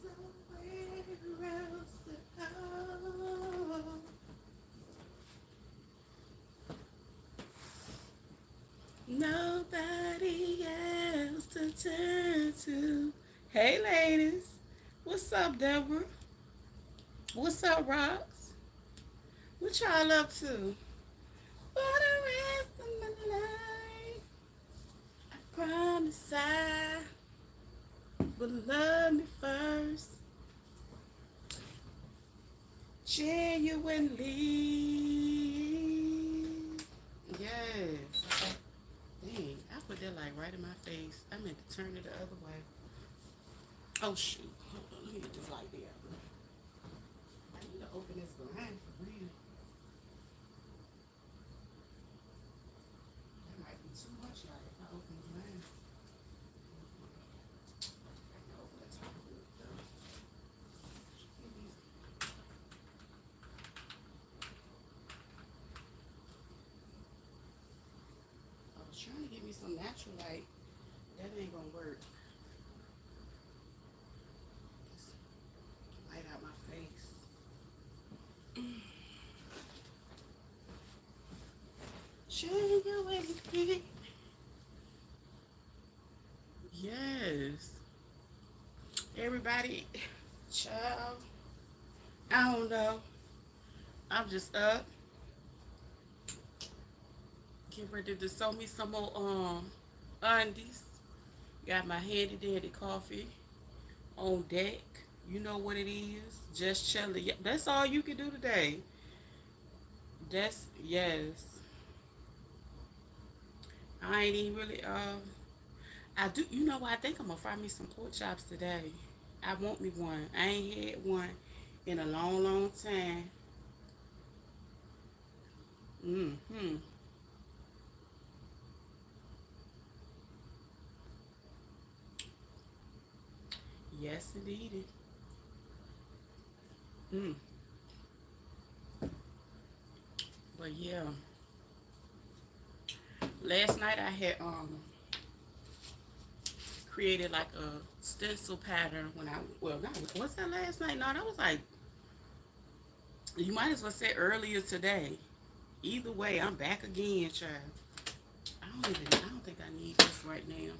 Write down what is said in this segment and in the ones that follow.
Somewhere else to go. Nobody else to turn to. Hey, ladies. What's up, Deborah? What's up, Rocks? What y'all up to? For the rest of my life, I promise I will love me first. Genuinely. Yes. Dang, I put that like right in my face. I meant to turn it the other way. Oh shoot. Hold on, let me get this light there. I need to open this blind for real. That might be too much light if I open the blind. I can open the top of it though. I was trying to get me some natural light. That ain't gonna work. Just light out my face. Genuinely. Yes. Everybody, child, I don't know. I'm just up. Get ready to sew me some more undies. Got my handy dandy coffee on deck. You know what it is. Just chilling. Yeah, that's all you can do today. That's yes. I ain't even really I do you know what, I think I'm gonna fry me some pork chops today. I want me one. I ain't had one in a long, long time. Mm-hmm. Yes indeed. Mm. But yeah. Last night I had created like a stencil pattern when I well not was that last night? No, that was like you might as well say earlier today. Either way, I'm back again, child. I don't think I need this right now.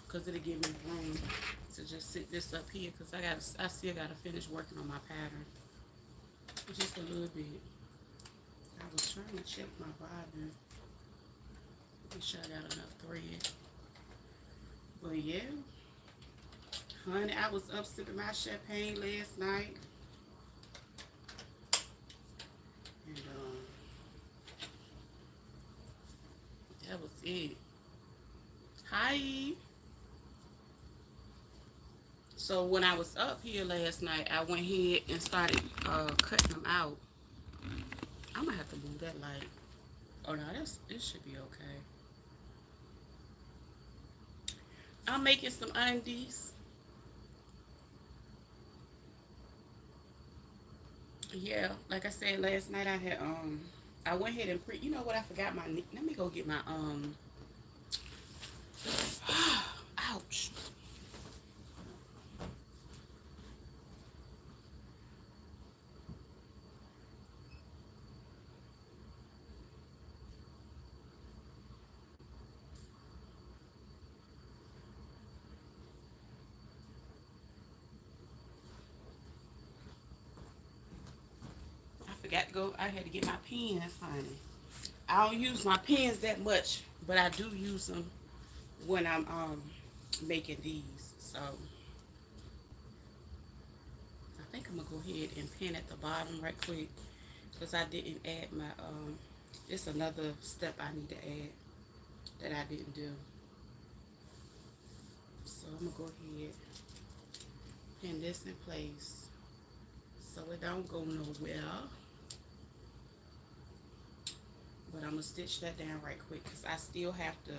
Cause it'll give me room to just sit this up here. Cause I still gotta finish working on my pattern. Just a little bit. I was trying to check my bobbin. Make sure I got enough thread. But yeah, honey, I was up sipping my champagne last night. And that was it. Hi. So when I was up here last night, I went ahead and started cutting them out. I'm gonna have to move that light. Oh no, this should be okay. I'm making some undies. Yeah, like I said last night, I went ahead and you know what, I forgot my let me go get my ouch. I forgot to go. I had to get my pens, honey. I don't use my pens that much, but I do use them when I'm making these. So I think I'm gonna go ahead and pin at the bottom right quick because I didn't add my it's another step I need to add that I didn't do. So I'm gonna go ahead, pin this in place so it don't go nowhere. But I'm gonna stitch that down right quick because I still have to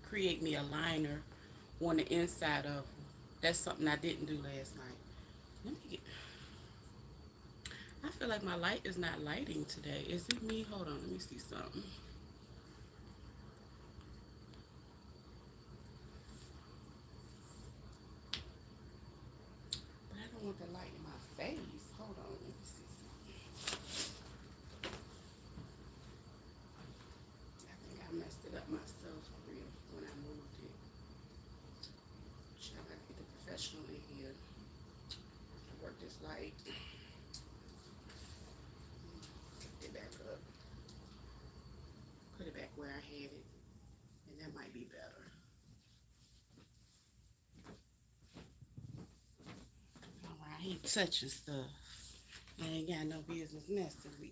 create me a liner on the inside of them. That's something I didn't do last night. Let me get, I feel like my light is not lighting today. Is it me? Hold on, let me see something. this light. Put it back up. Put it back where I had it. And that might be better. Alright, I ain't touching stuff. I ain't got no business messing with.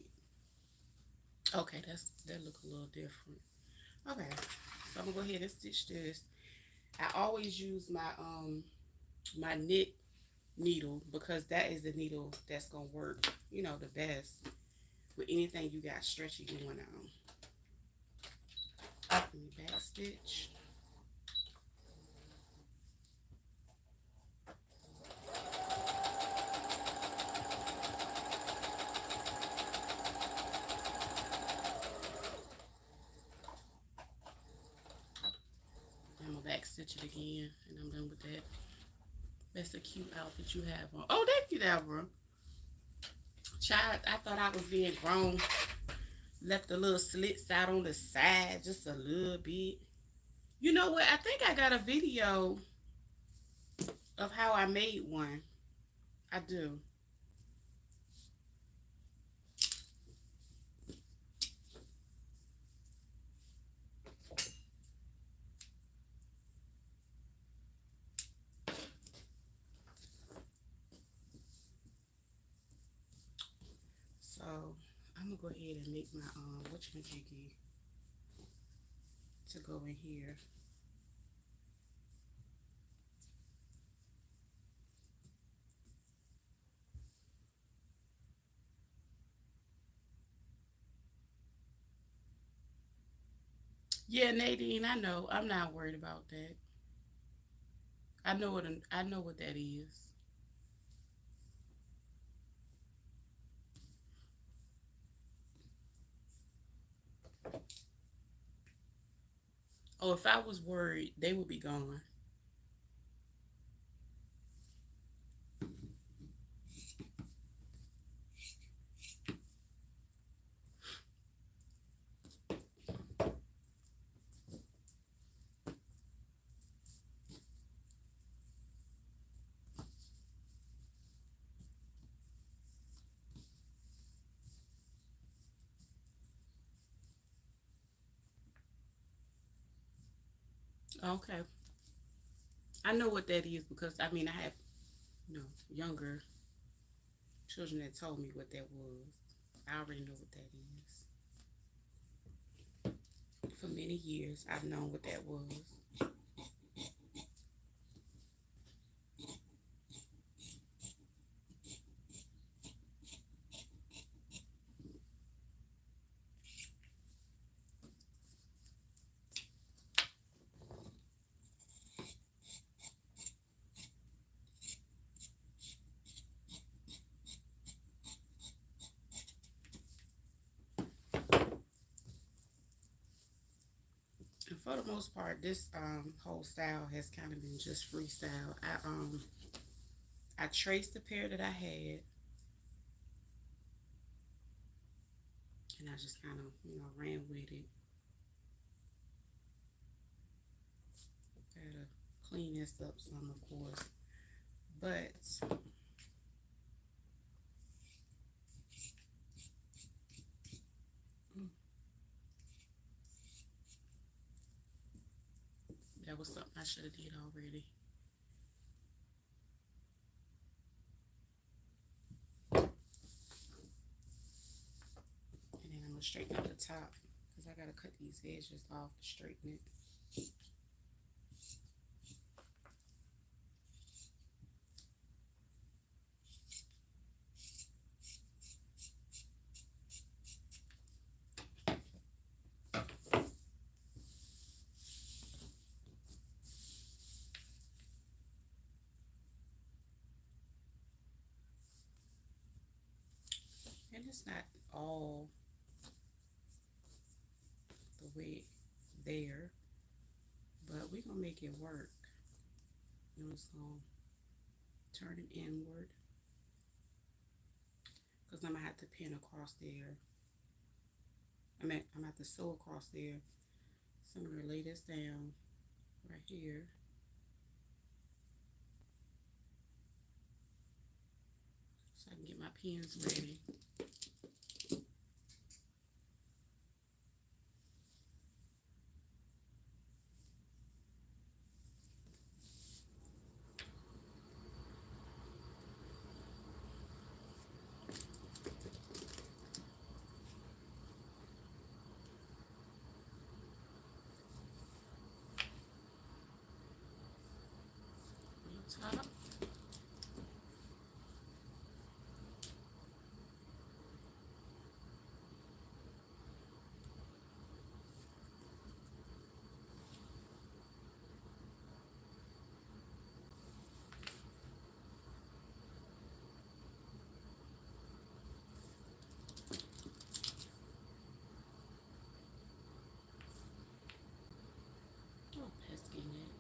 Okay, that look a little different. Okay, so I'm gonna go ahead and stitch this. I always use my my knit needle because that is the needle that's gonna work, you know, the best with anything you got stretchy going on. Let me back stitch. I'm gonna back stitch it again, and I'm done with that. That's a cute outfit you have on. Oh, thank you, Deborah. Child, I thought I was being grown. Left the little slits out on the side just a little bit. You know what? I think I got a video of how I made one. I do. So I'm gonna go ahead and make my whatchamajiggy to go in here. Yeah, Nadine, I know. I'm not worried about that. I know what that is. Oh, if I was worried, they would be gone. Okay. I know what that is because I mean I have, you know, younger children that told me what that was. I already know what that is. For many years I've known what that was. And for the most part, this whole style has kind of been just freestyle. I traced the pair that I had, and I just kind of, you know, ran with it. Gotta clean this up some, of course, but that was something I should have did already. And then I'm gonna straighten up the top because I gotta cut these edges off to straighten it. And it's not all the way there, but we're gonna make it work. I'm just gonna turn it inward because I'm gonna have to pin across there. I'm gonna have to sew across there. So I'm gonna lay this down right here. pen's ready. Top. Oh, pesky net.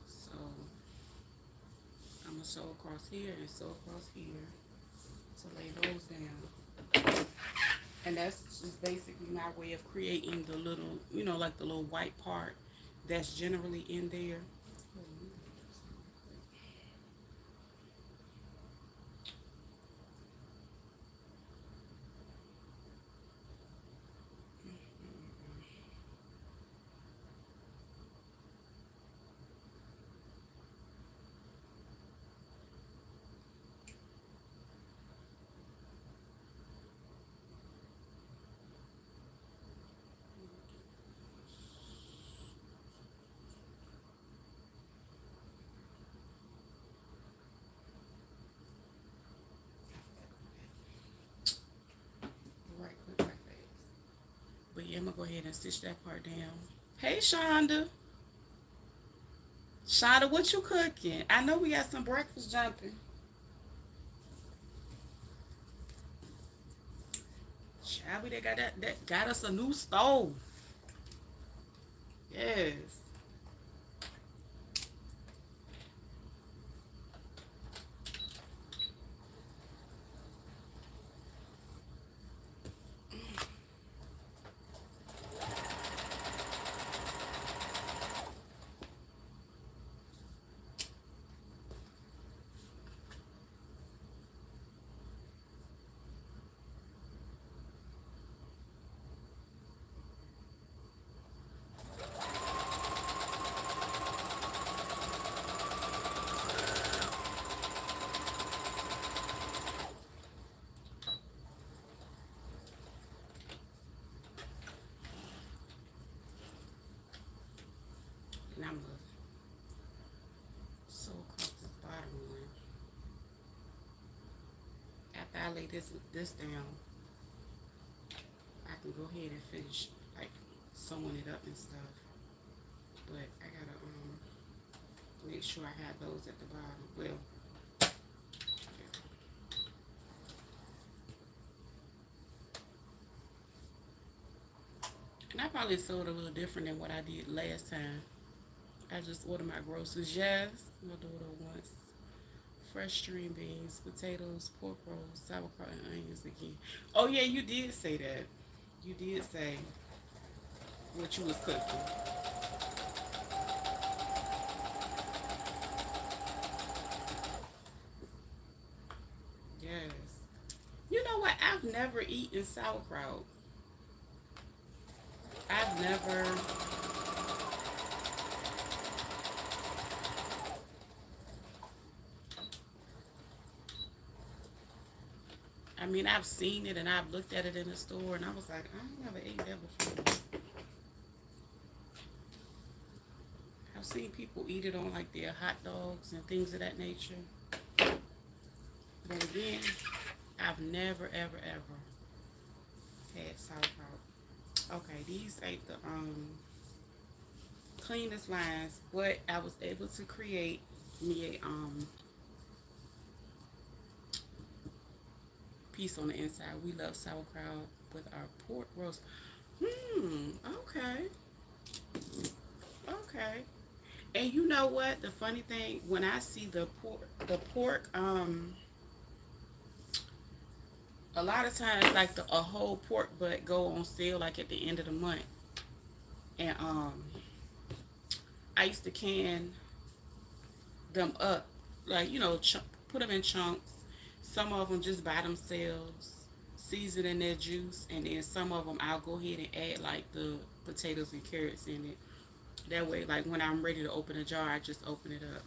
So I'm gonna sew across here and sew across here to lay those down. And that's just basically my way of creating the little, like the little white part that's generally in there. Right quick, right fast. But yeah, I'm gonna go ahead and stitch that part down. Hey, Shonda. Shonda, what you cooking? I know we got some breakfast jumping. Child, they got that got us a new stove. Yes. And I'm gonna sew across this bottom one. After I lay this down, I can go ahead and finish like sewing it up and stuff. But I gotta make sure I have those at the bottom. Well, and I probably sewed a little different than what I did last time. I just ordered my groceries. Yes, my daughter wants fresh string beans, potatoes, pork rolls, sauerkraut, and onions again. Oh yeah, you did say that. You did say what you was cooking. Yes. You know what? I've never eaten sauerkraut. I've never. I mean, I've seen it and I've looked at it in the store, and I was like, I never ate that before. I've seen people eat it on like their hot dogs and things of that nature. But again, I've never, ever, ever had sauerkraut. Okay, these ain't the cleanest lines, but I was able to create me a piece on the inside. We love sauerkraut with our pork roast. Okay. Okay. And you know what? The funny thing, when I see the pork A lot of times, like a whole pork butt go on sale like at the end of the month, and I used to can them up, like put them in chunks. Some of them just by themselves, season in their juice, and then some of them I'll go ahead and add like the potatoes and carrots in it. That way, like when I'm ready to open a jar, I just open it up.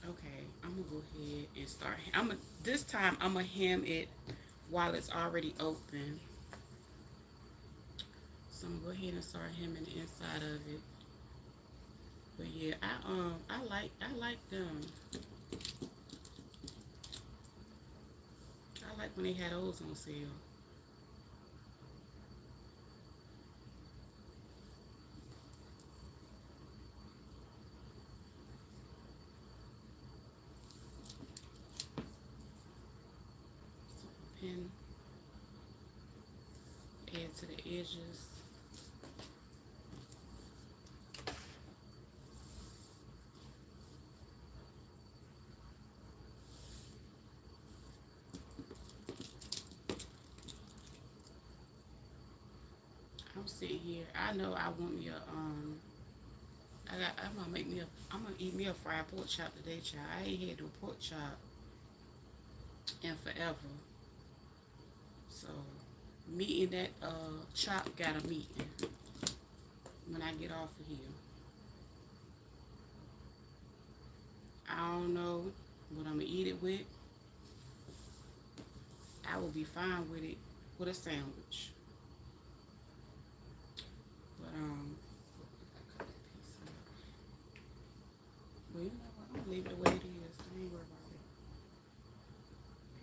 Okay, I'm gonna go ahead and start. This time I'm gonna ham it while it's already open. So I'm gonna go ahead and start hemming the inside of it. But yeah, I like them. I like when they had those on sale. So pin, add to the edges. I'm sitting here. I know I want me a I'm gonna eat me a fried pork chop today, child. I ain't had no pork chop in forever. So me and that chop got a meeting when I get off of here. I don't know what I'm gonna eat it with. I will be fine with it with a sandwich. But I cut that piece up. Well, you know what? I'm gonna leave it the way it is. I ain't worried about it.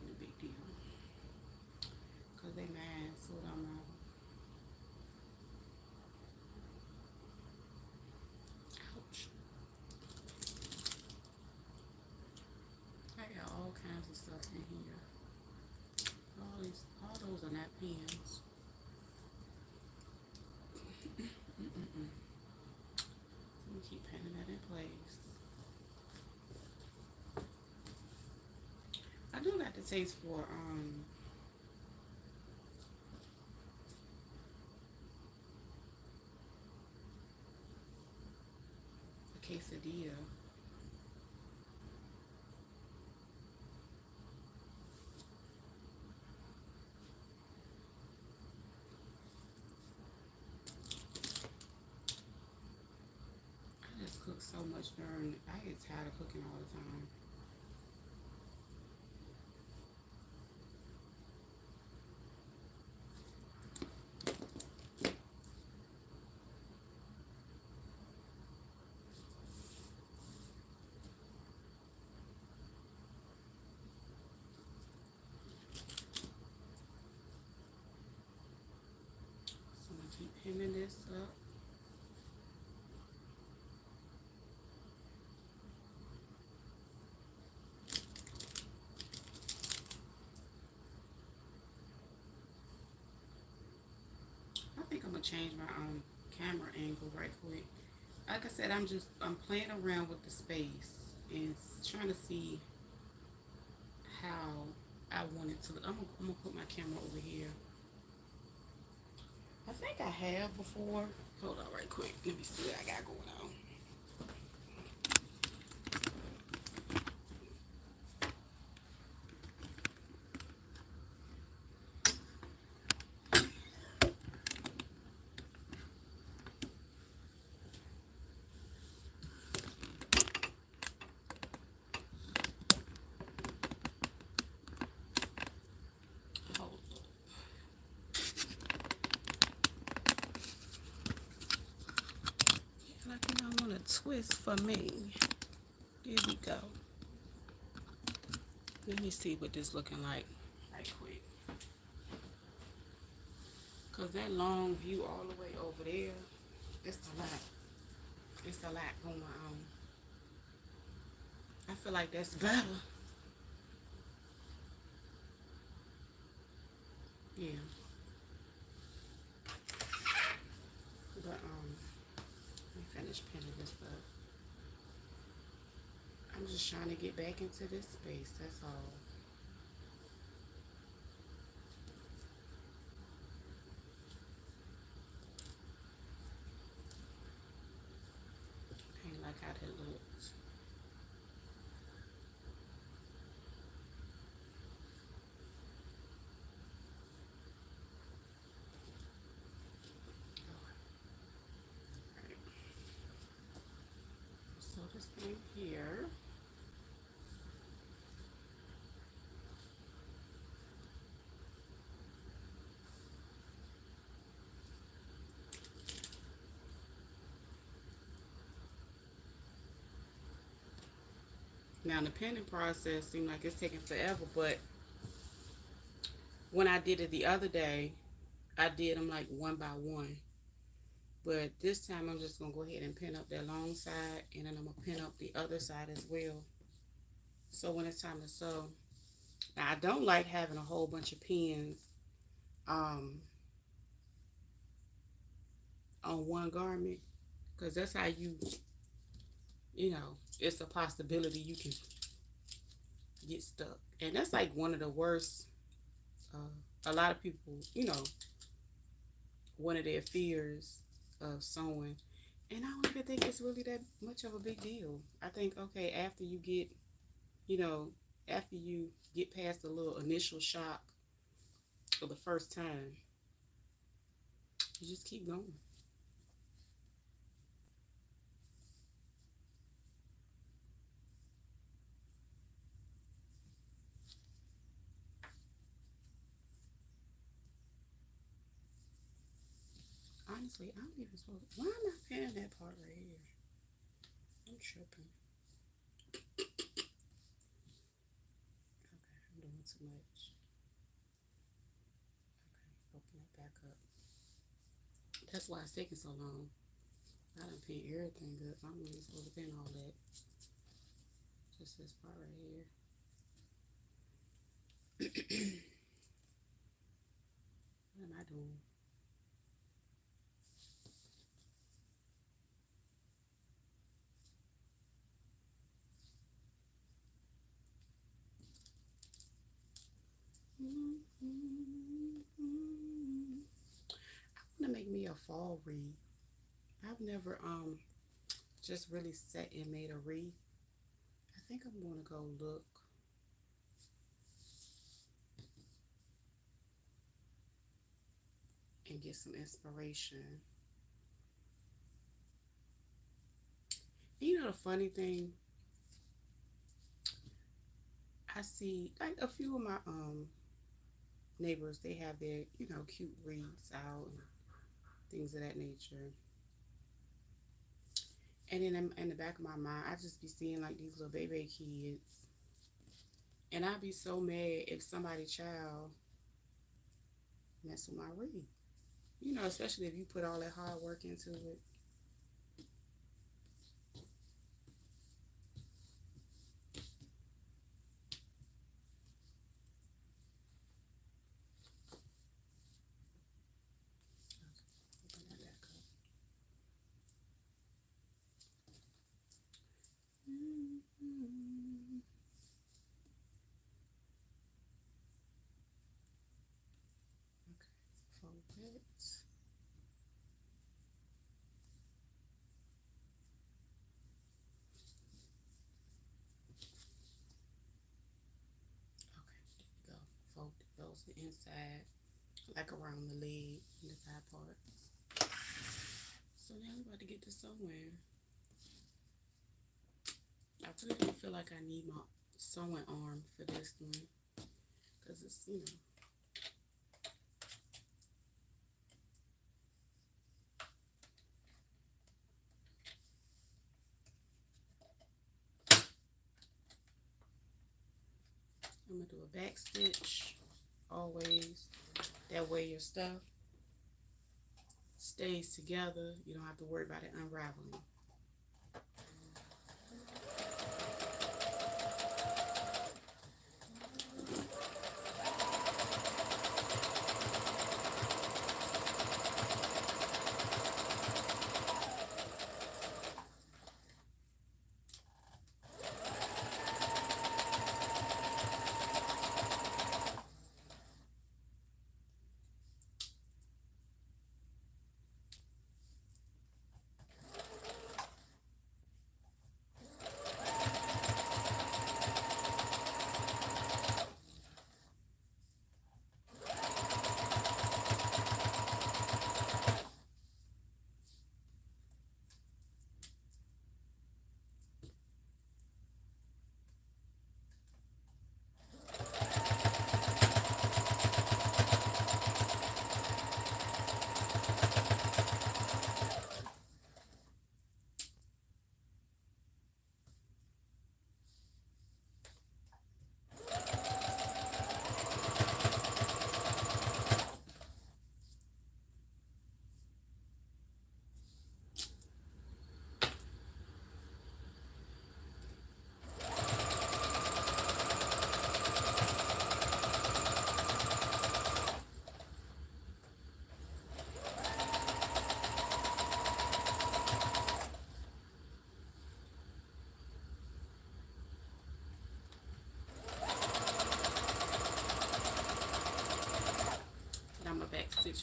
Ain't a big deal. Cause they mad, so it don't matter. Ouch. I got all kinds of stuff in here. All those are not pens. Mm-mm-mm. Let me keep pinning that in place. I do got the taste for a quesadilla. I just cook so much during. I get tired of cooking all the time. So I'm gonna keep pinning this up. I think I'm gonna change my camera angle right quick. Like I said, I'm playing around with the space and trying to see how I want it to look. I'm gonna put my camera over here. I think I have before. Hold on right quick. Let me see what I got going on. Hold up. Like you don't want to twist for me. There we go. Let me see what this looking like right quick. Cause that long view all the way over there, it's a lot. It's a lot going on. I feel like that's better. Yeah. But let me finish pinning this up. I'm just trying to get back into this space. That's all. this thing here. Now the pinning process seemed like it's taking forever, but when I did it the other day, I did them like one by one. But this time I'm just gonna go ahead and pin up that long side, and then I'm gonna pin up the other side as well. So when it's time to sew, now I don't like having a whole bunch of pins um, on one garment, because that's how it's a possibility you can get stuck, and that's like one of the worst. A lot of people, one of their fears of sewing, and I don't even think it's really that much of a big deal. I think, okay, you know, after you get past the little initial shock for the first time, you just keep going. Honestly, I don't even suppose. Why am I pinning that part right here? I'm tripping. Okay, I'm doing too much. Okay, open it back up. That's why it's taking so long. I done pin everything up. I'm really supposed to pin all that. Just this part right here. What am I doing? I'm gonna make me a fall wreath. I've never just really sat and made a wreath. I think I'm gonna go look and get some inspiration. And you know the funny thing, I see like a few of my neighbors, they have their cute wreaths out and things of that nature. And then in the back of my mind, I just be seeing like these little baby kids, and I'd be so mad if somebody child mess with my wreath. Especially if you put all that hard work into it. Open that back up. Okay, fold it. Okay, there we go. Fold those the inside, like around the leg and the thigh part. So now I'm about to get to sewing. I really don't feel like I need my sewing arm for this one, because it's. I'm gonna do a back stitch always. That way your stuff stays together. You don't have to worry about it unraveling.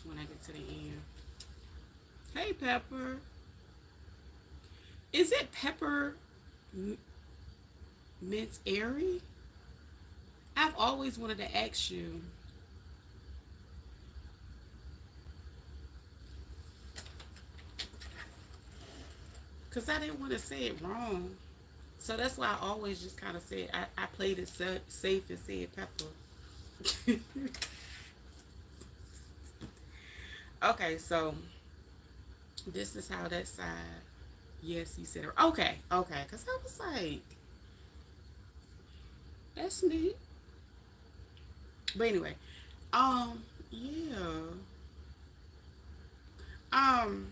when I get to the end. Hey, Pepper. Is it Pepper Mince Airy? I've always wanted to ask you. Because I didn't want to say it wrong. So that's why I always just kind of said, I played it safe and said Pepper. Okay, so this is how that side. Yes, he said it. Okay, okay. Because I was like, that's neat. But anyway, yeah. Um,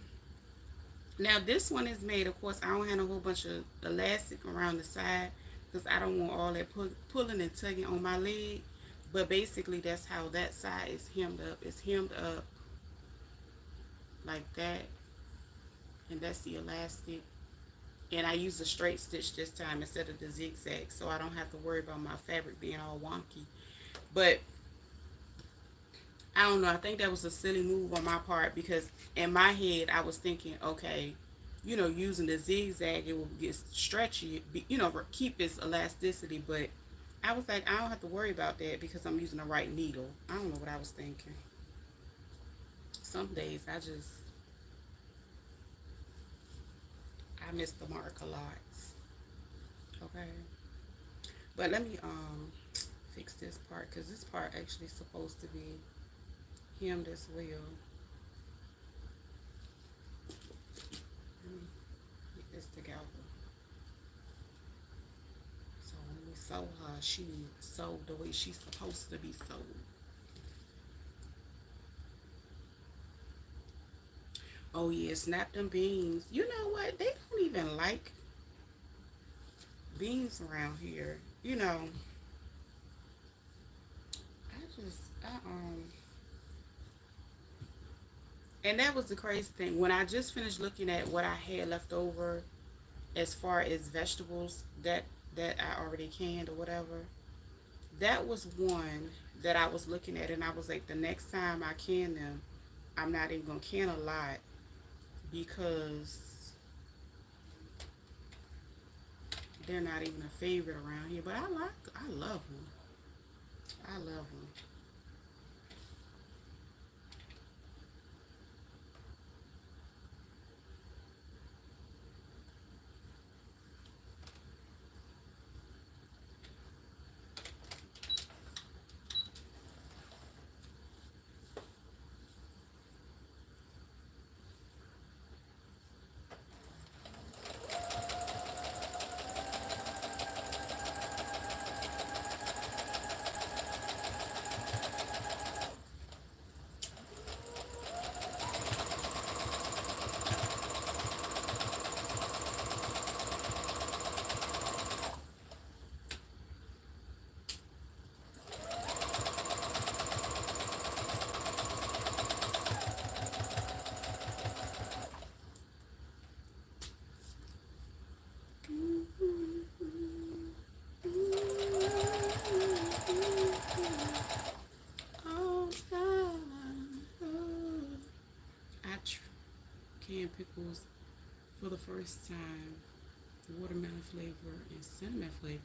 Now this one is made, of course, I don't have a whole bunch of elastic around the side because I don't want all that pulling and tugging on my leg. But basically that's how that side is hemmed up. It's hemmed up like that. And that's the elastic. And I use a straight stitch this time instead of the zigzag, so I don't have to worry about my fabric being all wonky. But I don't know, I think that was a silly move on my part because in my head I was thinking, okay, you know, using the zigzag it will get stretchy, you know, keep its elasticity. But I was like, I don't have to worry about that because I'm using the right needle. I don't know what I was thinking. Some days I miss the mark a lot. Okay, but let me fix this part because this part actually is supposed to be hemmed as well. Let me get this together. So when we sew her, she sewed the way she's supposed to be sewed. Oh yeah, snap them beans. You know what? They don't even like beans around here. You know, and that was the crazy thing. When I just finished looking at what I had left over as far as vegetables that I already canned or whatever, that was one that I was looking at and I was like, the next time I can them, I'm not even gonna can a lot because they're not even a favorite around here. But I love them. I love them. Canned pickles for the first time, watermelon flavor and cinnamon flavor.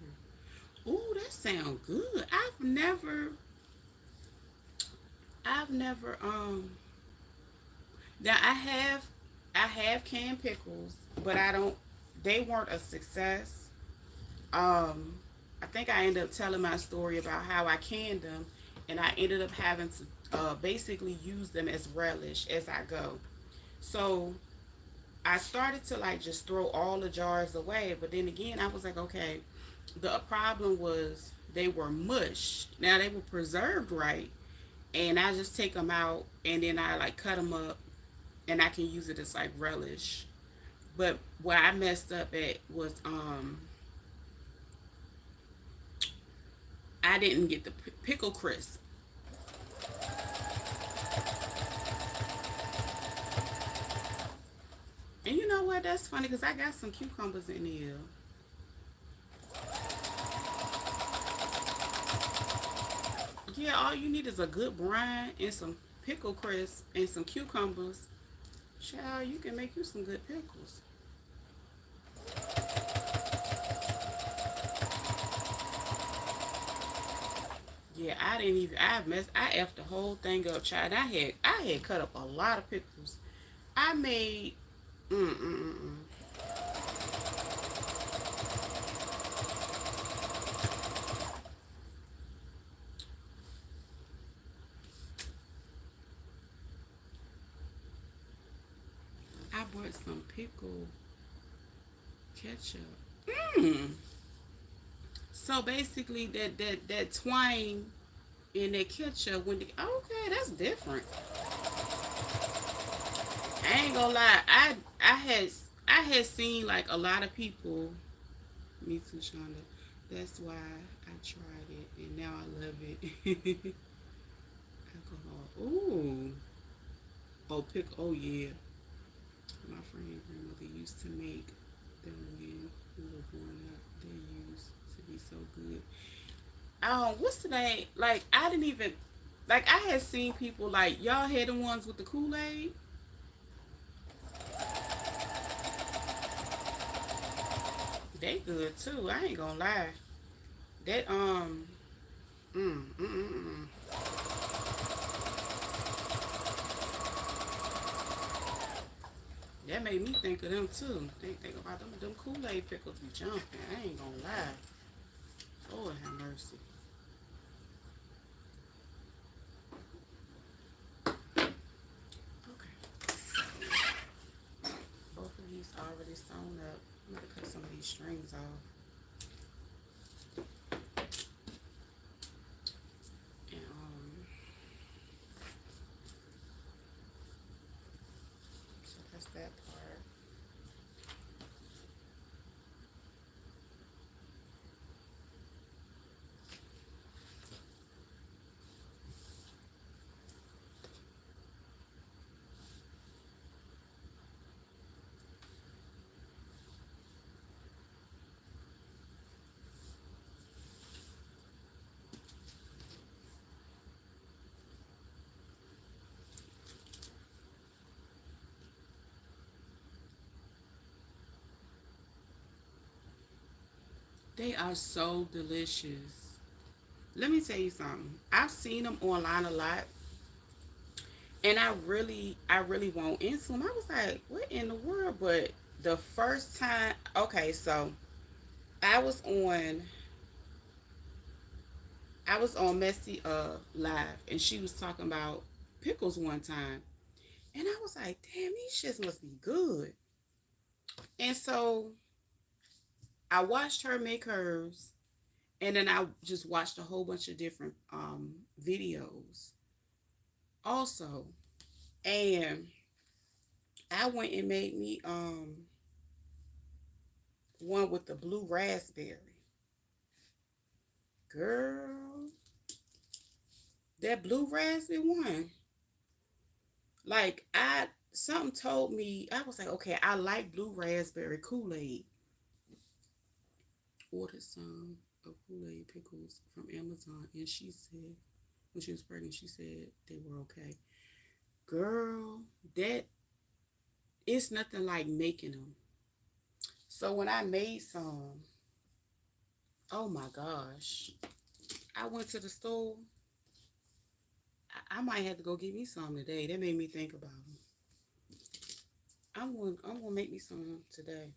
Ooh, that sounds good. I've never now I have canned pickles, but I don't they weren't a success. I think I ended up telling my story about how I canned them and I ended up having to basically use them as relish as I go. So I started to like just throw all the jars away, but then again I was like, okay, the problem was they were mush. Now they were preserved right, and I just take them out and then I like cut them up and I can use it as like relish. But what I messed up at was I didn't get the pickle crisp. And you know what? That's funny because I got some cucumbers in here. Yeah, all you need is a good brine and some pickle crisp and some cucumbers, child, you can make you some good pickles. Yeah, I didn't even. I effed the whole thing up, child. I had cut up a lot of pickles. I made. Mm mm mm mm. I bought some pickle ketchup. Mm. So basically, that twine in that ketchup when the okay, that's different. I ain't gonna lie. I had seen like a lot of people. Me too, Shonda. That's why I tried it and now I love it. Alcohol. Ooh. Oh, pick. Oh yeah. My friend and grandmother used to make them when we were growing up. They used to be so good. What's the name? Like I didn't even like I had seen people like y'all had the ones with the Kool-Aid. They good too. I ain't gonna lie. That mm, mm, mm, mm. That made me think of them too. Think about them Kool-Aid pickles be jumping. I ain't gonna lie. Lord have mercy. Okay. Both of these already sewn up. I'm gonna cut some of these strings off. And so that's that part. They are so delicious. Let me tell you something. I've seen them online a lot, and I really won't into them. I was like, what in the world? But the first time, okay, so I was on I was on Messy live, and she was talking about pickles one time, and I was like, damn, these shits must be good. And so I watched her make hers, and then I just watched a whole bunch of different videos also, and I went and made me one with the blue raspberry. Girl, that blue raspberry one, like I something told me I was like, okay, I like blue raspberry Kool-Aid. Ordered some of Kool-Aid pickles from Amazon, and she said when she was pregnant, she said they were okay. Girl, that it's nothing like making them. So when I made some, oh my gosh, I went to the store. I might have to go get me some today. That made me think about them. I'm gonna make me some today.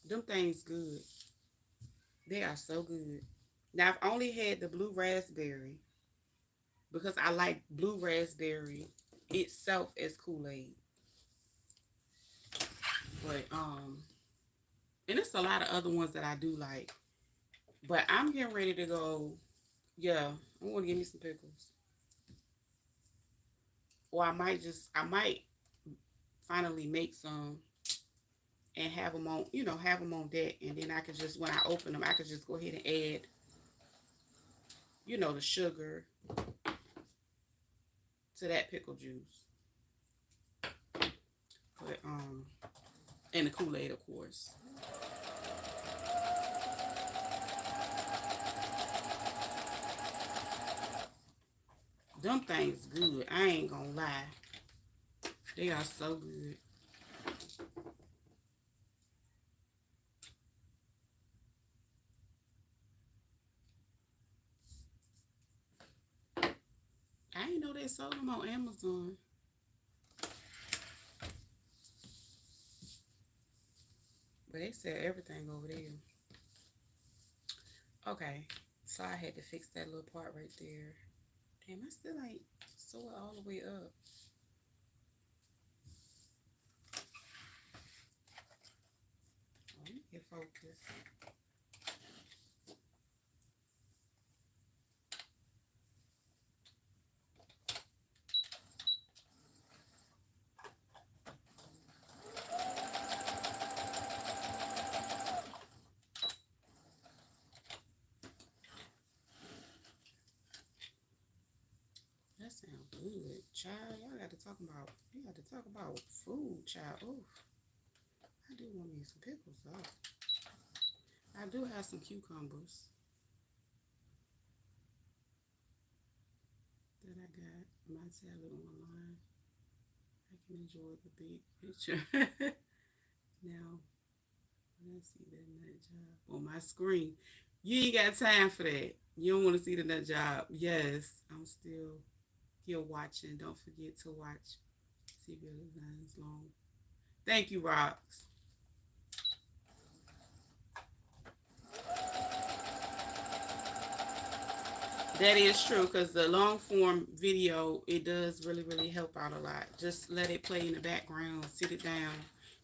Them things good. They are so good. Now I've only had the blue raspberry because I like blue raspberry itself as Kool-Aid. But and it's a lot of other ones that I do like. But I'm getting ready to go. Yeah, I'm gonna give me some pickles. Or I might finally make some and have them on, have them on deck, and then I could just when I open them, I could just go ahead and add, the sugar to that pickle juice. But and the Kool-Aid, of course. Them things good. I ain't gonna lie. They are so good. I ain't know they sold them on Amazon. But they sell everything over there. Okay. So I had to fix that little part right there. Damn, I still ain't sew it all the way up. Oh, let me get focused. That sounds good. Child, y'all got to talk about food, child. Oof. I do want me some pickles though. I do have some cucumbers that I got my salad online. I can enjoy the big picture. Now, when I see that nut job on my screen, you ain't got time for that. You don't want to see the nut job. Yes, I'm still here watching. Don't forget to watch. See if your designs long. Thank you, Rocks. That is true because the long form video, it does really help out a lot. Just let it play in the background, sit it down.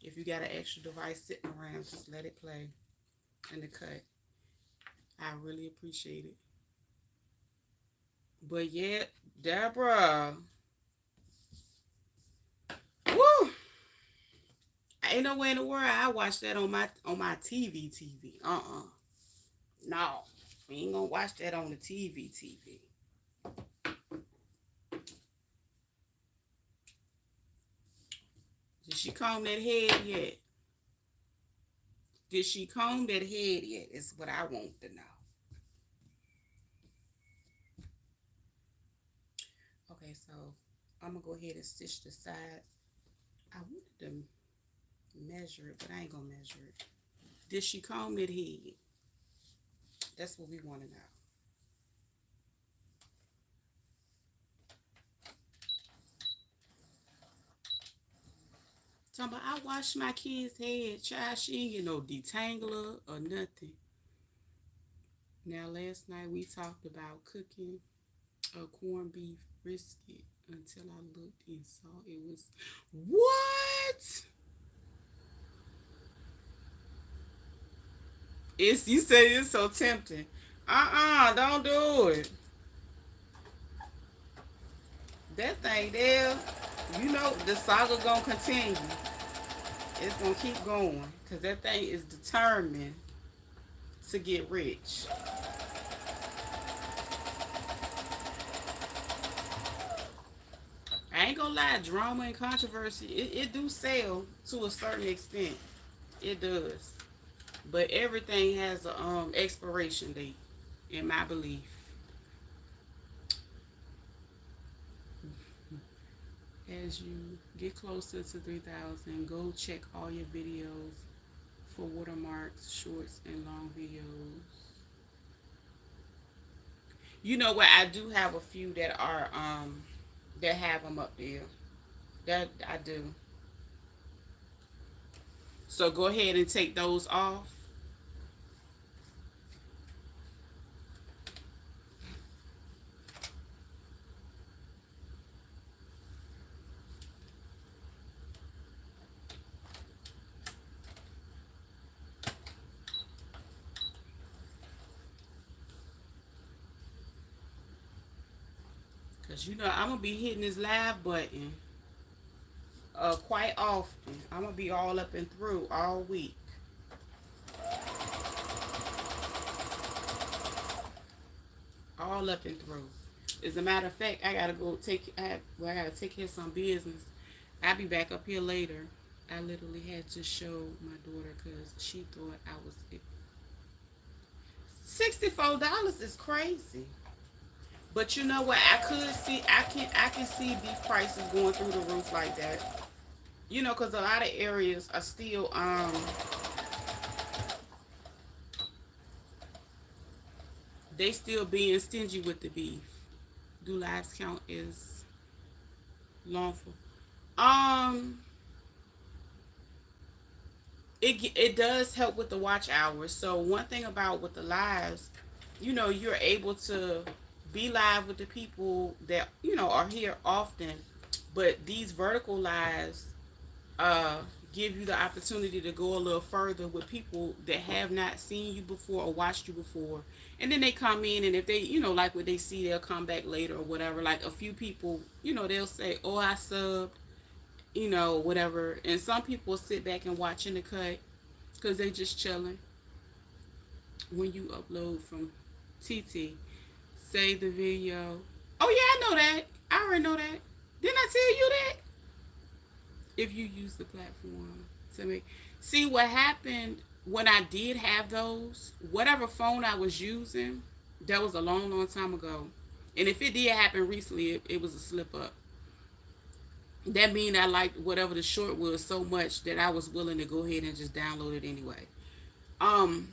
If you got an extra device sitting around, just let it play in the cut. I really appreciate it. But yeah, Deborah. Woo! Ain't no way in the world I watch that on my TV. No. We ain't gonna watch that on the TV. Did she comb that head yet? Did she comb that head yet? Is what I want to know. Okay, so I'm gonna go ahead and stitch the side. I wanted to measure it, but I ain't gonna measure it. Did she comb that head? That's what we want to know. Talking about I wash my kid's head, child. She ain't get no detangler or nothing. Now, last night we talked about cooking a corned beef brisket until I looked and saw it was what? It's you say it's so tempting. Don't do it. That thing there, you know the saga gonna continue. It's gonna keep going because that thing is determined to get rich. I ain't gonna lie, drama and controversy, it do sell to a certain extent. It does. But everything has a expiration date, in my belief. As you get closer to 3,000, go check all your videos for watermarks, shorts, and long videos. You know what? I do have a few that are that have them up there. That I do. So go ahead and take those off. Cause you know I'm gonna be hitting this live button quite often. I'm gonna be all up and through all week. All up and through. As a matter of fact, I gotta go take. I gotta take care of some business. I'll be back up here later. I literally had to show my daughter because she thought I was $64 is crazy. But you know what? I can see beef prices going through the roof like that. You know, because a lot of areas are still they still being stingy with the beef. Do lives count as lawful? Um, it does help with the watch hours. So one thing about with the lives, you know, you're able to be live with the people that you know are here often, but these vertical lives uh give you the opportunity to go a little further with people that have not seen you before or watched you before, and then they come in, and if they you know like what they see, they'll come back later or whatever. Like a few people, you know, they'll say, oh, I subbed, you know, whatever. And some people sit back and watch in the cut because they just chilling. When you upload from TT, save the video. Oh yeah, I know that. I already know that. Didn't I tell you that? If you use the platform to make, see what happened when I did have those, whatever phone I was using, that was a long, long time ago. And if it did happen recently, it was a slip up. That mean I liked whatever the short was so much that I was willing to go ahead and just download it anyway. Um,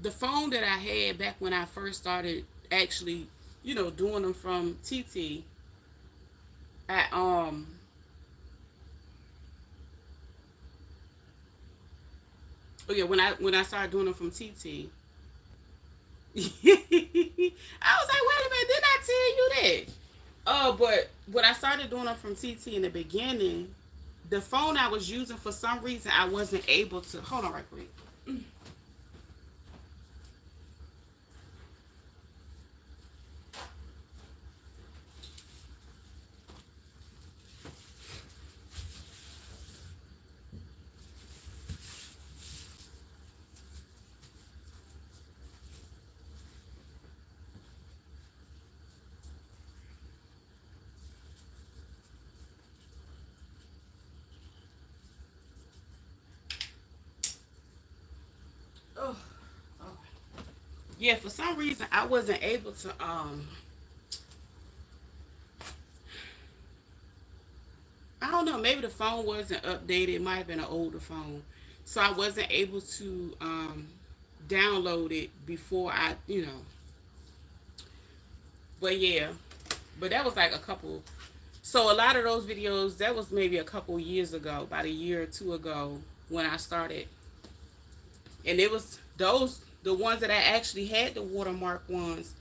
the phone that I had back when I first started actually, you know, doing them from TT, I oh yeah, when I started doing them from TT, I was like, wait a minute, didn't I tell you that? But when I started doing them from TT in the beginning, the phone I was using for some reason I wasn't able to. Hold on, right quick. Oh, oh. Yeah, for some reason I wasn't able to. I don't know. Maybe the phone wasn't updated. It might have been an older phone, so I wasn't able to download it before I, you know. But yeah, but that was like a couple. So a lot of those videos, that was maybe a couple years ago, about a year or two ago when I started, and it was those the ones that I actually had the watermark ones.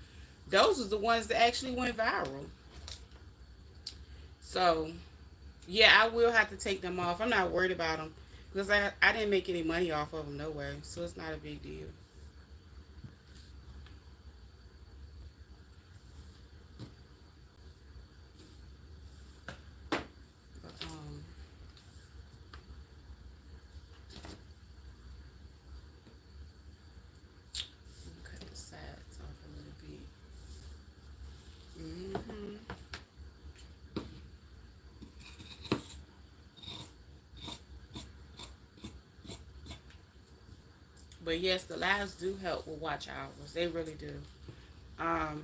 Those was the ones that actually went viral. So yeah, I will have to take them off. I'm not worried about them because I didn't make any money off of them no way, so it's not a big deal. But, cut the sides off a little bit. Hmm. But yes, the lives do help with watch hours. They really do. Um,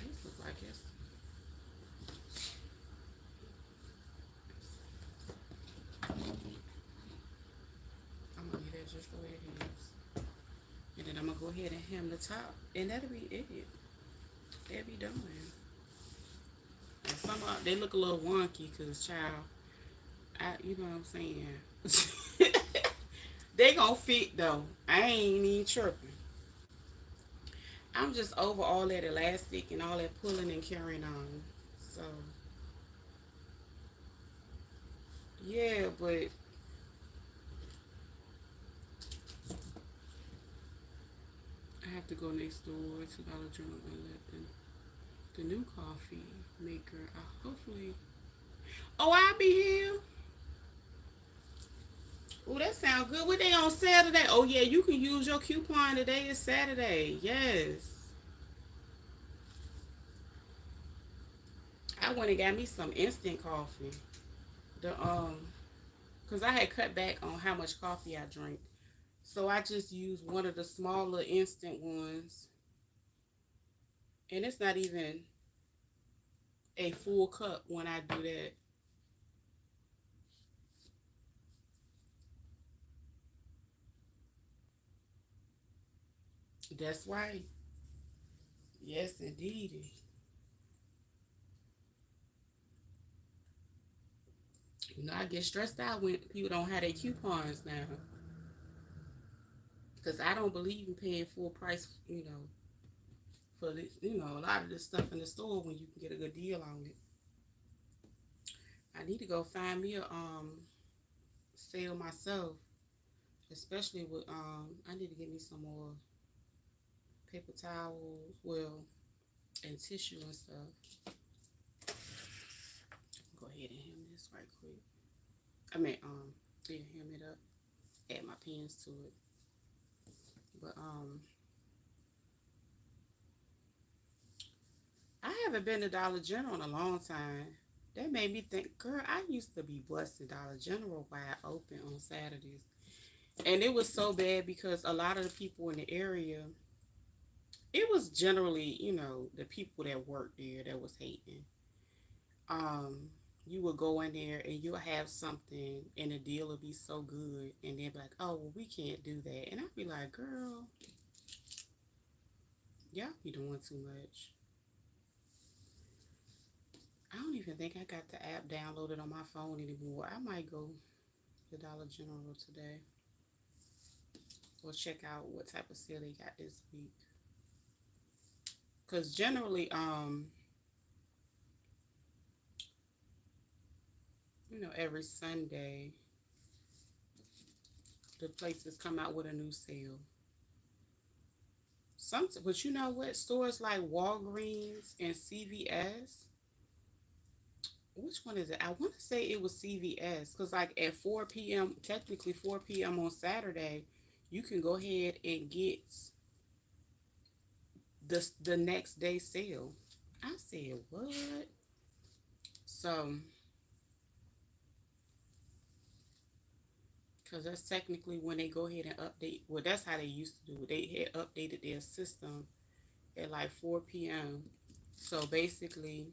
this looks like it's. I'm gonna leave that just the way it is, and then I'm gonna go ahead and hem the top, and that'll be it. That'll be done. And some they look a little wonky because child, you know what I'm saying. They gonna fit though. I ain't even tripping. I'm just over all that elastic and all that pulling and carrying on. So yeah, but I have to go next door to Dollar General and let the new coffee maker. Hopefully, oh, I'll be here. Oh, that sounds good. What they on sale today? Oh yeah, you can use your coupon. Today is Saturday. Yes. I went and got me some instant coffee. The cause I had cut back on how much coffee I drink. So I just used one of the smaller instant ones. And it's not even a full cup when I do that. That's right. Yes, indeed. You know, I get stressed out when people don't have their coupons now. Because I don't believe in paying full price, for this, a lot of this stuff in the store when you can get a good deal on it. I need to go find me a sale myself, especially with I need to get me some more paper towels, well, and tissue and stuff. Go ahead and hem this right quick. I mean, yeah, hem it up. Add my pins to it. But I haven't been to Dollar General in a long time. That made me think, girl, I used to be busting Dollar General wide open on Saturdays. And it was so bad because a lot of the people in the area, it was generally, the people that worked there that was hating. Um, you would go in there and you'll have something and the deal will be so good and they'll be like, oh, well, we can't do that. And I'd be like, girl, y'all be doing too much. I don't even think I got the app downloaded on my phone anymore. I might go to Dollar General today or check out what type of sale they got this week. Cause generally, every Sunday the places come out with a new sale. But you know what? Stores like Walgreens and CVS. Which one is it? I want to say it was CVS because, like, at 4 p.m., technically 4 p.m. on Saturday, you can go ahead and get the next day sale. I said, what? So, because that's technically when they go ahead and update. Well, that's how they used to do it. They had updated their system at like 4 p.m. So basically,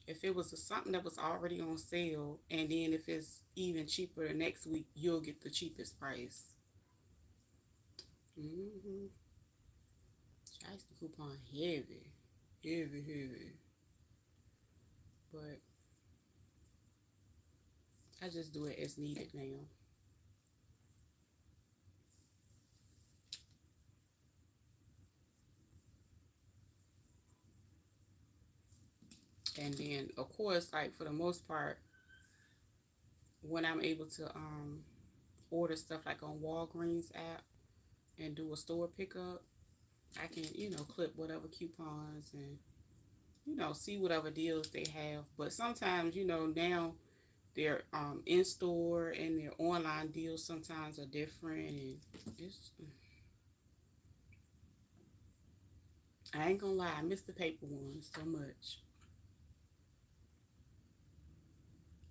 if it was something that was already on sale, and then if it's even cheaper the next week, you'll get the cheapest price. Mm-hmm. I used to coupon heavy, heavy, heavy. But I just do it as needed now. And then, of course, like for the most part, when I'm able to order stuff like on Walgreens app and do a store pickup, I can, clip whatever coupons and, see whatever deals they have. But sometimes, now their in store and their online deals sometimes are different, and it's, I ain't gonna lie, I miss the paper ones so much.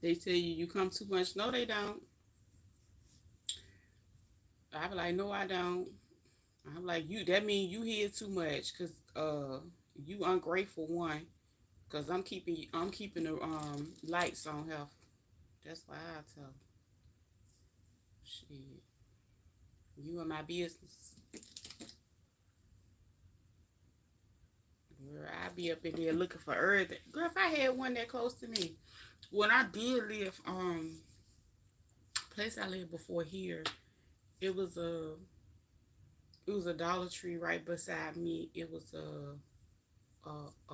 They tell you come too much. No, they don't. I be like, no, I don't. I'm like, you. That mean you here too much, cause you ungrateful one. Cause I'm keeping the lights on here. That's why I tell. Shit, you in my business. Girl, I be up in there looking for everything. Girl, if I had one that close to me, when I did live place I lived before here, it was a Dollar Tree right beside me. It was a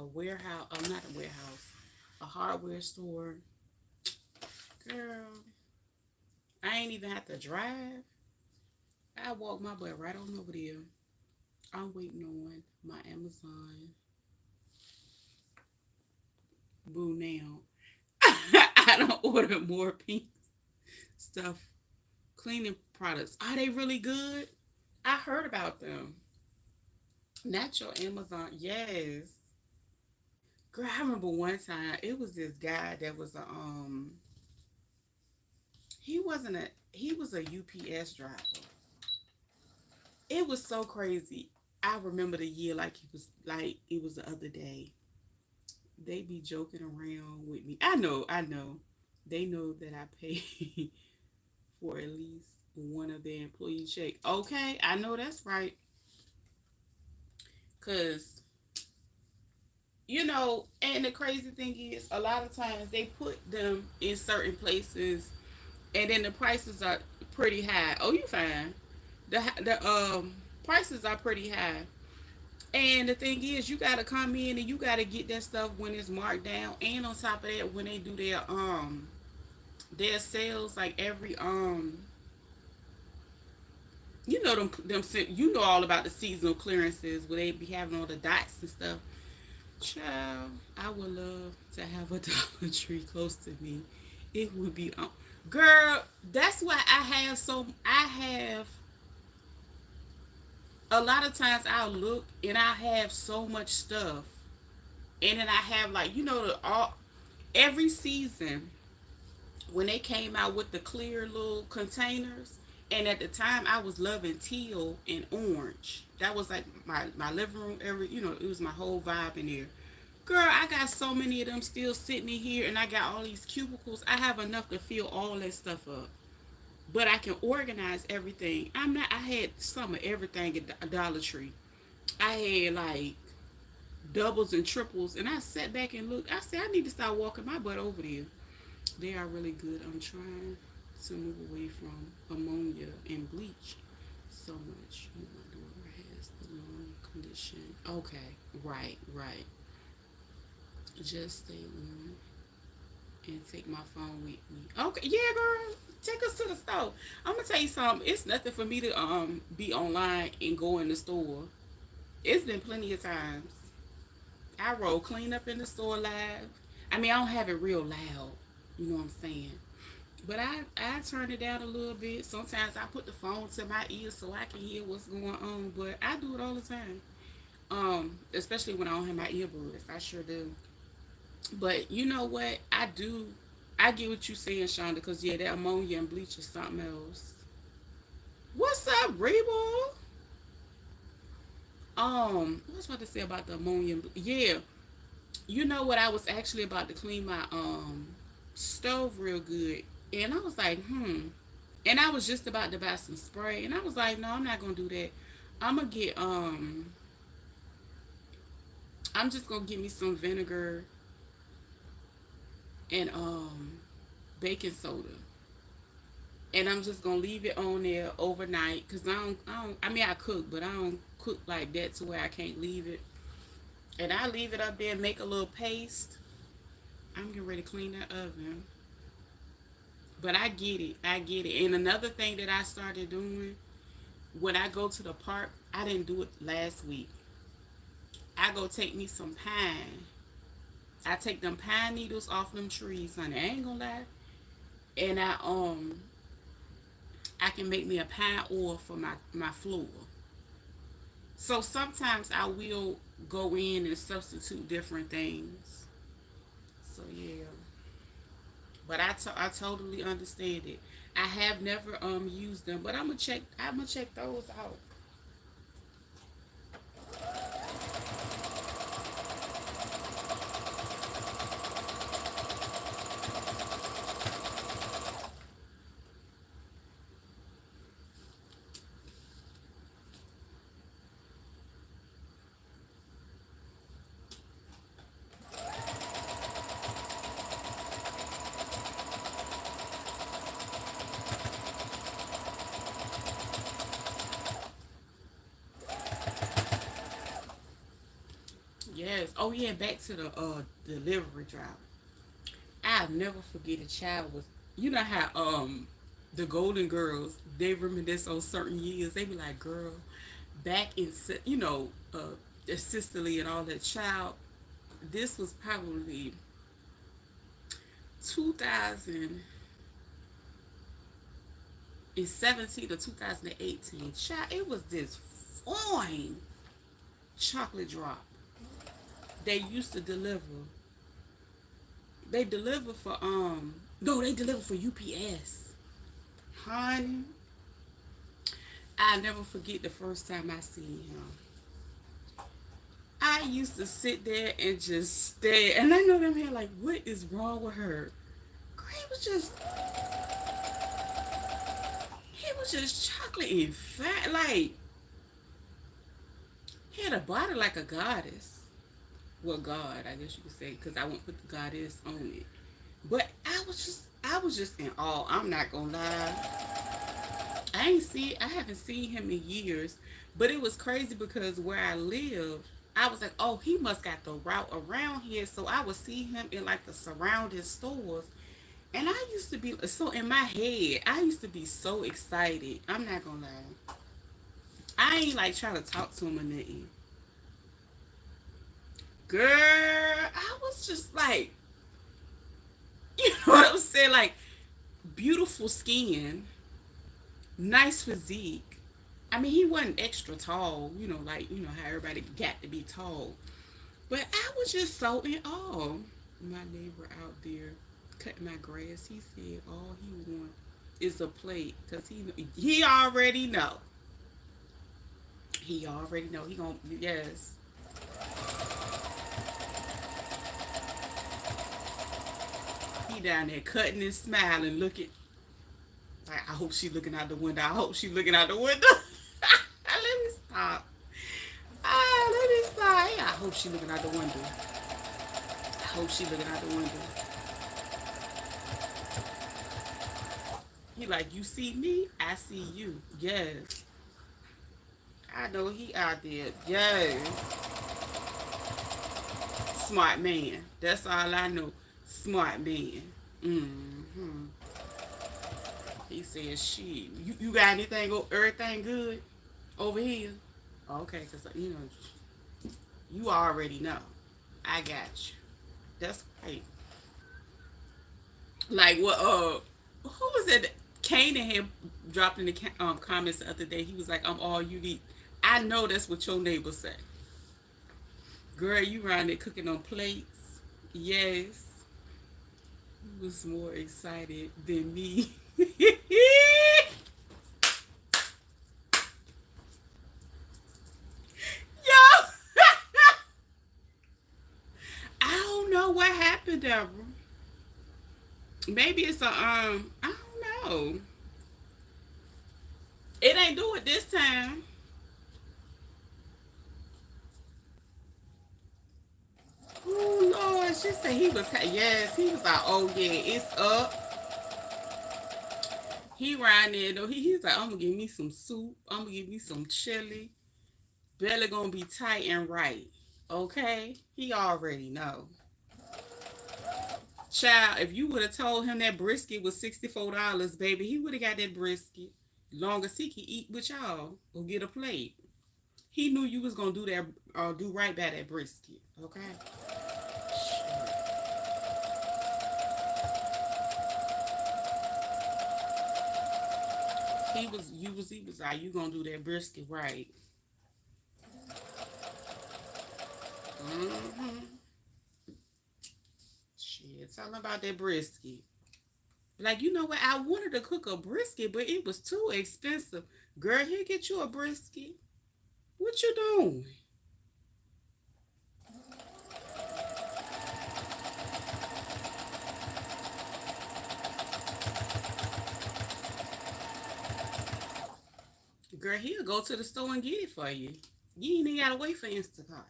warehouse, not a warehouse, a hardware store. Girl, I ain't even have to drive. I walked my butt right on over there. I'm waiting on my Amazon boo now. I don't order more pink stuff cleaning products. Are they really good? I heard about them. Natural Amazon. Yes. Girl, I remember one time it was this guy that was he wasn't a he was a UPS driver. It was so crazy. I remember the year like it was the other day. They be joking around with me. I know. They know that I pay for at least one of their employee check. Okay, I know that's right. Cause and the crazy thing is, a lot of times they put them in certain places, and then the prices are pretty high. Oh, you fine? The prices are pretty high, and the thing is, you gotta come in and you gotta get that stuff when it's marked down. And on top of that, when they do their sales, like every you know all about the seasonal clearances where they be having all the dots and stuff. Child, I would love to have a Dollar Tree close to me. It would be, girl. That's why I have a lot of times I'll look and I have so much stuff, and then I have like every season when they came out with the clear little containers. And at the time, I was loving teal and orange. That was like my living room. It was my whole vibe in there. Girl, I got so many of them still sitting in here, and I got all these cubicles. I have enough to fill all that stuff up, but I can organize everything. I had some of everything at Dollar Tree. I had like doubles and triples, and I sat back and looked. I said, I need to start walking my butt over there. They are really good. I'm trying to move away from ammonia and bleach so much. My daughter has the lung condition. Okay, right. Just stay on and take my phone with me. Okay, yeah, girl. Take us to the store. I'm gonna tell you something. It's nothing for me to be online and go in the store. It's been plenty of times. I roll clean up in the store live. I mean, I don't have it real loud. You know what I'm saying? But I turn it down a little bit. Sometimes I put the phone to my ear so I can hear what's going on. But I do it all the time. Especially when I don't have my earbuds. I sure do. But you know what? I do. I get what you're saying, Shonda, because yeah, that ammonia and bleach is something else. What's up, Rebo? What was I about to say about the ammonia? Yeah, you know what? I was actually about to clean my stove real good, and I was like, and I was just about to buy some spray, and I was like, no, I'm not gonna do that. I'm gonna get I'm just gonna get me some vinegar and baking soda, and I'm just gonna leave it on there overnight because I mean, I cook, but I don't cook like that to where I can't leave it. And I leave it up there and make a little paste. I'm getting ready to clean that oven. But I get it. And another thing that I started doing when I go to the park, I didn't do it last week. I go take me some pine. I take them pine needles off them trees, honey. I ain't gonna lie. And I can make me a pine oil for my floor. So sometimes I will go in and substitute different things. So yeah. But I totally understand it. I have never used them, but I'm gonna check those out. Yes. Oh yeah, back to the delivery driver. I'll never forget a child was you know how the Golden Girls they reminisce on certain years. They be like, girl, back in Sicily and all that child. This was probably 2000 in 17 to 2018. Child, it was this fine chocolate drop. They used to deliver. They deliver for no, they deliver for UPS. Honey, I never forget the first time I seen him. I used to sit there and just stare, and I know them here like, what is wrong with her? He was just, he was just chocolate and fat, like he had a body like a goddess. Well, God, I guess you could say, because I won't put the goddess on it. But I was just in awe. I'm not gonna lie. I haven't seen him in years, but it was crazy because where I live, I was like, oh, he must got the route around here, so I would see him in like the surrounding stores, and I used to be so in my head, I used to be so excited. I'm not gonna lie, I ain't like trying to talk to him or nothing. Girl, I was just like, you know what I'm saying, like beautiful skin, nice physique. I mean, he wasn't extra tall, like how everybody got to be tall. But I was just so in awe. My neighbor out there cutting my grass, he said all he want is a plate, cause he already know. He already know. He gonna, yes. He down there cutting and smiling, looking. Like, I hope she looking out the window. I hope she looking out the window. Let me stop. Let me stop. Yeah, I hope she looking out the window. I hope she looking out the window. He like, you see me? I see you. Yes. I know he out there. Yes. Smart man. That's all I know. Smart man. Mm-hmm. He said, "She, you got anything? Everything good over here? Okay, cause you already know. I got you. That's right. Like what? Who was it? Kanan had dropped in the comments the other day. He was like, "I'm all you need." I know that's what your neighbors say. Girl, you around there cooking on plates? Yes. He was more excited than me. Yo, I don't know what happened, Deborah. Maybe it's I don't know. It ain't do it this time. Oh Lord, she said he was. Yes, he was like, oh yeah, it's up. He ran there though. He's like, I'm gonna give me some soup. I'm gonna give me some chili. Belly gonna be tight and right. Okay, he already know. Child, if you would have told him that brisket was $64, baby, he would have got that brisket. Long as he can eat with y'all or get a plate. He knew you was gonna do that do right by that brisket. Okay. He was like, you gonna do that brisket right. Mm-hmm. Shit, tell him about that brisket. Like, you know what? I wanted to cook a brisket, but it was too expensive. Girl, here, get you a brisket. What you doing? Girl, he'll go to the store and get it for you. You ain't even gotta wait for Instacart.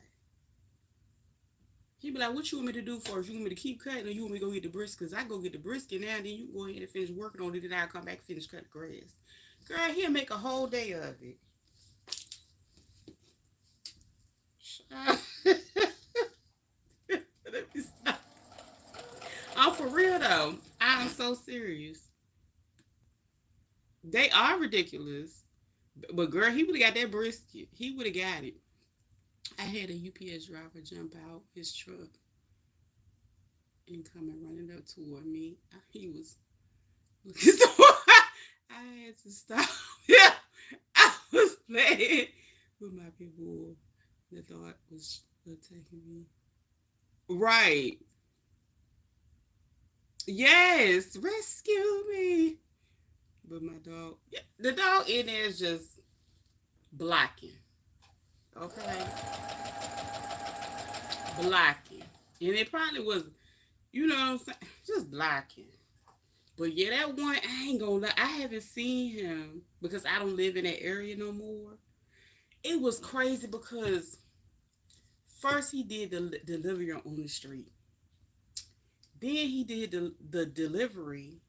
He be like, what you want me to do first? You want me to keep cutting or you want me to go get the brisket? Because I go get the brisket now, then you go ahead and finish working on it, then I'll come back and finish cutting grass. Girl, he'll make a whole day of it. Let me stop. I'm for real though. I'm so serious. They are ridiculous. But girl, he would have got that brisket. He would have got it. I had a UPS driver jump out his truck and come and running up toward me. He was looking so I had to stop. Yeah, I was playing with my people. The dog was attacking me. Right. Yes, rescue me. But my dog, yeah, the dog in there is just blocking. Okay, blocking, and it probably was, you know what I'm saying, just blocking. But yeah, that one, I ain't gonna lie, I haven't seen him because I don't live in that area no more. It was crazy because first he did the delivery on the street, then he did the delivery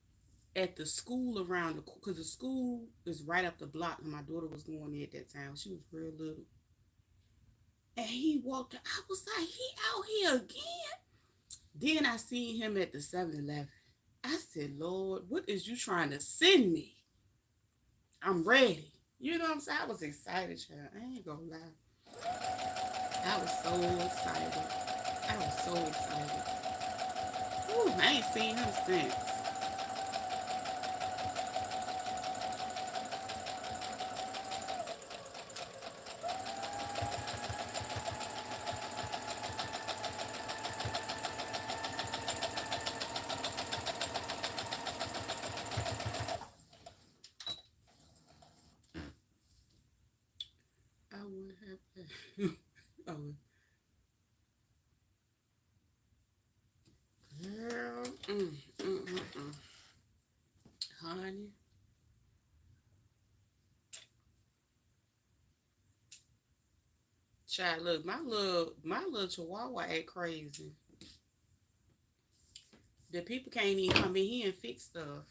at the school around the, because the school is right up the block, and my daughter was going there at that time. She was real little. And he walked, I was like, he out here again? Then I seen him at the 7-Eleven. I said, Lord, what is you trying to send me? I'm ready. You know what I'm saying? I was excited, child. I ain't gonna lie. I was so excited. I was so excited. Ooh, I ain't seen him since. I would have. Oh, girl. Honey. Child, look, my little chihuahua act crazy. The people can't even come in here and fix stuff.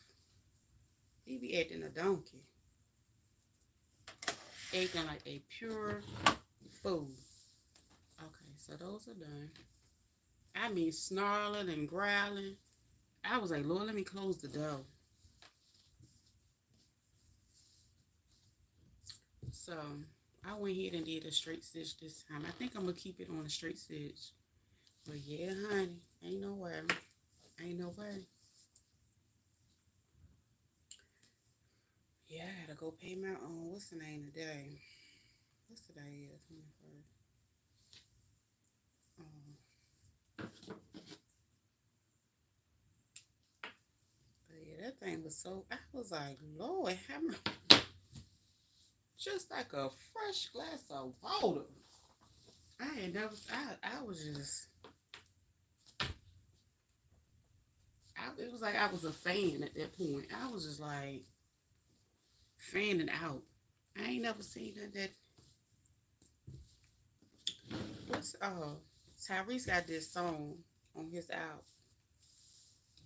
He be acting a donkey. Acting like a pure fool. Okay, so those are done. I mean, snarling and growling. I was like, Lord, let me close the door. So I went ahead and did a straight stitch this time. I think I'm going to keep it on a straight stitch. But yeah, honey, ain't no way. Ain't no way. Yeah, I gotta go pay my own. What's the name today? What's today? 21st. But yeah, that thing was so. I was like, Lord, have mercy. Just like a fresh glass of water. I ain't never. I was just. It was like I was a fan at that point. I was just like fanning out. I ain't never seen that. What's Tyrese got this song on his album,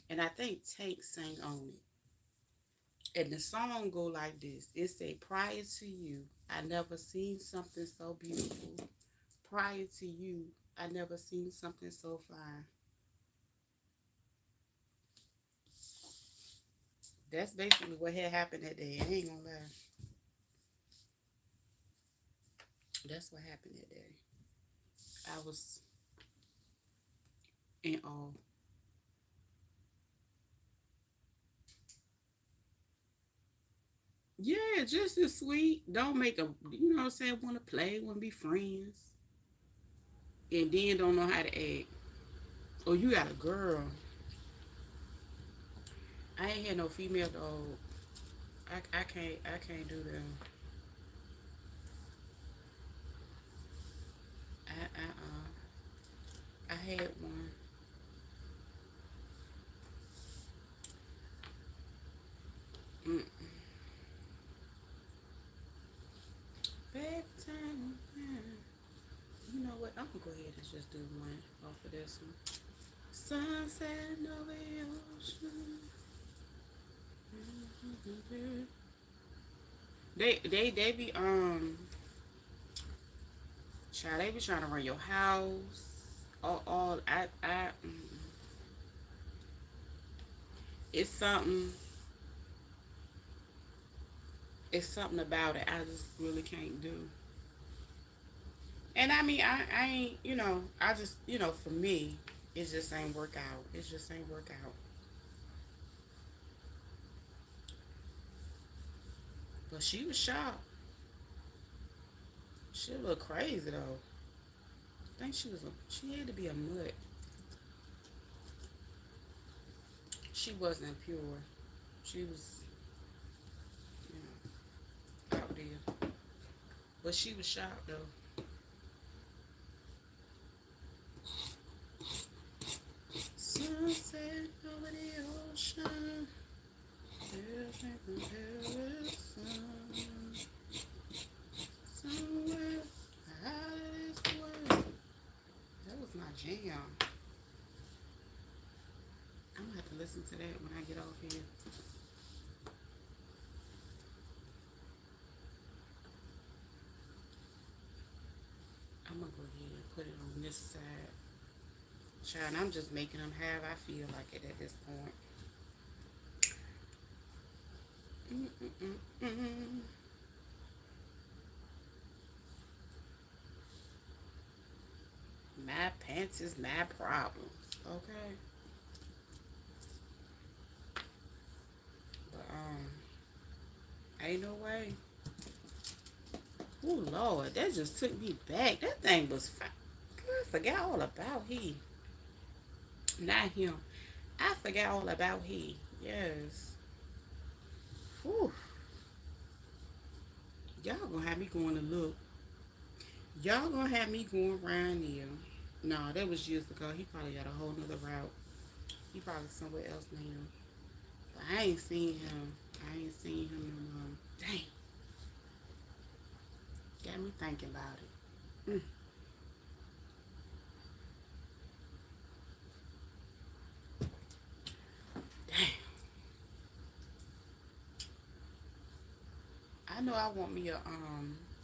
and I think Tank sang on it. And the song go like this. It say, prior to you, I never seen something so beautiful. Prior to you, I never seen something so fine. That's basically what had happened that day. I ain't gonna lie. That's what happened that day. I was in awe. Yeah, just as sweet. Don't make a, you know what I'm saying, want to play, want to be friends. And then don't know how to act. Oh, you got a girl. I ain't had no female dog. I can't do that. I had one. Mm. Bedtime. You know what? I'm gonna go ahead and just do one off of this one. Sunset over the ocean. They be child, they be trying to run your house. All it's something it's something about it I just really can't do. And I mean I ain't, I just, for me, it just ain't work out. It just ain't work out. But she was shocked. She looked crazy though. I think she had to be a mutt. She wasn't pure. She was, you know, out there. But she was shocked though. Sunset over the ocean. There's nothing compare with sun. Somewhere out of this world. That was my jam. I'm gonna have to listen to that when I get off here. I'm gonna go ahead and put it on this side. Child, I'm just making them have I feel like it at this point. Mm-mm-mm-mm. My pants is my problems. Okay. But ain't no way. Oh Lord, that just took me back. That thing was I forgot all about he. Not him. I forgot all about he. Yes. Whew. Y'all gonna have me going to look. Y'all gonna have me going around here. No, that was years ago. He probably got a whole nother route. He probably somewhere else now. But I ain't seen him. I ain't seen him no more. Dang. Got me thinking about it. Dang. I know I want me a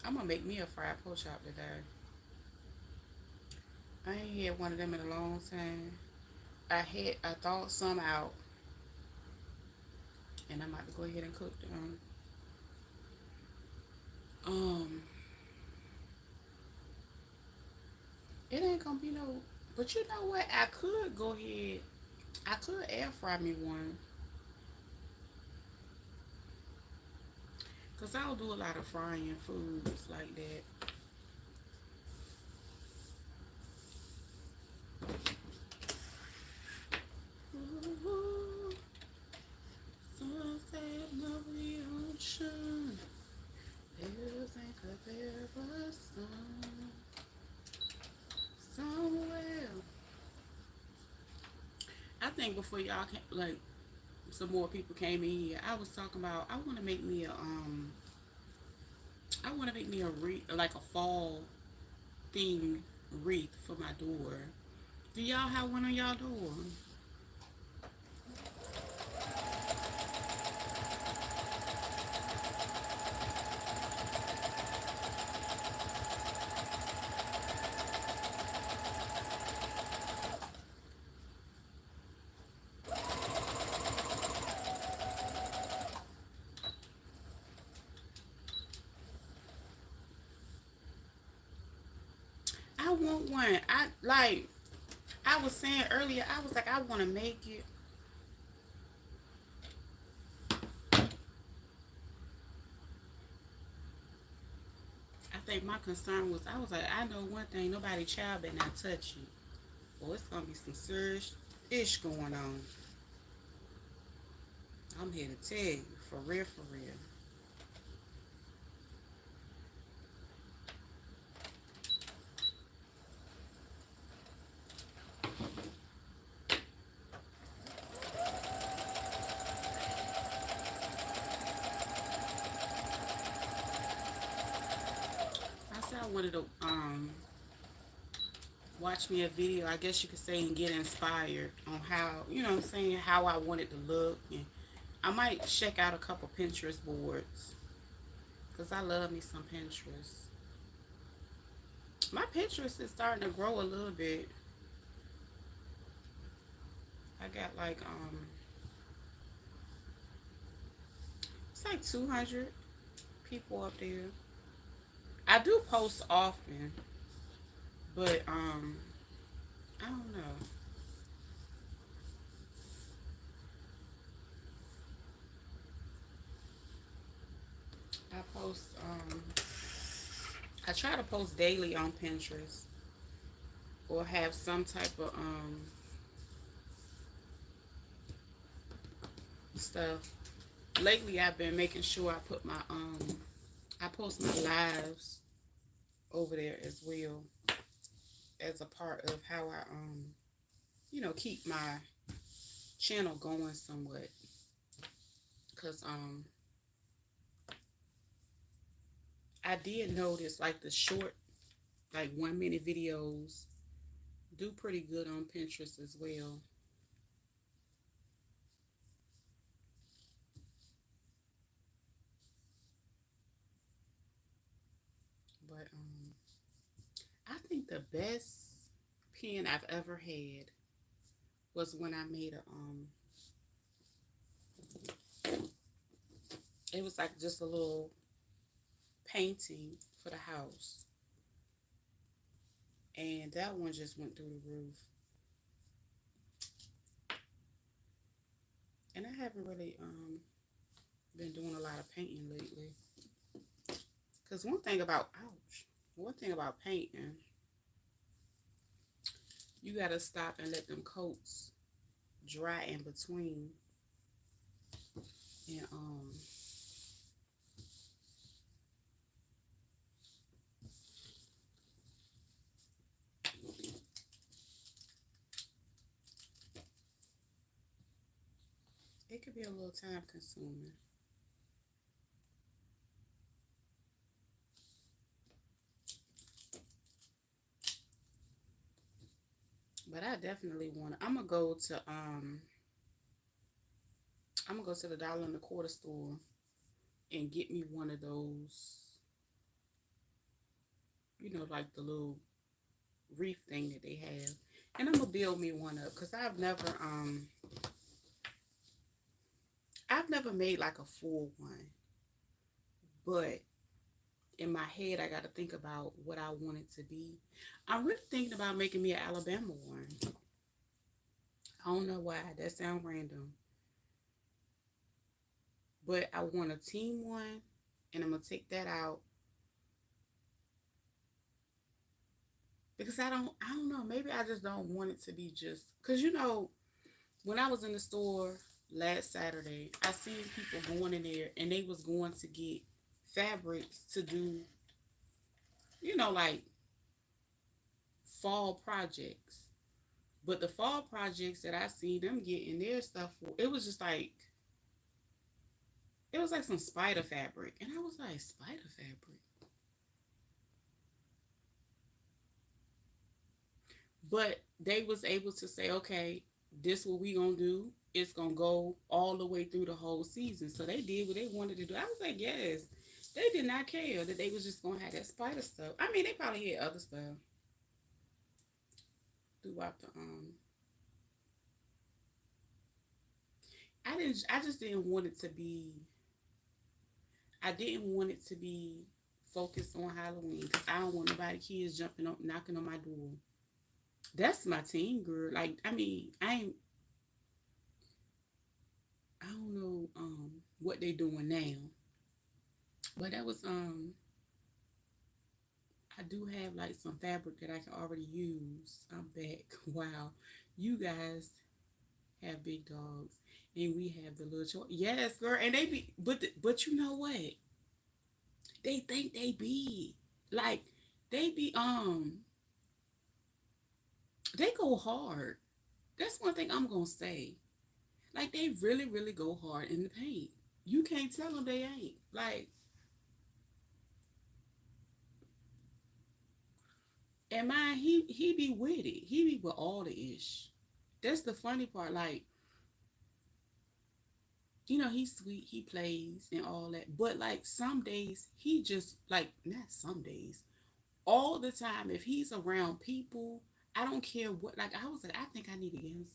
I'm gonna make me a fried pork chop today. I ain't had one of them in a long time. I thought some out and I'm about to go ahead and cook them. Um it ain't gonna be no, but you know what? I could go ahead. I could air fry me one. Cause I don't do a lot of frying foods like that. Ooh, sunset over the ocean. Hills ain't compare but sun. Somewhere. I think before y'all came, like some more people came in here, I was talking about I want to make me a I want to make me a wreath, like a fall theme wreath for my door. Do y'all have one on y'all door? I want one. I was saying earlier, I was like, I want to make it. I think my concern was, I was like, I know one thing, nobody child better not touch you. Well, it's gonna be some serious ish going on. I'm here to tell you, for real, for real. I said I wanted to watch me a video, I guess you could say, and get inspired on how, you know what I'm saying, how I want it to look. And I might check out a couple Pinterest boards because I love me some Pinterest. My Pinterest is starting to grow a little bit. I got like it's like 200 people up there. I do post often, but I don't know. I post I try to post daily on Pinterest or have some type of stuff. Lately I've been making sure I put my I post my lives over there as well as a part of how I keep my channel going somewhat. Cause I did notice like the short, like 1 minute videos do pretty good on Pinterest as well. But I think the best pen I've ever had was when I made a it was like just a little painting for the house, and that one just went through the roof. And I haven't really been doing a lot of painting lately. Cause one thing about painting, you gotta stop and let them coats dry in between, and it could be a little time consuming. But I definitely want to. I'm gonna go to the dollar and a quarter store and get me one of those, like the little wreath thing that they have. And I'm gonna build me one up because I've never made like a full one. But in my head I gotta think about what I want it to be. I'm really thinking about making me an Alabama one. I don't know why. That sounds random. But I want a team one, and I'm gonna take that out because I don't know, maybe I just don't want it to be just because when I was in the store last Saturday, I seen people going in there and they was going to get fabrics to do, like fall projects. But the fall projects that I see them getting their stuff for, it was like some spider fabric. And I was like, spider fabric? But they was able to say, okay, this what we gonna do. It's gonna go all the way through the whole season. So they did what they wanted to do. I was like, yes. They did not care that they was just gonna have that spider stuff. I mean, they probably had other stuff throughout the I just didn't want it to be I didn't want it to be focused on Halloween because I don't want nobody kids jumping up knocking on my door. That's my team, girl. Like, I mean, I don't know what they doing now. But that was I do have like some fabric that I can already use. I'm back. Wow. You guys have big dogs and we have the little children. Yes, girl. And they be but you know what? They think they be like they be they go hard. That's one thing I'm gonna say. Like they really, really go hard in the paint. You can't tell them they ain't. Like, and mine, he be with it. He be with all the ish. That's the funny part. Like, he's sweet. He plays and all that. But like some days, he just like not some days. All the time, if he's around people, I don't care what. Like I was like, I think I need to get him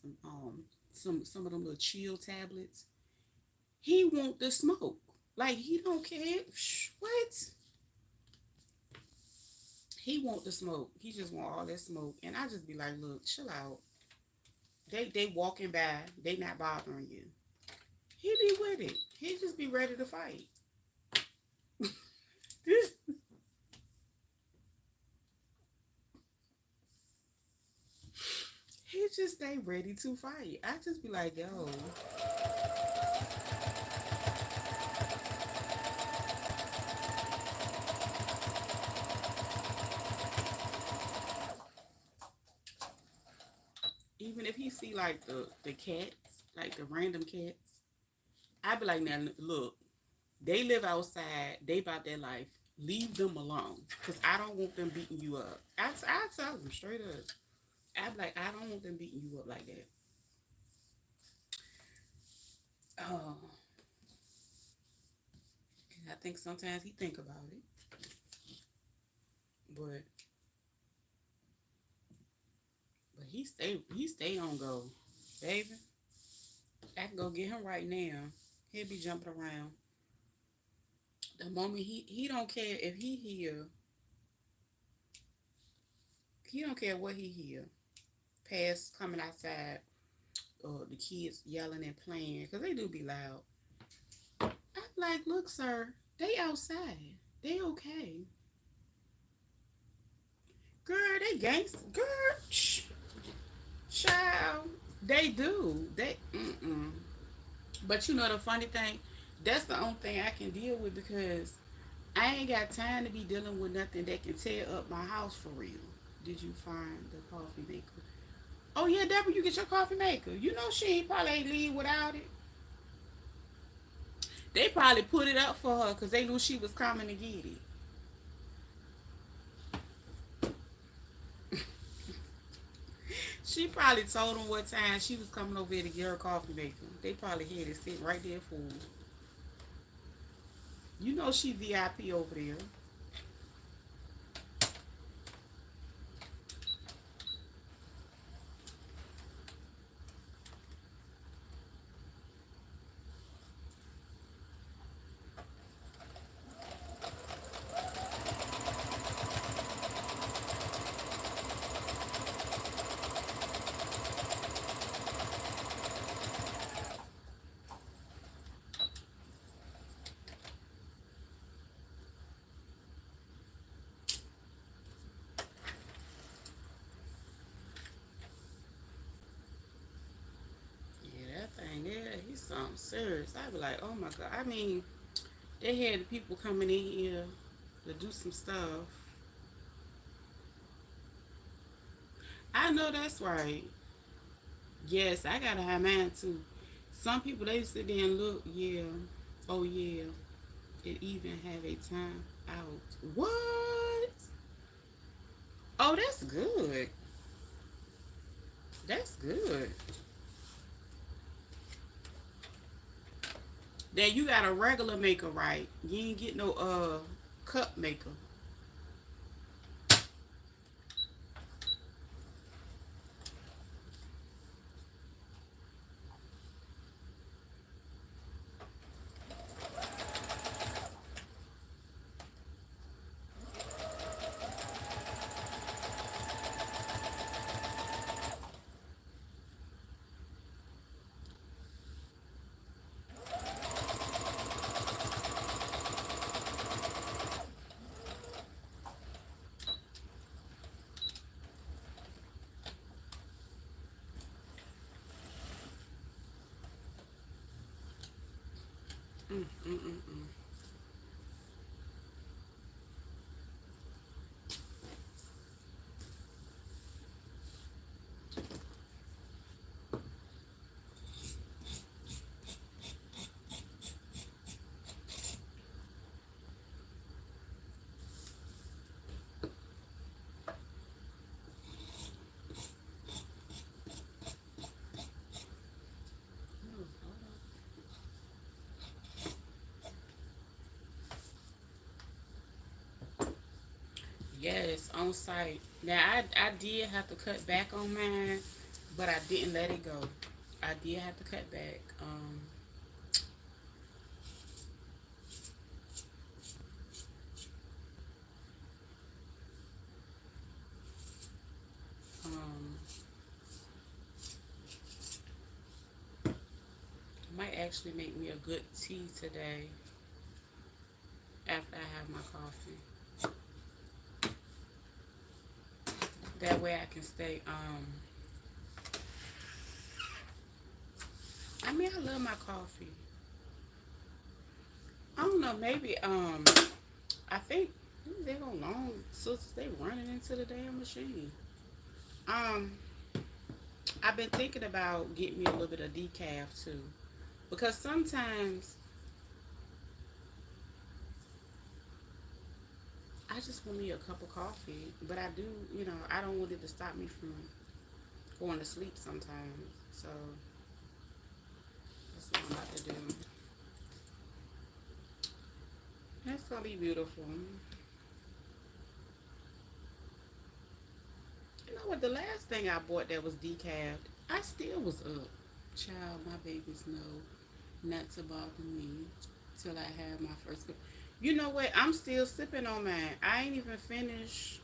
some of them little chill tablets. He want the smoke. Like he don't care. What? He want the smoke. He just want all that smoke. And I just be like, look, chill out. They walking by. They not bothering you. He be with it. He just be ready to fight. just stay ready to fight. I just be like, yo, even if he see like the cats, like the random cats, I be like, now look, they live outside, they about their life. Leave them alone, cause I don't want them beating you up. I tell them straight up. I be like, I don't want them beating you up like that. Oh, and I think sometimes he think about it, but he stay on go, baby. I can go get him right now. He'll be jumping around. The moment he don't care if he here, he don't care what he hear. Past coming outside, or the kids yelling and playing, cause they do be loud. I'm like, look, sir, they outside. They okay. Girl, they gangster. Girl, child. They do. Mm-mm. But you know the funny thing? That's the only thing I can deal with because I ain't got time to be dealing with nothing that can tear up my house for real. Did you find the coffee maker? Oh yeah, Deborah, you get your coffee maker. You know she probably ain't leave without it. They probably put it up for her because they knew she was coming to get it. She probably told them what time she was coming over here to get her coffee maker. They probably had it sitting right there for her. You know she VIP over there. Yeah, that thing there, he's something serious. I be like, oh my god. I mean, they had the people coming in here to do some stuff. I know that's right. Yes, I gotta have mine too. Some people they sit there and look, yeah, oh yeah, it even have a time out. What? Oh, that's good. That's good. Then you got a regular maker, right? You ain't get no cup maker. Mm, mm, mm, mm. Oh, hold on. Yes, on site. Now I did have to cut back on mine, but I didn't let it go. I did have to cut back. Um, might actually make me a good tea today after I have my coffee. That way I can stay Yeah, I love my coffee. I don't know, maybe I think they go long sisters, they running into the damn machine. Um I've been thinking about getting me a little bit of decaf too. Because sometimes I just want me a cup of coffee. But I do, I don't want it to stop me from going to sleep sometimes. So that's what I'm about to do. That's gonna be beautiful. You know what? The last thing I bought that was decaf, I still was up. Child, my babies know not to bother me till I have my first cup. You know what? I'm still sipping on mine. I ain't even finished.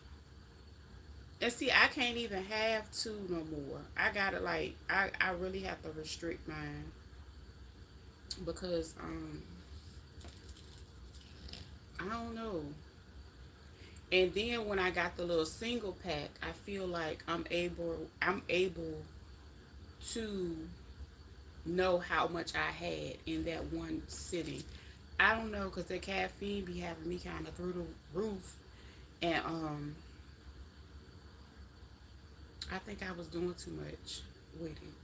And see, I can't even have two no more. I gotta I really have to restrict mine because I don't know. And then when I got the little single pack, I feel like I'm able to know how much I had in that one sitting. I don't know because the caffeine be having me kind of through the roof, and I think I was doing too much with it,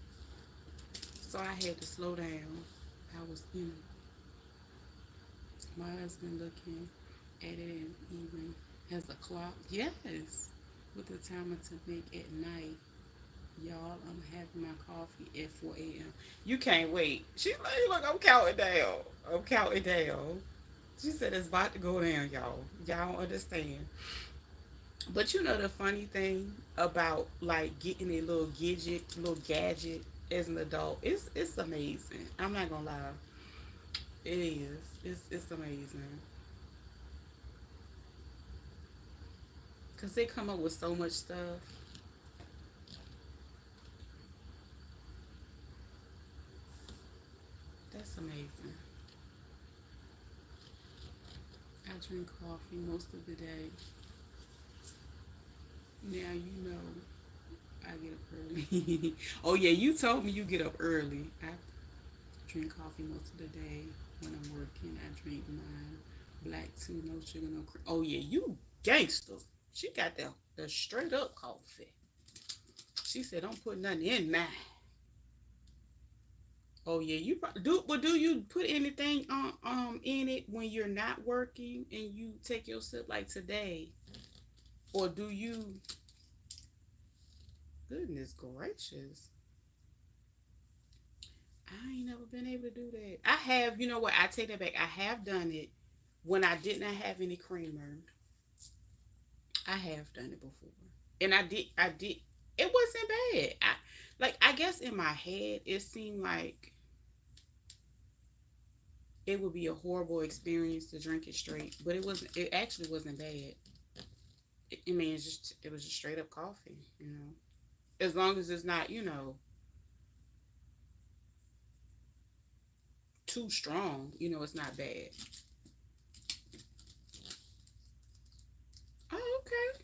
so I had to slow down. I was, my husband looking at it and even has a clock. Yes, with the timer to make at night. Y'all, I'm having my coffee at 4 a.m. You can't wait. She like, look, I'm counting down. I'm counting down. She said it's about to go down, y'all. Y'all don't understand. But you know the funny thing about like getting a little gadget as an adult, it's amazing. I'm not gonna lie. It is. It's amazing. Cause they come up with so much stuff. That's amazing. I drink coffee most of the day. Now you know I get up early. Oh yeah, you told me you get up early. I drink coffee most of the day when I'm working. I drink mine black tea, no sugar, no cream. Oh yeah, you gangster. She got the straight up coffee. She said don't put nothing in mine. Oh yeah, you do. But do you put anything in it when you're not working and you take your sip like today, or do you? Goodness gracious, I ain't never been able to do that. I have, you know what? I take that back. I have done it when I did not have any creamer. I have done it before, and I did. It wasn't bad. I guess in my head it seemed like it would be a horrible experience to drink it straight, but it wasn't. It actually wasn't bad. I mean, it was just straight up coffee, As long as it's not, too strong, it's not bad. Oh, okay.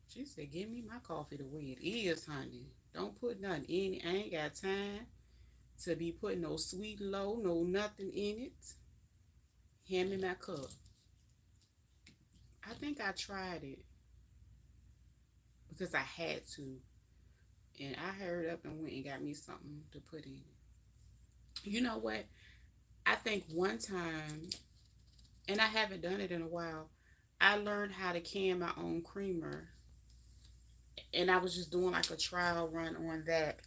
She said, "Give me my coffee the way it is, honey. Don't put nothing in it. I ain't got time to be putting no sweet low, no nothing in it. Hand me my cup." I think I tried it because I had to, and I hurried up and went and got me something to put in it. You know what? I think one time, and I haven't done it in a while, I learned how to can my own creamer, and I was just doing like a trial run on that,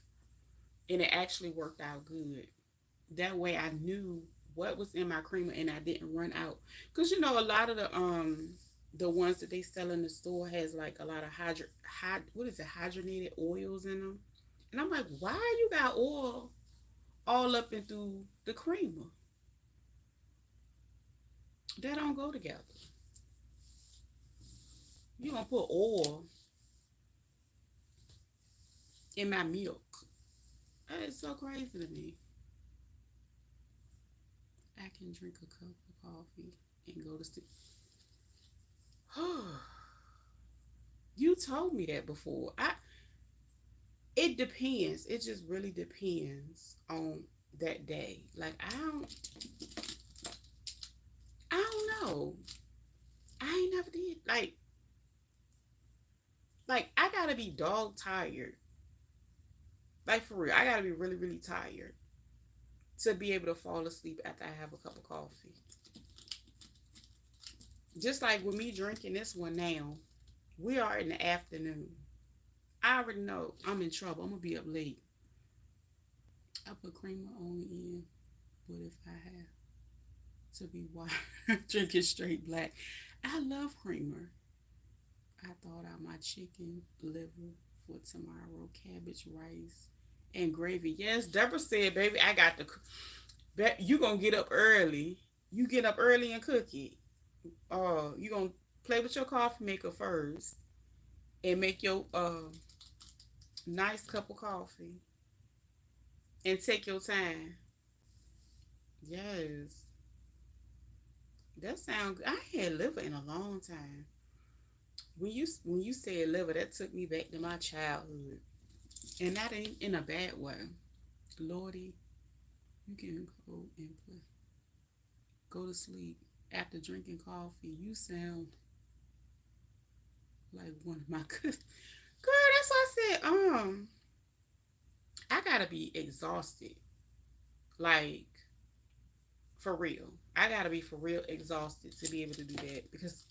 and it actually worked out good. That way I knew what was in my creamer and I didn't run out. Cause a lot of the ones that they sell in the store has like a lot of what is it, hydrogenated oils in them. And I'm like, why you got oil all up and through the creamer? That don't go together. You gonna put oil in my milk. That is so crazy to me. I can drink a cup of coffee and go to sleep. You told me that before. it depends. It just really depends on that day. Like I don't know. I ain't never did like I gotta be dog tired. Like for real, I gotta be really, really tired to be able to fall asleep after I have a cup of coffee. Just like with me drinking this one now, we are in the afternoon. I already know I'm in trouble. I'm gonna be up late. I put creamer on in, but if I have to be white, drinking straight black, I love creamer. I thought out my chicken liver for tomorrow, cabbage, rice, and gravy. Yes, Deborah said, baby, I got the. You gonna get up early. You get up early and cook it. You gonna play with your coffee maker first and make your nice cup of coffee and take your time. Yes, that sounds. I had liver in a long time. When you said liver, that took me back to my childhood, and that ain't in a bad way. Lordy, you can go to sleep after drinking coffee. You sound like one of my good girl. That's why I said I gotta be exhausted, like for real. I gotta be for real exhausted to be able to do that because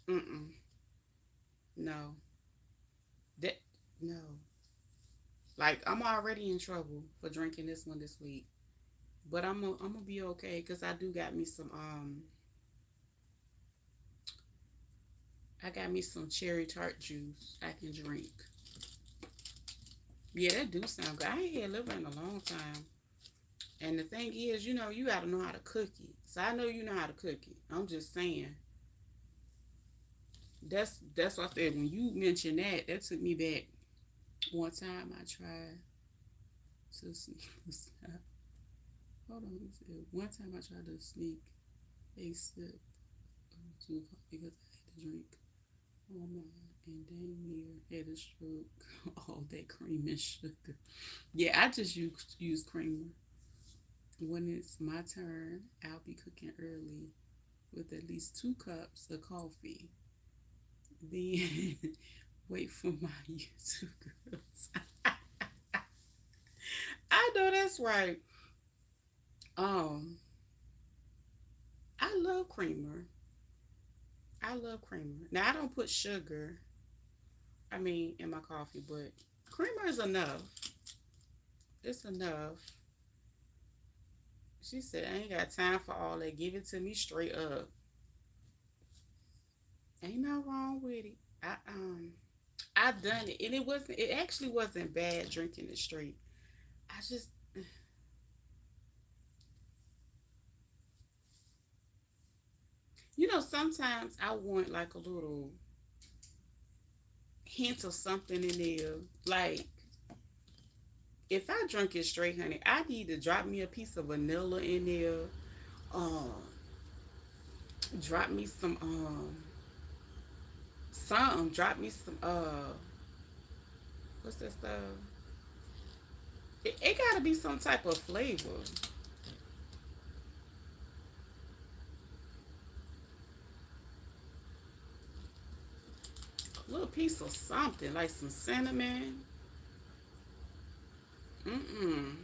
no, that no. Like I'm already in trouble for drinking this one this week, but I'm gonna be okay because I do got me some I got me some cherry tart juice I can drink. Yeah, that do sound good. I ain't had liver in a long time. And the thing is, you gotta know how to cook it. So I know you know how to cook it. I'm just saying. That's what I said. When you mentioned that, that took me back. One time I tried to sneak. Hold on, one time I tried to sneak a sip of two coffee because I had to drink on mine, and dang near had a stroke. All that cream and sugar. Yeah, I just use creamer. When it's my turn, I'll be cooking early with at least 2 cups of coffee. Then wait for my YouTube girls. I know that's right. Um, I love creamer. I love creamer. Now I don't put sugar. I mean, in my coffee, but creamer is enough. It's enough. She said, I ain't got time for all that. Give it to me straight up. Ain't nothing wrong with it. I done it, and it actually wasn't bad drinking it straight. I just sometimes I want like a little hint of something in there. Like if I drink it straight, honey, I need to drop me a piece of vanilla in there. Um, drop me some drop me some what's that stuff? It gotta be some type of flavor. A little piece of something, like some cinnamon. Mm-mm.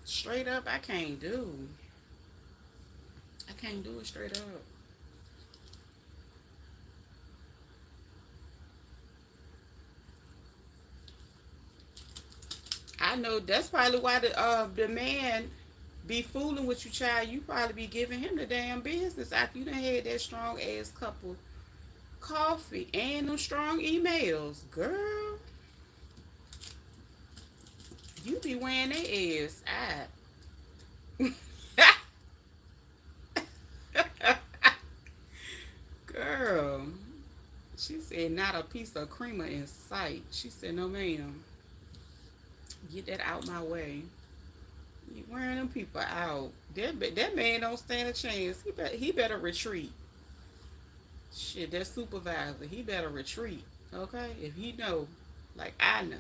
Straight up, I can't do. I can't do it straight up. I know that's probably why the man be fooling with you, child. You probably be giving him the damn business after you done had that strong ass cup of coffee and them strong emails, girl. You be wearing their ass out. Girl, she said not a piece of creamer in sight. She said, no ma'am, get that out my way. You wearing them people out. That man don't stand a chance. He better retreat. Shit, that supervisor, he better retreat. Okay? If he know, like I know.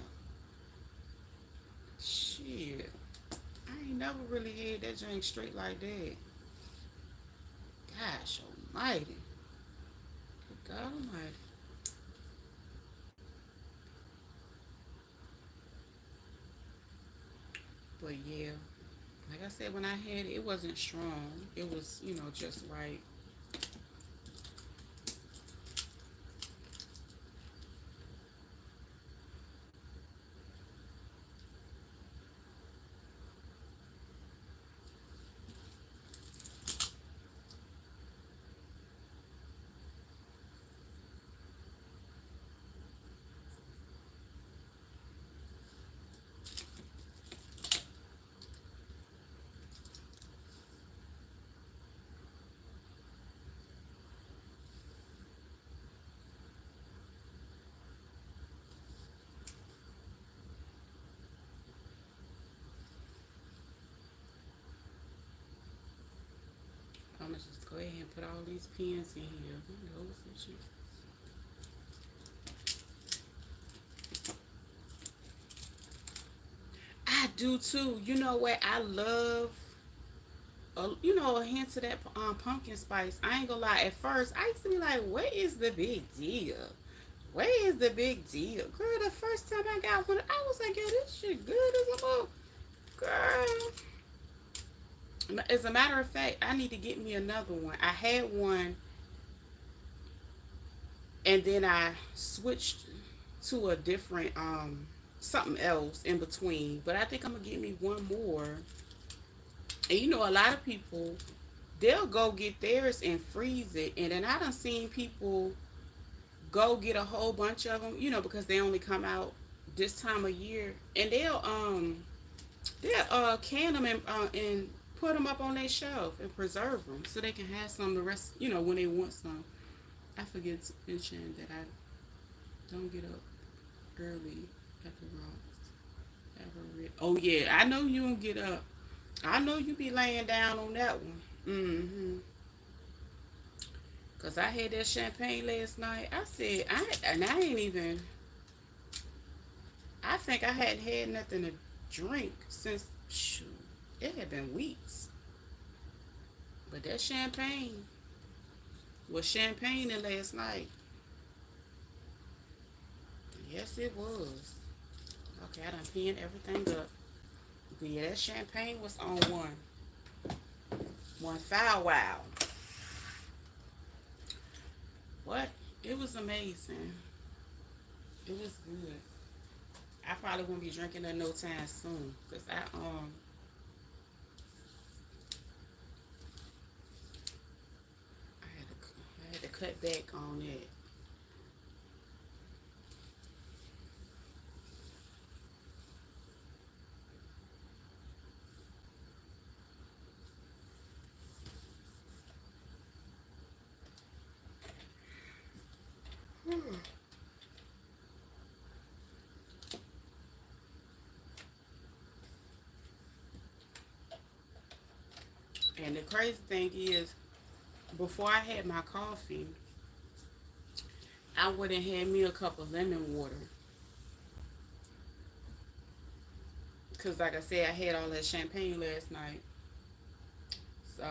Shit. I ain't never really had that drink straight like that. Gosh almighty. Good God almighty. But yeah, like I said, when I had it, it wasn't strong. It was, just right. I'm gonna just go ahead and put all these pins in here. I do too. You know what? I love, a hint of that pumpkin spice. I ain't gonna lie. At first, I used to be like, "What is the big deal? What is the big deal, girl?" The first time I got one, I was like, "Yo, this shit good as a mother." Girl, as a matter of fact, I need to get me another one. I had one, and then I switched to a different something else in between. But I think I'm gonna get me one more. And a lot of people, they'll go get theirs and freeze it, and then I done seen people go get a whole bunch of them, because they only come out this time of year, and they'll can them and put them up on their shelf and preserve them so they can have some the rest, when they want some. I forget to mention that I don't get up early at the rocks. Oh yeah, I know you don't get up. I know you be laying down on that one. Mm-hmm. Cause I had that champagne last night. I said I ain't even. I think I hadn't had nothing to drink since shoot. It had been weeks. But that champagne was champagne in last night. Yes, it was. Okay, I done pinned everything up. But yeah, that champagne was on one foul wow. What? It was amazing. It was good. I probably won't be drinking it no time soon, cause I had to cut back on it. And the crazy thing is, before I had my coffee, I went and had me a cup of lemon water. Cause like I said, I had all that champagne last night. So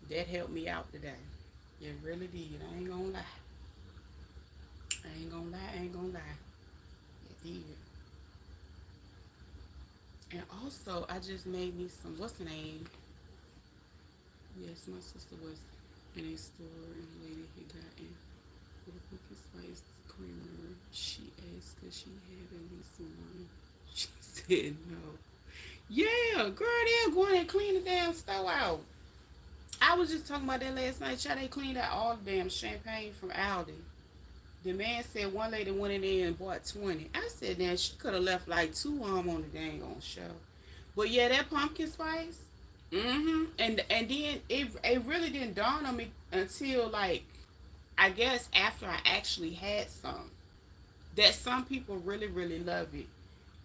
that helped me out today. It really did. I ain't gonna lie. I ain't gonna lie. I ain't gonna lie. It did. And also, I just made me some. What's the name? Yes, my sister was in a store and the lady had gotten with a pumpkin spice creamer. She asked if she had at least one. She said no. Yeah, girl, they're going and clean the damn store out. I was just talking about that last night. Child, they cleaned out all the damn champagne from Aldi. The man said one lady went in there and bought 20. I said, damn, she could have left like two on the dang on show. But yeah, that pumpkin spice. Mm-hmm. And then it really didn't dawn on me until like I guess after I actually had some. That some people really, really love it.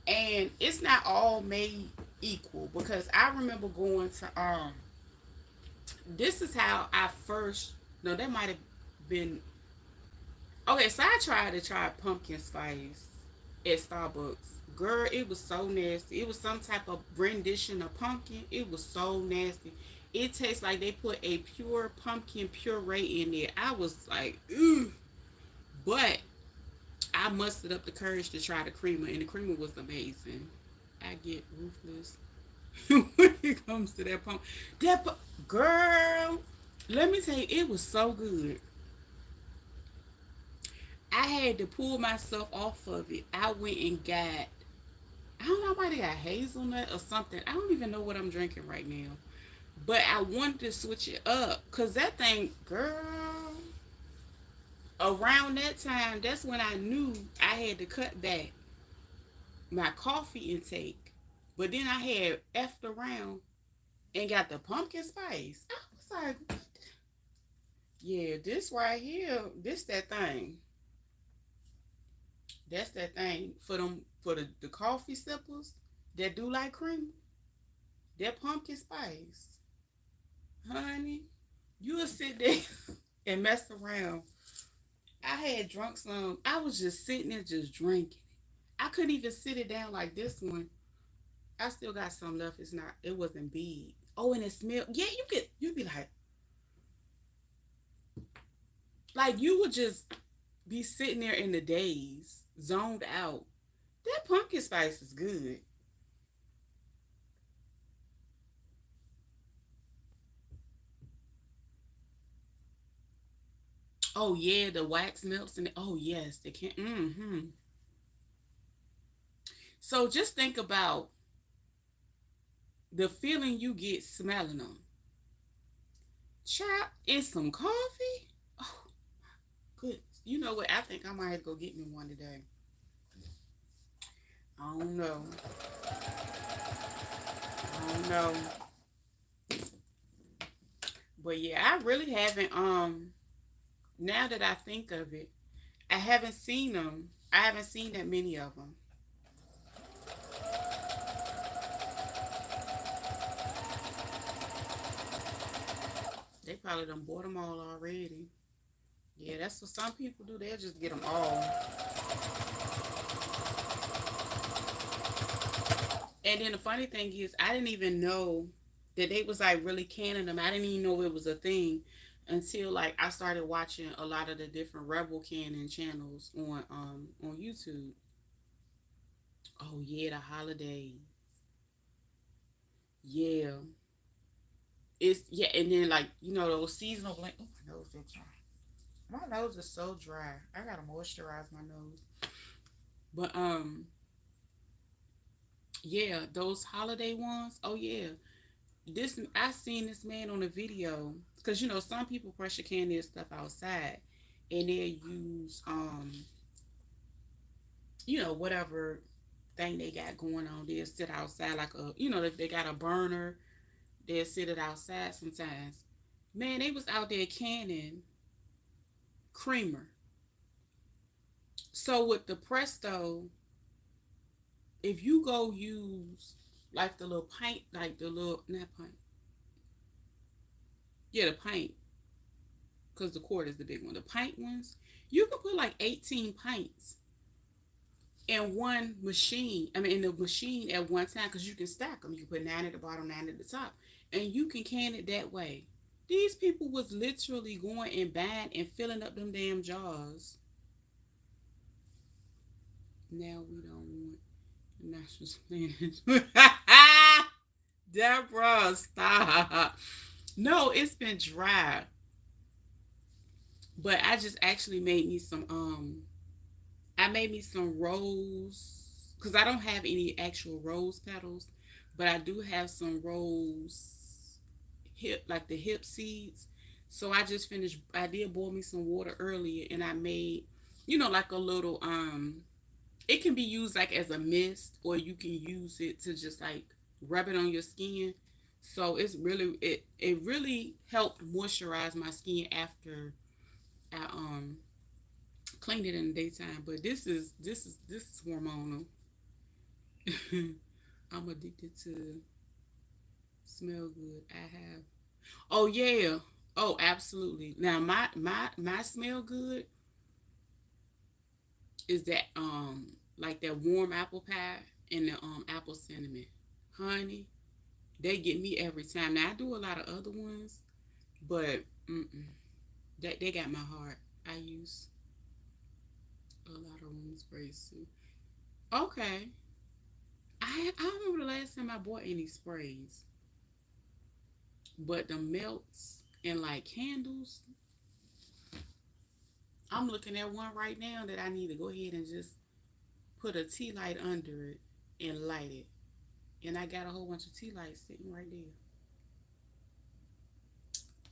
And it's not all made equal because I remember going to this is how I first no that might have been okay, so I tried to try pumpkin spice at Starbucks. Girl, it was so nasty. It was some type of rendition of pumpkin. It was so nasty. It tastes like they put a pure pumpkin puree in there. I was like, ooh. But I mustered up the courage to try the creamer, and the creamer was amazing. I get ruthless when it comes to that pump. Girl, let me tell you, it was so good. I had to pull myself off of it. I went and got, I don't know why they got hazelnut or something. I don't even know what I'm drinking right now. But I wanted to switch it up. Because that thing, girl, around that time, that's when I knew I had to cut back my coffee intake. But then I had effed around and got the pumpkin spice. I was like, yeah, this right here, this that thing. That's that thing for them for the coffee sippers that do like cream. That pumpkin spice, honey. You will sit there and mess around. I had drunk some. I was just sitting there just drinking. I couldn't even sit it down like this one. I still got some left. It's not. It wasn't big. Oh, and it smelled. Yeah, you get. You be like you would just be sitting there in the daze, zoned out. That pumpkin spice is good. Oh yeah, the wax melts and oh yes, they can. Mm-hmm. So just think about the feeling you get smelling them. Chop in some coffee. Oh, good. You know what? I think I might have to go get me one today. I don't know. I don't know. But yeah, I really haven't. Now that I think of it, I haven't seen them. I haven't seen that many of them. They probably done bought them all already. Yeah, that's what some people do. They'll just get them all. And then the funny thing is, I didn't even know that they was like really canning them. I didn't even know it was a thing until like I started watching a lot of the different rebel canning channels on YouTube. Oh yeah, the holiday. Yeah, it's yeah, and then like those seasonal blend. Oh, my nose is dry. My nose is so dry. I gotta moisturize my nose. But yeah, those holiday ones. Oh yeah, this I seen this man on a video because some people pressure can their stuff outside, and they use whatever thing they got going on. They'll sit outside like if they got a burner, they'll sit it outside sometimes. Man, they was out there canning creamer. So with the Presto, if you go use like the little pint, like the little not pint, yeah, the pint, because the quart is the big one. The pint ones, you can put like 18 pints in one machine. I mean, in the machine at one time, because you can stack them. You can put 9 at the bottom, 9 at the top, and you can can it that way. These people was literally going and buying and filling up them damn jars. Now we don't want national Spanish. Deborah, stop. No, it's been dry. But I just actually made me some I made me some rose because I don't have any actual rose petals, but I do have some rose hip like the hip seeds. So I just finished I did boil me some water earlier and I made like a little it can be used like as a mist or you can use it to just like rub it on your skin. So it really helped moisturize my skin after I cleaned it in the daytime. But this is hormonal. I'm addicted to smell good. I have. Oh yeah. Oh absolutely. Now my smell good is that like that warm apple pie and the apple cinnamon. Honey, they get me every time. Now I do a lot of other ones, but they got my heart. I use a lot of room sprays too. Okay, I don't remember the last time I bought any sprays, but the melts and like candles. I'm looking at one right now that I need to go ahead and just put a tea light under it and light it. And I got a whole bunch of tea lights sitting right there.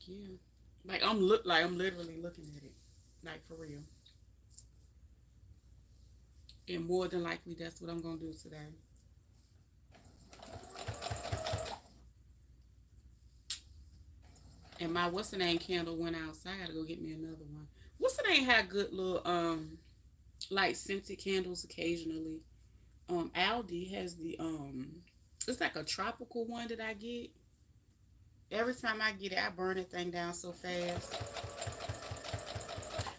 Yeah. Like I'm literally looking at it. Like for real. And more than likely that's what I'm gonna do today. And my what's the name candle went out, so I gotta go get me another one. What's the name had good little like scented candles occasionally. Aldi has the it's like a tropical one that I get. Every time I get it, I burn that thing down so fast.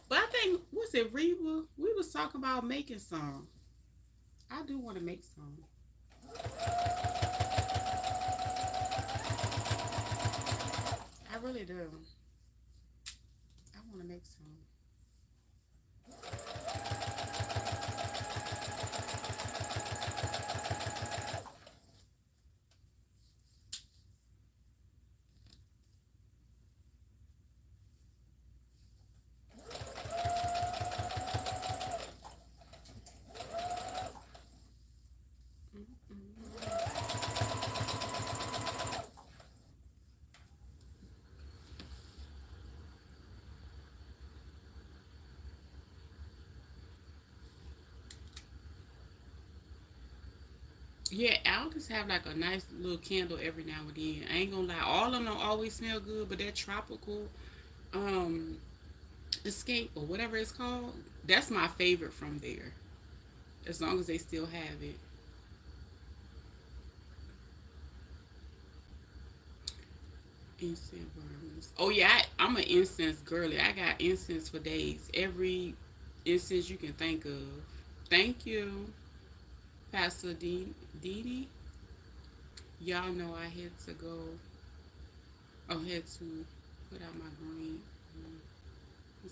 But I think what's it, Reba? We was talking about making some. I do want to make some. I really do. I want to make some. Yeah, I'll just have like a nice little candle every now and then. I ain't gonna lie, all of them don't always smell good, but that tropical um escape or whatever it's called, that's my favorite from there. As long as they still have it. Incense burners. Oh yeah, I'm an incense girly. I got incense for days. Every incense you can think of. Thank you, Pastor Dee. Y'all know I had to go. I had to put out my green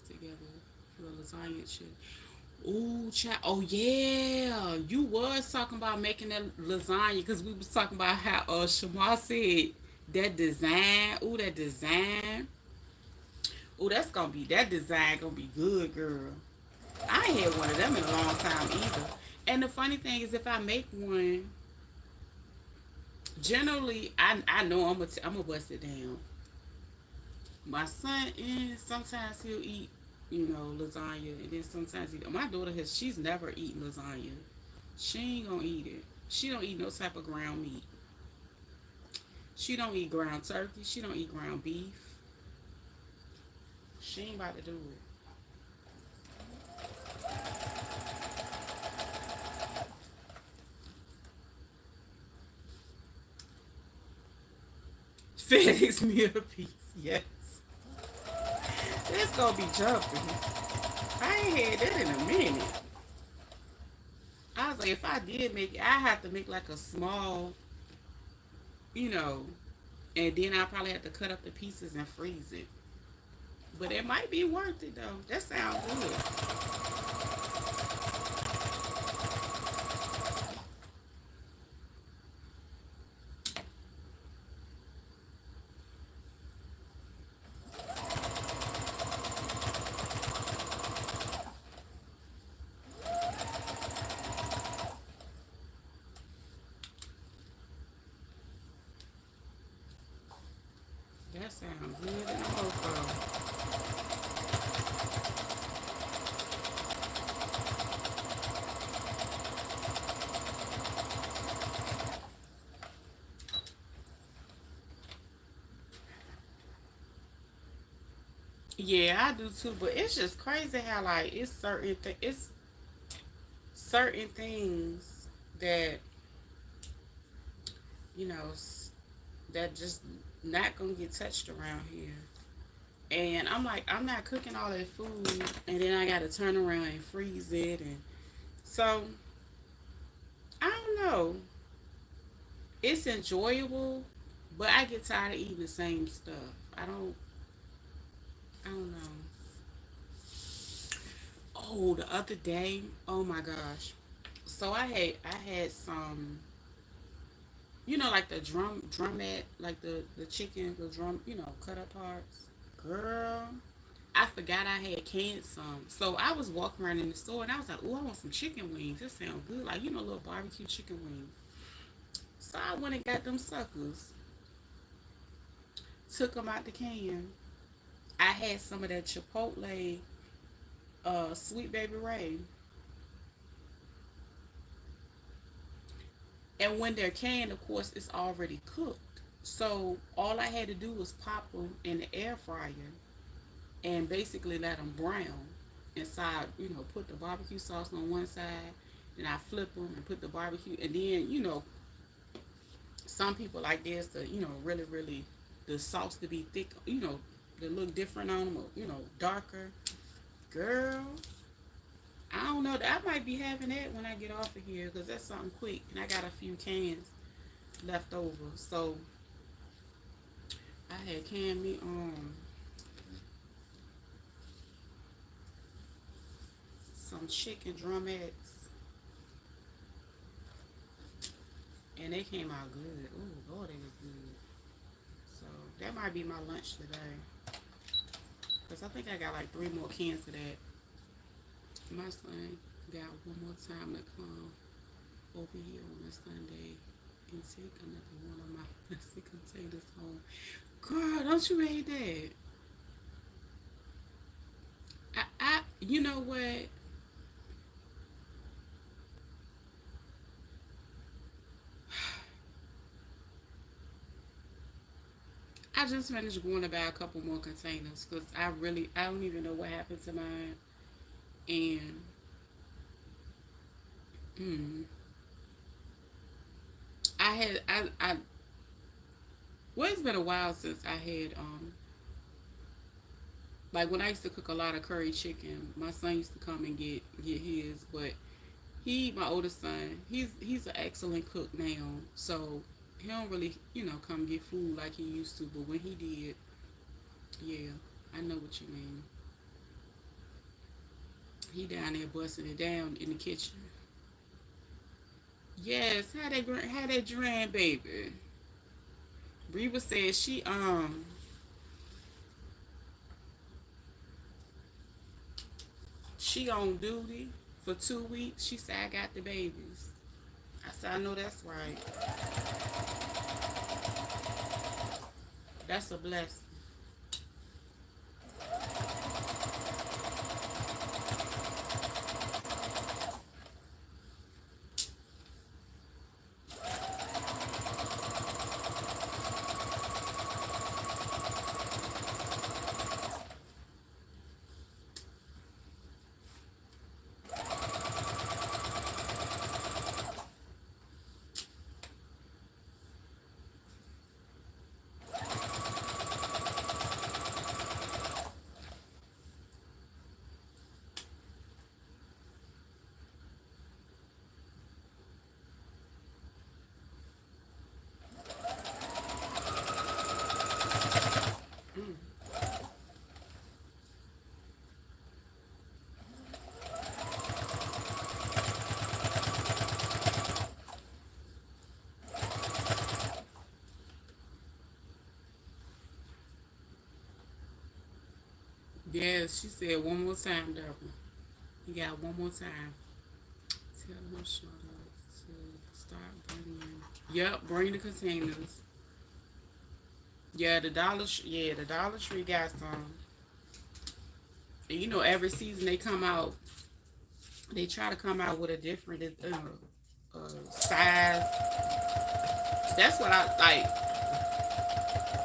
together for the lasagna shit. Ooh, child. Oh yeah, you was talking about making that lasagna because we was talking about how Shamar said that design. Ooh, that design. Ooh, that design gonna be good, girl. I ain't had one of them in a long time either. And the funny thing is, if I make one, generally I know I'm gonna bust it down. My son is sometimes he'll eat, lasagna, and then sometimes my daughter she's never eaten lasagna. She ain't gonna eat it. She don't eat no type of ground meat. She don't eat ground turkey. She don't eat ground beef. She ain't about to do it. FedEx me a piece. Yes. This gonna be jumping. I ain't had that in a minute. I was like, if I did make it, I have to make like a small, you know, and then I probably have to cut up the pieces and freeze it. But it might be worth it though. That sounds good. That sounds good in the mofo. Yeah, I do too. But it's just crazy how like it's certain things that you know that just not gonna get touched around here. And I'm like, I'm not cooking all that food, and then I gotta turn around and freeze it, and so. I don't know. It's enjoyable, but I get tired of eating the same stuff. I don't. I don't know. Oh, the other day. Oh my gosh. So I had some. Like the drumette, like the chicken, the drum. Cut up parts. Girl, I forgot I had canned some. So I was walking around in the store and I was like, "Oh, I want some chicken wings. This sound good, like little barbecue chicken wings." So I went and got them suckers. Took them out the can. I had some of that Chipotle, Sweet Baby Ray, and when they're canned, of course, it's already cooked. So all I had to do was pop them in the air fryer and basically let them brown inside. Put the barbecue sauce on one side, then I flip them and put the barbecue, and then some people like this to really really the sauce to be thick, to look different on them, or darker. Girl, I don't know. I might be having that when I get off of here because that's something quick, and I got a few cans left over. So I had canned me some chicken drumettes, and they came out good. Oh Lord, they was good. So that might be my lunch today. Because I think I got like 3 more cans of that. My son got one more time to come over here on a Sunday and take another one of my plastic containers home. Girl, don't you hate that? You know what? I just finished going to buy a couple more containers because I don't even know what happened to mine. And, mm, I had, well, it's been a while since I had, like when I used to cook a lot of curry chicken, my son used to come and get his, but my oldest son, he's an excellent cook now, so he don't really come get food like he used to. But when he did, yeah, I know what you mean. He down there busting it down in the kitchen. Yes, had that grandbaby. Reba said she on duty for 2 weeks. She said I got the babies. I said I know that's right. That's a blessing. Yes, she said one more time, Deborah. You got one more time. Tell them shut up to start bringing. Yep, bring the containers. Yeah, the Dollar Tree got some. And every season they come out, they try to come out with a different size. That's what I like.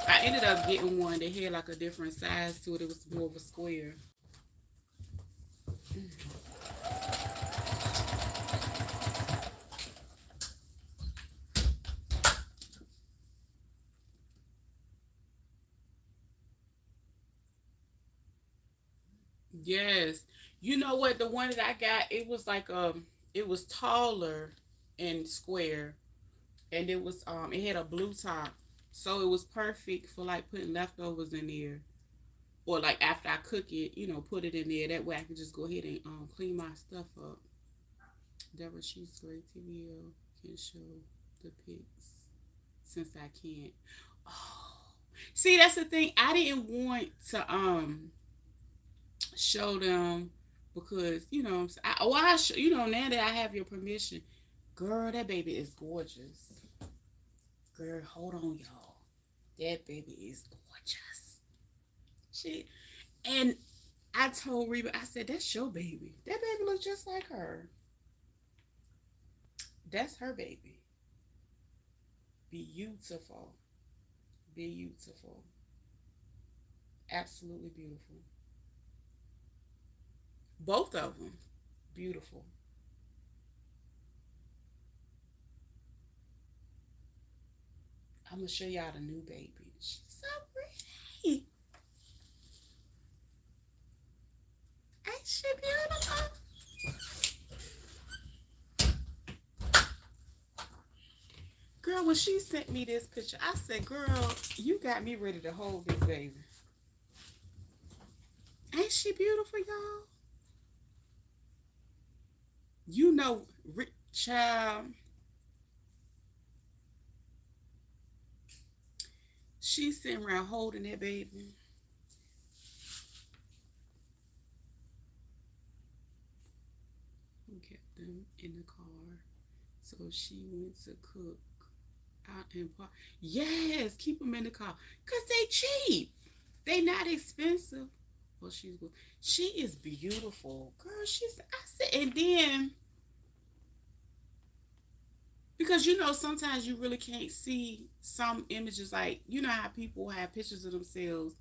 I ended up getting one that had like a different size to it. It was more of a square. Yes. You know what? The one that I got, it was taller. and square, and it had a blue top, so it was perfect for like putting leftovers in there, or like after I cook it, put it in there. That way I can just go ahead and clean my stuff up. Deborah, she's great TVL can show the pics since I can't. Oh, see, that's the thing. I didn't want to show them because now that I have your permission, girl, that baby is gorgeous. Girl, hold on, y'all. That baby is gorgeous. She and I told Reba, I said, that's your baby. That baby looks just like her. That's her baby. Beautiful. Beautiful. Absolutely beautiful. Both of them. Beautiful. I'm gonna show y'all the new baby. She's so pretty. Ain't she beautiful? Girl, when she sent me this picture, I said, girl, you got me ready to hold this baby. Ain't she beautiful, y'all? You know, child, she's sitting around holding that baby. Who kept them in the car? So she went to cook out in park. Yes, keep them in the car. Because they cheap. They not expensive. Well, she's good. She is beautiful. Girl, I said, and then, because sometimes you really can't see some images, like, how people have pictures of themselves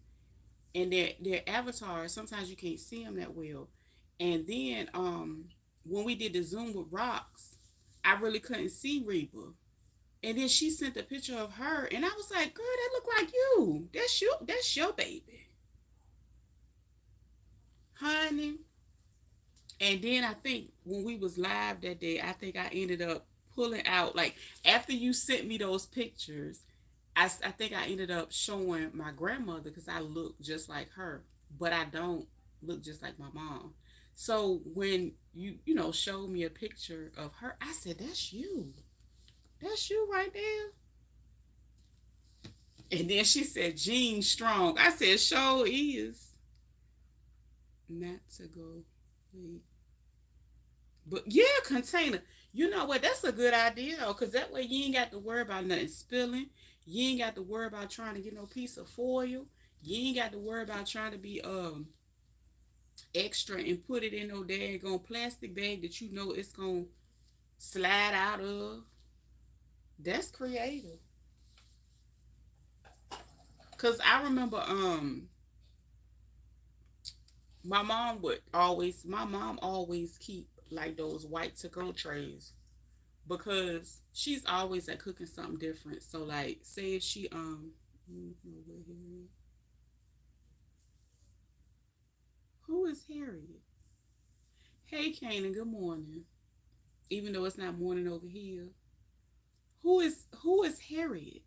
and their avatars, sometimes you can't see them that well. And then when we did the Zoom with rocks, I really couldn't see Reba. And then she sent a picture of her, and I was like, girl, that look like you. That's your baby. Honey. And then I think when we was live that day, I think I ended up pulling out, like, after you sent me those pictures, I think I ended up showing my grandmother because I look just like her, but I don't look just like my mom. So when you showed me a picture of her, I said, that's you. That's you right there. And then she said, Jean Strong. I said, sure is. Not to go late. But yeah, container. You know what? That's a good idea, though, because that way you ain't got to worry about nothing spilling. You ain't got to worry about trying to get no piece of foil. You ain't got to worry about trying to be extra and put it in no daggone plastic bag that you know it's gonna slide out of. That's creative. Cause I remember my mom always keep like those white to go trays because she's always at cooking something different. So like say if she who is Harriet? Hey Kanan, good morning. Even though it's not morning over here. Who is Harriet?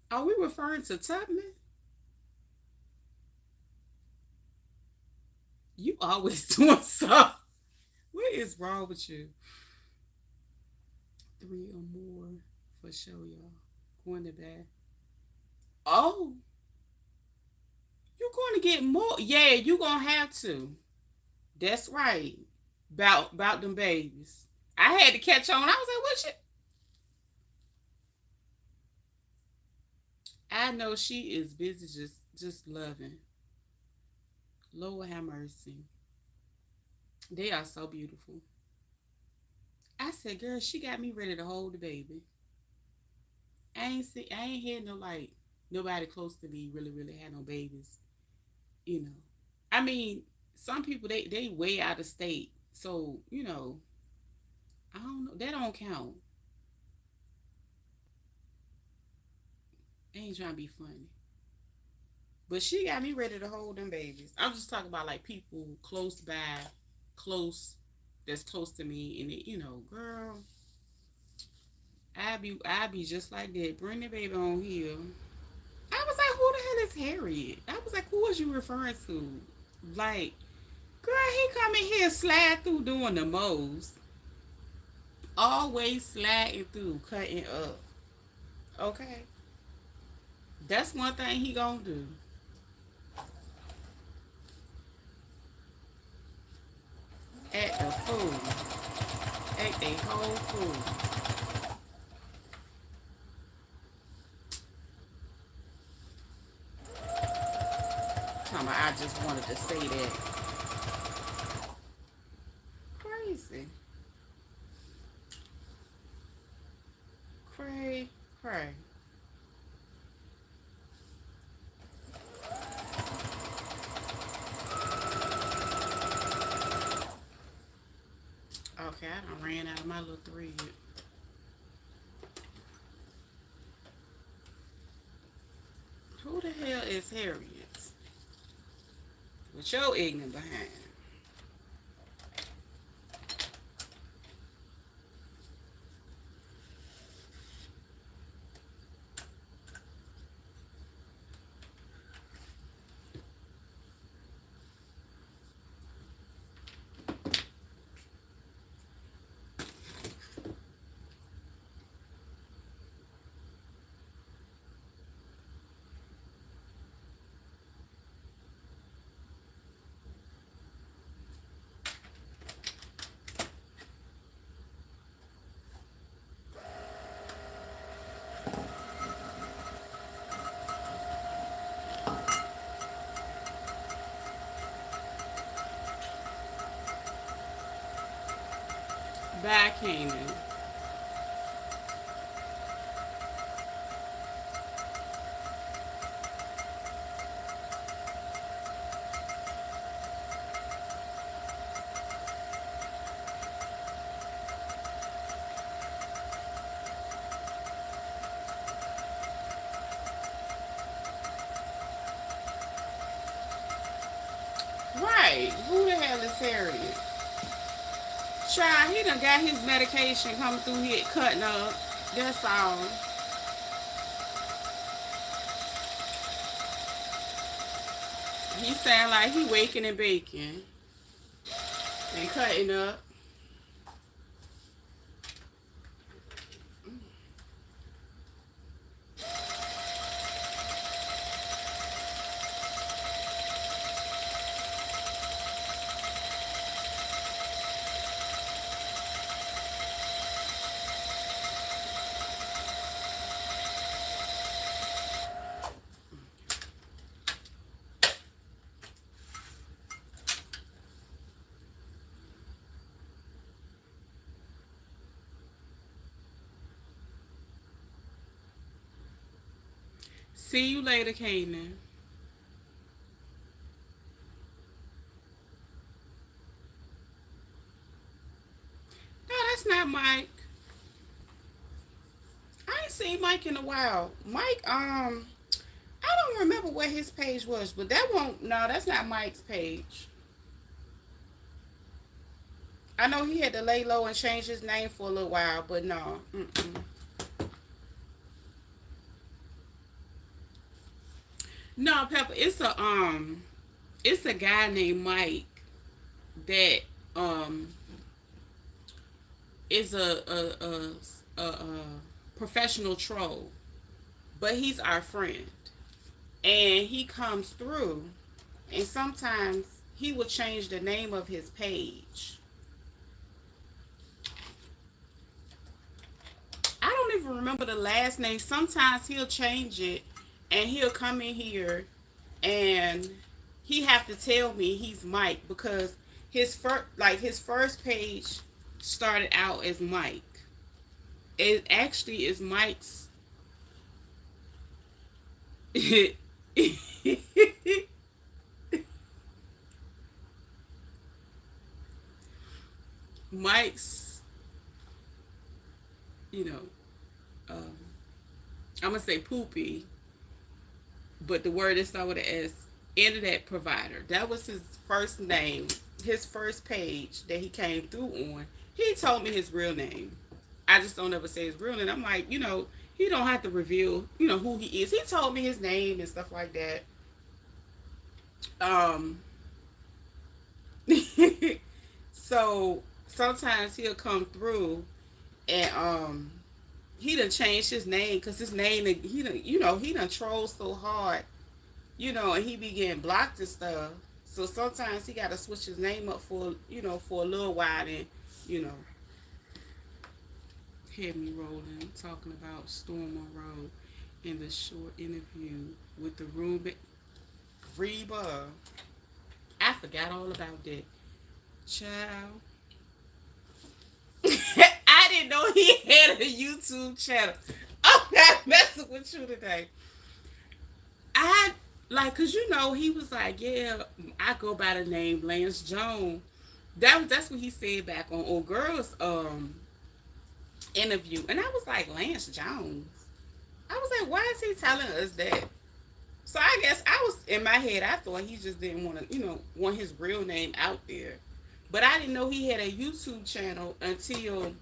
Are we referring to Tubman? You always doing something. What is wrong with you? Three or more for sure, y'all. Going to bed. Oh, you going to get more? Yeah, you gonna have to. That's right. About them babies. I had to catch on. I was like, what shit? I know she is busy just loving. Lord have mercy. They are so beautiful. I said, girl, she got me ready to hold the baby. I ain't had no like nobody close to me really had no babies. You know. I mean, some people they way out of state. So, I don't know. That don't count. I ain't trying to be funny. But she got me ready to hold them babies. I'm just talking about like people close by, close that's close to me, and it, girl, I be just like that. Bring the baby on here. I was like, who the hell is Harriet? I was like, who was you referring to? Like, girl, he come in here slide through doing the most. Always sliding through, cutting up. Okay. That's one thing he gonna do. Act a fool. Act a whole fool. Talking about I just wanted to say that. Crazy. Cray, cray. Okay, I done ran out of my little thread. Who the hell is Harriet? With your ignorant behind. Bye, Canaan. Right. Who the hell is Harriet? Child, he done got his medication coming through here cutting up. That's all. He sound like he waking and baking and cutting up. See you later, Kanan. No, that's not Mike. I ain't seen Mike in a while. Mike, I don't remember what his page was, but that won't. No, that's not Mike's page. I know he had to lay low and change his name for a little while, but no. Mm-mm. No, Pepper. It's a guy named Mike that um is a professional troll, but he's our friend, and he comes through, and sometimes he will change the name of his page. I don't even remember the last name. Sometimes he'll change it, and he'll come in here, and he have to tell me he's Mike because his first page started out as Mike. It actually is Mike's. Mike's, you know, um, I'm gonna say poopy, but the word that started with an S, internet provider. That was his first name, his first page that he came through on. He told me his real name. I just don't ever say his real name. I'm like, he don't have to reveal, who he is. He told me his name and stuff like that. Um, so sometimes he'll come through and he done changed his name because his name he done trolled so hard, and he be getting blocked and stuff. So sometimes he got to switch his name up for a little while and you know had me rolling talking about Storm Monroe in the short interview with the Ruben Reba. I forgot all about that. Child. I didn't know he had a YouTube channel. I'm not messing with you today. I cause he was like, yeah, I go by the name Lance Jones. That's what he said back on old girls interview, and I was like, Lance Jones. I was like, why is he telling us that? So I guess I was in my head. I thought he just didn't want to, want his real name out there. But I didn't know he had a YouTube channel until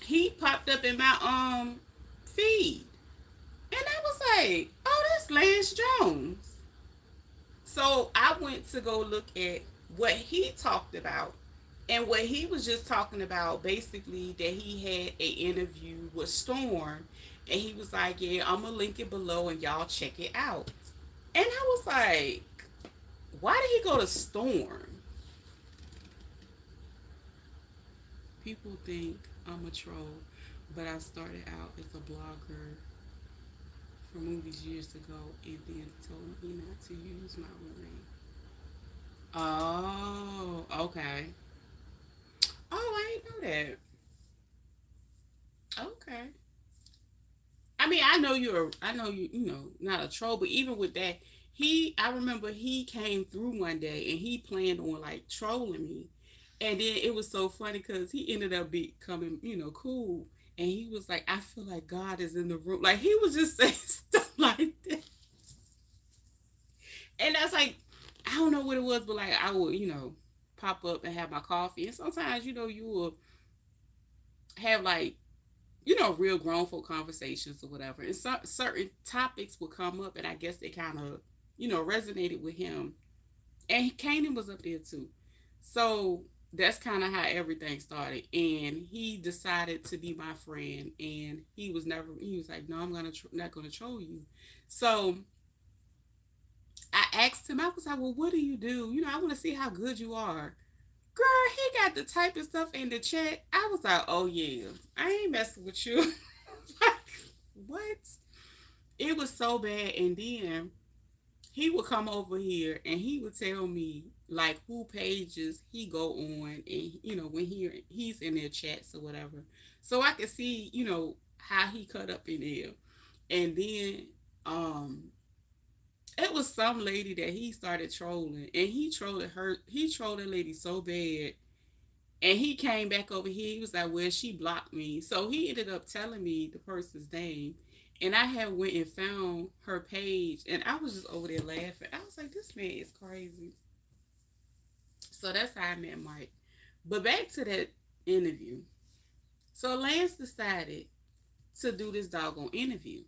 he popped up in my feed, and I was like, oh, that's Lance Jones. So I went to go look at what he talked about, and what he was just talking about, basically, that he had a interview with Storm, and he was like, yeah, I'm gonna link it below, and y'all check it out. And I was like, why did he go to Storm? People think I'm a troll, but I started out as a blogger for movies years ago, and then told me not to use my real name. Oh, okay. Oh, I didn't know that. Okay. I mean, I know not a troll, but even with that, I remember he came through one day and he planned on like trolling me, and then it was so funny because he ended up becoming, cool, and he was like, I feel like God is in the room, like he was just saying stuff like that, and that's like, I don't know what it was, but like I would, pop up and have my coffee, and sometimes, you will have like real grown folk conversations or whatever. And certain topics would come up, and I guess they kind of, resonated with him. And Kanan was up there too. So that's kind of how everything started. And he decided to be my friend, and he was like, no, I'm not gonna troll you. So I asked him, I was like, well, what do you do? I want to see how good you are. Girl, he got the type of stuff in the chat. I was like, oh yeah, I ain't messing with you. Like, what? It was so bad. And then he would come over here and he would tell me like who pages he go on, and when he's in their chats or whatever, so I could see how he cut up in there. And then it was some lady that he started trolling, and he trolled that lady so bad. And he came back over here. He was like, well, she blocked me. So he ended up telling me the person's name. And I had went and found her page. And I was just over there laughing. I was like, this man is crazy. So that's how I met Mike. But back to that interview. So Lance decided to do this doggone interview.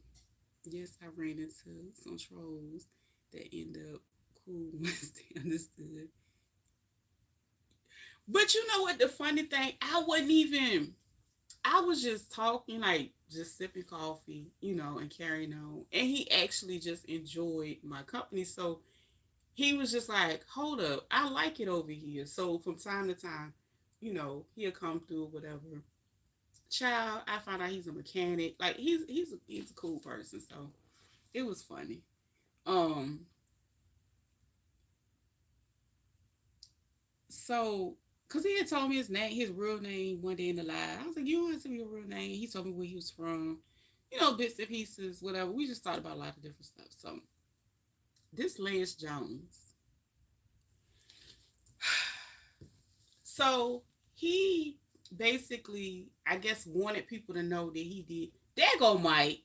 Yes, I ran into some trolls that end up cool once they understood. But you know what? The funny thing, I was just talking, like just sipping coffee, and carrying on. And he actually just enjoyed my company. So he was just like, hold up, I like it over here. So from time to time, he'll come through, whatever. Child, I found out he's a mechanic. Like he's a cool person. So it was funny. Um, so because he had told me his real name one day in the live. I was like, you don't have to be your real name. He told me where he was from, bits and pieces, whatever. We just talked about a lot of different stuff. So this Lance Jones. So he basically, I guess, wanted people to know that he did. There go Mike.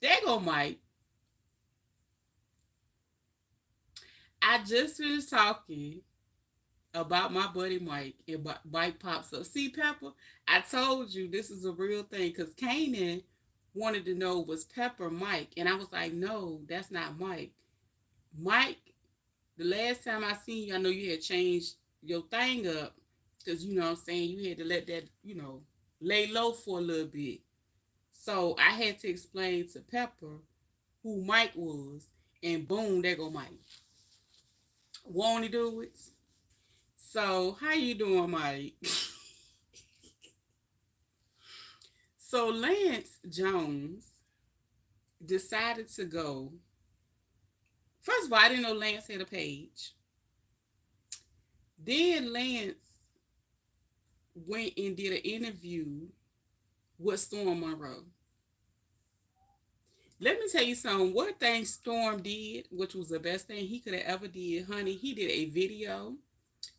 There go Mike. I just finished talking about my buddy Mike, and Mike pops up. See, Pepper, I told you this is a real thing because Kanan wanted to know was Pepper Mike, and I was like, no, that's not Mike. Mike, the last time I seen you, I know you had changed your thing up because you know what I'm saying you had to let that lay low for a little bit. So I had to explain to Pepper who Mike was, and boom, there go Mike. Won't he do it? So how you doing, Mike? So Lance Jones decided to go. First of all, I didn't know Lance had a page. Then Lance went and did an interview with Storm Monroe. Let me tell you something. One thing Storm did, which was the best thing he could have ever did, honey, he did a video.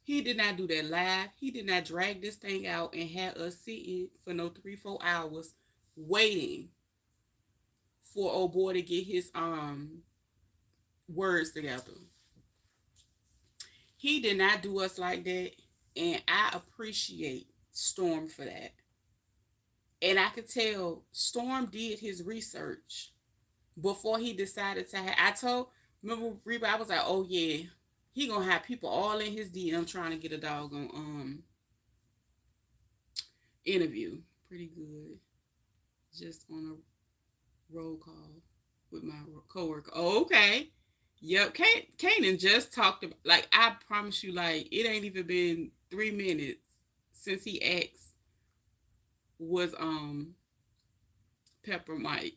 He did not do that live. He did not drag this thing out and have us sitting for no 3-4 hours waiting for old boy to get his words together. He did not do us like that, and I appreciate Storm for that. And I could tell Storm did his research before he decided to have. Remember Reba, I was like, oh yeah, he gonna have people all in his DM trying to get a doggone interview. Pretty good. Just on a roll call with my coworker. Oh, okay. Yep. Kanan just talked about, like, I promise you, like, it ain't even been 3 minutes since he asked was Pepper Mike.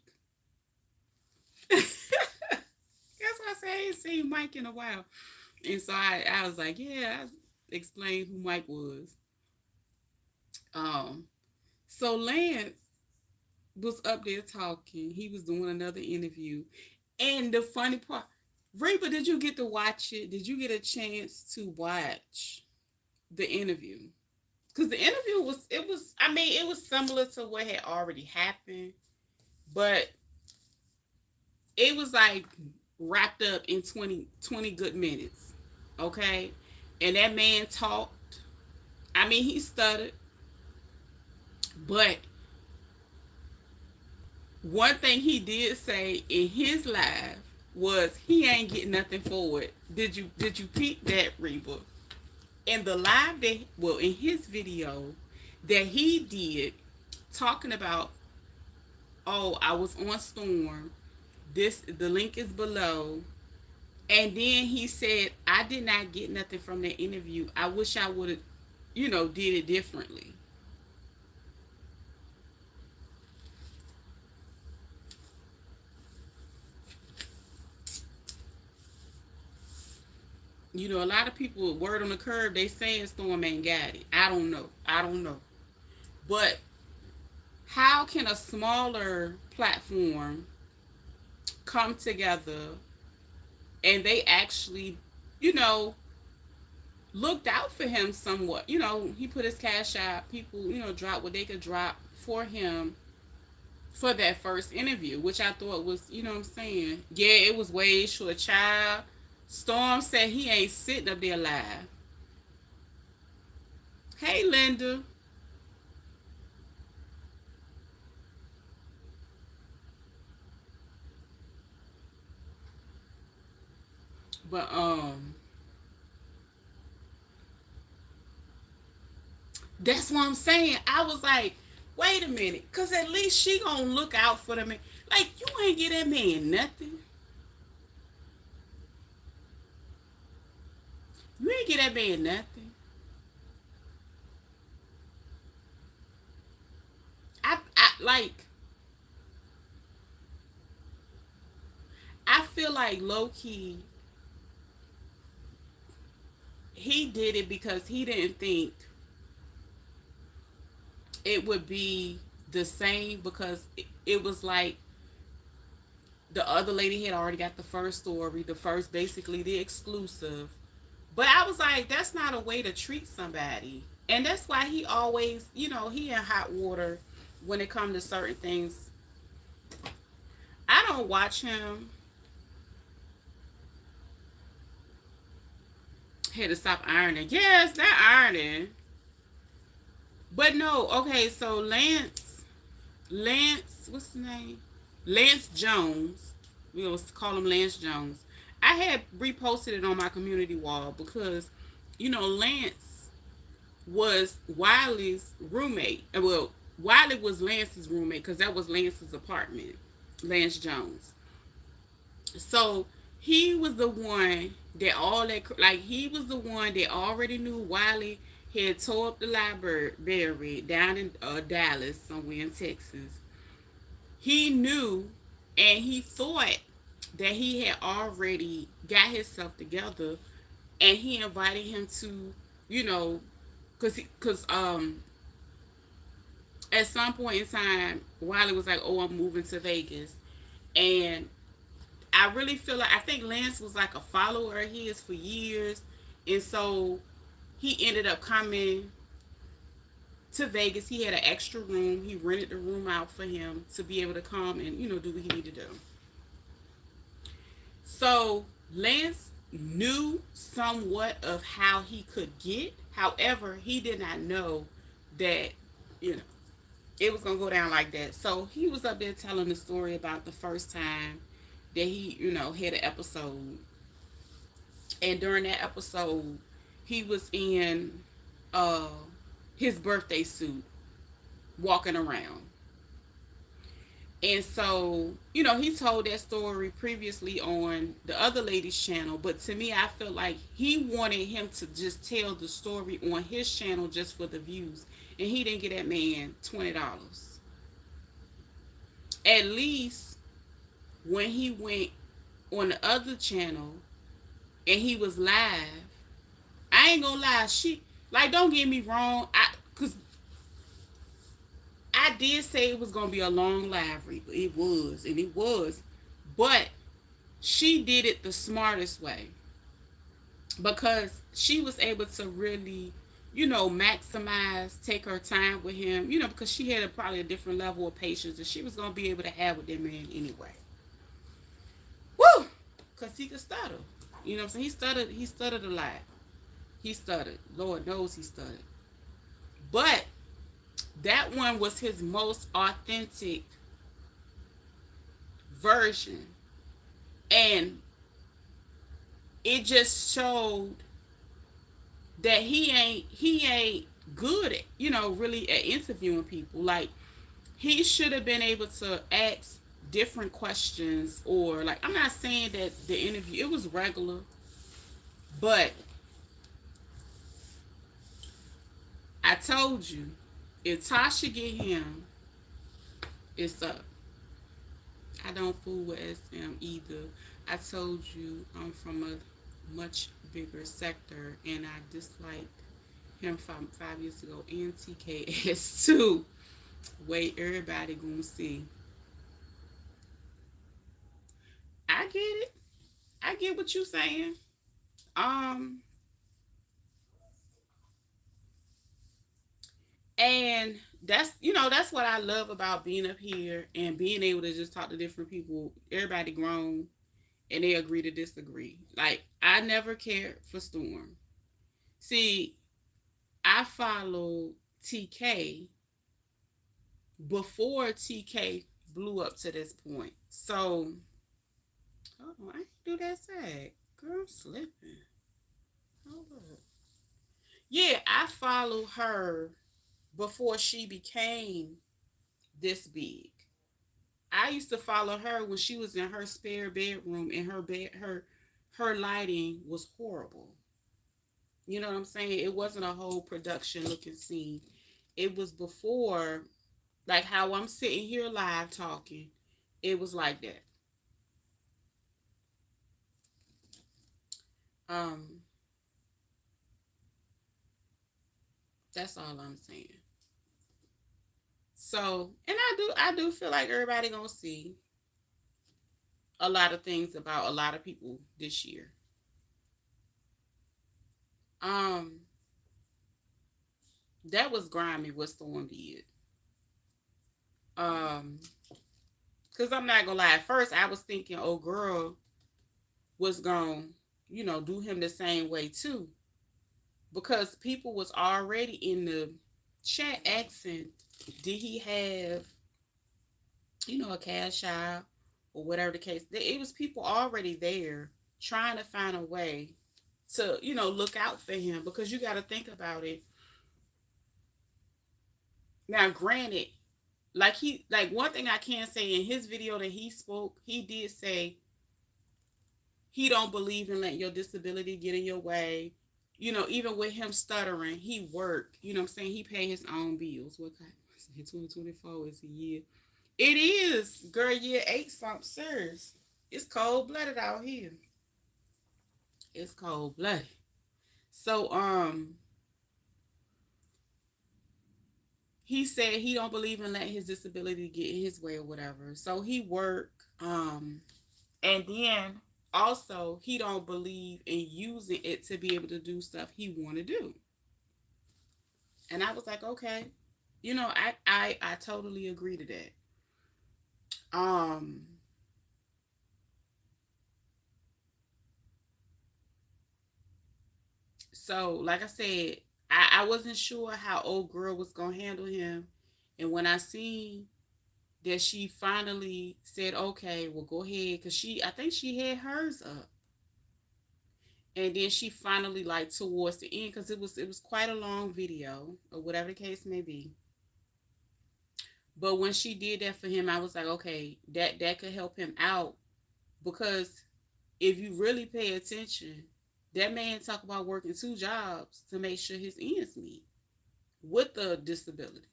That's why I say I ain't seen Mike in a while. And so I was like, yeah, I explained who Mike was. So Lance was up there talking. He was doing another interview. And the funny part, Reba, did you get to watch it? Did you get a chance to watch the interview? Because the interview was similar to what had already happened, but it was like wrapped up in 20 good minutes. Okay? And that man talked. I mean, he stuttered. But one thing he did say in his live was he ain't getting nothing for it. Did you peep that, Reba? In the live in his video that he did talking about, oh, I was on Storm. The link is below. And then he said, I did not get nothing from that interview. I wish I would have, did it differently. A lot of people, word on the curve, they saying Storm ain't got it. I don't know. But how can a smaller platform come together and they actually, looked out for him somewhat? He put his cash out. People, dropped what they could drop for him for that first interview, which I thought was, what I'm saying? Yeah, it was way short. Child. Storm said he ain't sitting up there live. Hey, Linda. But that's what I'm saying. I was like, wait a minute, cause at least she gonna look out for the man. Like, you ain't get that man nothing. You ain't get that man nothing. I feel like low key he did it because he didn't think it would be the same, because it was like the other lady had already got the first story, the first, basically the exclusive. But I was like, that's not a way to treat somebody. And that's why he always, he in hot water when it comes to certain things. I don't watch him. Had to stop ironing. Yes, that ironing. But no, okay, so Lance, what's his name? Lance Jones. We gonna call him Lance Jones. I had reposted it on my community wall because, Lance was Wiley's roommate. Well, Wiley was Lance's roommate because that was Lance's apartment. Lance Jones. So he was the one that he was the one that already knew Wiley had tore up the library down in Dallas, somewhere in Texas. He knew, and he thought that he had already got himself together, and he invited him to, you know, cause at some point in time, Wiley was like, "Oh, I'm moving to Vegas," and I really feel like I think Lance was like a follower of his for years, and so he ended up coming to Vegas. He had an extra room. He rented the room out for him to be able to come and do what he needed to do. So Lance knew somewhat of how he could get. However, he did not know that you know it was gonna go down like that. So he was up there telling the story about the first time that he had an episode, and during that episode, he was in uh his birthday suit walking around. And so, he told that story previously on the other lady's channel, but to me, I felt like he wanted him to just tell the story on his channel just for the views. And he didn't get that man $20. At least when he went on the other channel and he was live, I ain't gonna lie, don't get me wrong, cause I did say it was gonna be a long live read. It was, and it was. But she did it the smartest way because she was able to really, maximize, take her time with him, because she had probably a different level of patience that she was gonna be able to have with that man anyway. Woo! Because he could stutter. You know what I'm saying? He stuttered a lot. He stuttered. Lord knows he stuttered. But that one was his most authentic version. And it just showed that he ain't good at, really at interviewing people. Like, he should have been able to ask different questions, or like, I'm not saying that the interview, it was regular, but I told you, if Tasha get him, it's up. I don't fool with SM either. I told you I'm from a much bigger sector, and I disliked him from 5 years ago, and TKS too. Wait, everybody gonna see. I get it. I get what you saying. Um, and that's what I love about being up here and being able to just talk to different people. Everybody grown and they agree to disagree. Like, I never cared for Storm. See, I followed TK before TK blew up to this point. So, hold on, I didn't do that sag. Girl, I'm slipping. Hold up. Yeah, I followed her before she became this big. I used to follow her when she was in her spare bedroom, and her lighting was horrible. You know what I'm saying? It wasn't a whole production looking scene. It was before, like how I'm sitting here live talking. It was like that. Um, that's all I'm saying. So, and I do feel like everybody gonna see a lot of things about a lot of people this year. Um, that was grimy what Storm did. Um, because I'm not gonna lie. At first, I was thinking, oh, girl was gonna, do him the same way too. because people was already in the chat asking, did he have, a cash out or whatever the case. It was people already there trying to find a way to, look out for him, because you got to think about it. Now, granted, like one thing I can say, in his video that he spoke, he did say he don't believe in letting your disability get in your way. Even with him stuttering, he worked. You know what I'm saying? He paid his own bills. What kind? 2024 is a year. It is, girl, year 8 something serious. It's cold blooded out here. It's cold blooded. So he said he don't believe in letting his disability get in his way or whatever. So he worked. And then also he don't believe in using it to be able to do stuff he want to do. And I was like, okay, I totally agree to that. So like I said, I wasn't sure how old girl was gonna handle him. And when I seen that she finally said, okay, well, go ahead, because I think she had hers up. And then she finally, like, towards the end, because it was quite a long video, or whatever the case may be. But when she did that for him, I was like, okay, that could help him out. Because if you really pay attention, that man talk about working 2 jobs to make sure his ends meet with the disability.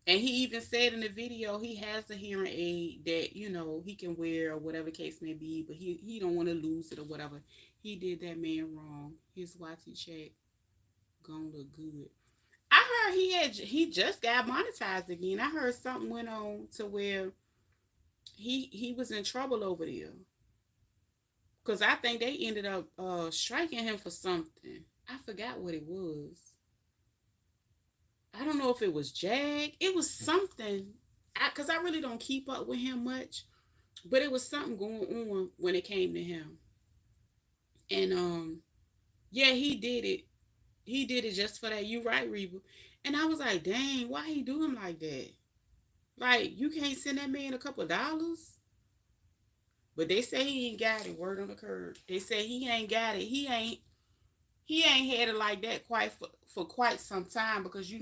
And he even said in the video he has a hearing aid that, he can wear or whatever case may be, but he don't want to lose it or whatever. He did that man wrong. His YT check gonna look good. I heard he just got monetized again. I heard something went on to where he was in trouble over there. Because I think they ended up striking him for something. I forgot what it was. I don't know if it was Jag. It was something. Because I really don't keep up with him much. But it was something going on when it came to him. And, yeah, he did it. He did it just for that. You right, Reba. And I was like, dang, why he do him like that? Like, you can't send that man a couple dollars? But they say he ain't got it. Word on the curb. They say he ain't got it. He ain't had it like that quite for quite some time, because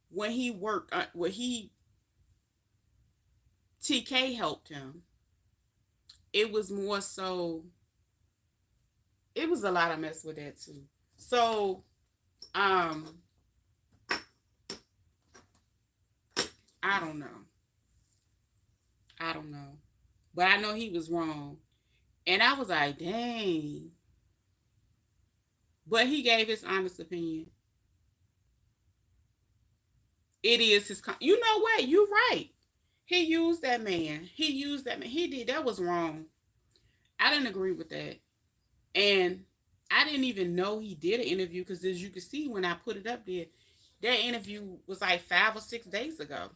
when he worked, TK helped him. It was more so. It was a lot of mess with that too. So, I don't know. But I know he was wrong. And I was like, dang. But he gave his honest opinion. It is his... You know what? You're right. He used that man. He did. That was wrong. I didn't agree with that. And I didn't even know he did an interview, because as you can see when I put it up there, that interview was like 5 or 6 days ago.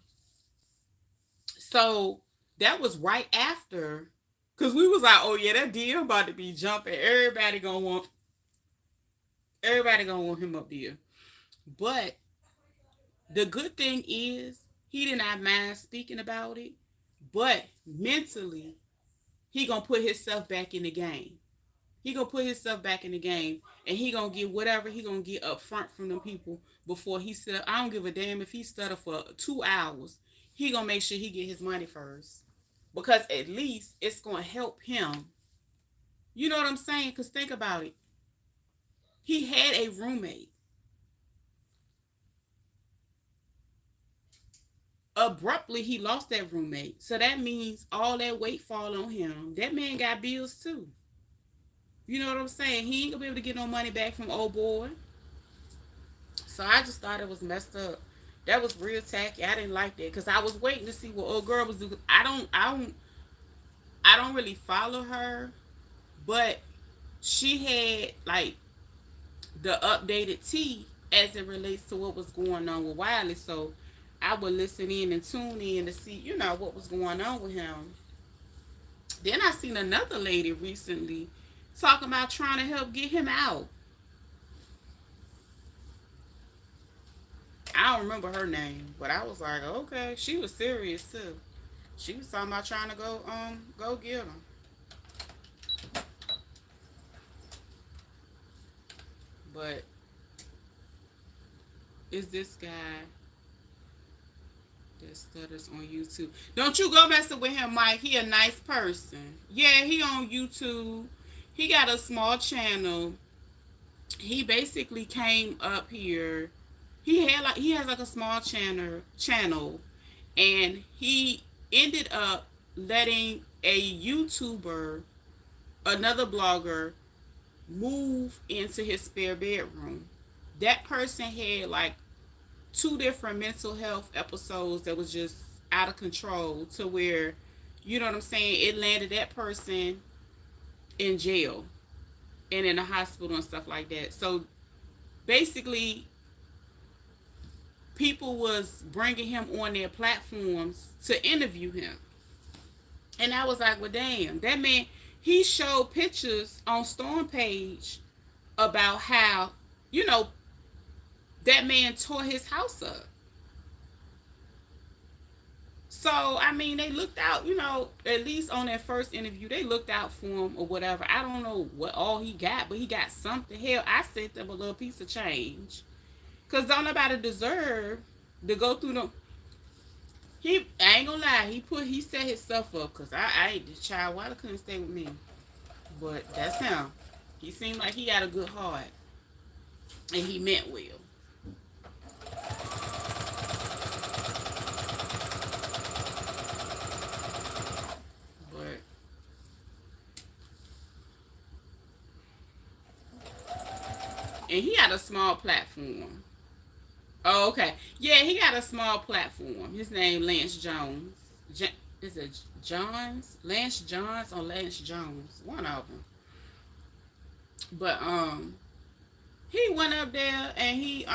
So that was right after, because we was like, oh yeah, that deal about to be jumping. Everybody gonna want him up there. But the good thing is he did not mind speaking about it, but mentally he gonna put himself back in the game. He gonna put himself back in the game, and he gonna get whatever he gonna get up front from them people before he sit up. I don't give a damn if he stutter for 2 hours. He gonna make sure he get his money first, because at least it's gonna help him. You know what I'm saying? Because think about it. He had a roommate. Abruptly, he lost that roommate. So that means all that weight fall on him. That man got bills too. You know what I'm saying? He ain't gonna be able to get no money back from old boy. So I just thought it was messed up. That was real tacky. I didn't like that, because I was waiting to see what old girl was doing. I don't really follow her, but she had like the updated tea as it relates to what was going on with Wiley. So I would listen in and tune in to see, what was going on with him. Then I seen another lady recently talking about trying to help get him out. I don't remember her name, but I was like, okay, she was serious too. She was talking about trying to go get him. But is this guy that stutters on YouTube? Don't you go messing with him, Mike. He a nice person. Yeah, he on YouTube. He got a small channel. He basically came up here. He has like a small channel, and he ended up letting a YouTuber, another blogger, move into his spare bedroom. That person had like 2 different mental health episodes that was just out of control, to where, you know what I'm saying, it landed that person in jail and in the hospital and stuff like that. So basically, people was bringing him on their platforms to interview him. And I was like, well, damn, that man, he showed pictures on Storm page about how, you know, that man tore his house up. So, I mean, they looked out, you know, at least on that first interview, they looked out for him or whatever. I don't know what all he got, but he got something. Hell, I sent them a little piece of change. Because don't nobody deserve to go through the... I ain't gonna lie, he set himself up, because I ain't the child. Why couldn't stay with me? But that's him. He seemed like he had a good heart. And he meant well. And he had a small platform. Oh, okay. Yeah, he got a small platform. His name Lance Jones. Is it Johns? Lance Johns or Lance Jones? One of them. But he went up there and he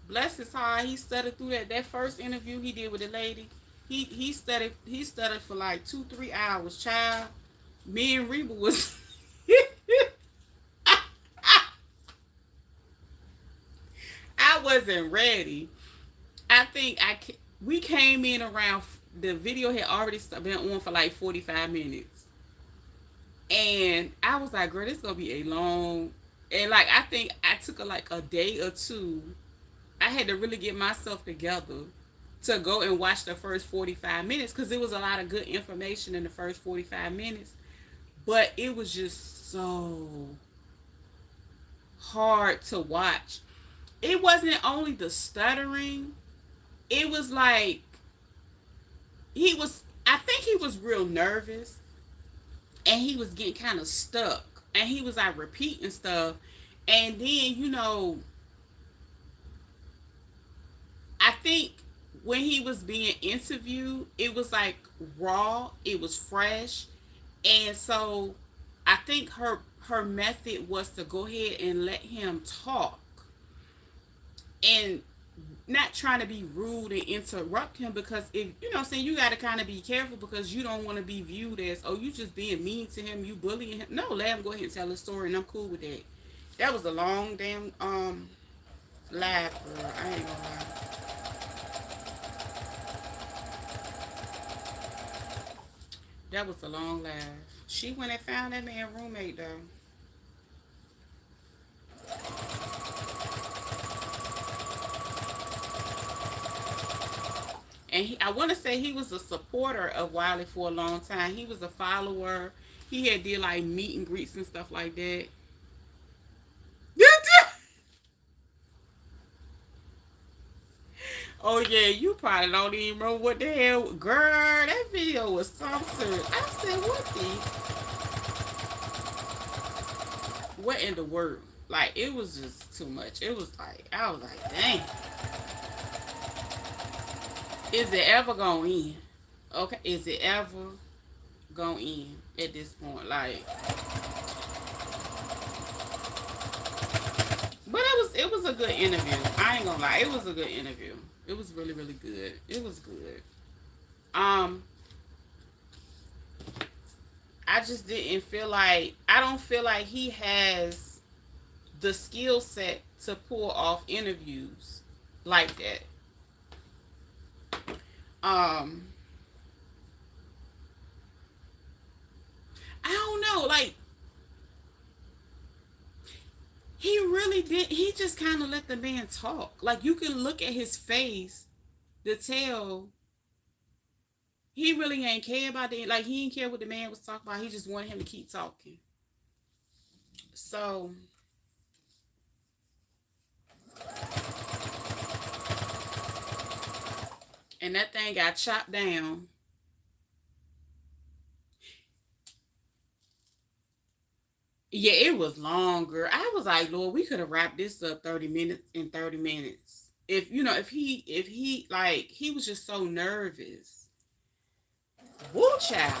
bless his heart, he studied through that first interview he did with the lady. He studied for like 2-3 hours, child. Me and Reba was I wasn't ready. I think we came in around, the video had already been on for like 45 minutes. And I was like, girl, this is gonna be a long, and like I think I took like a day or two. I had to really get myself together to go and watch the first 45 minutes, because there was a lot of good information in the first 45 minutes. But it was just so hard to watch. It wasn't only the stuttering. It was like, I think he was real nervous. And he was getting kind of stuck. And he was like repeating stuff. And then, you know, I think when he was being interviewed, it was like raw. It was fresh. And so I think her method was to go ahead and let him talk. And not trying to be rude and interrupt him, because if, you know what I'm saying, you got to kind of be careful, because you don't want to be viewed as, oh, you just being mean to him, you bullying him. No, let him go ahead and tell his story, and I'm cool with that. That was a long damn live, girl. I ain't gonna lie. That was a long live. She went and found that man roommate though. And I want to say he was a supporter of Wiley for a long time. He was a follower. He had did like meet and greets and stuff like that. Oh yeah, you probably don't even remember what the hell. Girl, that video was something. I said, what in the world? Like, it was just too much. It was like, I was like, dang. Is it ever going in? Okay, is it ever going in at this point? Like, but it was a good interview. I ain't gonna lie, it was a good interview. It was really, really good. It was good. I I just didn't feel like, I don't feel like he has the skill set to pull off interviews like that. Um, I don't know, like he really did. He just kind of let the man talk. Like you can look at his face to tell he really ain't care about it. Like he didn't care what the man was talking about. He just wanted him to keep talking. So, and that thing got chopped down. Yeah, it was longer. I was like, Lord, we could have wrapped this up 30 minutes in 30 minutes. If you know, if he like he was just so nervous. Woo child.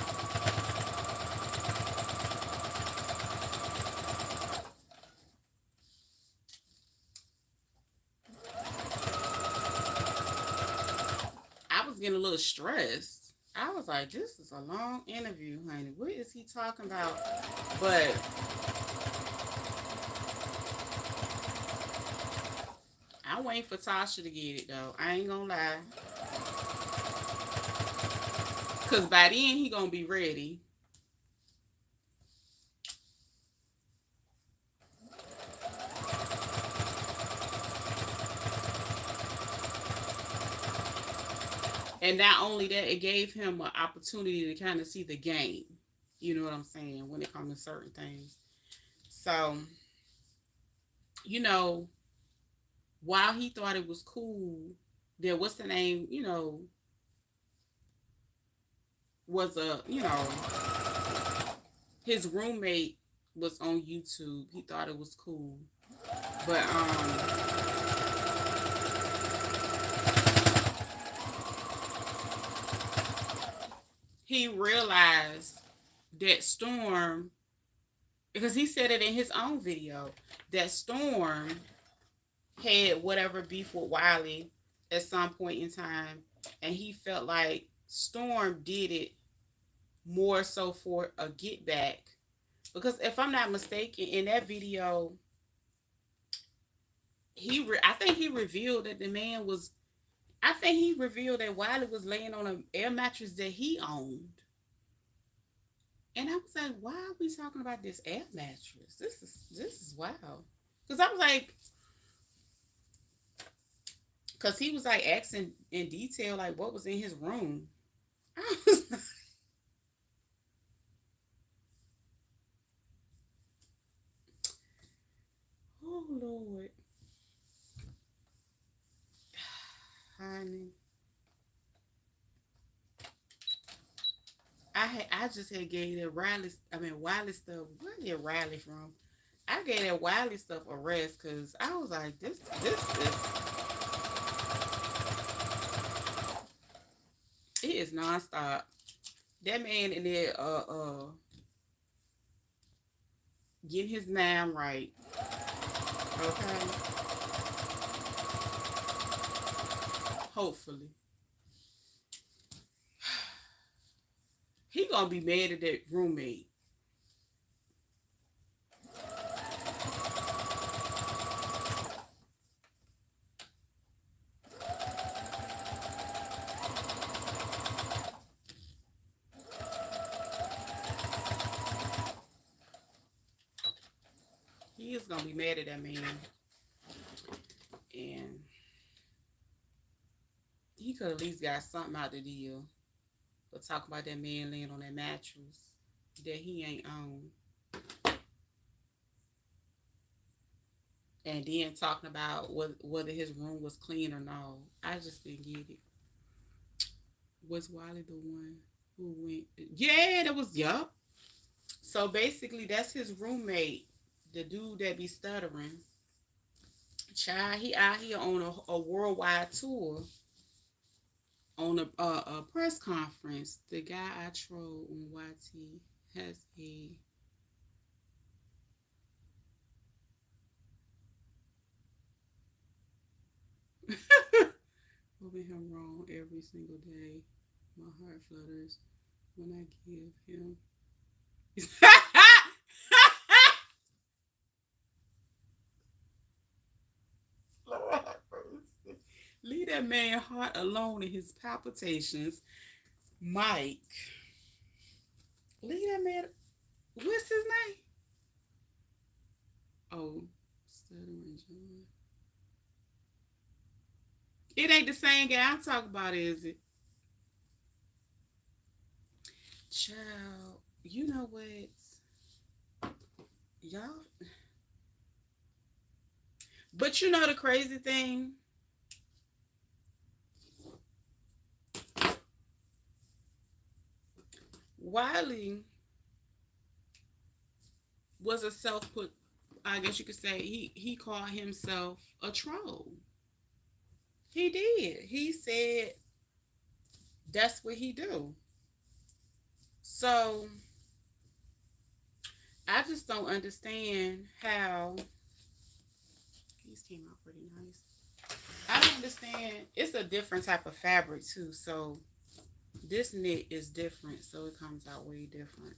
I was getting a little stressed. I was like, this is a long interview, honey. What is he talking about? But I'm waiting for Tasha to get it though. I ain't gonna lie. Cause by then he gonna be ready. And not only that, it gave him an opportunity to kind of see the game. You know what I'm saying? When it comes to certain things. So, you know, while he thought it was cool, there what's the name, was his roommate was on YouTube. He thought it was cool. But he realized that Storm, because he said it in his own video, that Storm had whatever beef with Wiley at some point in time, and he felt like Storm did it more so for a get back. Because if I'm not mistaken, in that video, I think he revealed that the man was. I think he revealed that Wiley was laying on an air mattress that he owned. And I was like, why are we talking about this air mattress? This is wild. Because I was like, because he was like asking in detail like what was in his room. I was like, oh Lord, honey. I just had gave that Wiley stuff. Where did Riley from? I gave that Wiley stuff a rest because I was like, this is it is nonstop. That man in there getting his mind right. Okay. Hopefully. He gonna be mad at that roommate. He is gonna be mad at that man. And he could at least got something out the deal. But talk about that man laying on that mattress that he ain't on. And then talking about whether his room was clean or not. I just didn't get it. Was Wiley the one who went? Yeah, that was, yup. So basically, that's his roommate, the dude that be stuttering. Child, he out here on a worldwide tour on a press conference. The guy I troll on YT has a proving him wrong every single day. My heart flutters when I give him Lord have mercy. Leave that man heart alone in his palpitations. Mike. Leave that man. What's his name? Oh, stuttering John. It ain't the same guy I'm talking about, is it? Child, you know what? Y'all. But you know the crazy thing? Wiley was a self put, I guess you could say, he called himself a troll. He did. He said that's what he do. So I just don't understand how these came out pretty nice. I don't understand. It's a different type of fabric too. So this knit is different. So it comes out way different.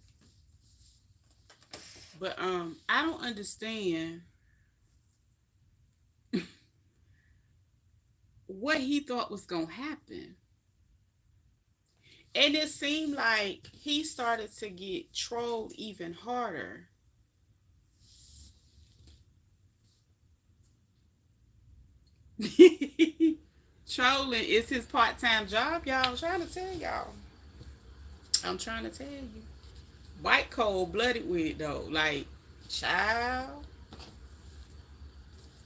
But I don't understand what he thought was gonna happen. And it seemed like he started to get trolled even harder. Trolling is his part-time job, y'all. I'm trying to tell y'all. I'm trying to tell you. White cold blooded with it though. Like, child.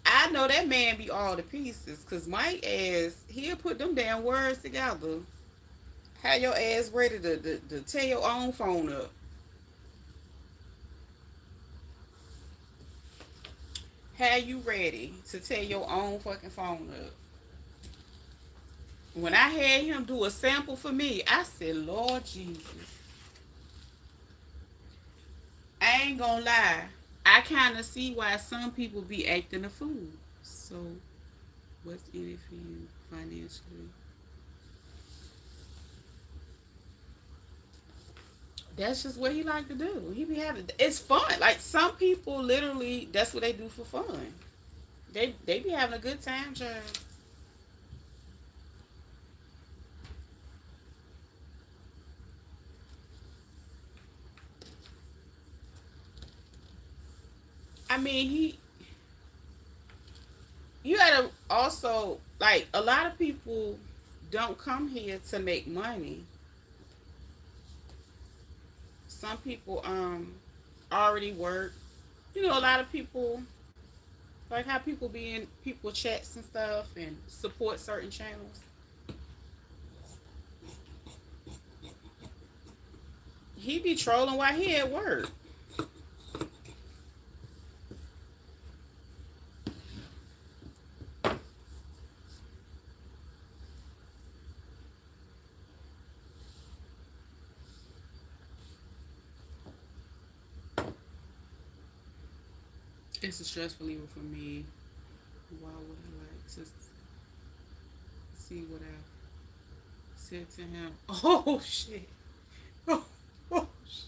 I know that man be all the pieces. Cause Mike ass, he'll put them damn words together. Have your ass ready to tear your own phone up. Have you ready to tear your own fucking phone up. When I had him do a sample for me, I said, Lord Jesus, I ain't gonna lie. I kind of see why some people be acting a fool. So, what's in it for you financially? That's just what he like to do. He be having it's fun. Like some people, literally, that's what they do for fun. They be having a good time, child. I mean, you gotta also like a lot of people don't come here to make money. Some people already work. You know, a lot of people like how people be in people chats and stuff and support certain channels. He be trolling while he at work. It's a stressful even for me. Why would I like to see what I said to him? Oh shit. Oh, oh shit.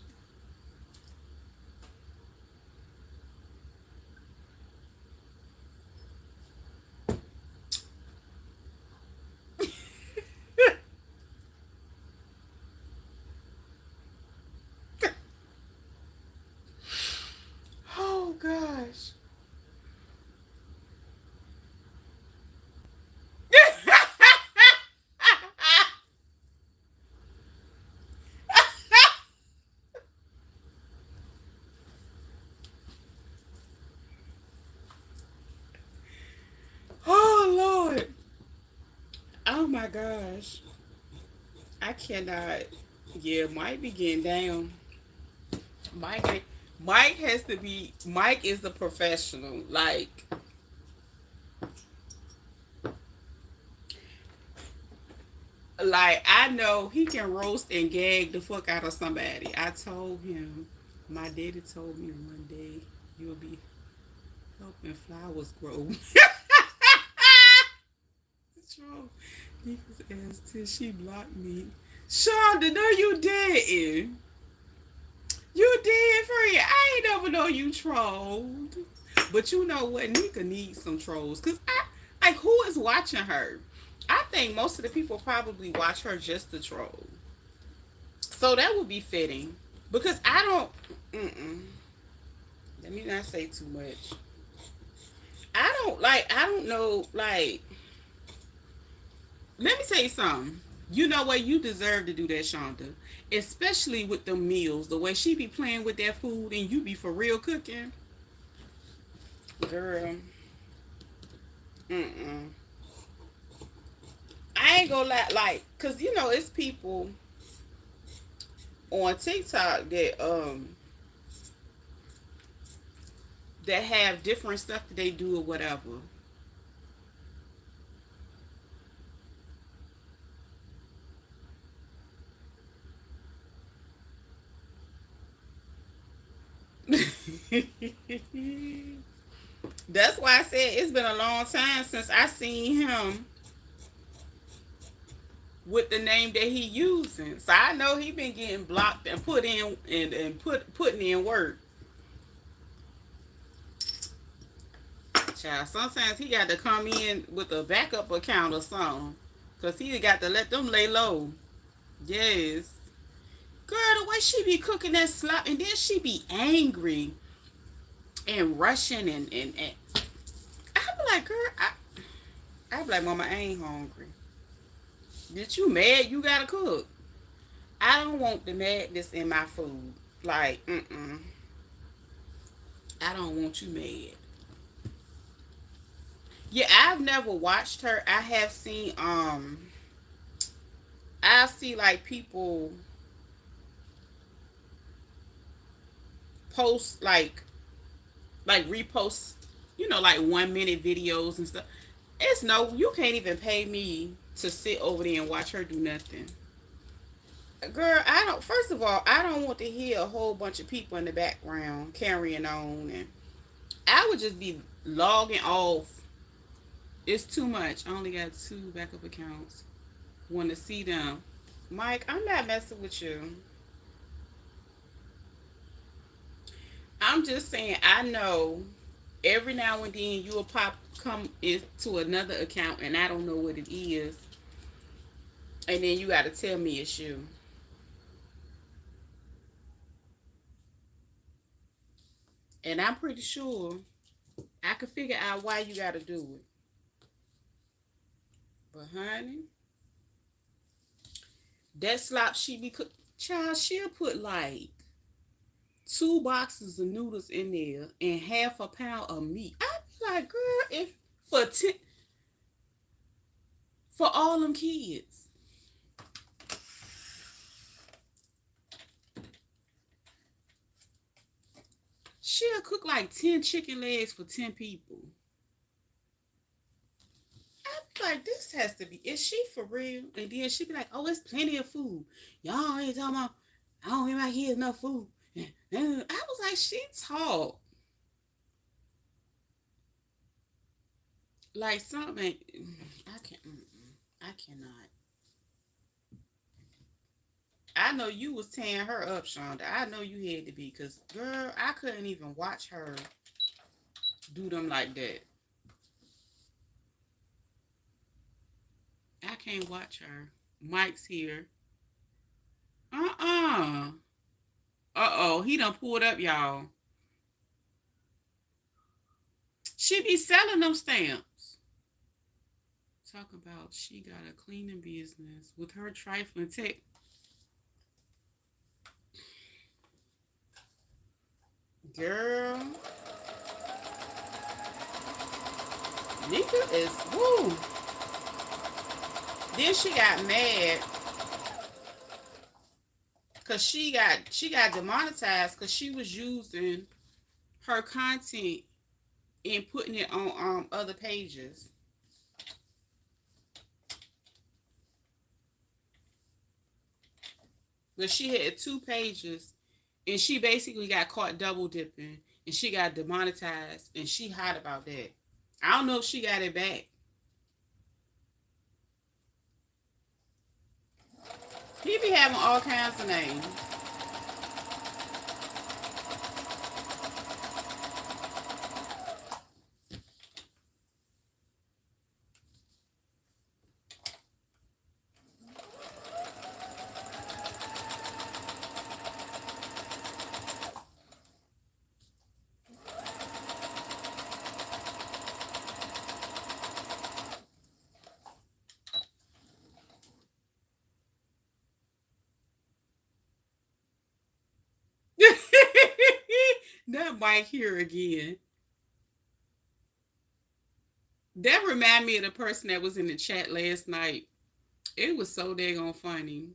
Oh gosh. Oh Lord. Oh my gosh. I cannot. Yeah, Mike be getting down. Mike Mike has to be Mike is the professional. Like I know he can roast and gag the fuck out of somebody. I told him, my daddy told me one day you'll be helping flowers grow. True. Niggas asked till she blocked me. Shonda, no, you didn't. You friend, I ain't never know you trolled. But you know what? Nika needs some trolls. Because who is watching her? I think most of the people probably watch her just to troll. So that would be fitting. Because I don't. Let me not say too much. I don't know, let me tell you something. You know what? You deserve to do that, Shonda. Especially with the meals. The way she be playing with that food and you be for real cooking. Girl. Mm-mm. I ain't gonna lie, cause you know it's people on TikTok that have different stuff that they do or whatever. That's why I said it's been a long time since I seen him with the name that he using. So I know he been getting blocked and put in and putting in work. Child, sometimes he got to come in with a backup account or something. Cause he got to let them lay low. Yes. Girl, the way she be cooking that slop and then she be angry and rushing and I be like, girl, I be like, Mama, I ain't hungry. Bitch, you mad? You gotta cook. I don't want the madness in my food. Like, I don't want you mad. Yeah, I've never watched her. I have seen I see like people post like repost, you know, like 1 minute videos and stuff. It's no, you can't even pay me to sit over there and watch her do nothing. Girl, I don't, first of all, I don't want to hear a whole bunch of people in the background carrying on, and I would just be logging off. It's too much. I only got 2 backup accounts. Want to see them. Mike, I'm not messing with you. I'm just saying, I know every now and then you'll come into another account and I don't know what it is. And then you got to tell me it's you. And I'm pretty sure I could figure out why you got to do it. But honey, that slop she be cook, child, she'll put like 2 boxes of noodles in there and half a pound of meat. I be like, girl, if for 10 for all them kids. She'll cook like 10 chicken legs for 10 people. Like, this has to be, is she for real? And then she be like, oh, it's plenty of food. Y'all ain't talking about, I don't think my kids enough food. And I was like, she talk like something. I can't. I cannot. I know you was tearing her up, Shonda. I know you had to be, because, girl, I couldn't even watch her do them like that. I can't watch her. Mike's here. Uh-uh. Uh-oh. He done pulled up, y'all. She be selling them stamps. Talk about she got a cleaning business with her trifling tech. Girl. Nika is, woo. Then she got mad because she got demonetized because she was using her content and putting it on other pages. But she had 2 pages and she basically got caught double dipping and she got demonetized and she hot about that. I don't know if she got it back. He be having all kinds of names. Not Mike here again. That remind me of the person that was in the chat last night. It was so daggone funny.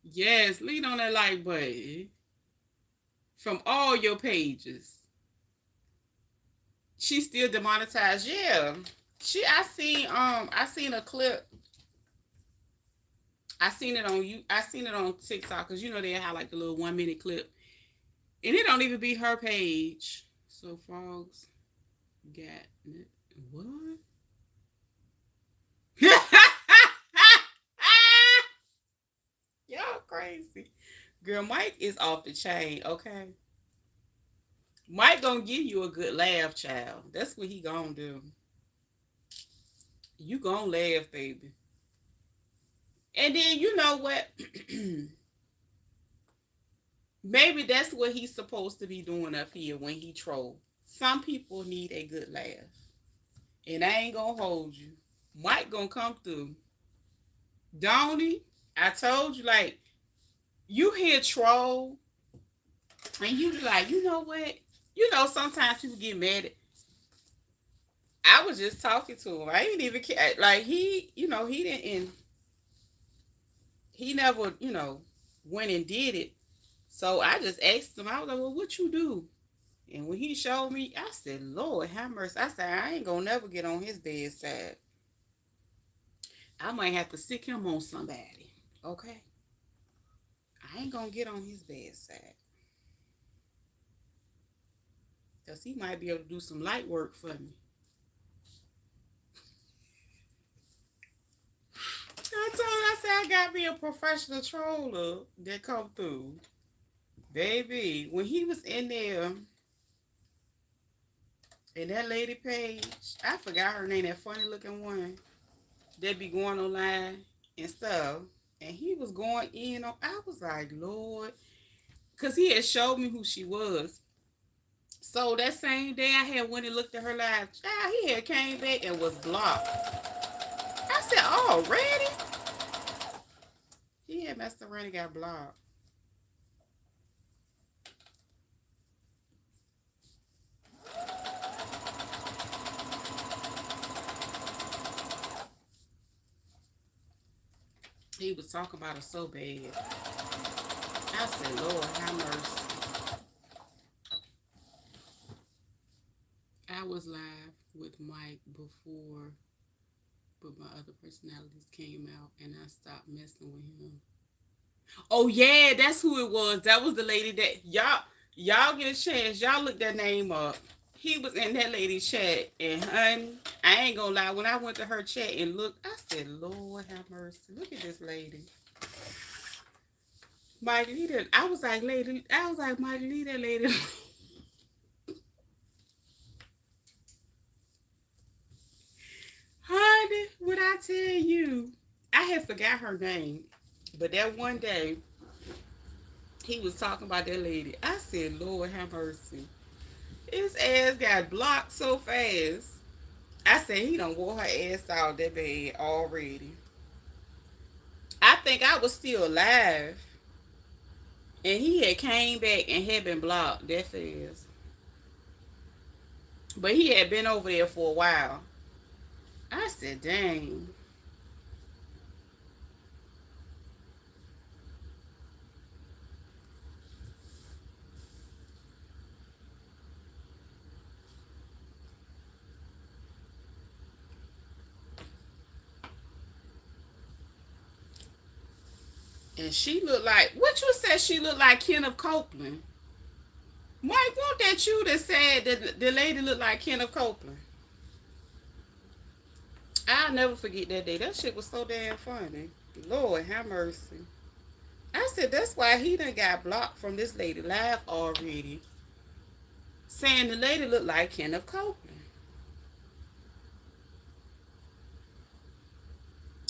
Yes, lean on that like button from all your pages. She still demonetized. Yeah. I seen a clip. I seen it on TikTok because you know they have like the little 1 minute clip. And it don't even be her page. So frogs got it. What? Y'all crazy. Girl, Mike is off the chain, okay? Mike gonna give you a good laugh, child. That's what he gonna do. You gonna laugh, baby. And then you know what? Maybe that's what he's supposed to be doing up here when he troll. Some people need a good laugh. And I ain't gonna hold you. Mike gonna come through. Don't he? I told you, like, you hear troll, and you be like, you know what? You know, sometimes people get mad at. I was just talking to him. I ain't even care. Like, he didn't. He never, went and did it. So I just asked him. I was like, well, what you do? And when he showed me, I said, Lord, have mercy. I said, I ain't gonna never get on his bedside. I might have to stick him on somebody. Okay? I ain't gonna get on his bedside. Because he might be able to do some light work for me. I said I got me a professional troller that come through. Baby, when he was in there, in that lady page, I forgot her name, that funny looking one that be going online and stuff. And he was going in on, I was like, Lord. Because he had showed me who she was. So that same day I had went and looked at her live, child, he had came back and was blocked. I said, already? He had messed around and got blocked. He was talking about her so bad. I said, Lord, have mercy. I was live with Mike before, but my other personalities came out and I stopped messing with him. Oh yeah, that's who it was. That was the lady that y'all get a chance. Y'all look that name up. He was in that lady's chat, and honey, I ain't gonna lie. When I went to her chat and looked, I said, Lord have mercy. Look at this lady. Mike, I was like, Mike, leave that lady. Honey, what I tell you, I had forgot her name, but that one day, he was talking about that lady. I said, Lord have mercy. His ass got blocked so fast. I said, he done wore her ass out that bad already. I think I was still alive. And he had came back and had been blocked that fast. But he had been over there for a while. I said, dang. And she looked like, what you said she looked like Kenneth Copeland? Mike, wasn't that you that said that the lady looked like Kenneth Copeland? I'll never forget that day. That shit was so damn funny. Lord have mercy. I said, that's why he done got blocked from this lady live already. Saying the lady looked like Kenneth Copeland.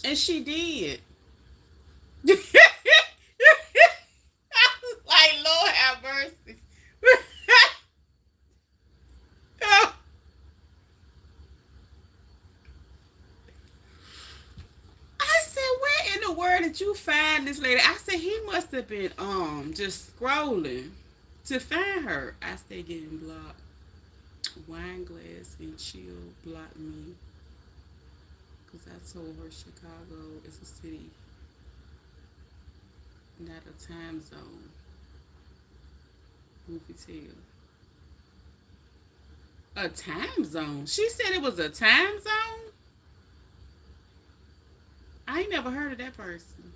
And she did. Like, Lord have mercy. I said, where in the world did you find this lady? I said, he must have been just scrolling To find her, I stay getting blocked. Wine glass and chill blocked me because I told her Chicago is a city, not a time zone. Movie tell. A time zone? She said it was a time zone? I ain't never heard of that person.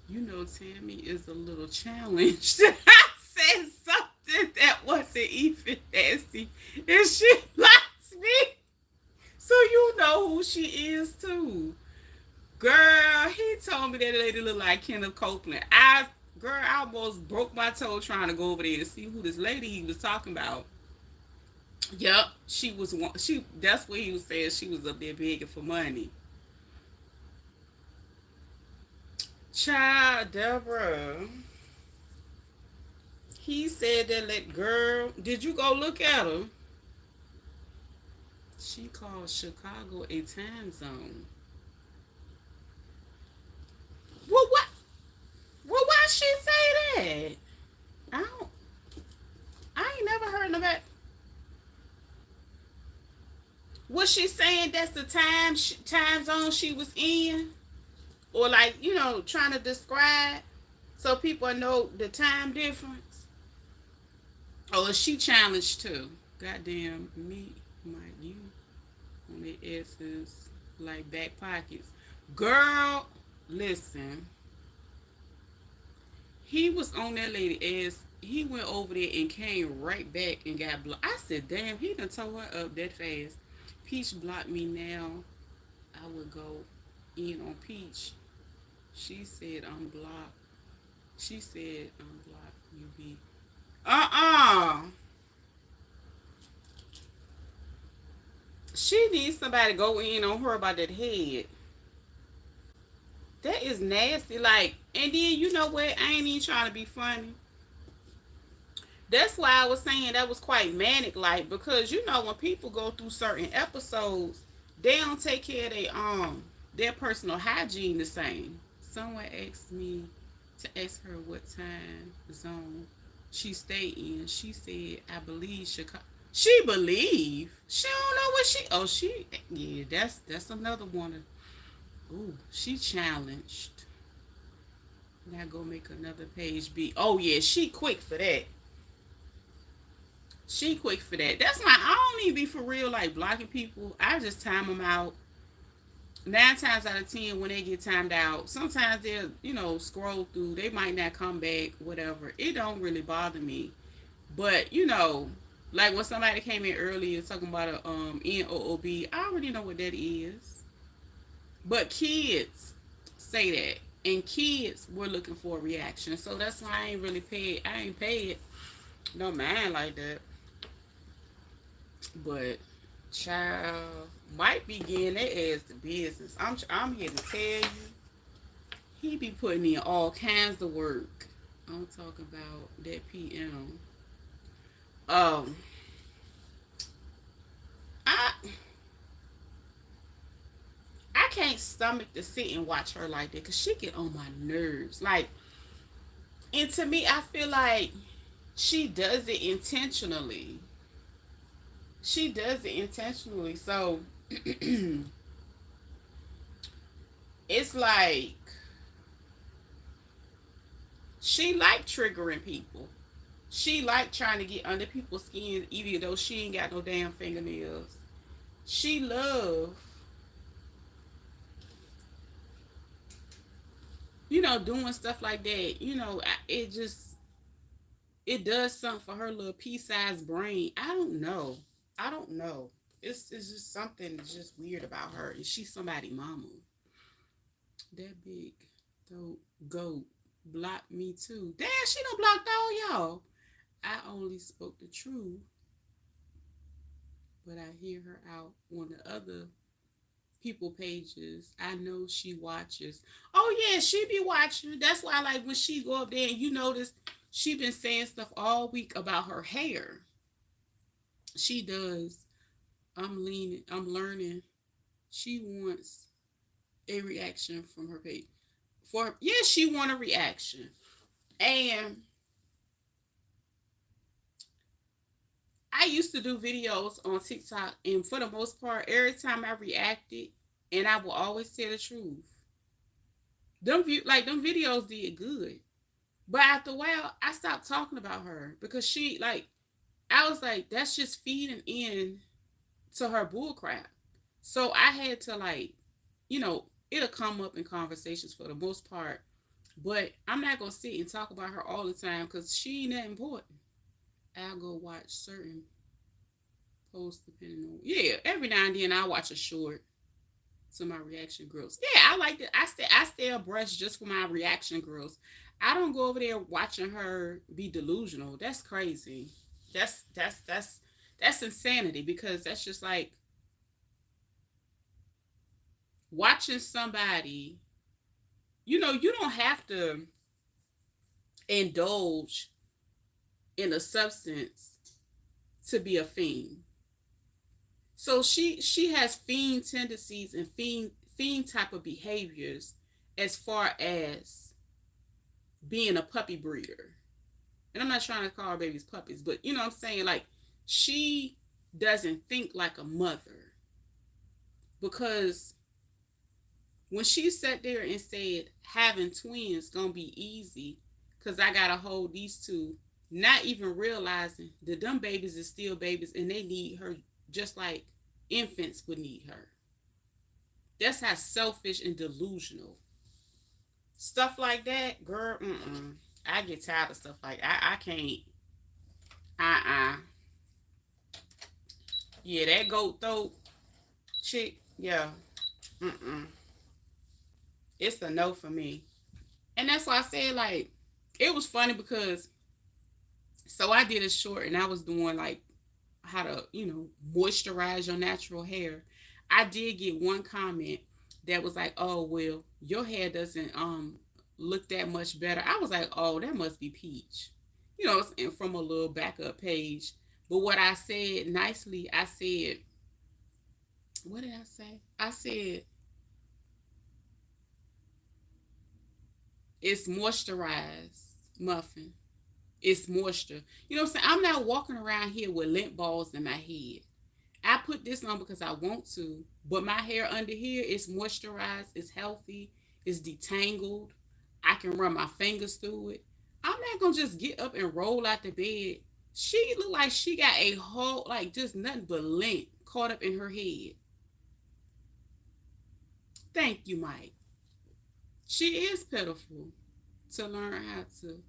You know, Tammy is a little challenged. I said something that wasn't even nasty, and she likes me. So you know who she is too. Girl, he told me that lady looked like Kenneth Copeland. I almost broke my toe trying to go over there and see who this lady he was talking about. Yep, she was one. She That's what he was saying. She was up there begging for money. Child, Deborah. He said that girl. Did you go look at her? She called Chicago a time zone. Well, what? Well, why she say that? I don't. I ain't never heard of that. Was she saying that's the time zone she was in, or like trying to describe so people know the time difference? Or is she challenged too? Goddamn me, Mike, you on the essence like back pockets, girl. Listen, he was on that lady ass. He went over there and came right back and got blocked. I said, damn, he done tore her up that fast. Peach blocked me now. I would go in on Peach. She said I'm blocked. She said I'm blocked. You be She needs somebody to go in on her about that head. That is nasty. Like, and then you know what? I ain't even trying to be funny. That's why I was saying that was quite manic, like, because when people go through certain episodes, they don't take care of their personal hygiene the same. Someone asked me to ask her what time zone she stayed in. She said, I believe Chicago. She believe. She don't know what she. Oh, she. Yeah, that's another one. Ooh, she challenged. Now go make another page B. Oh yeah, she quick for that. She quick for that. That's why I don't even be for real like blocking people. I just time them out. 9 times out of 10, when they get timed out, sometimes they'll scroll through. They might not come back. Whatever. It don't really bother me. But like when somebody came in earlier talking about a NOOB, I already know what that is. But kids say that, and kids were looking for a reaction. So that's why I ain't really paid. I ain't paid no mind like that. But child might be getting their ass to business. I'm here to tell you, he be putting in all kinds of work. I'm talking about that PM. Um, I I can't stomach to sit and watch her like that because she get on my nerves. Like, and to me, I feel like she does it intentionally. She does it intentionally. So it's like she like triggering people. She like trying to get under people's skin, even though she ain't got no damn fingernails. She love, doing stuff like that. It does something for her little pea-sized brain. I don't know. I don't know. It's just something just weird about her. And she's somebody mama. That big dope goat blocked me too. Damn, she done blocked all y'all. I only spoke the truth, but I hear her out on the other people pages. I know she watches. Oh yeah, she be watching. That's why like when she go up there and you notice she been saying stuff all week about her hair. She does. I'm learning. She wants a reaction from her page. For yes, she want a reaction. And I used to do videos on TikTok, and for the most part, every time I reacted, and I will always tell the truth. Them videos did good, but after a while, I stopped talking about her because she like I was like that's just feeding in to her bullcrap. So I had to like, it'll come up in conversations for the most part, but I'm not gonna sit and talk about her all the time because she ain't that important. I'll go watch certain posts depending on every now and then I watch a short to my reaction girls. Yeah, I like it. I stay abreast just for my reaction girls. I don't go over there watching her be delusional. That's crazy. That's insanity because that's just like watching somebody. You don't have to indulge in a substance to be a fiend. So she has fiend tendencies and fiend type of behaviors as far as being a puppy breeder. And I'm not trying to call our babies puppies, but you know what I'm saying? Like, she doesn't think like a mother. Because when she sat there and said having twins gonna be easy, because I gotta hold these two, not even realizing that them babies is still babies and they need her just like infants would need her. That's how selfish and delusional. Stuff like that, girl, I get tired of stuff like I can't. Uh-uh. Yeah, that goat throat chick, yeah. Mm-mm. It's a no for me. And that's why I said, like, it was funny because so I did a short and I was doing like how to, moisturize your natural hair. I did get one comment that was like, "Oh, well, your hair doesn't look that much better." I was like, "Oh, that must be Peach." And from a little backup page. But what I said nicely, I said, what did I say? I said, it's moisturized, Muffin. It's moisture. You know what I'm saying? I'm not walking around here with lint balls in my head. I put this on because I want to, but my hair under here is moisturized, it's healthy, it's detangled. I can run my fingers through it. I'm not gonna just get up and roll out the bed. She looked like she got a whole, like, just nothing but lint caught up in her head. Thank you, Mike. She is pitiful to learn how to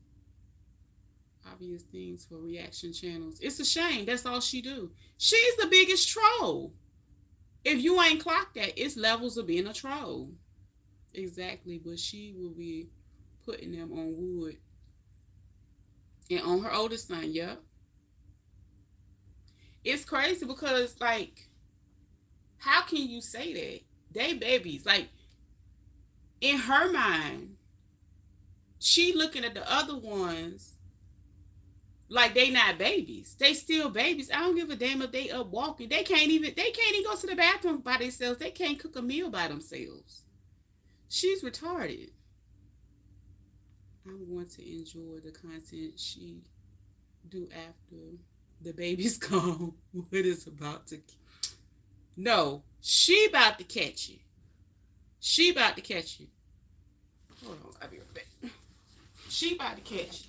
obvious things for reaction channels. It's a shame. That's all she do. She's the biggest troll. If you ain't clocked that, it's levels of being a troll. Exactly, but she will be putting them on wood. And on her oldest son, yep. It's crazy because, like, how can you say that? They babies. Like, in her mind, she looking at the other ones like they not babies. They still babies. I don't give a damn if they up walking. They can't even go to the bathroom by themselves. They can't cook a meal by themselves. She's retarded. I'm going to enjoy the content she do after the baby's gone. What is about to... No, she about to catch you. She about to catch you. Hold on, I'll be right back. She about to catch you.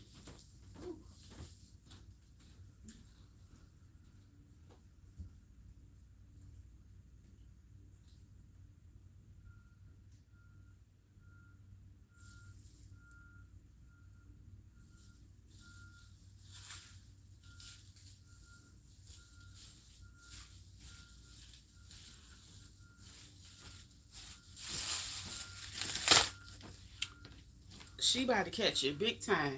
She about to catch you big time.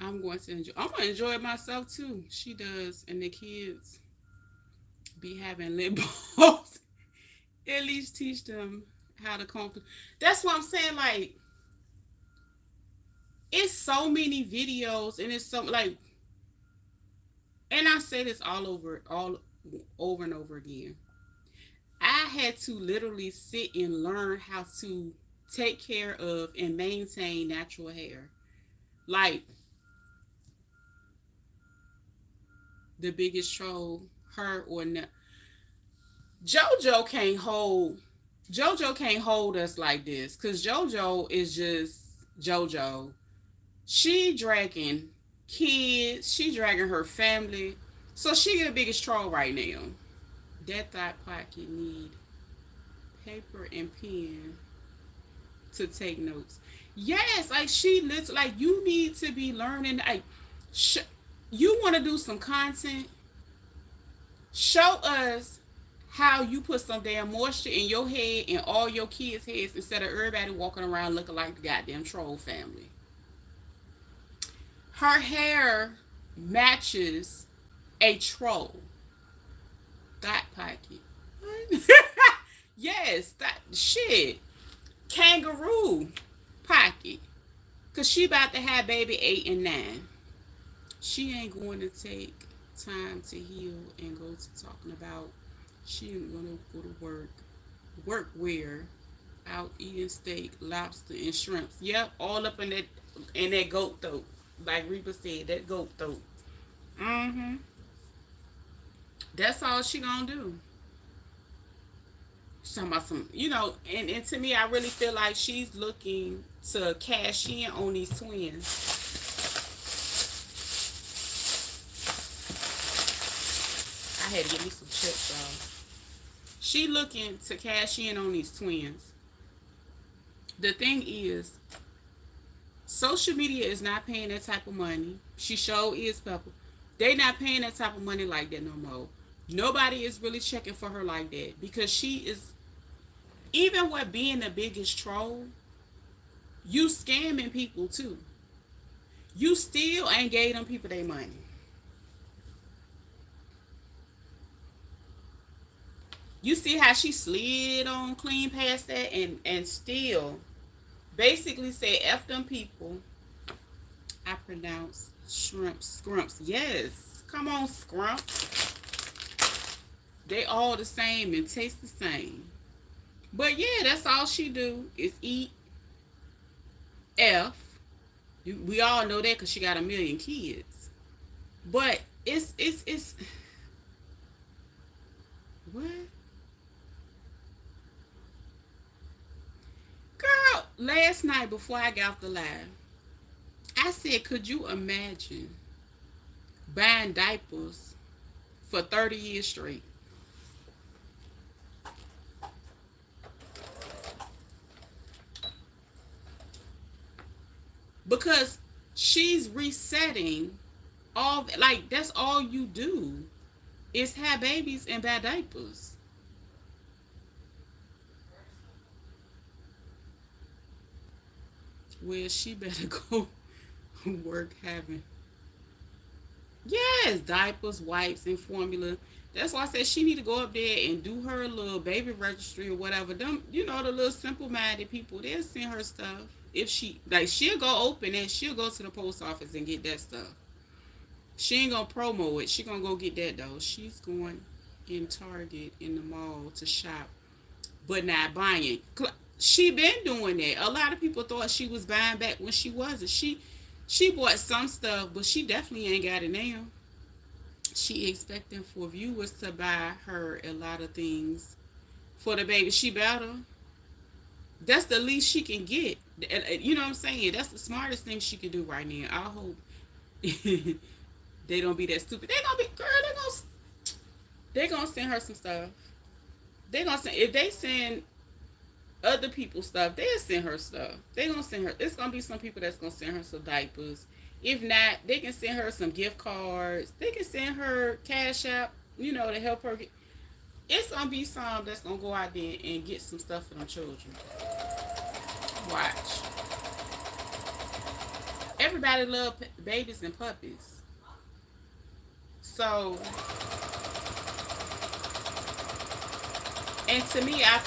I'm gonna enjoy it myself too. She does, and the kids be having lip balls. At least teach them how to comp. That's what I'm saying. Like, it's so many videos, and it's so like, and I say this all over and over again. I had to literally sit and learn how to take care of and maintain natural hair. Like, the biggest troll, her or not. JoJo can't hold. JoJo can't hold us like this, cause JoJo is just JoJo. She dragging kids. She dragging her family. So she the biggest troll right now. That thought pocket need paper and pen to take notes. Yes, like she looks like you need to be learning. Like, you want to do some content? Show us how you put some damn moisture in your head and all your kids' heads instead of everybody walking around looking like the goddamn troll family. Her hair matches a troll. Thought pocket. Yes, that shit. Kangaroo pocket. Cause she about to have baby 8 and 9. She ain't going to take time to heal and go to talking about she ain't gonna go to work where out eating steak, lobster, and shrimps. Yep, all up in that goat throat. Like Reba said, that goat throat. Mm-hmm. That's all she gonna do. She's talking about some, and to me, I really feel like she's looking to cash in on these twins. I had to get me some chips, y'all. She looking to cash in on these twins. The thing is, social media is not paying that type of money. She sure is, Pepper. They not paying that type of money like that no more. Nobody is really checking for her like that because she is, even with being the biggest troll, you scamming people too. You still ain't gave them people their money. You see how she slid on clean past that and still basically said F them people. I pronounce shrimp scrumps. Yes. Come on, scrumps. They all the same and taste the same. But yeah, that's all she do is eat F. We all know that because she got a million kids. But it's what? Girl, last night before I got off the live, I said, could you imagine buying diapers for 30 years straight? Because she's resetting all, like, that's all you do is have babies and buy diapers. Well, she better go work having, yes, diapers, wipes, and formula. That's why I said she need to go up there and do her little baby registry or whatever. Them, the little simple-minded people, they'll send her stuff. If she, like, she'll go open it, she'll go to the post office and get that stuff. She ain't gonna promo it. She gonna go get that, though. She's going in Target, in the mall, to shop, but not buying. She been doing that. A lot of people thought she was buying back when she wasn't. She bought some stuff, but she definitely ain't got it now. She expecting for viewers to buy her a lot of things for the baby. She better. That's the least she can get. You know what I'm saying? That's the smartest thing she can do right now. I hope they don't be that stupid. They gonna be, girl. They gonna send her some stuff. They gonna send, if they send other people's stuff, they'll send her stuff. They gonna send her. It's gonna be some people that's gonna send her some diapers. If not, they can send her some gift cards. They can send her cash app, to help her get. It's gonna be some that's gonna go out there and get some stuff for them children. Watch. Everybody love babies and puppies. So, and to me, I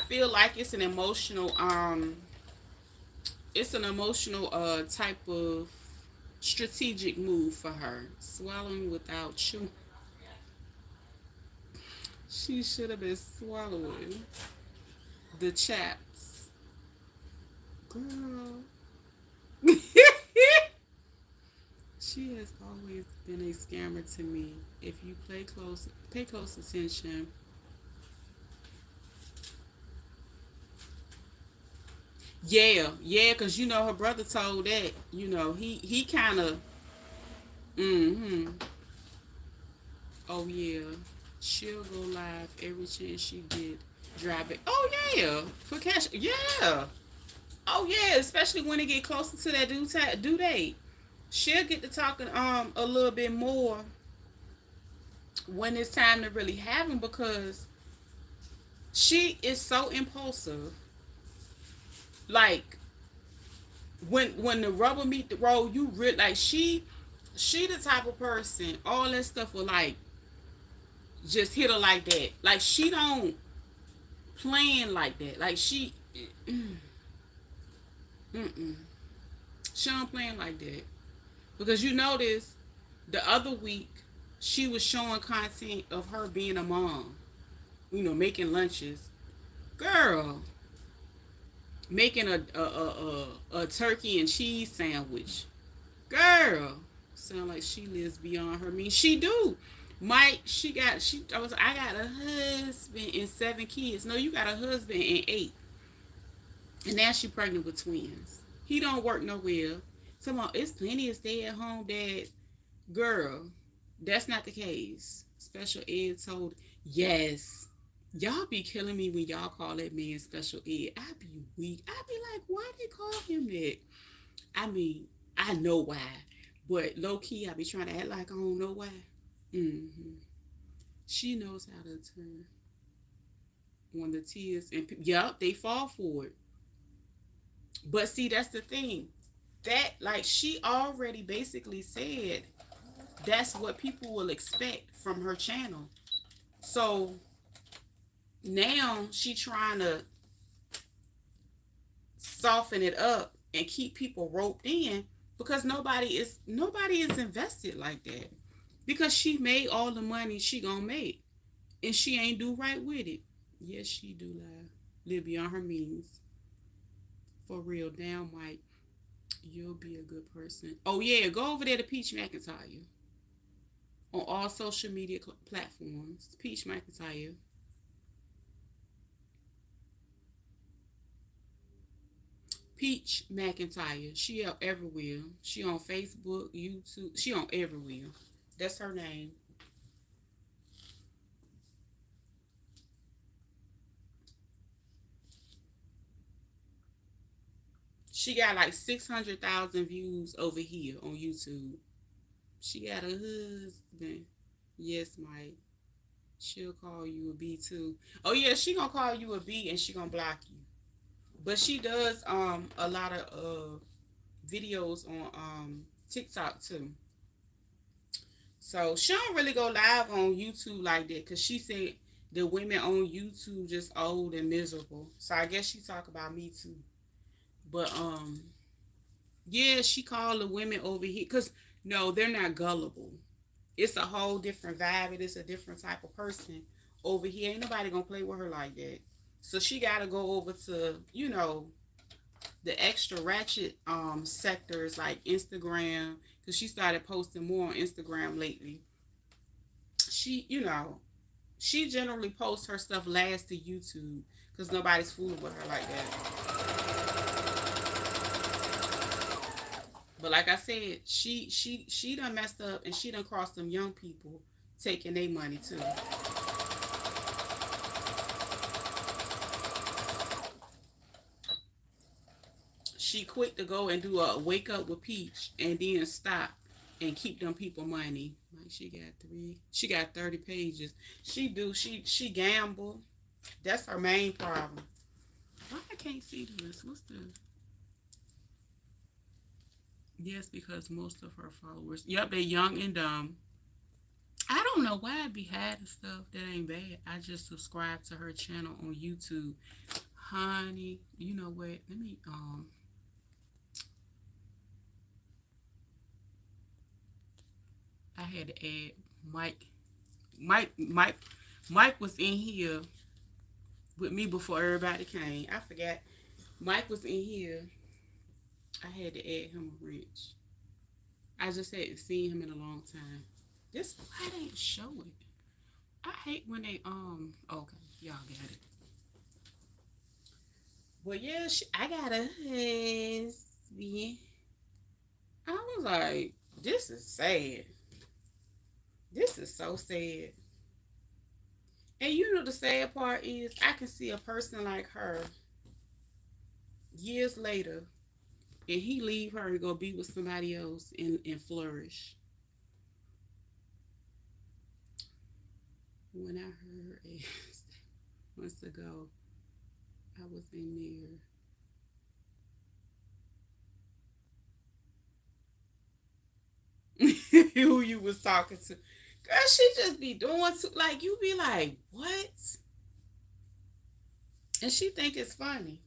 feel like it's an emotional type of strategic move for her. Swallowing without chewing. She should have been swallowing the chaps. Girl. She has always been a scammer to me. If you pay close attention. Yeah, yeah, cause you know her brother told that. You know he kind of. Mm-hmm. Oh yeah, she'll go live every chance she get. Drop it. Oh yeah, for cash. Yeah. Oh yeah, especially when it get closer to that due date. She'll get to talking a little bit more when it's time to really have them because she is so impulsive. Like when the rubber meet the road, you really like she the type of person. All that stuff will like just hit her like that. Like she don't plan like that. Like mm-mm. She don't plan like that because you notice the other week she was showing content of her being a mom. You know, making lunches. Girl, making a turkey and cheese sandwich. Girl, sound like she lives beyond her means. She do. Mike, I got a husband and 7 kids. No, you got a husband and 8. And now she pregnant with twins. He don't work nowhere. Somehow it's plenty of stay at home dads. Girl, that's not the case. Special ed told yes. Y'all be killing me when y'all call that man special ed. I be weak. I be like, why they call him that? I mean, I know why, but low key, I be trying to act like I don't know why. Mm-hmm. She knows how to turn on the tears, and yup, they fall for it. But see, that's the thing. That like she already basically said that's what people will expect from her channel. So now she trying to soften it up and keep people roped in because nobody is invested like that because she made all the money she gonna make and she ain't do right with it. Yes, she do lie. Live beyond her means. For real, damn Mike, you'll be a good person. Oh yeah, go over there to Peach McIntyre on all social media platforms. Peach McIntyre. Peach McIntyre. She out everywhere. She on Facebook, YouTube. She on everywhere. That's her name. She got like 600,000 views over here on YouTube. She got a husband. Yes, Mike. She'll call you a B too. Oh yeah, she gonna call you a B and she gonna block you. But she does a lot of videos on TikTok too. So she don't really go live on YouTube like that because she said the women on YouTube just old and miserable. So I guess she talk about me too. But yeah, she called the women over here because no, they're not gullible. It's a whole different vibe. It is a different type of person over here. Ain't nobody gonna play with her like that. So she gotta go over to, the extra ratchet sectors like Instagram because she started posting more on Instagram lately. She generally posts her stuff last to YouTube because nobody's fooling with her like that. But like I said, she done messed up and she done crossed them young people taking their money too. She quick to go and do a wake up with Peach and then stop and keep them people money. Like she got 30 pages. She gamble. That's her main problem. Why I can't see this? What's the Yes, because most of her followers, yep, they young and dumb. I don't know why I be hiding stuff that ain't bad. I just subscribe to her channel on YouTube. Honey, you know what? Let me I had to add Mike. Mike Mike Mike was in here with me before everybody came. I forgot. Mike was in here. I had to add him a rich. I just hadn't seen him in a long time. This why they show it. I hate when they okay, y'all got it. But yeah, I got a husband. I was like, this is sad. This is so sad. And you know the sad part is I can see a person like her years later and he leave her and go be with somebody else and flourish. When I heard it months ago, I was in there. Who you was talking to. Girl, she just be doing like you be like, what? And she think it's funny.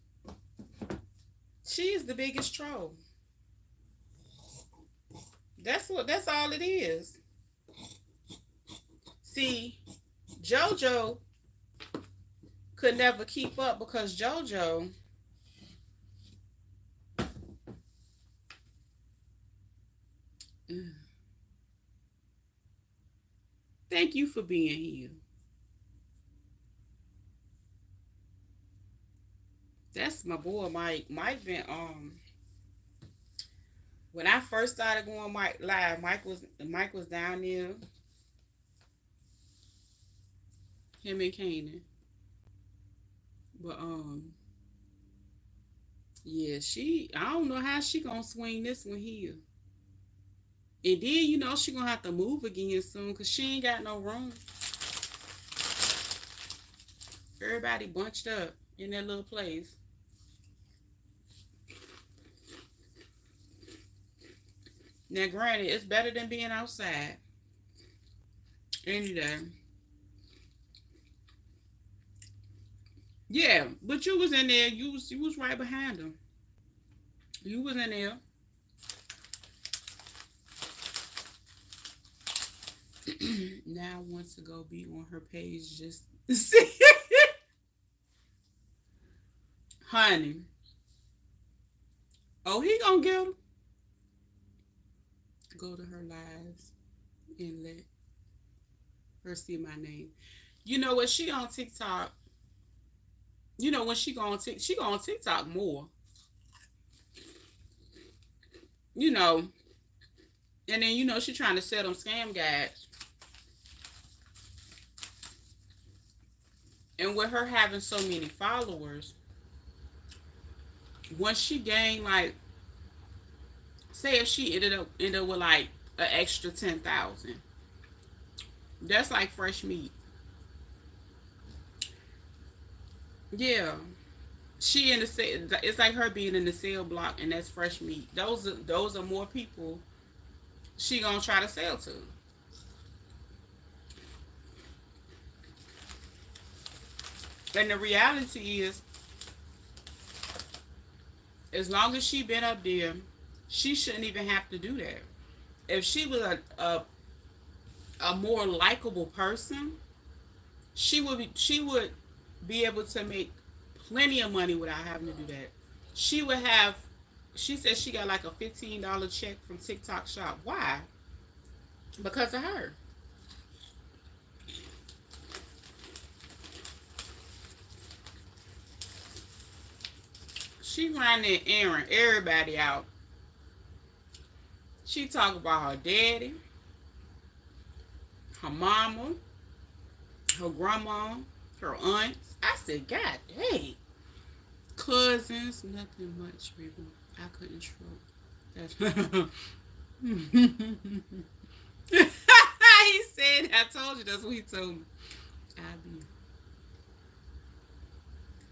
She is the biggest troll. That's all it is. See, JoJo could never keep up because JoJo thank you for being here. That's my boy Mike. Mike been when I first started going Mike live, Mike was down there, him and Kanan. But yeah, I don't know how she gonna swing this one here. And then she gonna have to move again soon because she ain't got no room. Everybody bunched up in that little place. Now, granted, it's better than being outside any day. Yeah, but you was in there. You was right behind them. You was in there. Now I want to go be on her page just to see. Honey. Oh, he gonna get her. Go to her lives and let her see my name. You know what? She on TikTok. You know when she go on TikTok more. You know, and then she trying to sell them scam guides. And with her having so many followers, once she gained like, say if she ended up with like an extra 10,000, that's like fresh meat. Yeah, she in the sale. It's like her being in the sale block, and that's fresh meat. Those are more people she gonna try to sell to. And the reality is, as long as she been up there, she shouldn't even have to do that. If she was a more likable person, she would be able to make plenty of money without having to do that. She would have. She said she got like a $15 check from TikTok Shop. Why? Because of her. She ran there airing everybody out. She talk about her daddy, her mama, her grandma, her aunts. I said, God dang. Cousins, nothing much, people. I couldn't stroke. That's he said, I told you that's what he told me. I be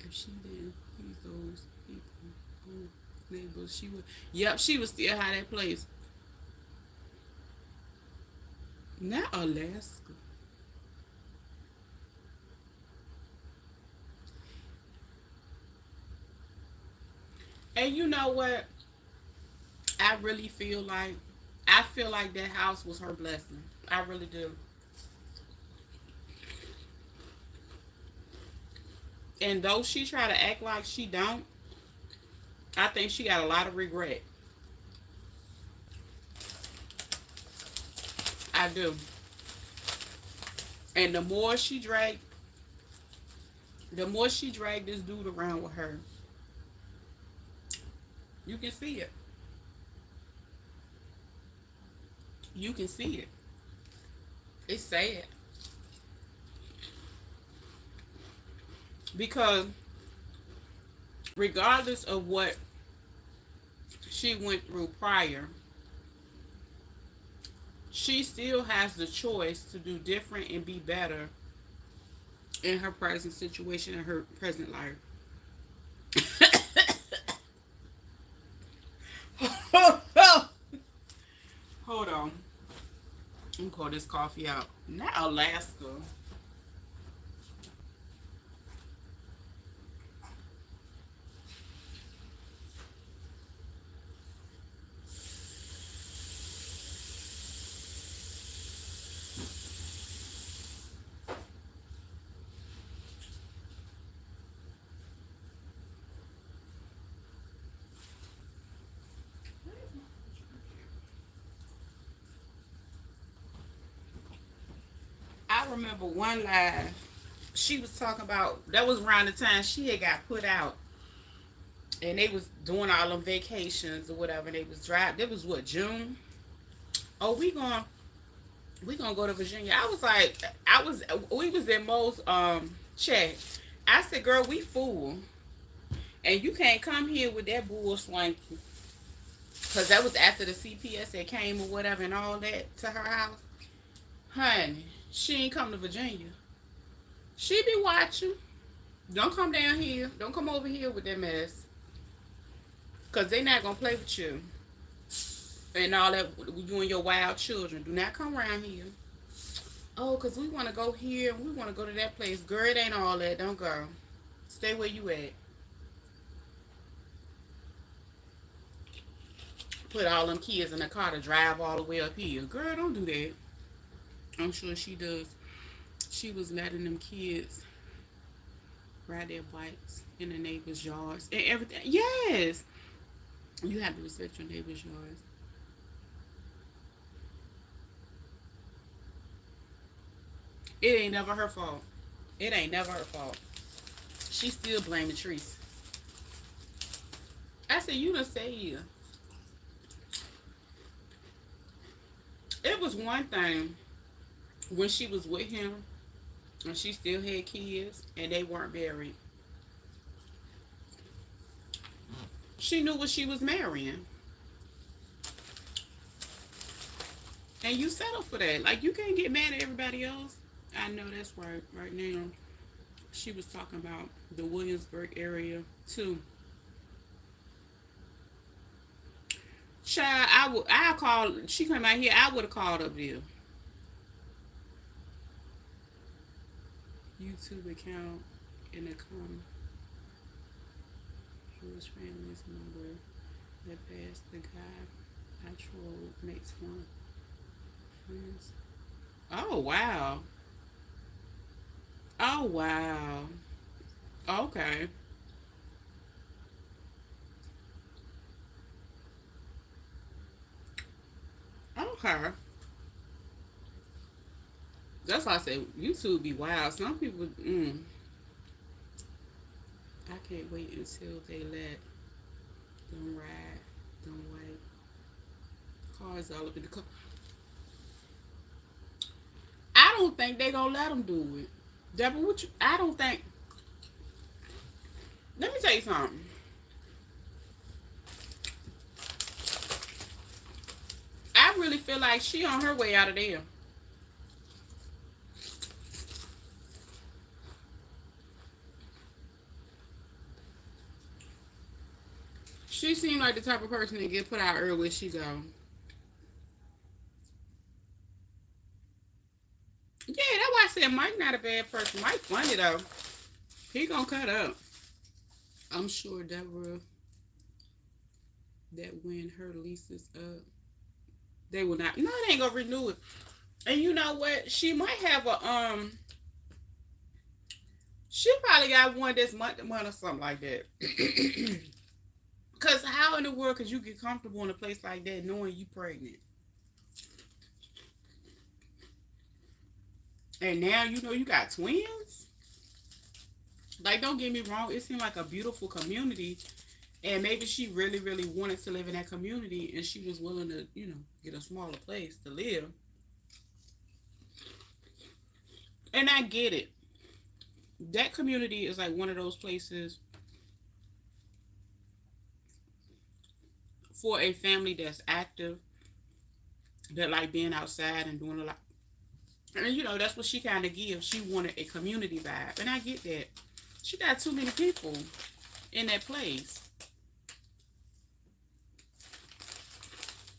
if she didn't please those people on labels, she would she would still have that place. Not Alaska. And you know what? I feel like that house was her blessing. I really do. And though she try to act like she don't, I think she got a lot of regret. I do. And the more she dragged this dude around with her, you can see it. You can see it. It's sad because regardless of what she went through prior, she still has the choice to do different and be better in her present situation, in her present life. Hold on. I'm gonna call this coffee out. Not Alaska. I remember one live she was talking about, that was around the time she had got put out, and they was doing all them vacations or whatever. They was driving. It was what, June? Oh, we gonna go to Virginia. I was like, we was in Mo's chat. I said, girl, we fool, and you can't come here with that bull swanky, cause that was after the CPS that came or whatever and all that to her house. Honey, she ain't come to Virginia. She be watching. Don't come down here. Don't come over here with that mess. Because they not going to play with you. And all that, you and your wild children. Do not come around here. Oh, because we want to go here. We want to go to that place. Girl, it ain't all that. Don't go. Stay where you at. Put all them kids in the car to drive all the way up here. Girl, don't do that. I'm sure she does. She was letting them kids ride their bikes in the neighbor's yards and everything. Yes, you have to respect your neighbor's yards. It ain't never her fault. It ain't never her fault. She still blaming Trees. I said, you done say you. It was one thing when she was with him and she still had kids and they weren't married. She knew what she was marrying. And you settle for that. Like, you can't get mad at everybody else. I know that's right. Right now, she was talking about the Williamsburg area too. Child, I called, she came out here, I would have called up there. YouTube account in the comment. Jewish family's mother that passed the guy I trolled makes fun. Friends. Oh wow. Oh wow. Okay. Okay. That's why I say YouTube be wild. Some people, I can't wait until they let them ride, them white cars all up in the car. I don't think they gonna let them do it. Deborah, I don't think. Let me tell you something. I really feel like she on her way out of there. She seemed like the type of person that get put out early where she go. Yeah, that's why I said Mike not a bad person. Mike funny though. He gonna cut up. I'm sure Deborah that when her lease is up, they will not. No, they ain't gonna renew it. And you know what? She might have a She probably got one this month to month or something like that. Cause how in the world could you get comfortable in a place like that knowing you pregnant? And now you know you got twins. Like, don't get me wrong, it seemed like a beautiful community, and maybe she really, really wanted to live in that community, and she was willing to, get a smaller place to live. And I get it. That community is like one of those places for a family that's active, that like being outside and doing a lot. And that's what she kind of gives. She wanted a community vibe, and I get that. She got too many people in that place.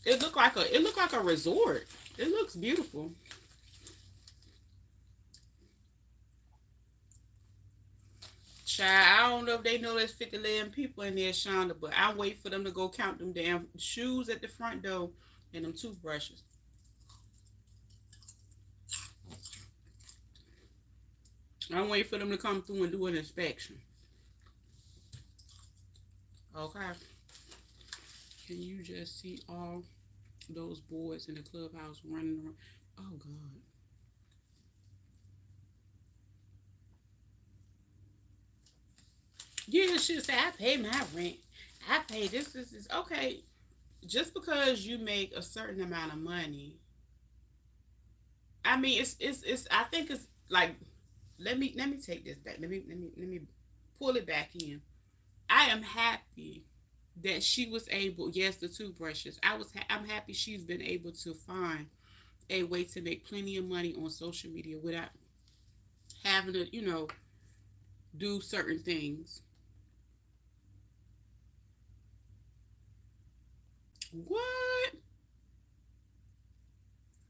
It looked like a resort. It looks beautiful. Child, I don't know if they know there's 50 people in there, Shonda, but I wait for them to go count them damn shoes at the front door and them toothbrushes. I wait for them to come through and do an inspection. Okay. Can you just see all those boys in the clubhouse running around? Oh God. Yeah, she'll say, I pay my rent. I pay this. Okay. Just because you make a certain amount of money, I mean, it's. I think it's like, let me take this back. Let me pull it back in. I am happy that she was able. Yes, the toothbrushes. I'm happy she's been able to find a way to make plenty of money on social media without having to, do certain things. What?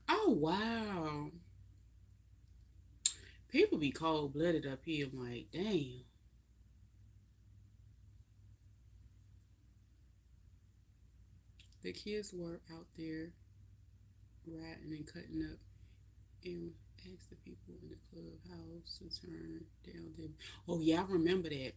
Oh wow. People be cold blooded up here. I'm like, damn. The kids were out there riding and cutting up and asked the people in the clubhouse to turn down them. Oh yeah, I remember that.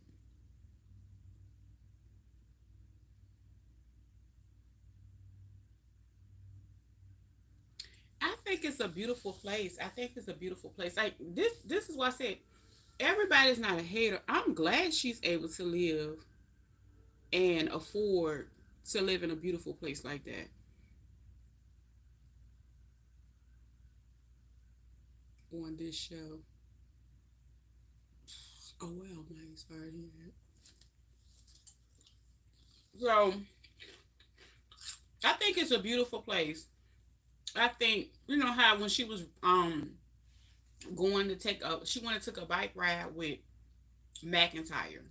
I think it's a beautiful place. I think it's a beautiful place. Like this is why I said everybody's not a hater. I'm glad she's able to live and afford to live in a beautiful place like that. On this show. Oh well, man, sorry to hear that. So I think it's a beautiful place. I think how when she was going to she went to take a bike ride with McIntyre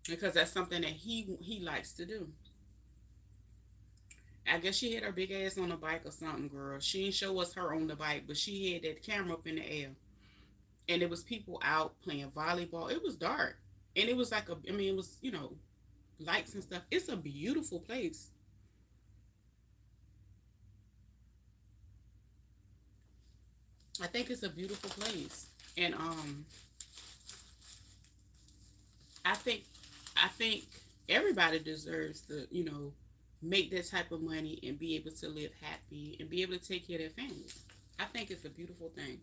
because that's something that he likes to do. I guess she had her big ass on the bike or something, girl. She didn't show us her on the bike, but she had that camera up in the air, and there was people out playing volleyball. It was dark, and it was like I mean, it was lights and stuff. It's a beautiful place. I think it's a beautiful place, and I think I think everybody deserves to make that type of money and be able to live happy and be able to take care of their families. I think it's a beautiful thing.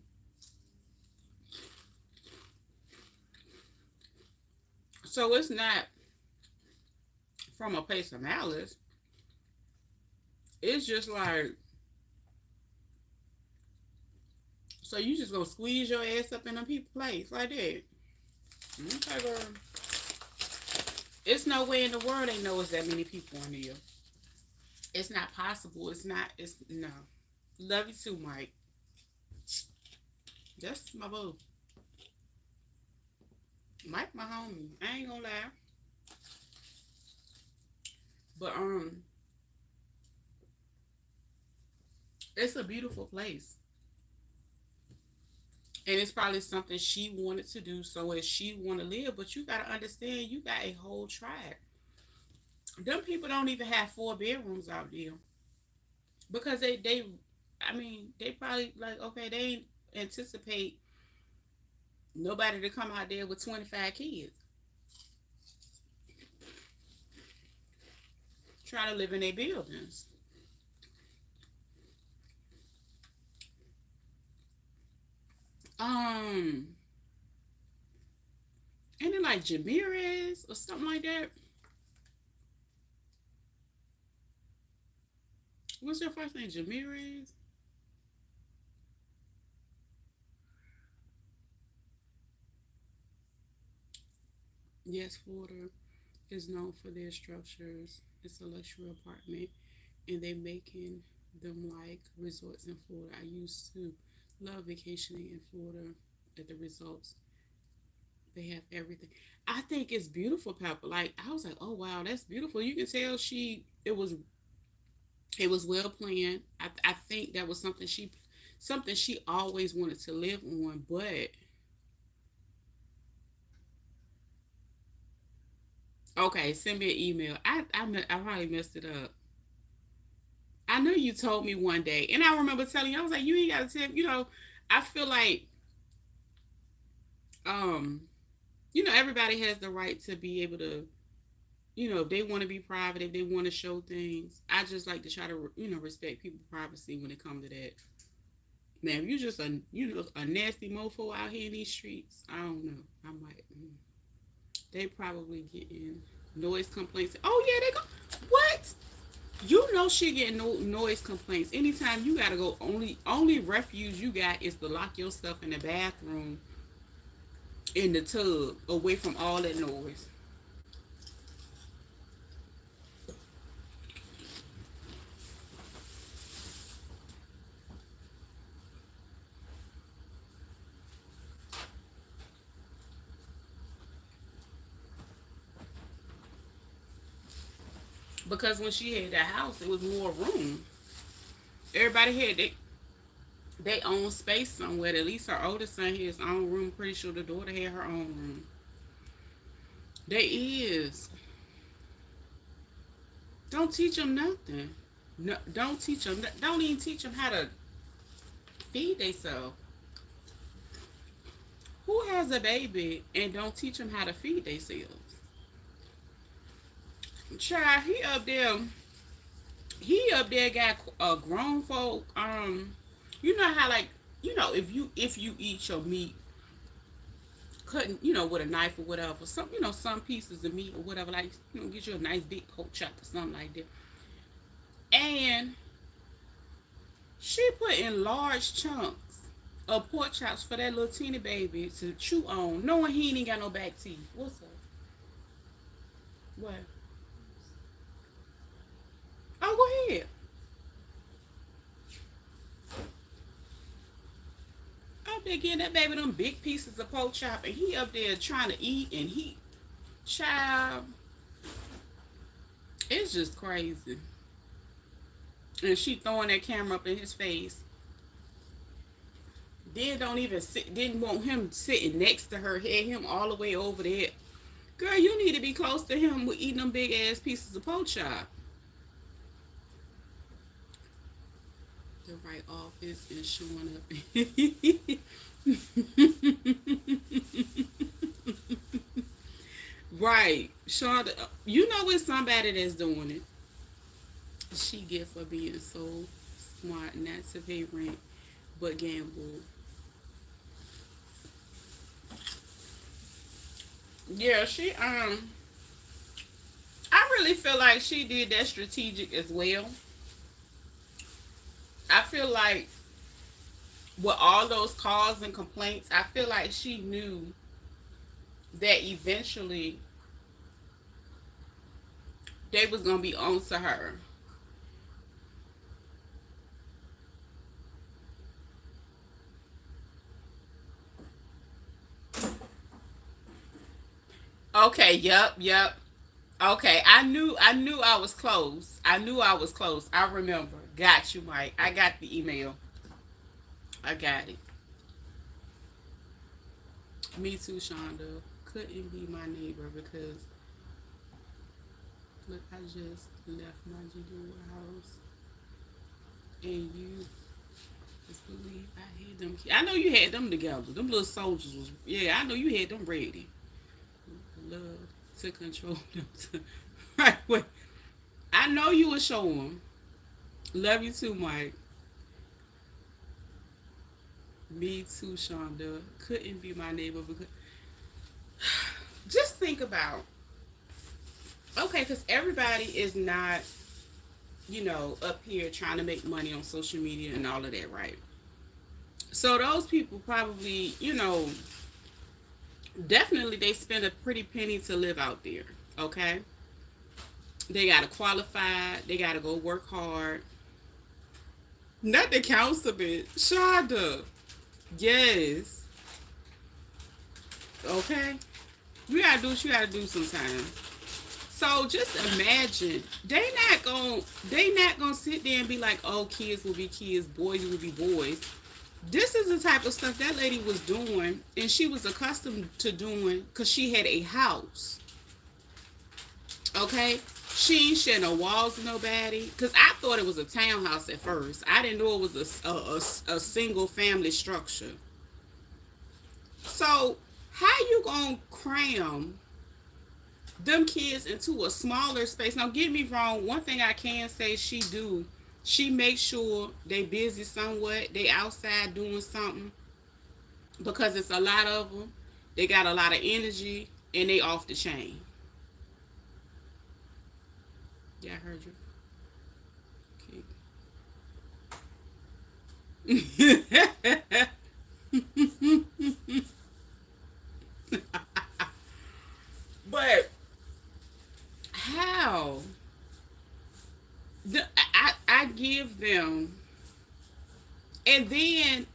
So it's not from a place of malice. It's just like, so you just gonna squeeze your ass up in a people place like that. Okay, girl. It's no way in the world they know it's that many people in here. It's not possible. It's not. It's no. Love you too, Mike. That's my boo. Mike, my homie. I ain't gonna lie. But it's a beautiful place, and it's probably something she wanted to do. So as she want to live, but you gotta understand, you got a whole tribe. Them people don't even have 4 bedrooms out there because I mean, they probably like okay, they ain't anticipate nobody to come out there with 25 kids trying to live in their buildings. Um, and then like Jamirez or something like that. What's your first name? Jamirez? Yes, Florida is known for their structures. It's a luxury apartment, and they making them like resorts in Florida. I used to love vacationing in Florida. At the resorts, they have everything. I think it's beautiful, Pepper. Like I was like, oh wow, that's beautiful. You can tell it was well planned. I think that was something she always wanted to live on. But okay, send me an email. I probably messed it up. I know you told me one day, and I remember telling you, I was like, you ain't got to tell. I feel like um, everybody has the right to be able to, if they want to be private, if they want to show things. I just like to try to, respect people's privacy when it comes to that. Man, if you just a nasty mofo out here in these streets, I don't know. I'm like, they probably getting noise complaints. Oh yeah, they go. What? She getting no noise complaints. Anytime you gotta go, only refuge you got is to lock your stuff in the bathroom, in the tub, away from all that noise. Because when she had that house, it was more room. Everybody had they own space somewhere. At least her oldest son had his own room. Pretty sure the daughter had her own room. They is. Don't teach them nothing. No, don't teach them. Don't even teach them how to feed themselves. Who has a baby and don't teach them how to feed themselves? Child, he up there got a grown folk. You know how like if you eat your meat cutting with a knife or whatever, some pieces of meat or whatever, like get you a nice big pork chop or something like that, and she put in large chunks of pork chops for that little teeny baby to chew on, knowing he ain't got no back teeth. What's up? What? Oh, go ahead. Up there getting that baby them big pieces of pork chop, and he up there trying to eat, and he, child, it's just crazy. And she throwing that camera up in his face. Then don't even sit. Didn't want him sitting next to her. Had him all the way over there. Girl, you need to be close to him with eating them big ass pieces of pork chop. The right office is showing up. Right, Sean. You know it's somebody that's doing it. She get for being so smart not to pay rent but gamble. Yeah, I really feel like she did that strategic as well. I feel like with all those calls and complaints, I feel like she knew that eventually they was gonna be on to her. Okay, yep. Okay, I knew I was close. I knew I was close. I remember. Got you, Mike. I got the email. I got it. Me too, Shonda. Couldn't be my neighbor because look, I just left my Judy house and you just believe I had them. I know you had them together. Them little soldiers was, yeah. I know you had them ready. Love to control them. Right, wait. I know you would show them. Love you too, Mike. Me too, Shonda. Couldn't be my neighbor because just think about, okay, because everybody is not, up here trying to make money on social media and all of that, right? So those people probably, definitely they spend a pretty penny to live out there. Okay, they gotta qualify. They gotta go work hard. Nothing counts a bit. Shonda. Yes. Okay. You gotta do what you gotta do sometimes. So just imagine they not gonna sit there and be like, oh, kids will be kids, boys will be boys. This is the type of stuff that lady was doing, and she was accustomed to doing because she had a house. Okay, she ain't sharing no walls with nobody. Cause I thought it was a townhouse at first. I didn't know it was a single family structure. So how you gonna cram them kids into a smaller space? Now, get me wrong. One thing I can say she do, she makes sure they busy somewhat. They outside doing something because it's a lot of them. They got a lot of energy and they off the chain. Yeah, I heard you. Okay. But how? I give them, and then,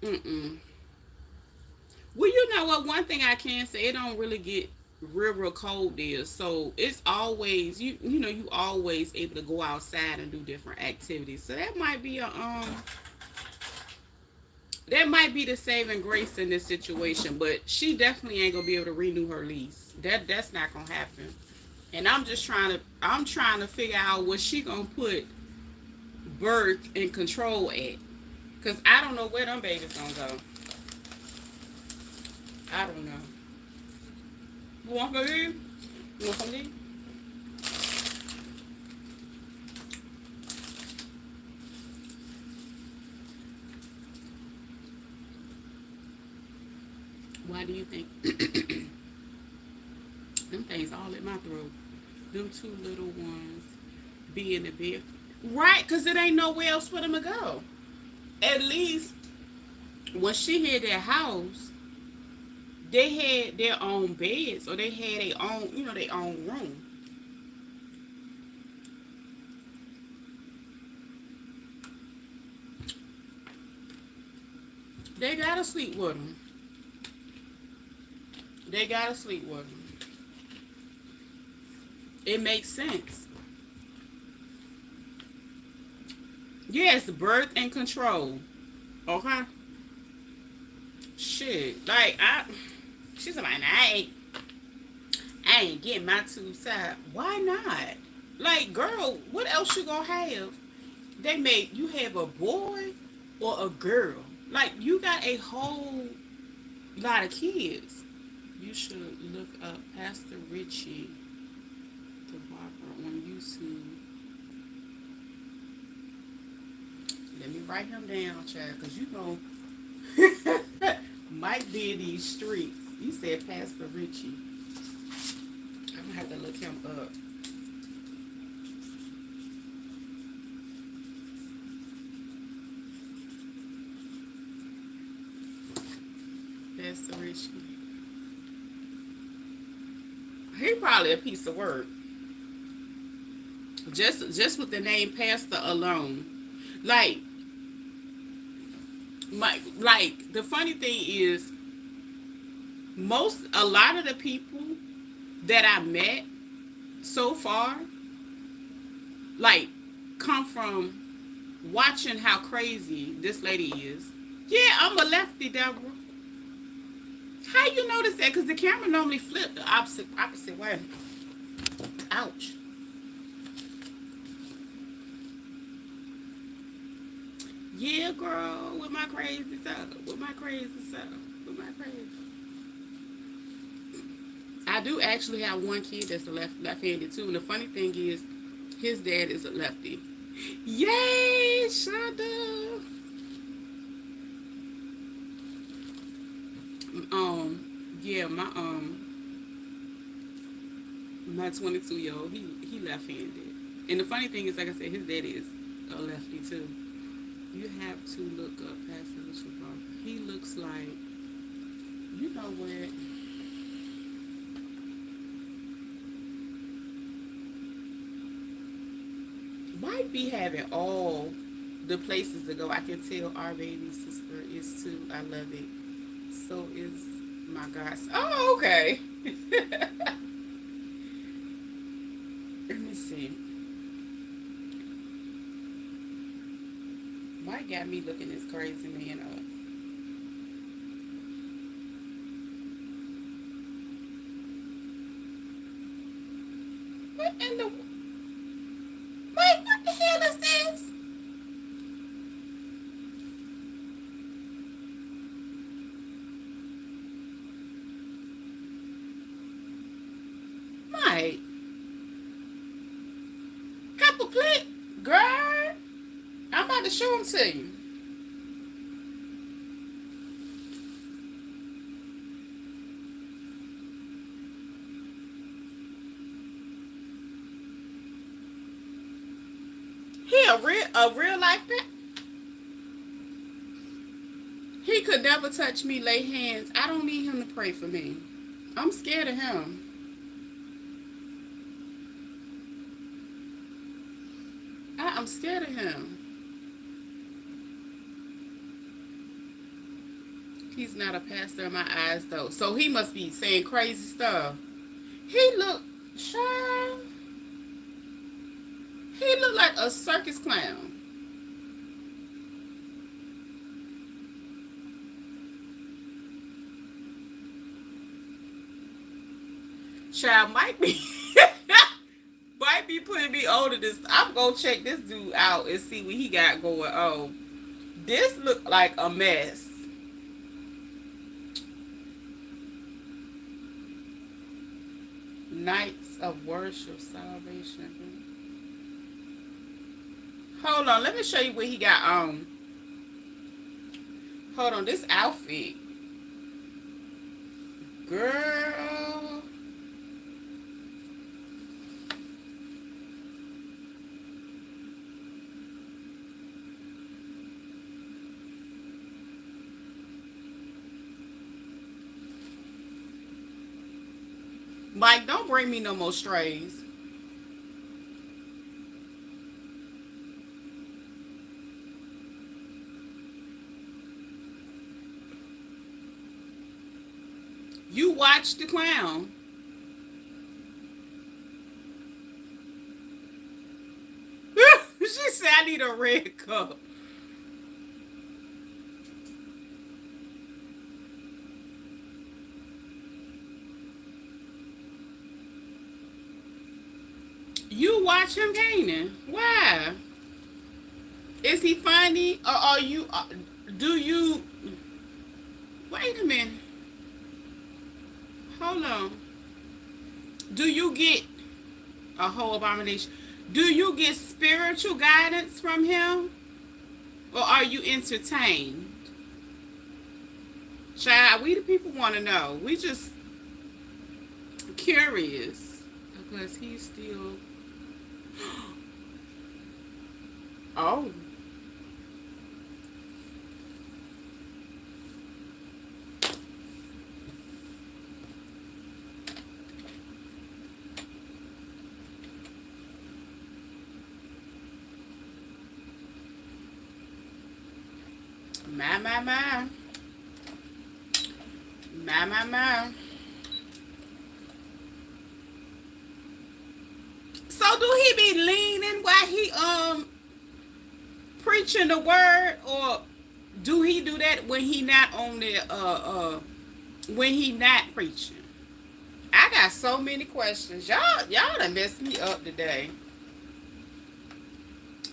well, you know what? One thing I can say, it don't really get real cold there, so it's always you always able to go outside and do different activities. So that might be the saving grace in this situation. But she definitely ain't gonna be able to renew her lease. That's not gonna happen. And I'm trying to figure out what she gonna put birth and control at, because I don't know where them babies gonna go. I don't know. You want to leave? You want to leave? Why do you think? Them things all in my throat. Them two little ones be in the bed. Right, because it ain't nowhere else for them to go. At least when she had their house, they had their own beds, or they had their own room. They gotta sleep with them. They gotta sleep with them. It makes sense. Yes, birth and control. Okay. Shit, like she's like, I ain't getting my two side. Why not? Like, girl, what else you gonna have? They made you have a boy or a girl. Like, you got a whole lot of kids. You should look up Pastor Richie, the barber, on YouTube. Let me write him down, child, because might be in these streets. You said Pastor Richie. I'm gonna have to look him up. Pastor Richie. He probably a piece of work. Just with the name Pastor alone. Like, the funny thing is, a lot of the people that I met so far, like, come from watching how crazy this lady is. Yeah, I'm a lefty, Deborah. How you notice that? Because the camera normally flip the opposite way. Ouch. Yeah, girl, with my crazy self, with my crazy self, with my crazy. I do actually have one kid that's a left-handed too, and the funny thing is, his dad is a lefty. Yay, Shonda! Yeah, my 22-year-old, he left-handed. And the funny thing is, like I said, his daddy is a lefty too. You have to look up Pastor Richard Barker. He looks like, you know what? Might be having all the places to go. I can tell our baby sister is too. I love it. So is my godson. Oh, okay. Let me see. Mike got me looking this crazy man up. What in the Mike? What the hell is this? Mike, couple click, girl. I'm about to show them to you. He a real life pet. He could never touch me, lay hands. I don't need him to pray for me. I'm scared of him. I'm scared of him. He's not a pastor in my eyes, though. So he must be saying crazy stuff. He look, child. He look like a circus clown. Child might be might be putting me on to this. I'm gonna check this dude out and see what he got going on. This look like a mess. Nights of worship, salvation. Hold on, let me show you what he got on. Hold on, this outfit. Girl. Mike, don't bring me no more strays. You watch the clown. She said I need a red cup. You watch him gaining. Why? Is he funny? Or are you do you wait a minute. Hold on. Do you get a whole abomination? Do you get spiritual guidance from him? Or are you entertained? Child, we the people want to know. We just curious. Because he's still... Oh. My, my, my. My, my, my. So do he be leaning while he preaching the word, or do he do that when he not on the when he not preaching? I got so many questions. Y'all done messed me up today.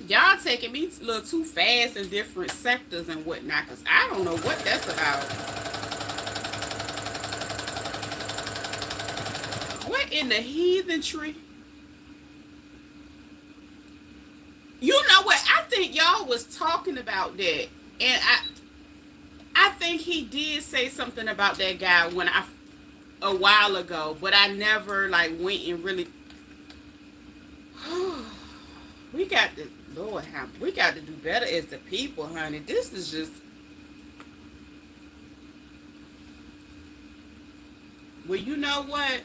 Y'all taking me a little too fast in different sectors and whatnot, because I don't know what that's about. What in the heathenry? You know what? I think y'all was talking about that. And I think he did say something about that guy when I a while ago, but I never like went and really. We got to, Lord, we got to do better as the people, honey. This is just. Well, you know what?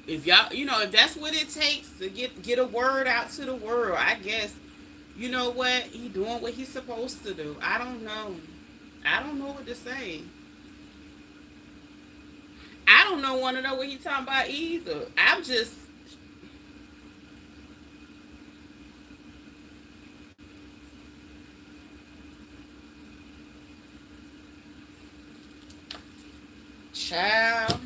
If y'all, if that's what it takes to get a word out to the world, I guess. You know what? He doing what he's supposed to do. I don't know. I don't know what to say. I don't know. Want to know what he's talking about either. I'm just. Child.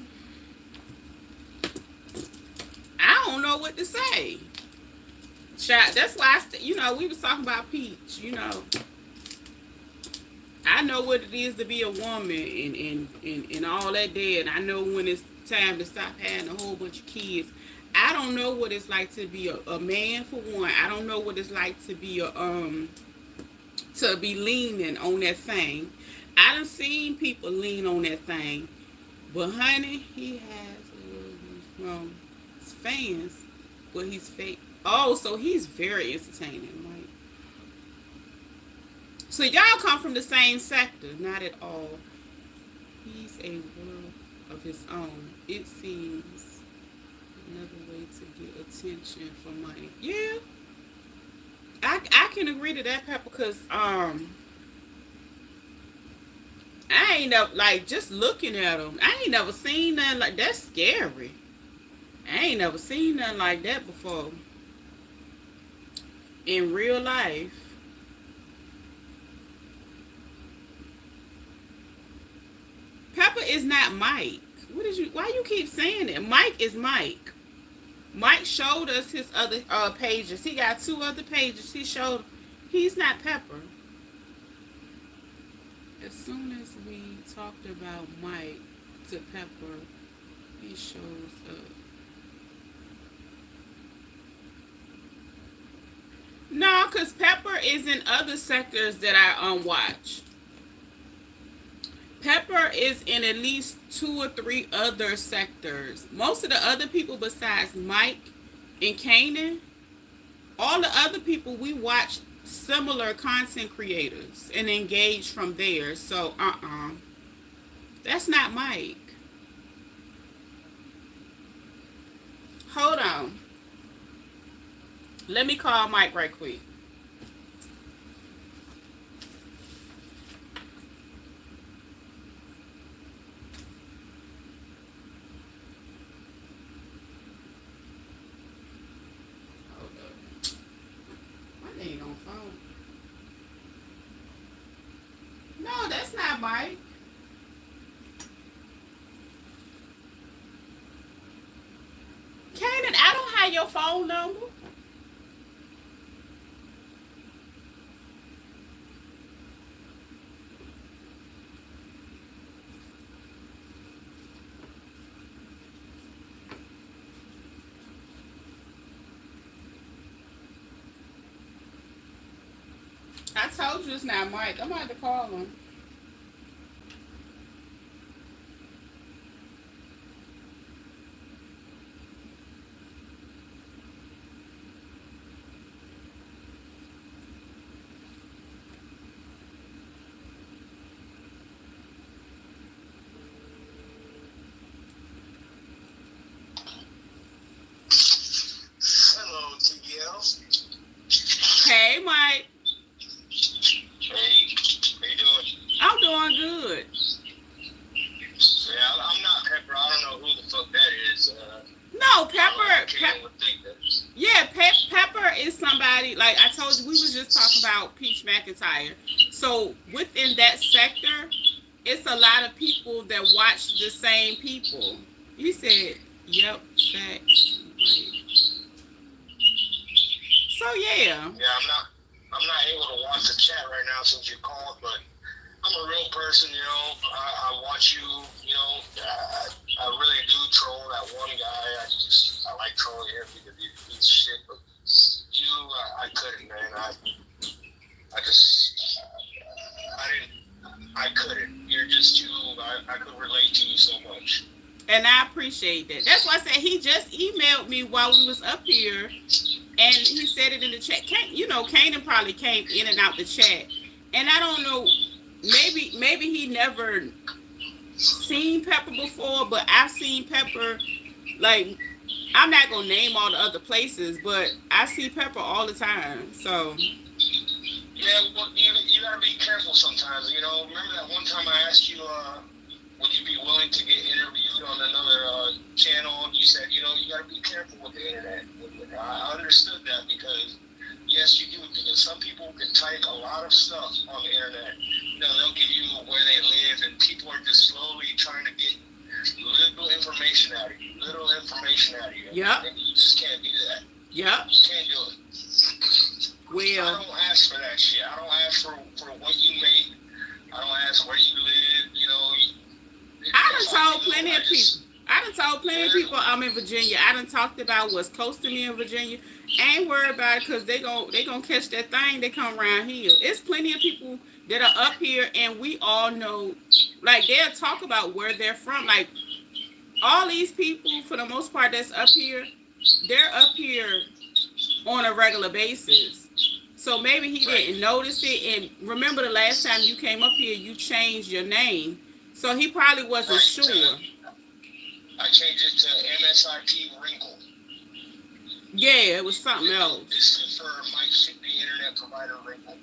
I don't know what to say. Child, that's why we was talking about Peach. I know what it is to be a woman and all that there, and I know when it's time to stop having a whole bunch of kids. I don't know what it's like to be a man for one. I don't know what it's like to be to be leaning on that thing. I done seen people lean on that thing, but honey, he has fans, but he's fake. Oh, so he's very entertaining, right? So y'all come from the same sector, not at all. He's a world of his own. It seems another way to get attention for money. Yeah, I can agree to that, Pepper, because I ain't never, like, just looking at him, I ain't never seen nothing like that's scary. I ain't never seen nothing like that before in real life. Pepper is not Mike. Why you keep saying it? Mike is Mike. Mike showed us his other pages. He got 2 other pages. He's not Pepper. As soon as we talked about Mike to Pepper, he shows up. No, because Pepper is in other sectors that I watch. Pepper is in at least 2 or 3 other sectors. Most of the other people besides Mike and Kanan, all the other people we watch similar content creators and engage from there. So that's not Mike. Hold on. Let me call Mike right quick. No, that's not Mike. Kanan, I don't have your phone number. I told you it's not Mike. I'm about to call him. Hello, TDL. Hey, Mike. Hey, how you doing? I'm doing good. Yeah, I'm not Pepper. I don't know who the fuck that is. No, Pepper. Would think that. Yeah, Pepper is somebody, like I told you, we was just talking about Peach McIntyre. So within that sector, it's a lot of people that watch the same people. You said, yep, facts. So yeah. Yeah, I'm not able to watch the chat right now since you called, but I'm a real person, I watch you, I really do troll that one guy. I like trolling him because he's shit, but you, I couldn't, man. I didn't And I appreciate that. That's why I said he just emailed me while we was up here, and he said it in the chat. Kanan probably came in and out the chat, and I don't know. Maybe he never seen Pepper before, but I've seen Pepper. Like, I'm not gonna name all the other places, but I see Pepper all the time. So Yeah, well, you gotta be careful sometimes. You know, remember that one time I asked you, would you be willing to get interviewed on another channel? You said, you know, you gotta be careful with the internet. I understood that because, yes, you do. Because some people can type a lot of stuff on the internet. You know, they'll give you where they live, and people are just slowly trying to get little information out of you. Yep. And you just can't do that. Yep. You can't do it. Well, I don't ask for that shit. I don't ask for what you make. I don't ask where you live. You know. I done told plenty of people. I'm in Virginia. I done talked about what's close to me in Virginia. I ain't worried about it because they gon' catch that thing. They come around here. It's plenty of people that are up here, and we all know. Like, they'll talk about where they're from. Like, all these people, for the most part, that's up here, they're up here on a regular basis. So maybe he didn't notice it. And remember the last time you came up here, you changed your name. So he probably wasn't sure. I changed it to MSIP Wrinkle. Yeah, it was something else. This is for Mike Ship, the internet provider Wrinkle.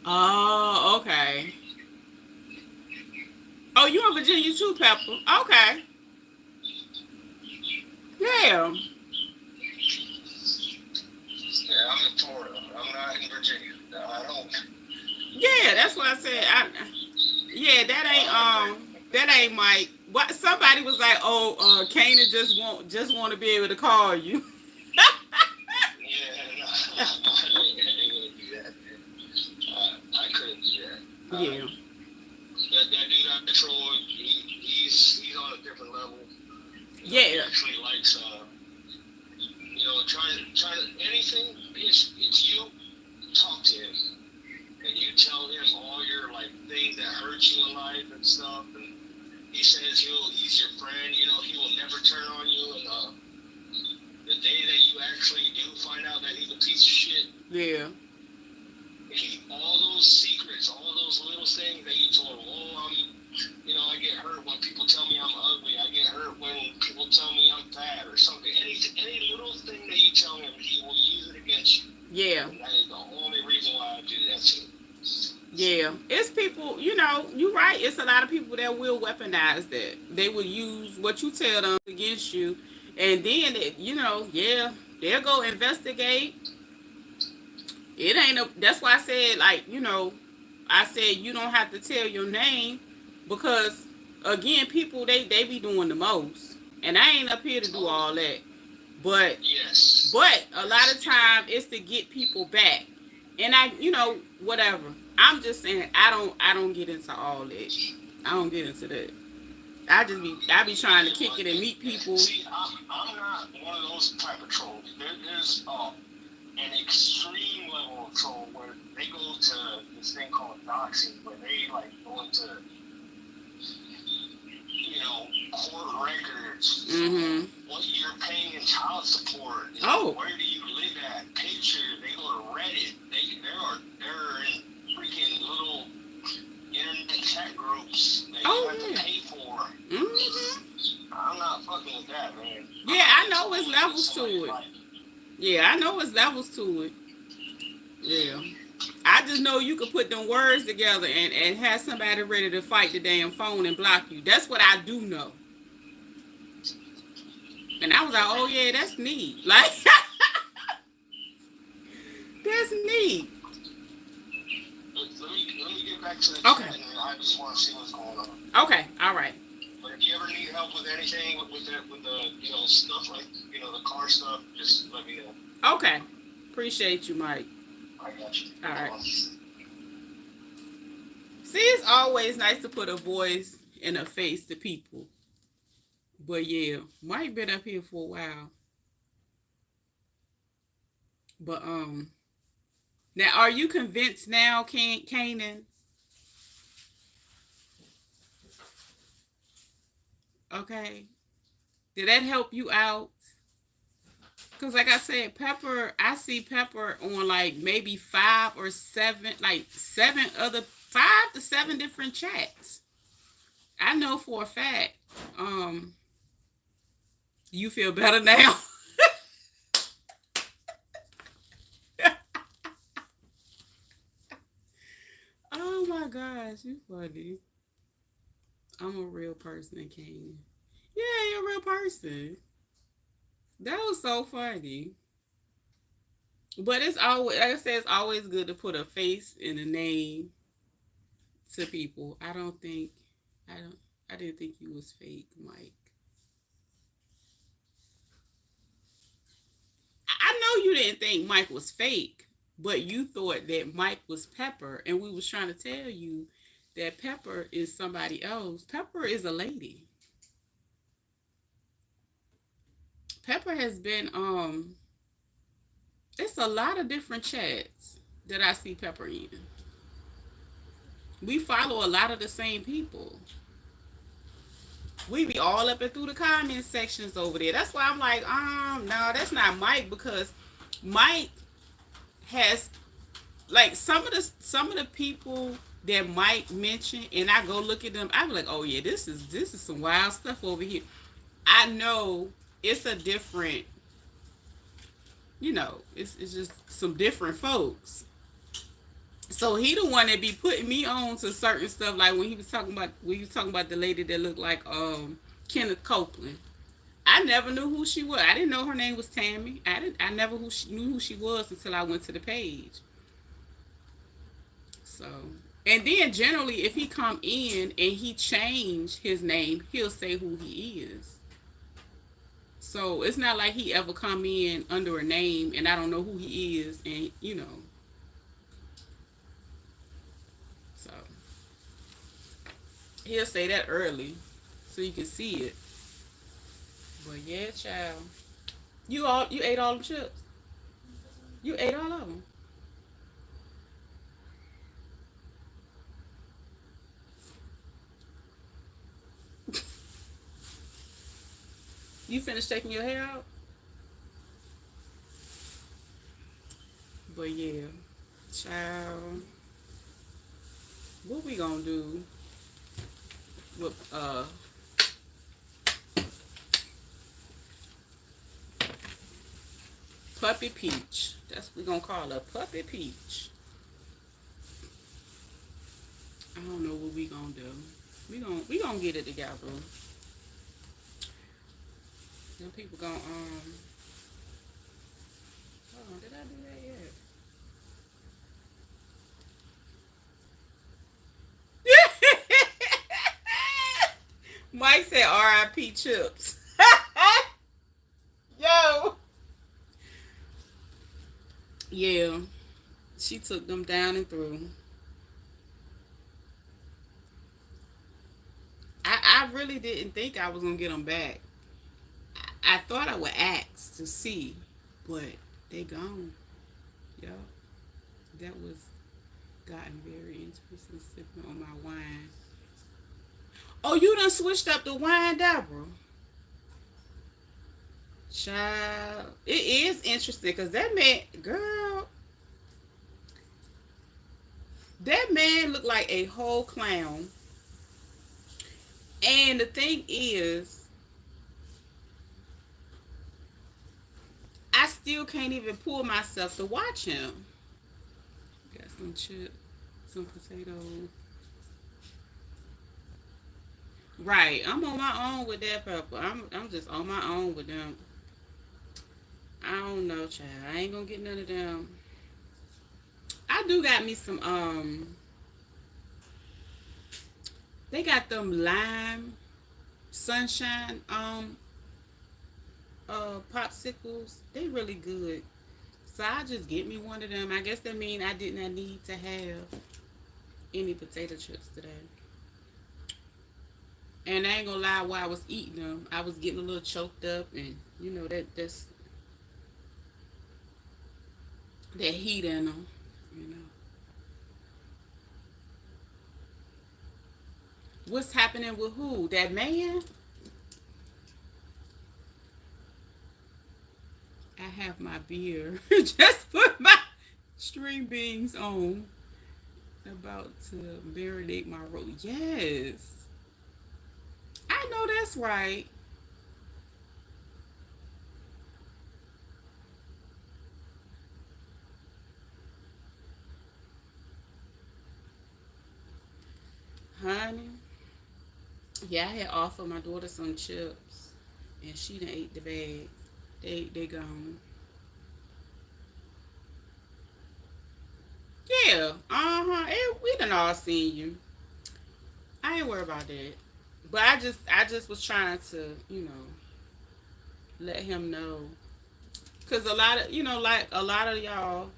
Oh, okay. Oh, you in Virginia too, Pepper? Okay. Yeah. Yeah, I'm in Florida. I'm not in Virginia. No, I don't. Yeah, that's what I said. Yeah, that ain't Mike. What somebody was like, oh, Kanan just want to be able to call you. Yeah, no, I couldn't do that, man. I couldn't do that. Yeah. That dude out control, he's on a different level. Yeah. He actually likes, you know, trying to anything. It's you. Talk to him, and you tell him all your like things that hurt you in life and stuff. And he says he's your friend. You know, he will never turn on you. And the day that you actually do find out that he's a piece of shit, Yeah. All those secrets, all those little things that you told him. I get hurt when people tell me I'm ugly. I get hurt when people tell me I'm fat or something. Any little thing that you tell him, he will use it against you. Yeah. And that is the only reason why I do that too. Yeah. It's people, you're right. It's a lot of people that will weaponize that. They will use what you tell them against you. And then, they'll go investigate. That's why I said, I said you don't have to tell your name because, again, people, they be doing the most. And I ain't up here to do all that. But a lot of time it's to get people back. And whatever. I'm just saying I don't get into all that. I don't get into that. I be trying to kick it and meet people. See, I'm not one of those type of trolls. There's an extreme level of troll where they go to this thing called doxing, where they like go into court records, what you're paying in child support, where do you live at, pictures. They go to Reddit. They're in freaking little internet chat groups that you have to pay for. I'm not fucking with that, man. Yeah, I know it's levels to it. Yeah, I know it's levels to it. Yeah. I just know you could put them words together and have somebody ready to fight the damn phone and block you. That's what I do know. And I was like, oh yeah, that's neat. Like, that's neat. Let me get back to the chat, and I just want to see what's going on. Okay, all right. But if you ever need help with anything with the stuff like the car stuff, just let me know. Okay. Appreciate you, Mike. I got you. All right. See, it's always nice to put a voice and a face to people. But yeah, Mike been up here for a while. But now are you convinced now, Kanan? Okay. Did that help you out? Cause like I said, pepper. I see pepper on like maybe 5 or 7, like 5 to 7 different chats. I know for a fact. Um, you feel better now. Oh my gosh, you funny. I'm a real person, King. Yeah, you're a real person. That was so funny. But it's always, like I said, it's always good to put a face and a name to people. I don't, I didn't think you was fake, Mike. I know you didn't think Mike was fake, but you thought that Mike was Pepper, and we was trying to tell you that Pepper is somebody else. Pepper is a lady. Pepper has been it's a lot of different chats that I see Pepper in. We follow a lot of the same people. We be all up and through the comment sections over there. That's why I'm like, no, that's not Mike, because Mike has, like, some of the people that Mike mentioned, and I go look at them, I'm like, oh yeah, this is some wild stuff over here. I know it's a different, it's just some different folks. So he the one that be putting me on to certain stuff, like when he was talking about the lady that looked like Kenneth Copeland. I never knew who she was. I didn't know her name was Tammy. I never knew who she was until I went to the page. So, and then generally, if he come in and he change his name, he'll say who he is. So it's not like he ever come in under a name and I don't know who he is, and so he'll say that early so you can see it. But yeah, child, you ate all the chips. You ate all of them. You finished taking your hair out. But yeah, child, what we gonna do with Puppy Peach? That's what we gonna call her, Puppy Peach. I don't know what we gonna do. We gonna get it together. Them people gonna hold on, did I do that yet? Mike said R.I.P. Chips. Yo. Yeah, she took them down and through. I really didn't think I was gonna get them back. I thought I would ask to see, but they gone. Yeah, that was gotten very interesting sipping on my wine. Oh, you done switched up the wine, Deborah. Child, it is interesting because that man, girl, that man looked like a whole clown. And the thing is, I still can't even pull myself to watch him. Got some chips, some potatoes. Right, I'm on my own with that pepper. I'm just on my own with them. I don't know, child. I ain't gonna get none of them. I do got me some they got them lime sunshine popsicles. They really good. So I just get me one of them. I guess that mean I did not need to have any potato chips today. And I ain't gonna lie, while I was eating them, I was getting a little choked up, and that heat in them. You know what's happening with who? That man? have my beer. Just put my string beans on. About to marinate my roast. Yes. I know that's right. Honey. Yeah, I had offered my daughter some chips and she done ate the bag. They gone. Yeah. Uh-huh. We done all seen you. I ain't worried about that. But I just was trying to, let him know. Cause a lot of like a lot of y'all,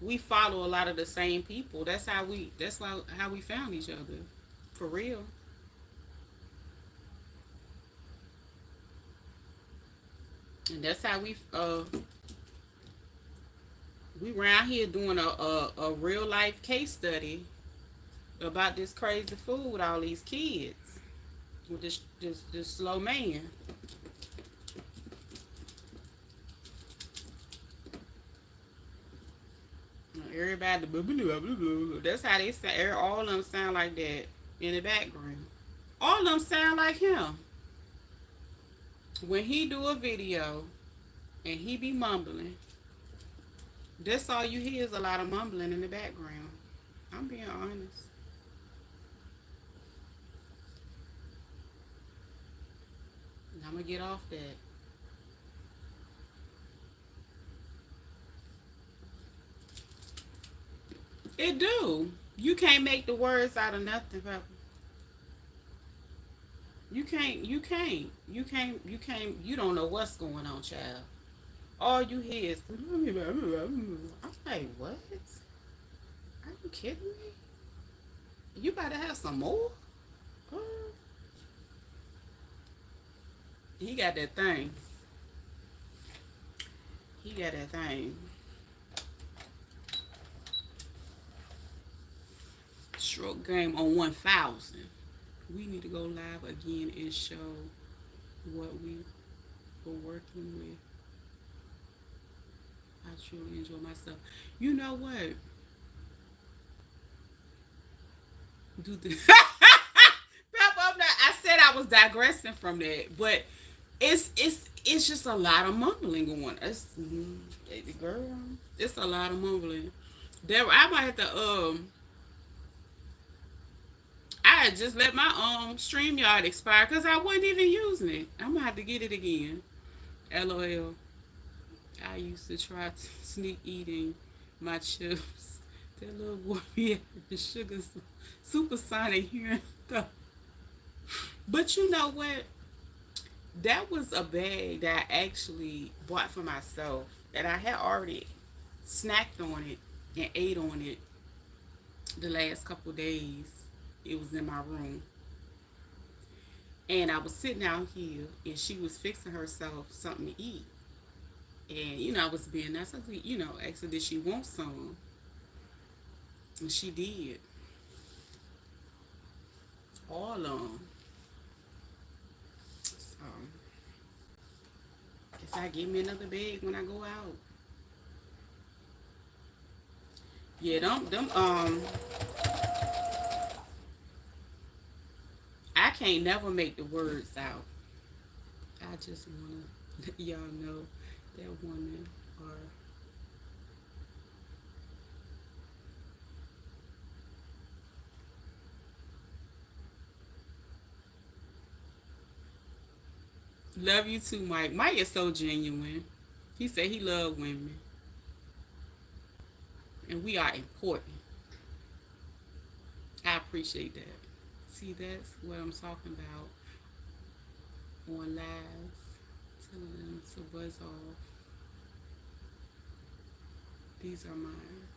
we follow a lot of the same people. That's how we found each other. For real. And that's how we around here doing a real life case study about this crazy food with all these kids. With this slow man. Everybody, blah, blah, blah, blah, blah. That's how they say. All of them sound like that in the background. All of them sound like him. When he do a video and he be mumbling, that's all you hear is a lot of mumbling in the background. I'm being honest. And I'm gonna get off that. It do. You can't make the words out of nothing, Papa. You can't. You can't. You can't. You can't. You don't know what's going on, child. All you hear is. I'm like, what? Are you kidding me? You about to have some more? Girl. He got that thing. He got that thing. Stroke game on 1,000. We need to go live again and show what we were working with. I truly enjoy myself. You know what? Do the I said I was digressing from that, but it's just a lot of mumbling going. Girl, it's a lot of mumbling. There, I might have to I had just let my StreamYard expire because I wasn't even using it. I'm gonna have to get it again. LOL. I used to try to sneak eating my chips. That little boy be at the sugar supersonic hearing stuff. But you know what? That was a bag that I actually bought for myself. And I had already snacked on it and ate on it the last couple days. It was in my room. And I was sitting out here and she was fixing herself something to eat. And, I was being nice. I was, asked her, did she want some? And she did. All of them. So, guess I give me another bag when I go out. Yeah, I can't never make the words out. I just want to let y'all know that women are love you too, Mike. Mike is so genuine. He said he loved women. And we are important. I appreciate that. See, that's what I'm talking about on live. Telling them to buzz off. These are mine.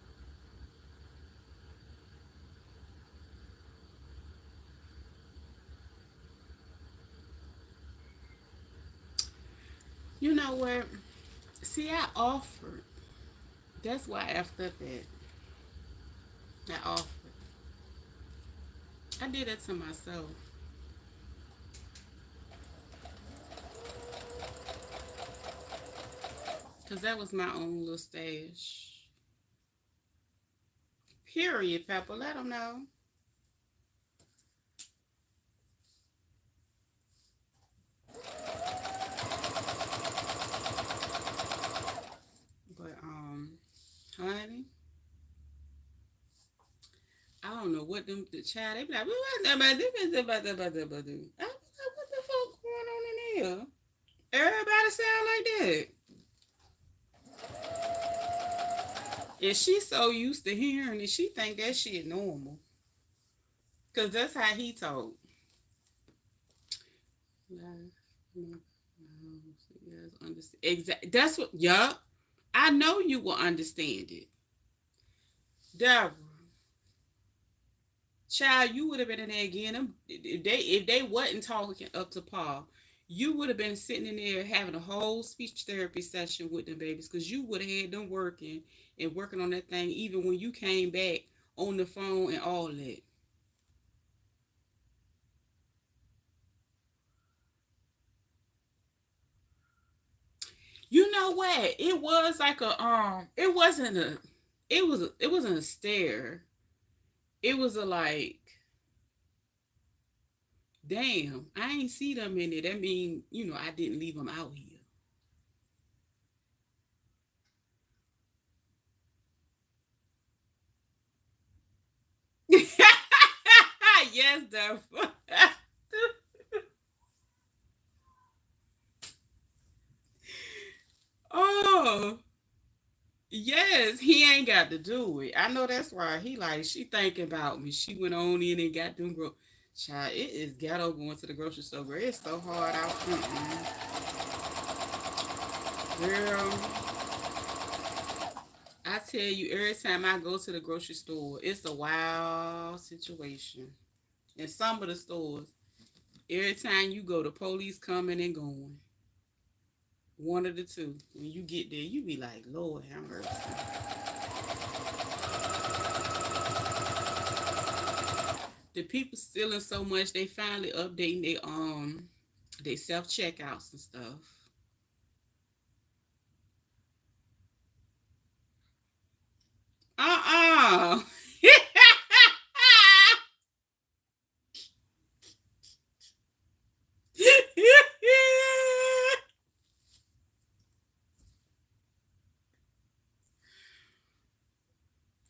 You know what? See, I offered. That's why after that, I offered. I did it to myself. Cause that was my own little stash. Period, Pepper. Let them know. But honey, I don't know what them the child. They be like, what about this? I be like, what the fuck going on in here? Everybody sound like that. And she's so used to hearing it, she think that shit normal. Cause that's how he told. Exactly. That's what. Yup. I know you will understand it, Deborah. Child, you would have been in there again. If they wasn't talking up to Paul, you would have been sitting in there having a whole speech therapy session with them babies, because you would have had them working and working on that thing even when you came back on the phone and all that. You know what? It was like a it wasn't a it wasn't a stare. It was a like, damn, I ain't see them in there. That mean, I didn't leave them out here. Yes, Duff. Oh, yes, he ain't got to do it. I know that's why he like, she thinking about me. She went on in and got them child, it is ghetto going to the grocery store, girl. It's so hard out. Girl, I tell you, every time I go to the grocery store, it's a wild situation. In some of the stores, every time you go, the police coming and going. One of the two. When you get there, you be like, Lord have mercy. The people stealing so much, they finally updating they self checkouts and stuff. Uh-uh.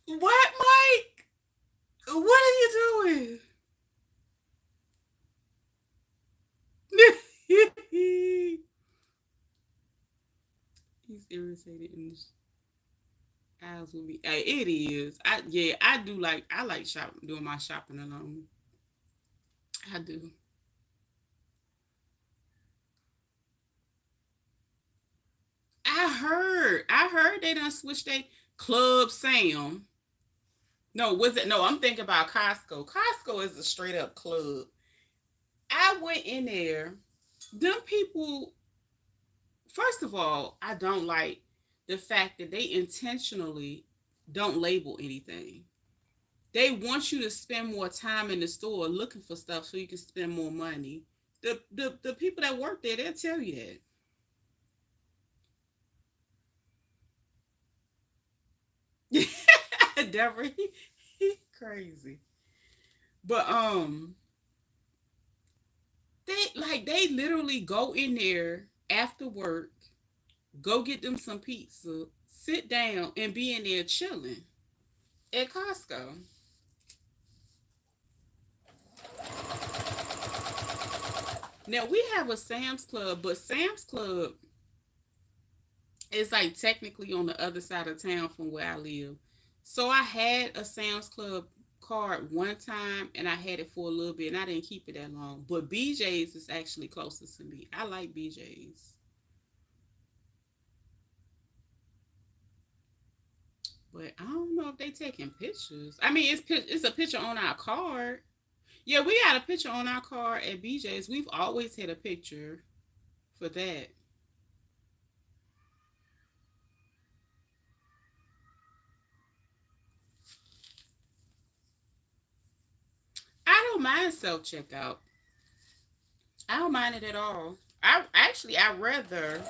What, Mike? What are you doing? He's irritated in his eyes with me. Hey, it is. I like shopping, doing my shopping alone. I do. I heard they done switched they Club Sam. No, was it? No, I'm thinking about Costco. Costco is a straight up club. I went in there. Them people, first of all, I don't like the fact that they intentionally don't label anything. They want you to spend more time in the store looking for stuff so you can spend more money. The people that work there, they'll tell you that. Deborah, he crazy. But they literally go in there after work, go get them some pizza, sit down and be in there chilling at Costco. Now we have a Sam's Club, but Sam's Club is like technically on the other side of town from where I live. So I had a Sam's Club card one time and I had it for a little bit and I didn't keep it that long. But BJ's is actually closest to me. I like BJ's. But I don't know if they taking pictures. I mean, it's a picture on our card. Yeah, we got a picture on our card at BJ's. We've always had a picture for that. I don't mind self checkout. I don't mind it at all. I rather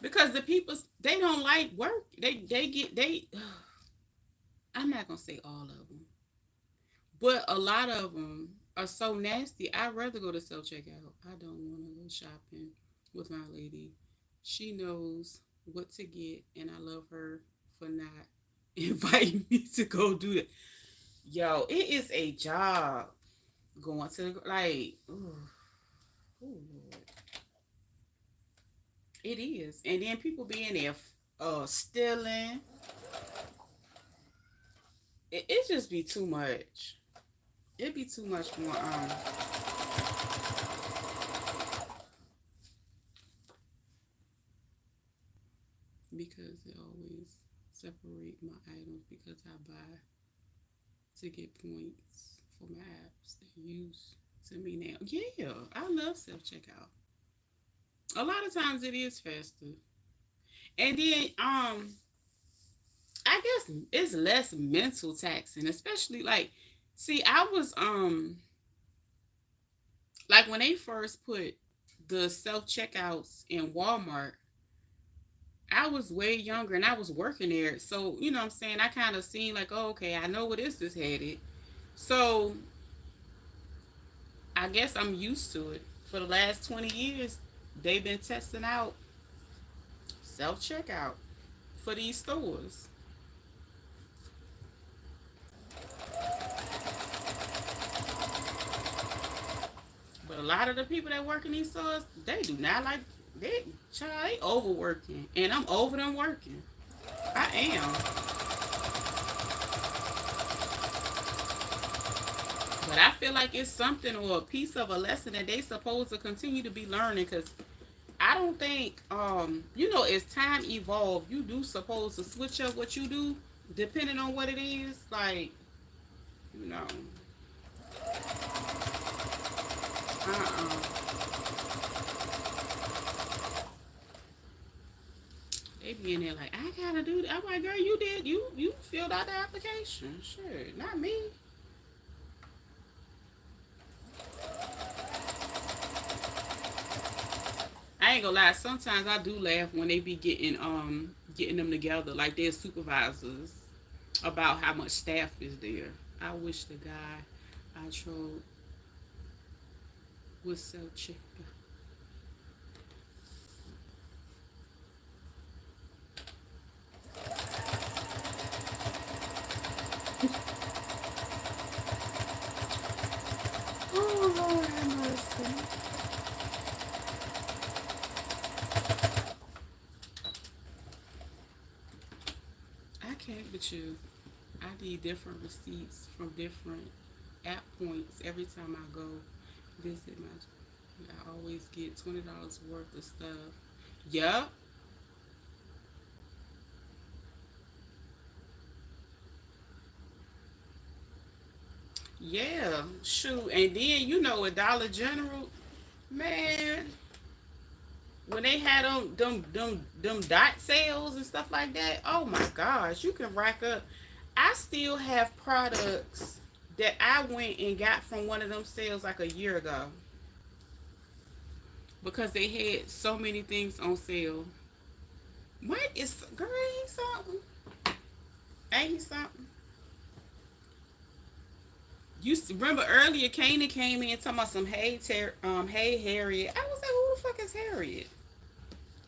because the people, they don't like work. They get they. I'm not gonna say all of them, but a lot of them are so nasty. I'd rather go to self checkout. I don't want to go shopping with my lady. She knows what to get, and I love her for not inviting me to go do that. Yo, it is a job going to the, like. Ooh, ooh, Lord. It is, and then people being there, stealing. It just be too much. It'd be too much more. Because they always separate my items because I buy to get points for my apps. They use to me now. Yeah, I love self checkout. A lot of times it is faster, and then I guess it's less mental taxing, especially like, see, I was like when they first put the self checkouts in Walmart. I was way younger and I was working there. So, you know what I'm saying? I kind of seen like, oh, okay, I know where this is headed. So, I guess I'm used to it. For the last 20 years, they've been testing out self checkout for these stores. But a lot of the people that work in these stores, they do not like, they, child, they overworking. And I'm over them working. I am. But I feel like it's something or a piece of a lesson that they supposed to continue to be learning, because I don't think as time evolve, you do supposed to switch up what you do depending on what it is. Like, you know, uh-uh. They be in there like, I gotta do that. I'm like, girl, you did, you filled out the application. Sure, not me. I ain't gonna lie. Sometimes I do laugh when they be getting them together, like their supervisors, about how much staff is there. I wish the guy I trolled was so cheap. Oh Lord have mercy. I can't with you. I need different receipts from different app points every time I go visit my. I always get $20 worth of stuff. Yup. Yeah. Shoot. And then at Dollar General, man, when they had them dot sales and stuff like that, oh my gosh, you can rack up. I still have products that I went and got from one of them sales like a year ago because they had so many things on sale. What is, girl, ain't something? Ain't something? Remember earlier, Kanan came in talking about some hey Harriet. I was like, who the fuck is Harriet?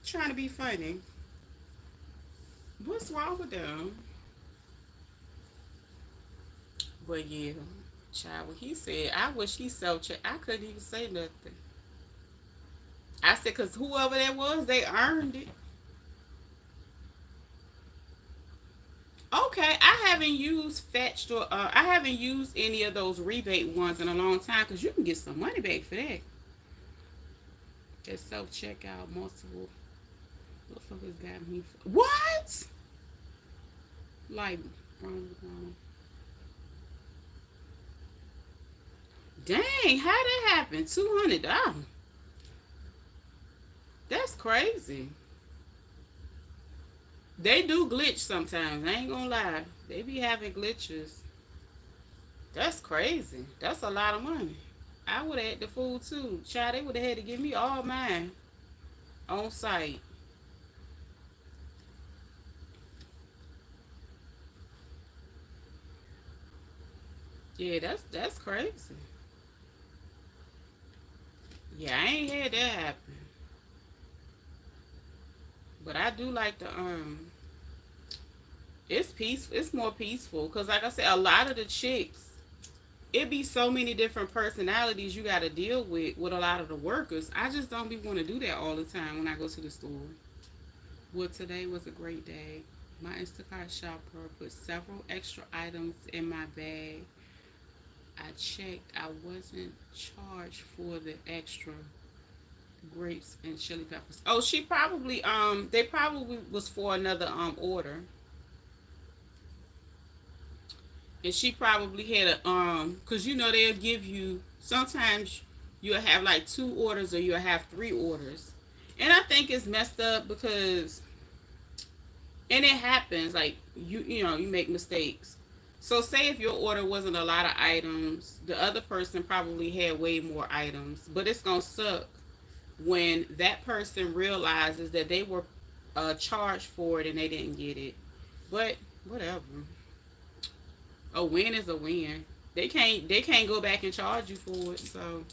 Trying to be funny. What's wrong with them? But yeah, child, what he said, I wish he self check. I couldn't even say nothing. I said, because whoever that was, they earned it. Okay, I haven't used Fetched or I haven't used any of those rebate ones in a long time because you can get some money back for that. That self checkout multiple. What the fuck has got me? What? Like, dang, how that happen? $200. That's crazy. They do glitch sometimes. I ain't gonna lie. They be having glitches. That's crazy. That's a lot of money. I would have had the food too. Child, they would have had to give me all mine on site. Yeah, that's crazy. Yeah, I ain't had that happen. But I do like the it's peace. It's more peaceful because, like I said, a lot of the chicks, it be so many different personalities you got to deal with a lot of the workers. I just don't be want to do that all the time when I go to the store. Well, today was a great day. My Instacart shopper put several extra items in my bag. I checked. I wasn't charged for the extra grapes and chili peppers. Oh, she probably they probably was for another order, and she probably had a cause they'll give you sometimes you'll have like two orders or you'll have three orders, and I think it's messed up because and it happens like you make mistakes. So say if your order wasn't a lot of items, the other person probably had way more items, but it's gonna suck when that person realizes that they were charged for it and they didn't get it. But whatever, a win is a win. They can't go back and charge you for it. So,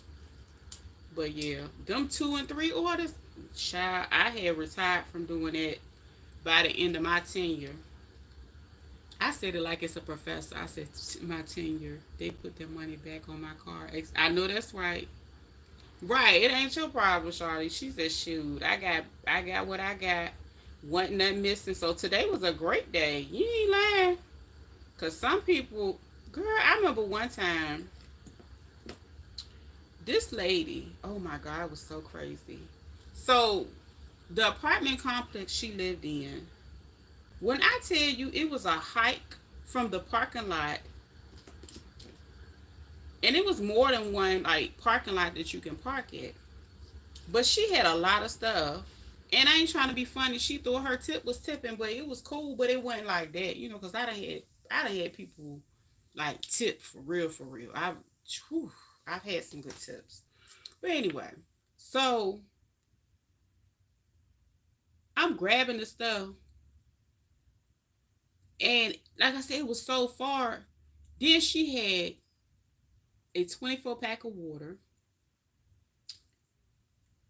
but yeah, them two and three orders, child, I had retired from doing that by the end of my tenure. I said it like it's a professor. I said my tenure. They put their money back on my car. I know that's right. Right, it ain't your problem, Charlie. She said, "Shoot, I got what I got. Wasn't nothing missing." So today was a great day. You ain't lying. Cause some people, girl, I remember one time, this lady. Oh my God, it was so crazy. So the apartment complex she lived in. When I tell you, it was a hike from the parking lot, and it was more than one like parking lot that you can park at. But she had a lot of stuff. And I ain't trying to be funny. She thought her tip was tipping, but it was cool. But it wasn't like that, because I done had people like tip for real, for real. Whew, I've had some good tips. But anyway, so I'm grabbing the stuff, and like I said, it was so far. Then she had a 24 pack of water.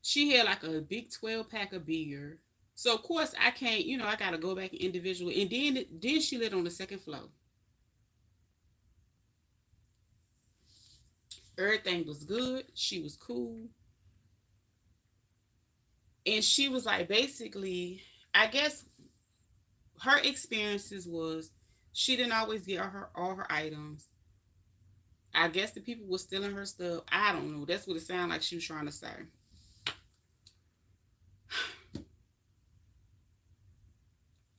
She had like a big 12 pack of beer. So of course I can't, I gotta go back individually. And then she lived on the second floor. Everything was good. She was cool. And she was like basically, I guess her experiences was she didn't always get her all her items. I guess the people were stealing her stuff. I don't know. That's what it sounded like she was trying to say.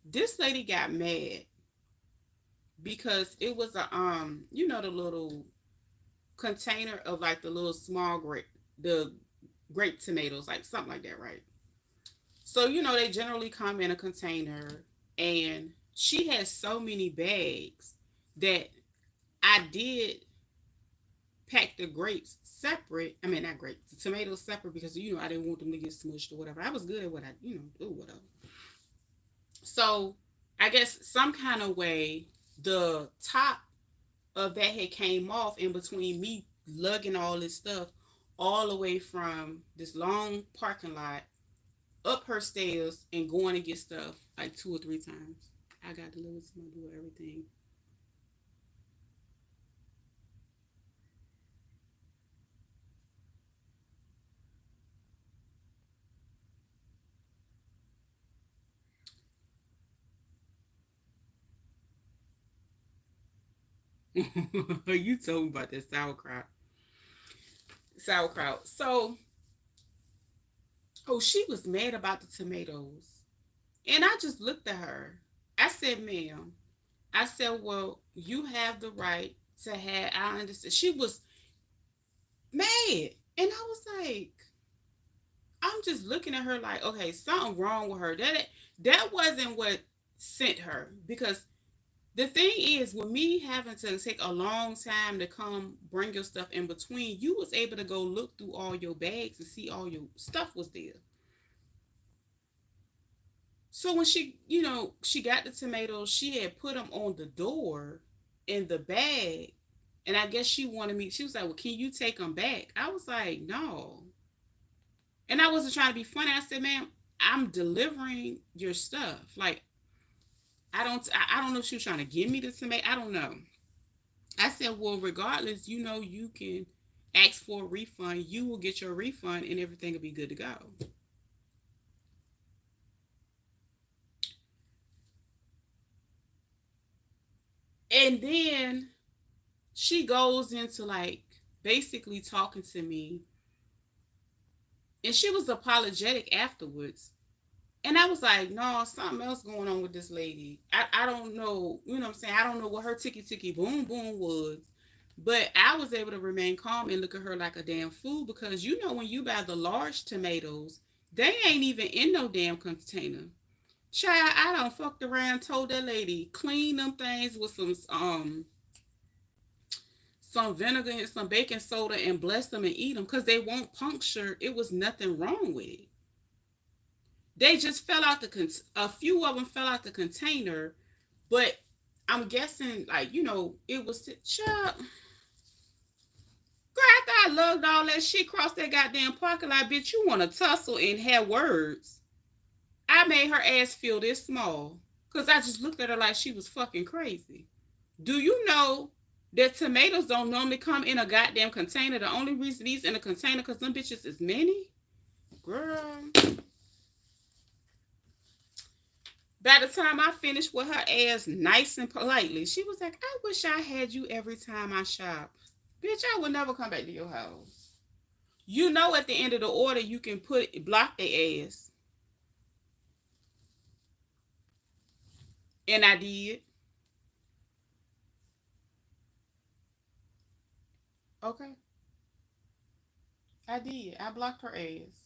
This lady got mad because it was the little container of like the little small grape tomatoes, like something like that, right? So they generally come in a container, and she has so many bags that I did pack the grapes separate. I mean, not grapes, the tomatoes separate because I didn't want them to get smushed or whatever. I was good at what I do, whatever. So I guess some kind of way the top of that had came off in between me lugging all this stuff all the way from this long parking lot up her stairs and going to get stuff like two or three times. I got delivered to my door, everything. You told me about that sauerkraut. Sauerkraut. So, oh, she was mad about the tomatoes. And I just looked at her. I said, ma'am, I said, well, you have the right to have, I understand. She was mad. And I was like, I'm just looking at her like, okay, something wrong with her. That wasn't what sent her. Because the thing is, with me having to take a long time to come bring your stuff in between, you was able to go look through all your bags and see all your stuff was there. So when she got the tomatoes, she had put them on the door in the bag. And I guess she wanted me. She was like, "Well, can you take them back?" I was like, "No." And I wasn't trying to be funny. I said, "Ma'am, I'm delivering your stuff. Like, I don't know if she was trying to give me the tomato. I don't know." I said, "Well, regardless, you can ask for a refund. You will get your refund, and everything will be good to go." And then she goes into like basically talking to me, and she was apologetic afterwards. And I was like, "No, something else going on with this lady. I don't know, what I'm saying? I don't know what her ticky ticky boom boom was." But I was able to remain calm and look at her like a damn fool, because when you buy the large tomatoes, they ain't even in no damn container. Child, I done fucked around, told that lady clean them things with some vinegar and some baking soda and bless them and eat them, because they won't puncture. It was nothing wrong with it. They just fell out a few of them fell out the container, but I'm guessing, like, it was child. Girl, after I lugged all that shit across that goddamn parking lot, bitch, you want to tussle and have words. I made her ass feel this small, because I just looked at her like she was fucking crazy. Do you know that tomatoes don't normally come in a goddamn container? The only reason these in a container because them bitches is mini? Girl. By the time I finished with her ass nice and politely, she was like, "I wish I had you every time I shop. Bitch, I would never come back to your house." At the end of the order, you can block their ass. And I did. Okay. I did. I blocked her ass.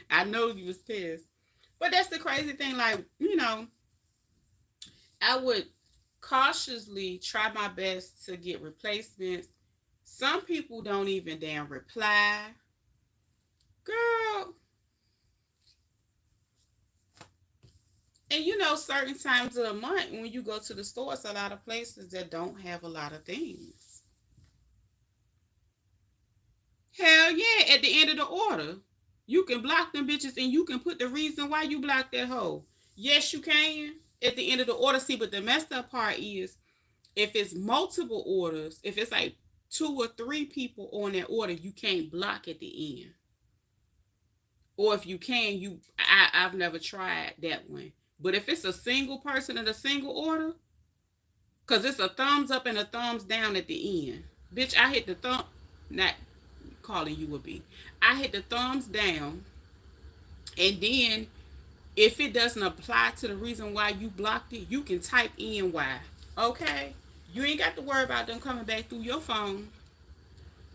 I know you was pissed. But that's the crazy thing. Like, I would cautiously try my best to get replacements. Some people don't even damn reply. Girl. And certain times of the month when you go to the store, it's a lot of places that don't have a lot of things. Hell yeah, at the end of the order, you can block them bitches and you can put the reason why you blocked that hoe. Yes, you can. At the end of the order, see, but the messed up part is if it's multiple orders, if it's like 2 or 3 people on that order, you can't block at the end. Or if you can, I've never tried that one. But if it's a single person in a single order, because it's a thumbs up and a thumbs down at the end. Bitch, I hit the not calling you a B. I hit the thumbs down, and then if it doesn't apply to the reason why you blocked it, you can type in why. Okay? You ain't got to worry about them coming back through your phone.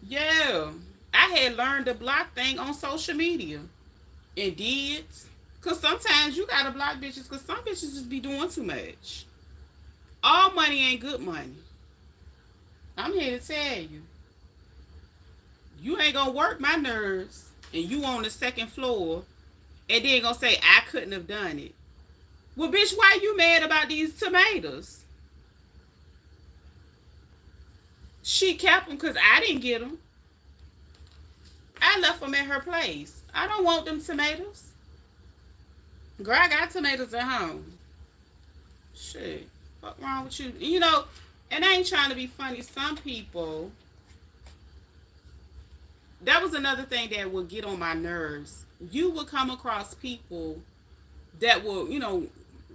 Yeah. I had learned the block thing on social media. And did. Because sometimes you got to block bitches because some bitches just be doing too much. All money ain't good money. I'm here to tell you. You ain't going to work my nerves and you on the second floor and then going to say, "I couldn't have done it." Well, bitch, why you mad about these tomatoes? She kept them because I didn't get them. I left them at her place. I don't want them tomatoes. Girl, I got tomatoes at home. Shit. What's wrong with you? And I ain't trying to be funny. Some people, that was another thing that would get on my nerves. You would come across people that will,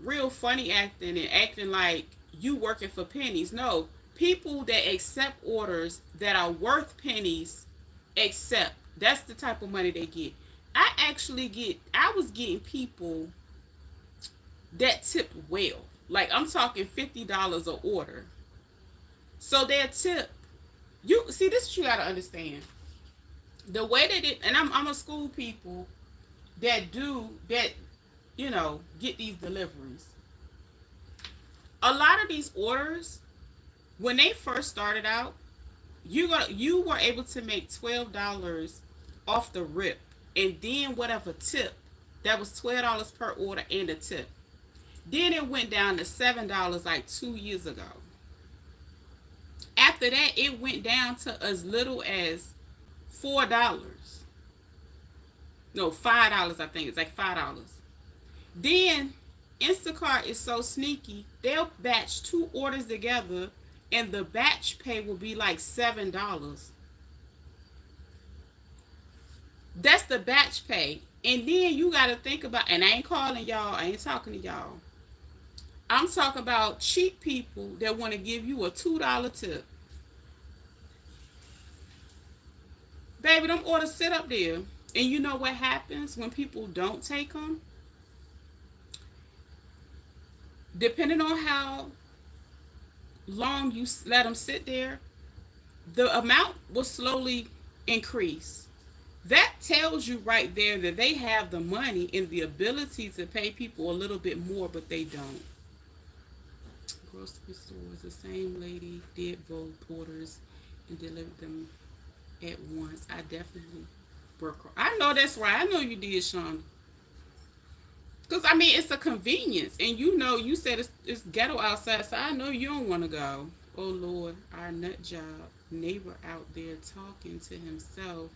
real funny acting and acting like you working for pennies. No, people that accept orders that are worth pennies accept. That's the type of money they get. I was getting people that tipped well. Like, I'm talking $50 an order. So their tip, you see, this is what you gotta understand. The way that it, and I'm a school people that get these deliveries. A lot of these orders, when they first started out, You were able to make $12 off the rip, and then whatever tip, that was $12 per order and a tip. Then it went down to $7 like 2 years ago. After that, it went down to as little as $4. No, $5. I think it's like $5. Then Instacart is so sneaky; they'll batch two orders together, and the batch pay will be like $7. That's the batch pay. And then you got to think about, and I ain't calling y'all, I ain't talking to y'all. I'm talking about cheap people that want to give you a $2 tip. Baby, them orders sit up there. And you know what happens when people don't take them? Depending on how long you let them sit there, the amount will slowly increase. That tells you right there that they have the money and the ability to pay people a little bit more, but they don't. Grocery stores, the same lady did both orders and delivered them at once. I definitely work. I know that's right. I know you did, Sean. Because, I mean, it's a convenience. And you know, you said it's ghetto outside, so I know you don't want to go. Oh, Lord, our nut job neighbor out there talking to himself,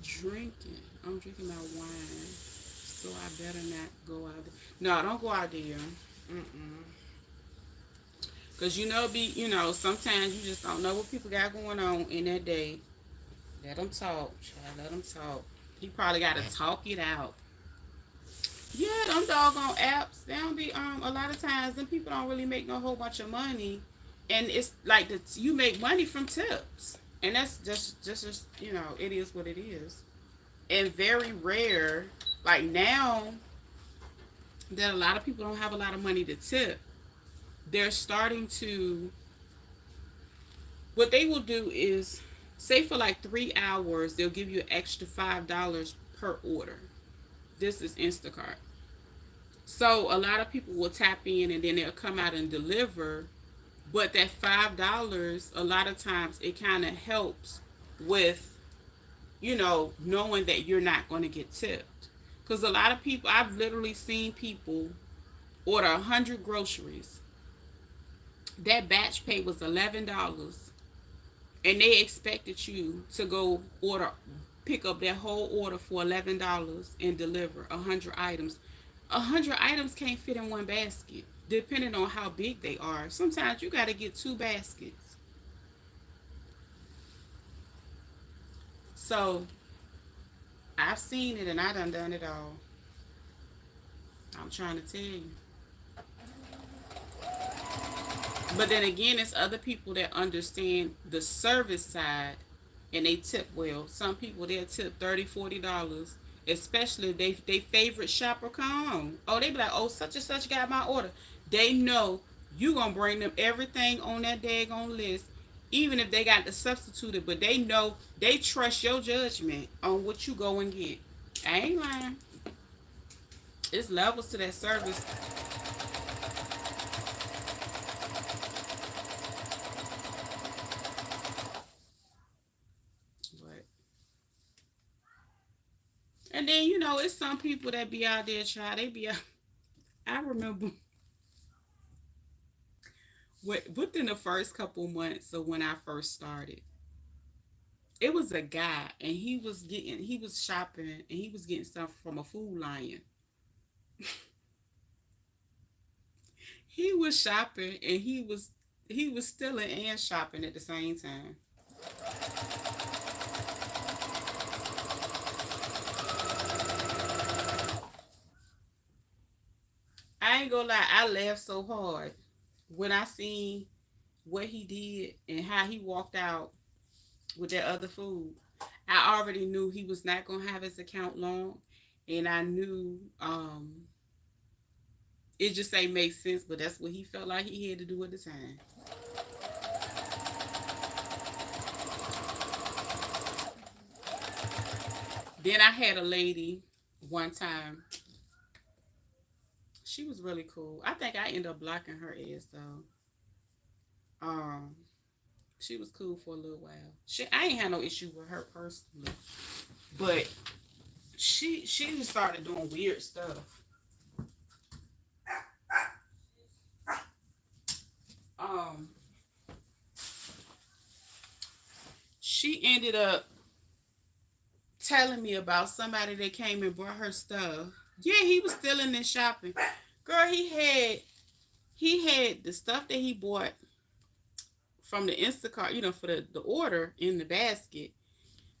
drinking. I'm drinking my wine, so I better not go out there. No, don't go out there. Mm-mm. Because, sometimes you just don't know what people got going on in that day. Let them talk, child. Let them talk. He probably got to talk it out. Yeah, them doggone apps. They don't be a lot of times them people don't really make no whole bunch of money, and it's like you make money from tips, and that's just it is what it is, and very rare. Like now that a lot of people don't have a lot of money to tip, they're starting to. What they will do is say for like 3 hours they'll give you an extra $5 per order. This is Instacart. So a lot of people will tap in and then they'll come out and deliver. But that $5, a lot of times it kind of helps with, knowing that you're not going to get tipped. Because a lot of people, I've literally seen people order 100 groceries. That batch pay was $11. And they expected you to go pick up that whole order for $11 and deliver 100 items. 100 items can't fit in one basket, depending on how big they are. Sometimes you got to get two baskets. So I've seen it and I done it all. I'm trying to tell you. But then again, it's other people that understand the service side and they tip well. Some people, they'll tip $30, $40, especially if they favorite shopper come on. Oh, they be like, oh, such and such got my order. They know you going to bring them everything on that daggone list, even if they got to substitute it. But they know, they trust your judgment on what you go and get. I ain't lying. It's levels to that service. And then, it's some people that be out there try. They be out. I remember within the first couple months of when I first started, it was a guy and he was shopping and he was getting stuff from a Food Lion. He was shopping and he was stealing and shopping at the same time. I ain't gonna lie, I laughed so hard when I seen what he did and how he walked out with that other food. I already knew he was not gonna have his account long, and I knew it just ain't make sense, but that's what he felt like he had to do at the time. Then I had a lady one time. She was really cool. I think I ended up blocking her ass though. Um, She was cool for a little while. I ain't had no issue with her personally, but she just started doing weird stuff. Um, she ended up telling me about somebody that came and brought her stuff. Yeah, he was still in there shopping. Girl, he had the stuff that he bought from the Instacart, for the order in the basket.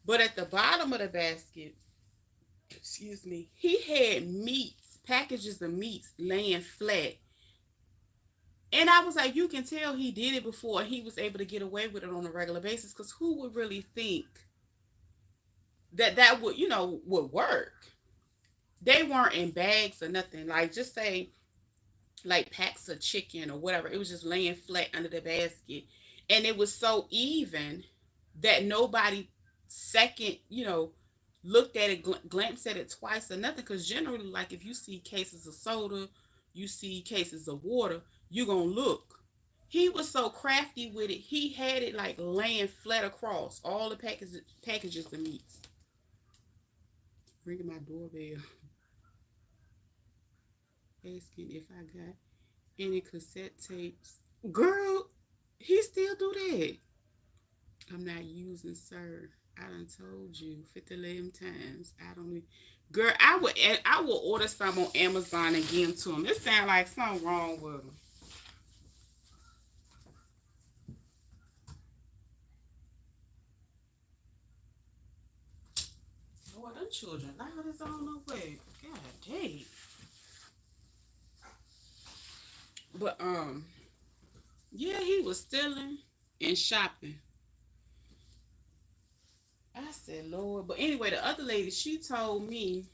But at the bottom of the basket, excuse me, he had meats, packages of meats laying flat. And I was like, you can tell he did it before. He was able to get away with it on a regular basis. Because who would really think that would work? They weren't in bags or nothing. Like, just say, like, packs of chicken or whatever. It was just laying flat under the basket. And it was so even that nobody second, looked at it, glanced at it twice or nothing. Because generally, like, if you see cases of soda, you see cases of water, you're going to look. He was so crafty with it. He had it like laying flat across all the packages of meats. Ringing my doorbell. Asking if I got any cassette tapes. Girl, he still do that. I'm not using, sir. I done told you 50 times. I don't need. Girl, I will order some on Amazon and give them to him. It sounds like something wrong with him. Boy, them children loud as I don't know where. God dang. But yeah, he was stealing and shopping. I said, Lord. But anyway, the other lady, she told me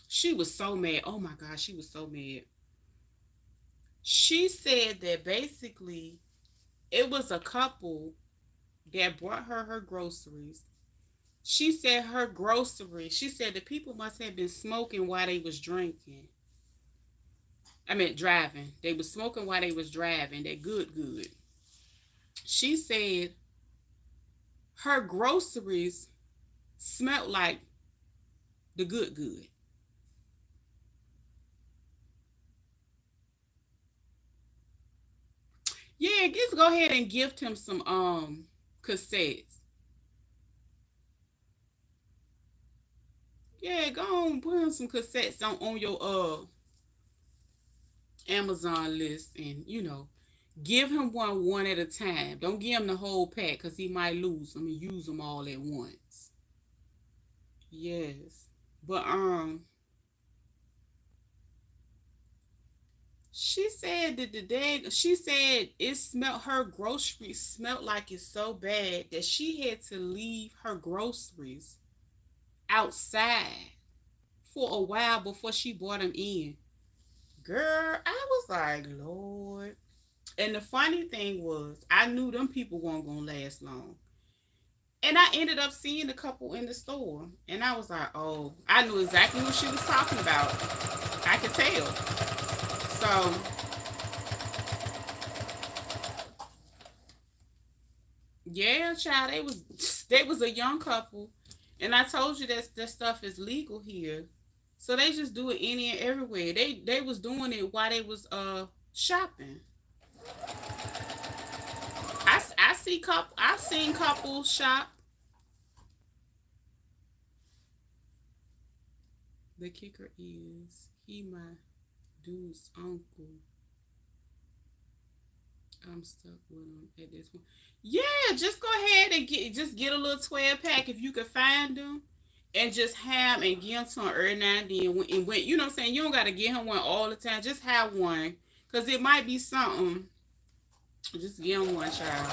she was so mad. Oh my God, she was so mad. She said that basically it was a couple that brought her groceries. She said she said the people must have been smoking while they was drinking. I mean, driving. They was smoking while they was driving. They good. She said her groceries smelled like the good. Yeah, just go ahead and gift him some cassettes. Yeah, go on, put him some cassettes on your Amazon list, and give him one at a time. Don't give him the whole pack because he might lose them and use them all at once. Yes, but she said that the day she said it smelled her groceries smelled like it's so bad that she had to leave her groceries outside for a while before she brought them in. Girl, I was like, Lord. And the funny thing was, I knew them people weren't gonna last long. And I ended up seeing a couple in the store, and I was like, oh, I knew exactly who she was talking about. I could tell. So yeah, child, they was a young couple, and I told you that stuff is legal here, so they just do it any and everywhere. They was doing it while they was shopping. I've seen couples shop. The kicker is he my dude's uncle. I'm stuck with him at this point. Yeah, just go ahead and get a little 12 pack if you can find them, and just have and give them to him every now and then. When you know what I'm saying, you don't gotta give him one all the time. Just have one, cause it might be something. Just give him one, child,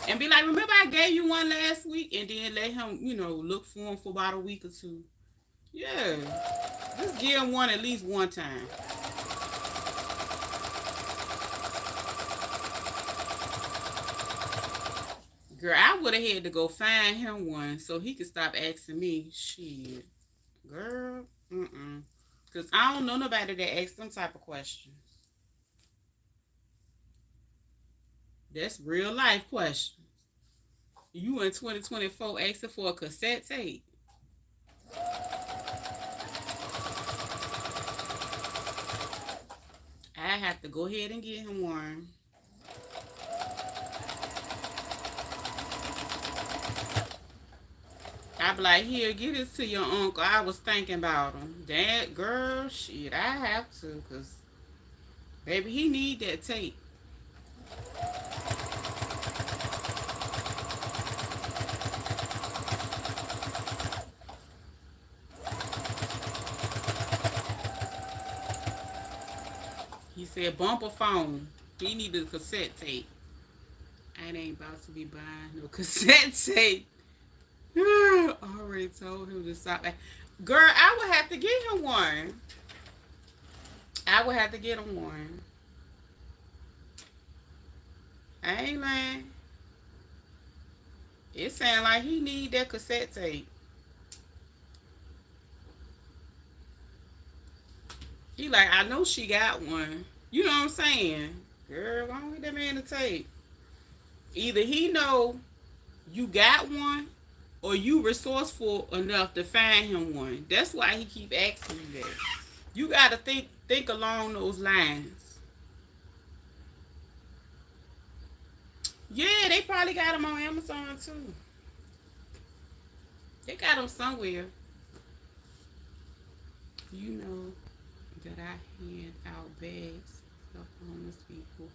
and be like, remember I gave you one last week, and then let him, look for him for about a week or two. Yeah, just give him one at least one time. Girl, I would have had to go find him one so he could stop asking me. Shit. Girl, Because I don't know nobody that asks them type of questions. That's real life question. You in 2024 asking for a cassette tape. I have to go ahead and get him one. I be like, here, give this to your uncle. I was thinking about him. That girl, shit, I have to, cause baby, he need that tape. He said bumper phone. He needed a cassette tape. I ain't about to be buying no cassette tape. I already told him to stop. Girl, I would have to get him one. I would have to get him one. I ain't lying. It sound like he need that cassette tape. He like, I know she got one. You know what I'm saying? Girl, why don't get that man a tape? Either he know you got one or you resourceful enough to find him one. That's why he keep asking you that. You gotta think along those lines. Yeah, they probably got them on Amazon too. They got them somewhere. You know that I hand out bags of homeless people.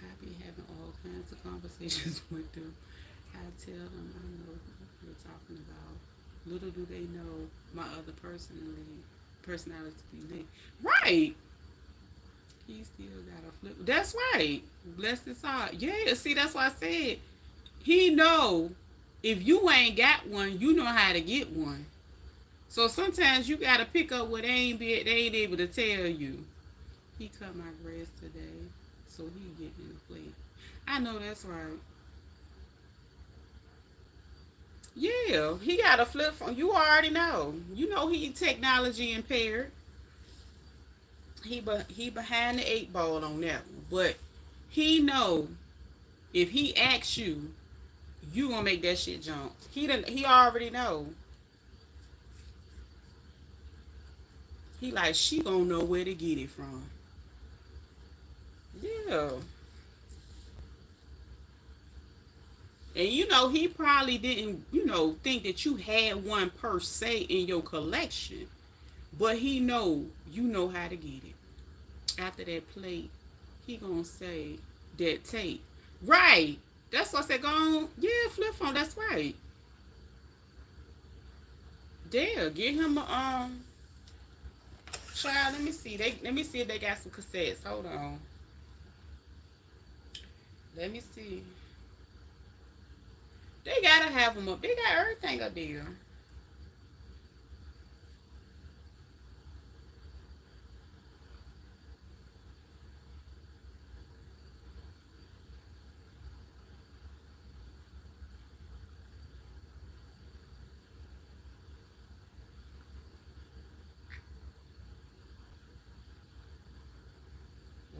I be having all kinds of conversations with them. I tell them I know what you're talking about. Little do they know my other personality lit. Right. He still got a flip. That's right. Bless his heart. Yeah, see, that's why I said he know if you ain't got one, you know how to get one. So sometimes you gotta pick up what they ain't able to tell you. He cut my grass today, so he getting a plate. I know that's right. Yeah, he got a flip phone. You already know. You know he technology impaired. He behind the eight ball on that one. But he know if he asks you, you gonna make that shit jump. He already know. He like she gonna know where to get it from. Yeah. And you know, he probably didn't, think that you had one per se in your collection. But he know you know how to get it. After that plate, he gonna say that tape. Right. That's what I said. Go on. Yeah, flip phone. That's right. There. Get him a child. Let me see if they got some cassettes. Hold on. Let me see. They gotta have them up. They got everything up there.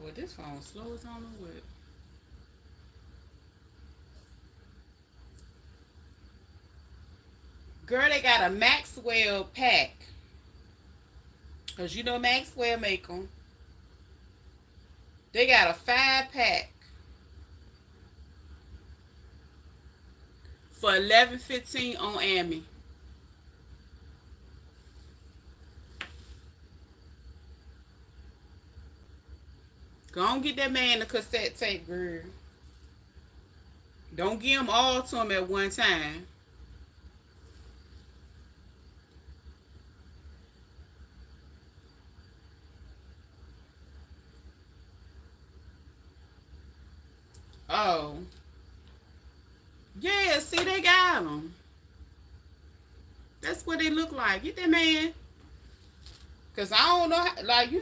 Well, this phone slow as I don't know what. Girl, they got a Maxwell pack. Cause you know Maxwell make them. They got a 5 pack for 11.15 on Amy. Go on get that man the cassette tape, girl. Don't give them all to him at one time. Oh. Yeah, see, they got them. That's what they look like. Get that man. Because I don't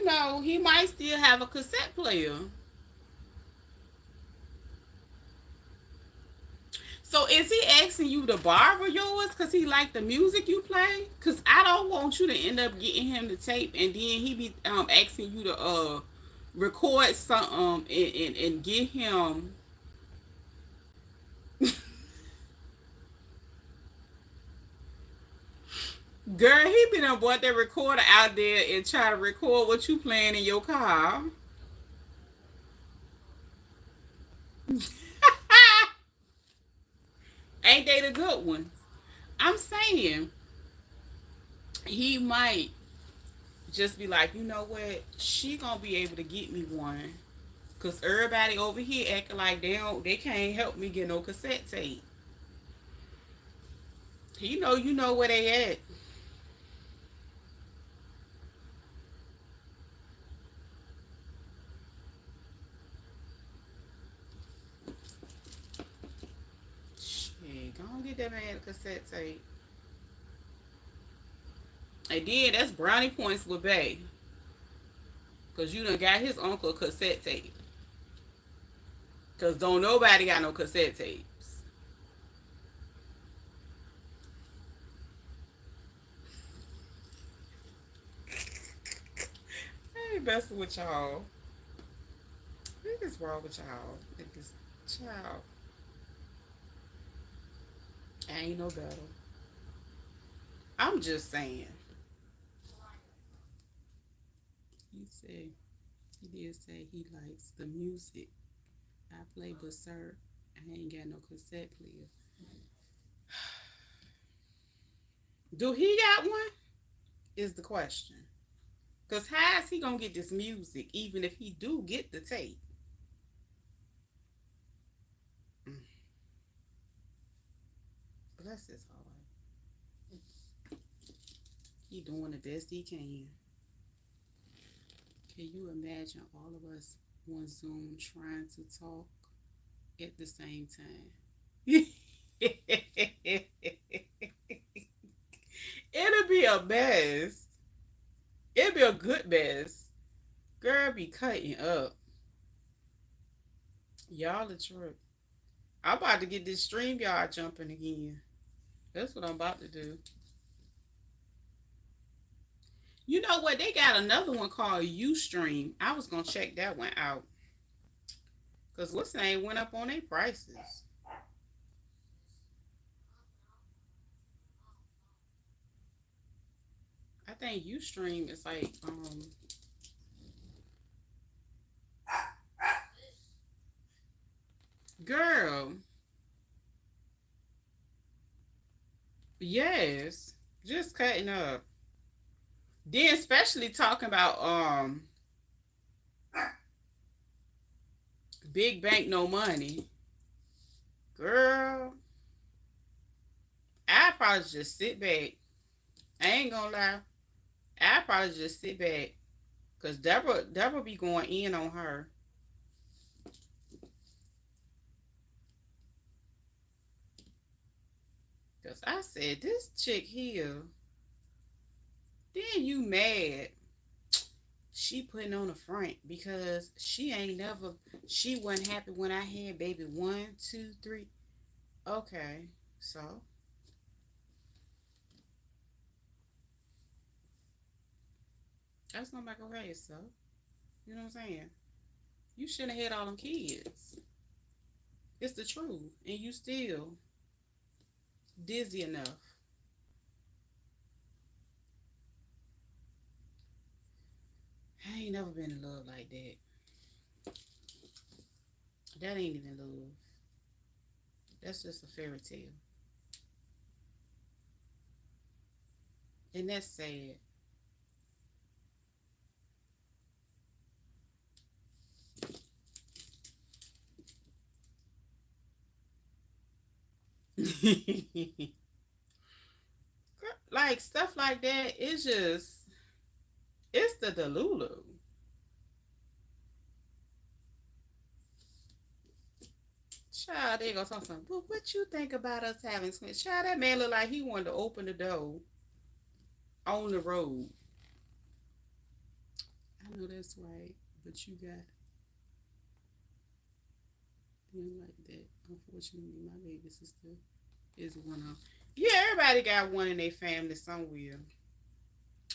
know, he might still have a cassette player. So is he asking you to borrow yours because he like the music you play? Because I don't want you to end up getting him the tape and then he be asking you to record something and get him Girl, he been on bought that recorder out there and try to record what you playing in your car. Ain't they the good ones? I'm saying he might just be like, you know what? She gonna be able to get me one. Cause everybody over here acting like they can't help me get no cassette tape. He know you know where they at. Shit, go on get that man a cassette tape. And then that's brownie points with Bay. Cause you done got his uncle a cassette tape. Cause don't nobody got no cassette tapes. I ain't messing with y'all. What is wrong with y'all? Niggas, child. Ain't no better. I'm just saying. He said he did say he likes the music I play, but sir, I ain't got no cassette player. Do he got one? Is the question. Cause how is he gonna get this music even if he do get the tape? Mm, bless his heart. He doing the best he can. Can you imagine all of us on Zoom trying to talk at the same time? It'll be a mess. It'll be a good mess. Girl be cutting up. Y'all a trip. I'm about to get this stream y'all jumping again. That's what I'm about to do. You know what? They got another one called Ustream. I was gonna check that one out. Cause what's the name went up on their prices. I think Ustream is like girl, yes. Just cutting up. Then especially talking about big bank no money. Girl, I probably just sit back. I ain't gonna lie. I probably just sit back. Cause Deborah be going in on her. Cause I said this chick here. Then you mad. She putting on the front because she wasn't happy when I had baby one, two, three. Okay. So that's not make her raise so. You know what I'm saying? You shouldn't have had all them kids. It's the truth. And you still dizzy enough. I ain't never been in love like that. That ain't even love. That's just a fairy tale. And that's sad. Like stuff like that, it's the Delulu. Child, they gonna talk something. Well, what you think about us having twins? Child, that man look like he wanted to open the door on the road. I know that's right, but you got him like that. Unfortunately, my baby sister is one of. Yeah, everybody got one in their family somewhere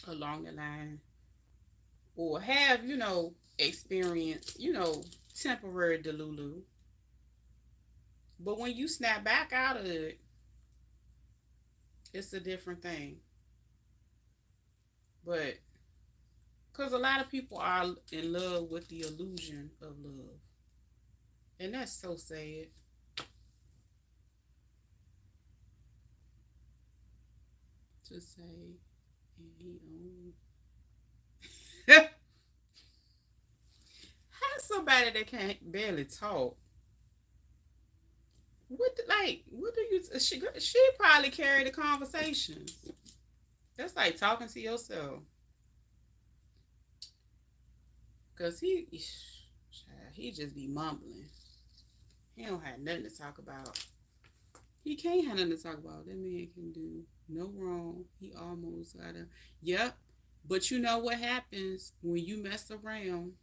along the line, or have experience temporary delulu. But when you snap back out of it, it's a different thing. But because a lot of people are in love with the illusion of love, and that's so sad to say. And he owned. How somebody that can't barely talk? What do you? She probably carried the conversation. That's like talking to yourself. Cause he just be mumbling. He don't have nothing to talk about. He can't have nothing to talk about. That man can do no wrong. He almost got a yep. But you know what happens when you mess around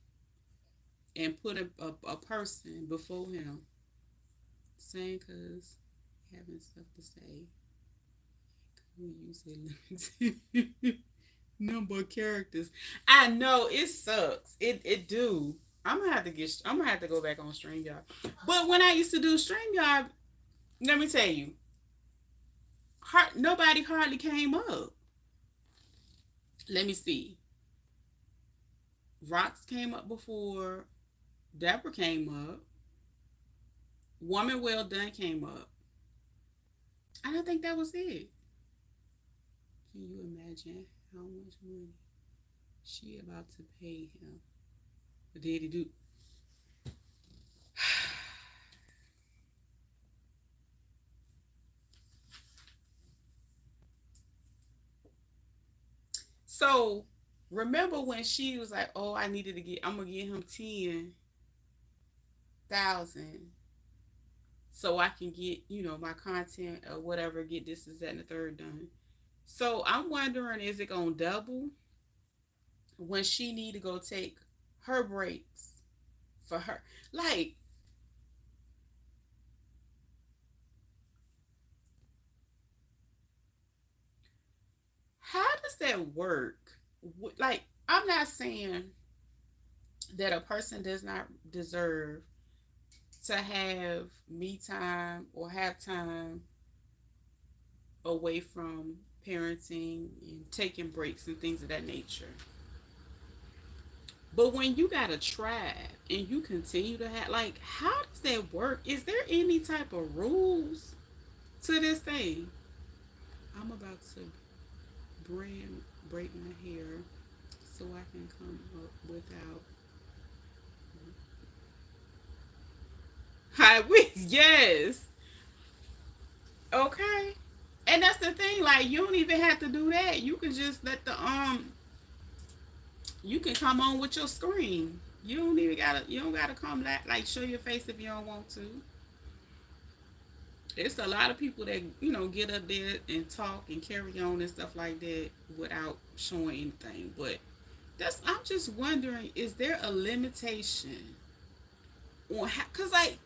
and put a person before him, saying cause having stuff to say. When you say limited number of characters, I know it sucks. It do. I'm gonna have to go back on StreamYard. But when I used to do StreamYard, let me tell you, nobody hardly came up. Let me see. Rocks came up before. Deborah came up. Woman Well Done came up. I don't think that was it. Can you imagine how much money she about to pay him? But did he do? So remember when she was like, "Oh, I'm gonna get him 10,000, so I can get my content or whatever, get this, is that, and the third done." So I'm wondering, is it gonna double when she need to go take her breaks for her? Like, how does that work? Like, I'm not saying that a person does not deserve to have me time or have time away from parenting and taking breaks and things of that nature. But when you got a tribe and you continue to have, like, how does that work? Is there any type of rules to this thing? I'm about to braid my hair so I can come up without. Hi, yes, okay. And that's the thing, like, you don't even have to do that. You can just let the you can come on with your screen. You don't gotta come like show your face if you don't want to. It's a lot of people that get up there and talk and carry on and stuff like that without showing anything. But I'm just wondering, is there a limitation on how? Cause like,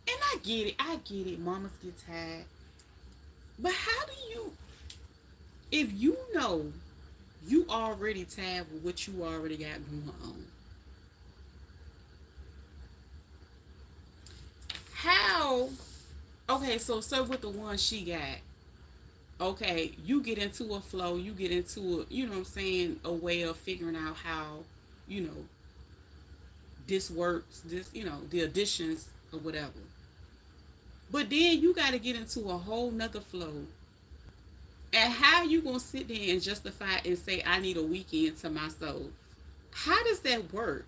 and I get it. Mamas get tired, but how do you, if you know you already tired with what you already got going on? How? Okay, so with the one she got, okay, you get into a flow, you get into a, you know what I'm saying, a way of figuring out how, you know, this works, the additions or whatever. But then you got to get into a whole nother flow. And how you gonna sit there and justify and say I need a weekend to myself? How does that work?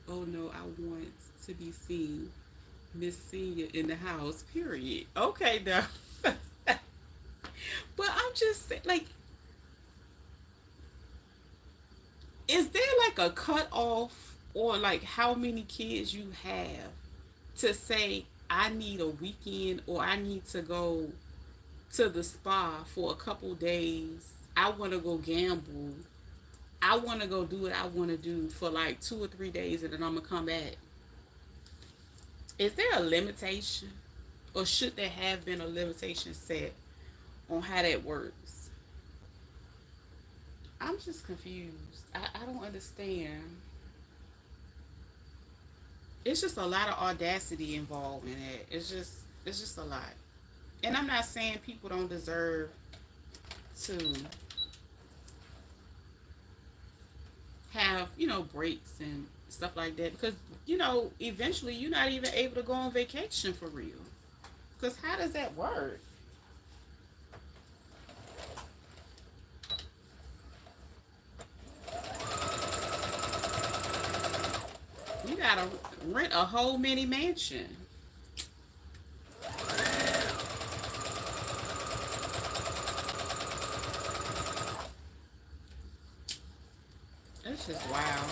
Oh no, I want to be seen, Miss Senior in the house. Period. Okay, now. But I'm just like, is there like a cutoff or like how many kids you have to say I need a weekend or I need to go to the spa for a couple days? I want to go gamble. I want to go do what I want to do for like 2 or 3 days and then I'm gonna come back. Is there a limitation, or should there have been a limitation set on how that works? I'm just confused. I don't understand. It's just a lot of audacity involved in it. It's just a lot. And I'm not saying people don't deserve to have, breaks and stuff like that, because, eventually you're not even able to go on vacation for real. Because how does that work? You gotta rent a whole mini mansion. That's just wild.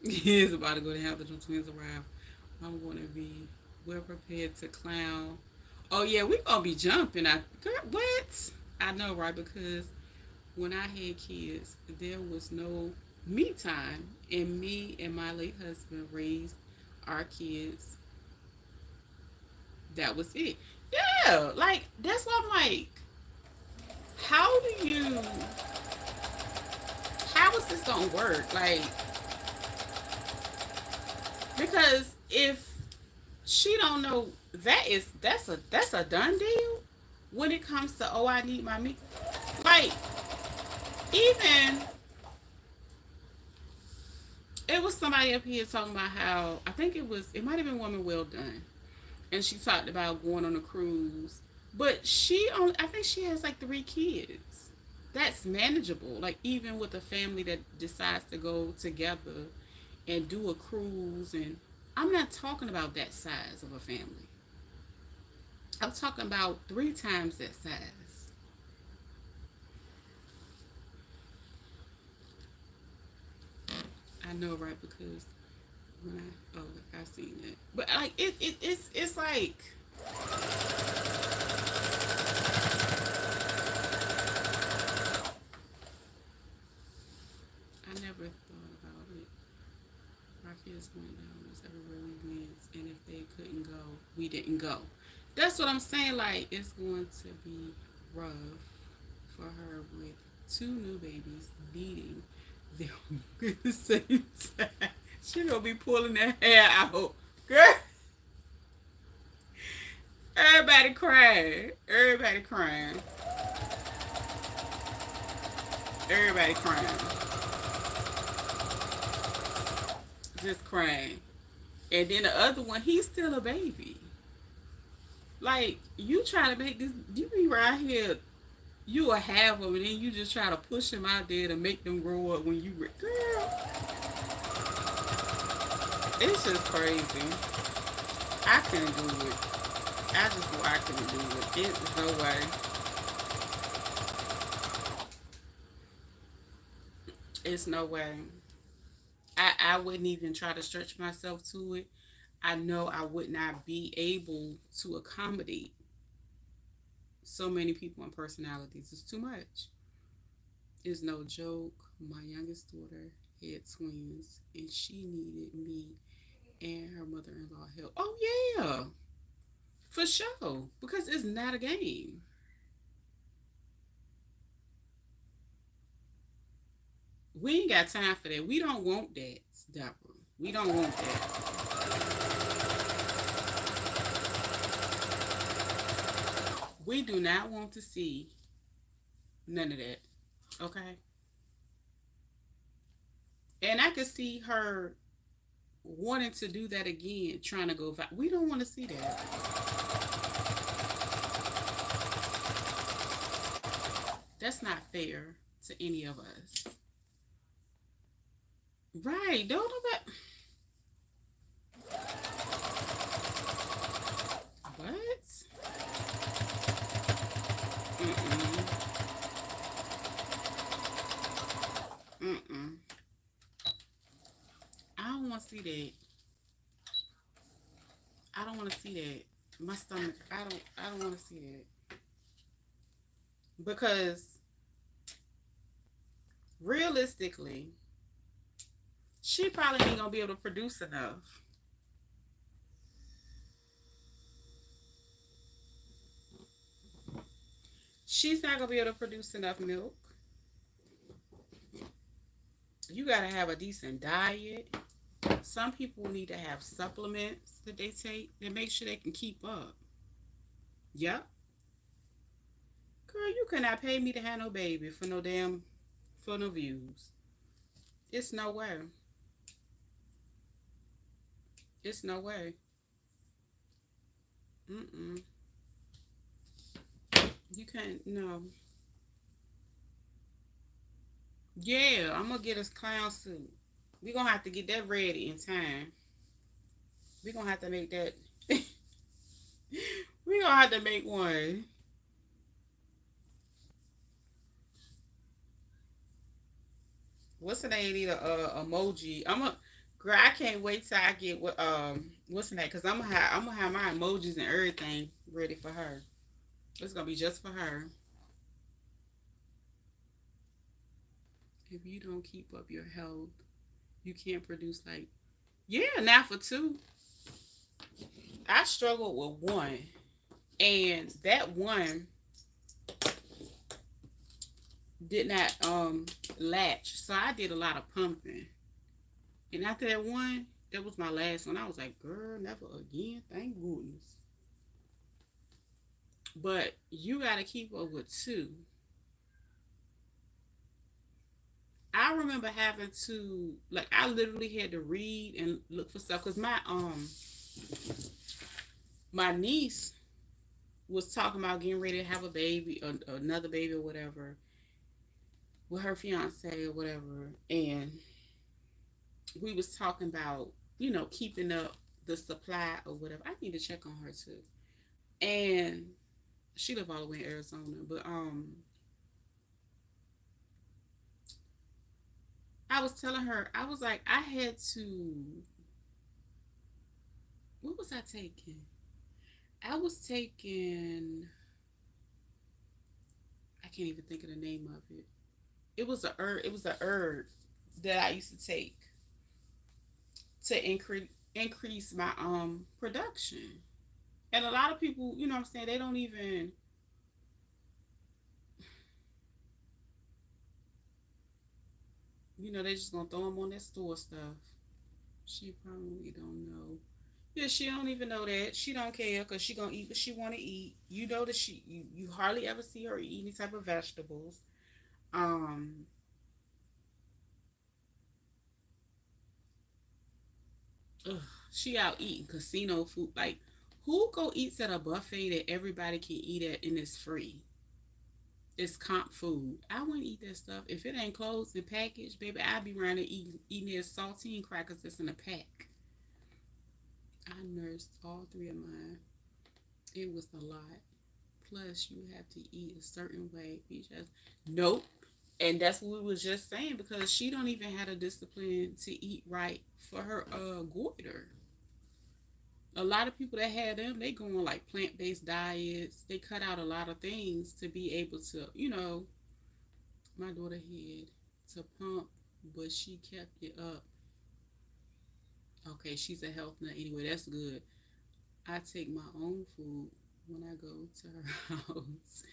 He's about to go to have the twins around. I'm going to be well prepared to clown. Oh yeah, we gonna be jumping. Girl, what? I know, right? Because when I had kids, there was no me time, and me and my late husband raised our kids. That was it. Yeah, like that's why I'm like, how do you? How is this gonna work? Like, because if she don't know, that's a done deal when it comes to, oh, I need my meat. Like, even it was somebody up here talking about how, I think it might have been Woman Well Done, and she talked about going on a cruise, but I think she has like 3 kids. That's manageable. Like, even with a family that decides to go together and do a cruise, and I'm not talking about that size of a family. I'm talking about 3 times that size. I know, right? Because when I've seen it, but like it's like I never thought about it. Our kids went down this everywhere we went, and if they couldn't go, we didn't go. That's what I'm saying. Like, it's going to be rough for her with 2 new babies needing them at the same time. She gonna be pulling that hair out, girl. Everybody crying. Everybody crying. Everybody crying. Just crying. And then the other one, he's still a baby. Like, you try to make this, you be right here, you will have them, and then you just try to push them out there to make them grow up when you, girl, it's just crazy. I couldn't do it. I just know I couldn't do it. It's no way. It's no way. I wouldn't even try to stretch myself to it. I know I would not be able to accommodate so many people and personalities. It's too much. It's no joke. My youngest daughter had twins, and she needed me and her mother-in-law help. Oh yeah, for sure. Because it's not a game. We ain't got time for that. We don't want that, Deborah. We don't want that. We do not want to see none of that. Okay. And I could see her wanting to do that again, trying to go. We don't want to see that. That's not fair to any of us. Right? Don't know that. What? Mm-mm. Mm-mm. I don't want to see that. I don't want to see that. My stomach. I don't want to see that because realistically, she probably ain't gonna be able to produce enough. She's not gonna be able to produce enough milk. You gotta have a decent diet. Some people need to have supplements that they take that make sure they can keep up. Yep. Girl, you cannot pay me to have no baby for no damn for no views. It's no way. It's no way. Mm-mm. You can't. No. Yeah, I'm gonna get us clown suit. We gonna have to get that ready in time. We gonna have to make that. We gonna have to make one. What's the name? Need a emoji. I'm a girl. I can't wait till I get what what's the name? Cause I'm gonna have my emojis and everything ready for her. It's gonna be just for her. If you don't keep up your health, you can't produce like yeah. Now for two, I struggled with one, and that one did not latch. So I did a lot of pumping. And after that one, that was my last one. I was like, girl, never again. Thank goodness. But you gotta keep up with two. I remember having to like I literally had to read and look for stuff because my niece was talking about getting ready to have a baby, another baby or whatever, with her fiance or whatever, and we was talking about keeping up the supply or whatever. I need to check on her too, and she live all the way in Arizona, but I was telling her I was like I had to. What was I taking? I was taking. I can't even think of the name of it. It was a herb. It was a herb that I used to take to increase my production. And a lot of people, you know what I'm saying, they don't even they just gonna throw them on that store stuff. She probably don't know. Yeah, she don't even know that. She don't care because she gonna eat what she want to eat. You know that you hardly ever see her eat any type of vegetables. Um, ugh, she out eating casino food. Like, who go eats at a buffet that everybody can eat at and it's free? It's comp food. I wouldn't eat that stuff. If it ain't closed and packaged, baby, I'd be around there eating their saltine crackers that's in a pack. I nursed all three of mine. It was a lot. Plus, you have to eat a certain way. Because nope. And that's what we was just saying because she don't even have a discipline to eat right for her goiter. A lot of people that had them, they go on like plant based diets. They cut out a lot of things to be able to, my daughter had to pump, but she kept it up. Okay, she's a health nut anyway. That's good. I take my own food when I go to her house.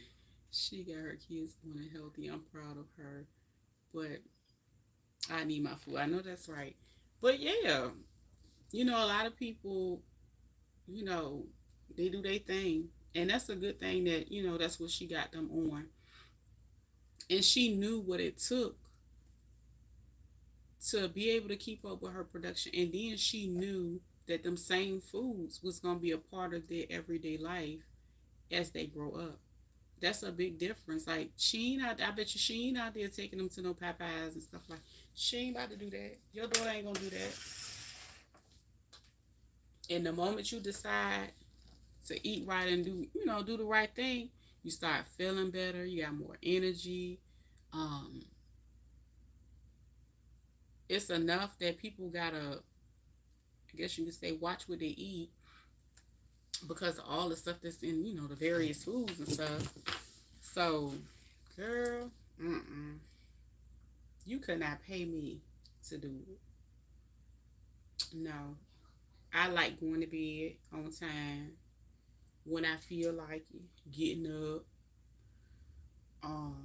She got her kids going healthy. I'm proud of her, but I need my food. I know that's right. But yeah, a lot of people, you know, they do their thing, and that's a good thing that that's what she got them on, and she knew what it took to be able to keep up with her production, and then she knew that them same foods was gonna be a part of their everyday life as they grow up. That's a big difference. Like she ain't out. I bet you she ain't out there taking them to no Popeyes and stuff like. She ain't about to do that. Your daughter ain't gonna do that. And the moment you decide to eat right and do the right thing, you start feeling better. You got more energy. Um, it's enough that people gotta, I guess you could say, watch what they eat because of all the stuff that's in the various foods and stuff. So, girl, you could not pay me to do it. No, I like going to bed on time when I feel like it, getting up, Um,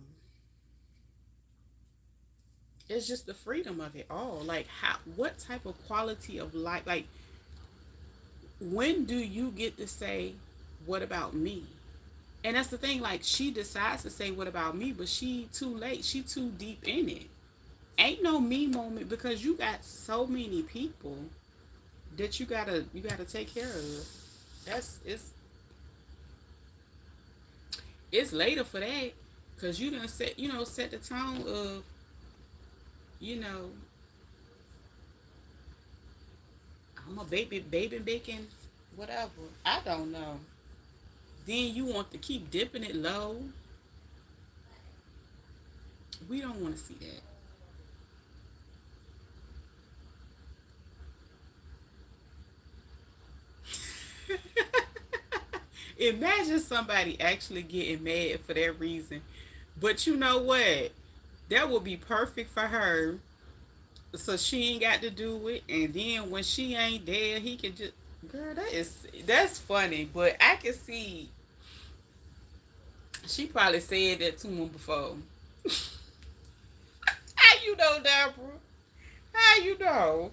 it's just the freedom of it all. Like how, what type of quality of life? Like when do you get to say, "What about me?" And that's the thing. Like she decides to say, "What about me?" But she too late. She too deep in it. Ain't no me moment because you got so many people that you gotta take care of. That's it's later for that because you done set the tone of you know I'm a baby bacon whatever. I don't know. Then you want to keep dipping it low. We don't want to see that. Imagine somebody actually getting mad for that reason. But you know what? That would be perfect for her. So she ain't got to do it. And then when she ain't there, he can just girl, that's funny. But I can see she probably said that to him before. How you know, Deborah? How you know?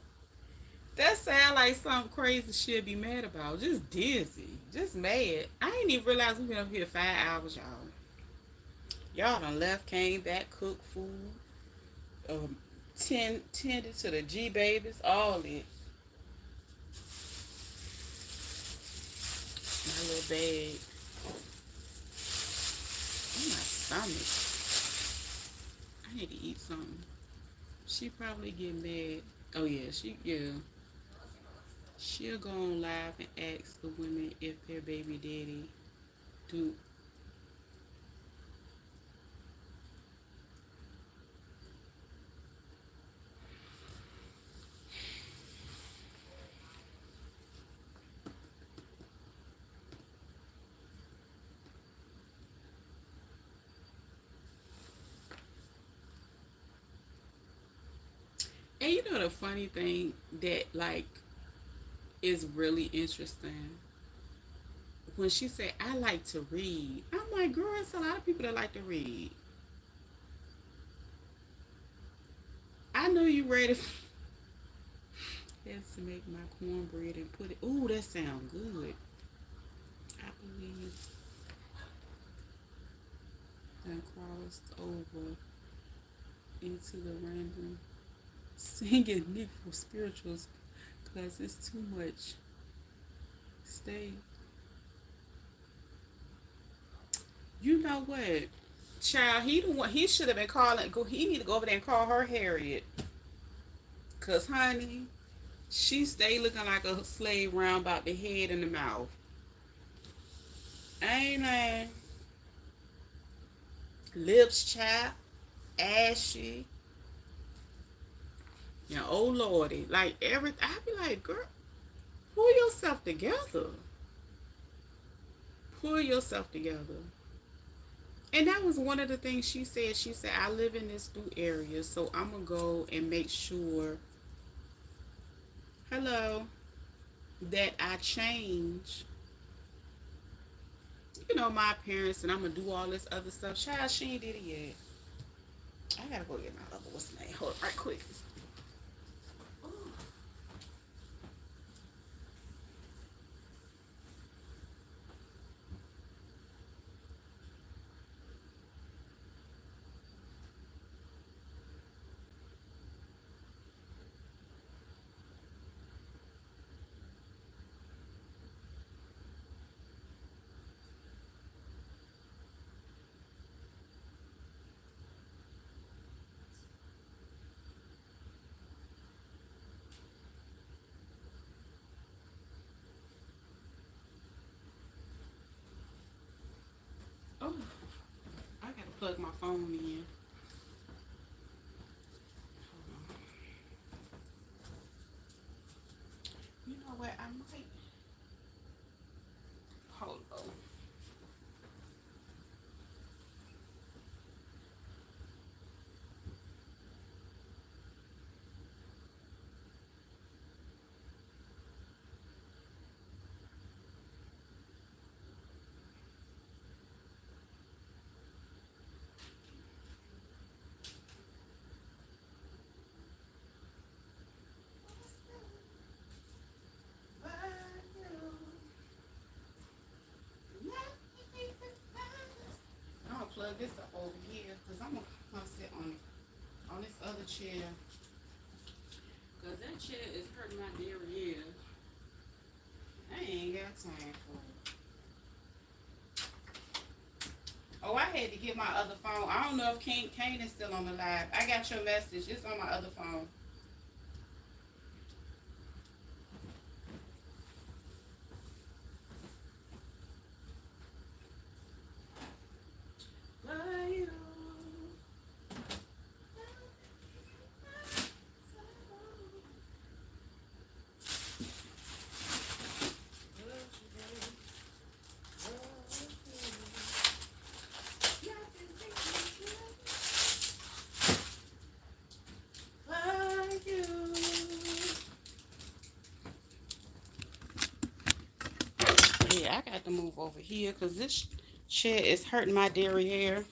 That sound like something crazy she'll be mad about. Just dizzy. Just mad. I ain't even realize we been up here 5 hours, y'all. Y'all done left, came back, cooked food, tended to the G babies, all it. My little bag. Oh, my stomach. I need to eat something. She probably get mad. Oh yeah, she'll go on live and ask the women if their baby daddy do. And you know the funny thing that like is really interesting when she said I like to read. I'm like, girl, it's a lot of people that like to read. I know you ready. Has to make my cornbread and put it. Ooh, that sounds good. I believe then crossed over into the random singing Negro spirituals because it's too much. Stay. You know what? Child, he the one he should have been calling go he need to go over there and call her Harriet. Cause honey, she stay looking like a slave round about the head and the mouth. Ain't I? Lips chapped, ashy. You know, oh lordy. Like everything I be like, girl, pull yourself together. Pull yourself together. And that was one of the things she said. She said, I live in this new area, so I'm gonna go and make sure, hello, that I change, my appearance and I'm gonna do all this other stuff. Child, she ain't did it yet. I gotta go get my other what's the name. Hold on right quick. Oh, I gotta plug my phone in. You know what? I might hold on. other chair. Because that chair is hurting my derriere. I ain't got time for it. Oh, I had to get my other phone. I don't know if Kane is still on the live. I got your message. It's on my other phone. Yeah, I got to move over here because this chair is hurting my derriere.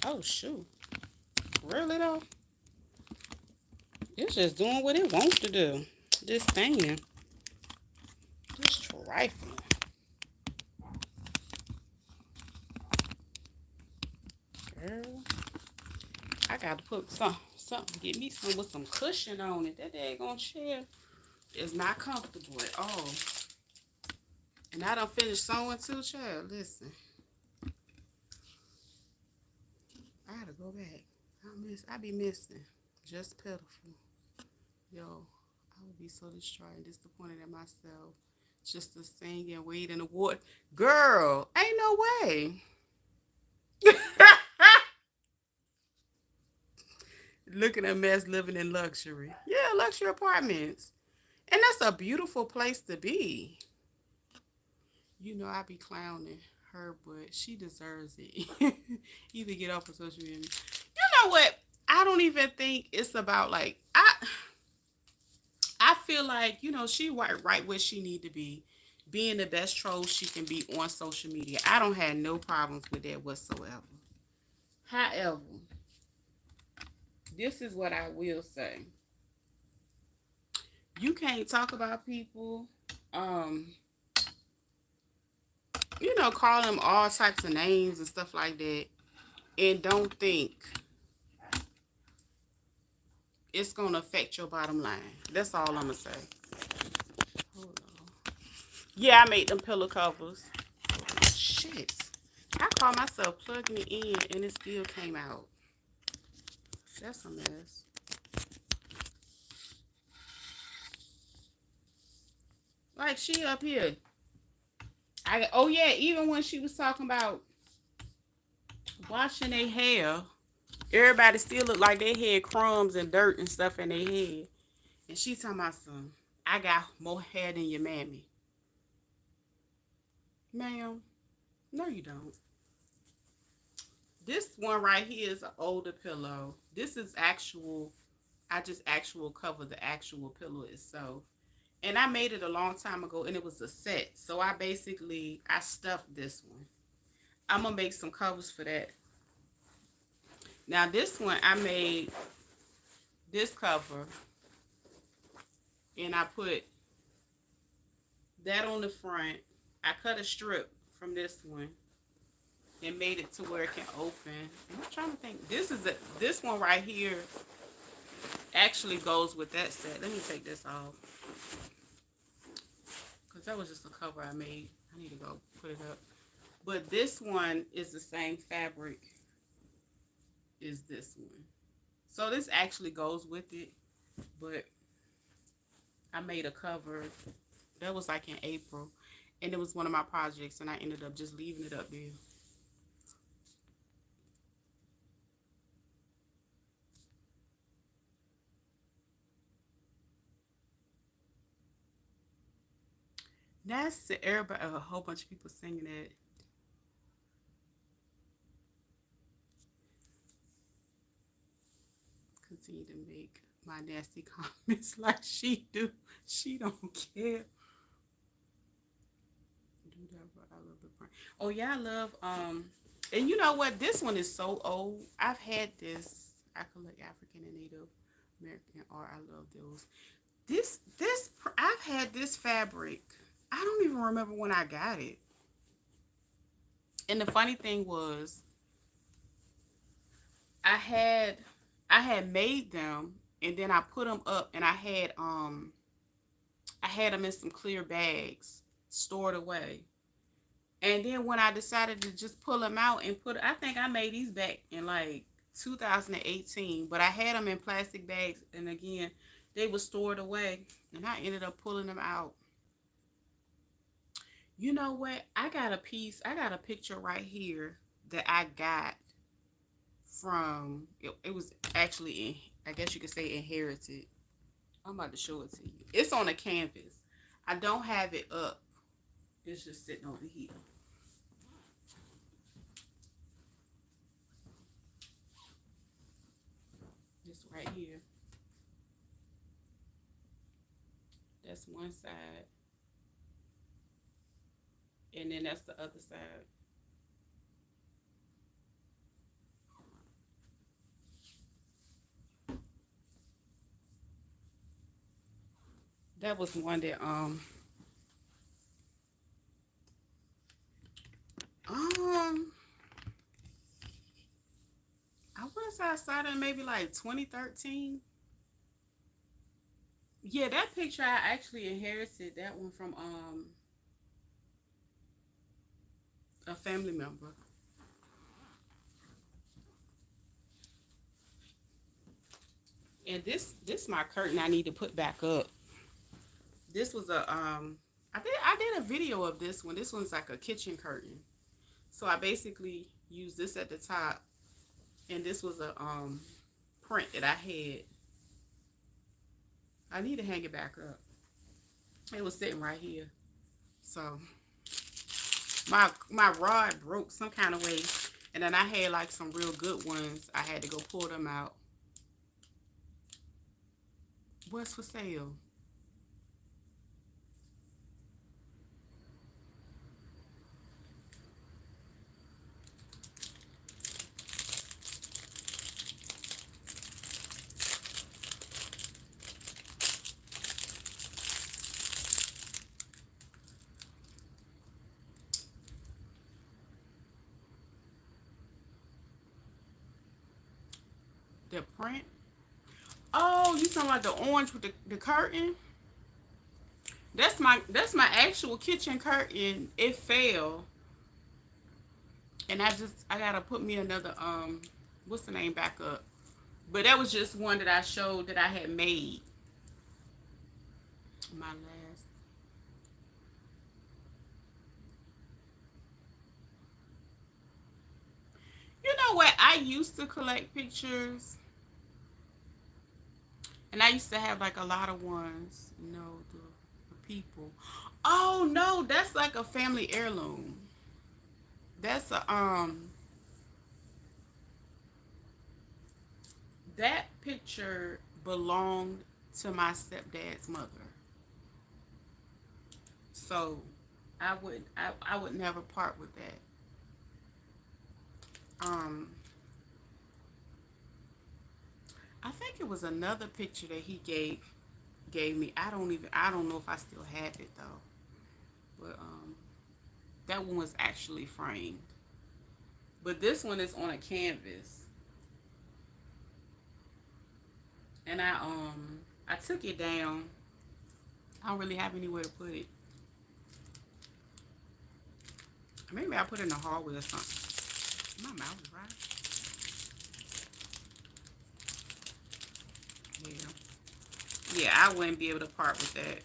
Oh, shoot. Really, though? It's just doing what it wants to do. This thing. Just trifling. Girl. I got to put something, get me some with some cushion on it. That daggone chair is not comfortable at all. And I done finished sewing too, child. Listen. I gotta go back. I be missing. Just pitiful. Yo, I would be so distraught and disappointed at myself. Just to sing and wade in the water. Girl, ain't no way. Look at a mess living in luxury. Yeah, luxury apartments. And that's a beautiful place to be. You know, I be clowning her, but she deserves it. Either get off of social media. You know what? I don't even think it's about like I feel like, you know, she right where she need to be. Being the best troll she can be on social media. I don't have no problems with that whatsoever. However, this is what I will say. You can't talk about people, you know, call them all types of names and stuff like that, and don't think it's gonna affect your bottom line. That's all I'm gonna say. Hold on. Yeah, I made them pillow covers. Shit. I caught myself plugging it in and it still came out. That's a mess. Like she up here. Oh yeah, even when she was talking about washing their hair, everybody still looked like they had crumbs and dirt and stuff in their head. And she talking about some, I got more hair than your mammy. Ma'am, no you don't. This one right here is an older pillow. This is actual, I just actual cover the actual pillow itself. And I made it a long time ago and it was a set. So I stuffed this one. I'm going to make some covers for that. Now this one, I made this cover. And I put that on the front. I cut a strip from this one. And made it to where it can open. I'm trying to think. This one right here actually goes with that set. Let me take this off. Because that was just a cover I made. I need to go put it up. But this one is the same fabric as this one. So this actually goes with it. But I made a cover. That was like in April. And it was one of my projects. And I ended up just leaving it up there. That's everybody, a whole bunch of people singing it. Continue to make my nasty comments like she do. She don't care. Oh yeah, I love and you know what? This one is so old. I've had this. I collect African and Native American art. I love those. I've had this fabric. I don't even remember when I got it. And the funny thing was, I had I had made them, and then I put them up, and I had them in some clear bags stored away. And then when I decided to just pull them out and I think I made these back in like 2018, but I had them in plastic bags, and again, they were stored away, and I ended up pulling them out. You know what? I got a picture right here that I got from, it was actually, I guess you could say inherited. I'm about to show it to you. It's on a canvas. I don't have it up. It's just sitting over here. This right here. That's one side. And then that's the other side. That was one that um I want to say I started in maybe like 2013. Yeah, that picture I actually inherited that one from a family member. And this my curtain I need to put back up. This was a I did a video of this one. This one's like a kitchen curtain. So I basically used this at the top, and this was a print that I had. I need to hang it back up. It was sitting right here. So my rod broke some kind of way, and then I had like some real good ones. I had to go pull them out. What's for sale? The print? Oh, you talking about the orange with the curtain? That's my actual kitchen curtain. It fell, and I gotta put me another what's the name back up. But that was just one that I showed that I had made. My last. You know what? I used to collect pictures, and I used to have like a lot of ones. You know, the people. Oh no, that's like a family heirloom. That's a that picture belonged to my stepdad's mother. So I would never part with that. Um I think it was another picture that he gave me. I don't know if I still have it though. But that one was actually framed. But this one is on a canvas. And I took it down. I don't really have anywhere to put it. Maybe I put it in the hallway or something. My mouth is right. Yeah. Yeah, I wouldn't be able to part with that.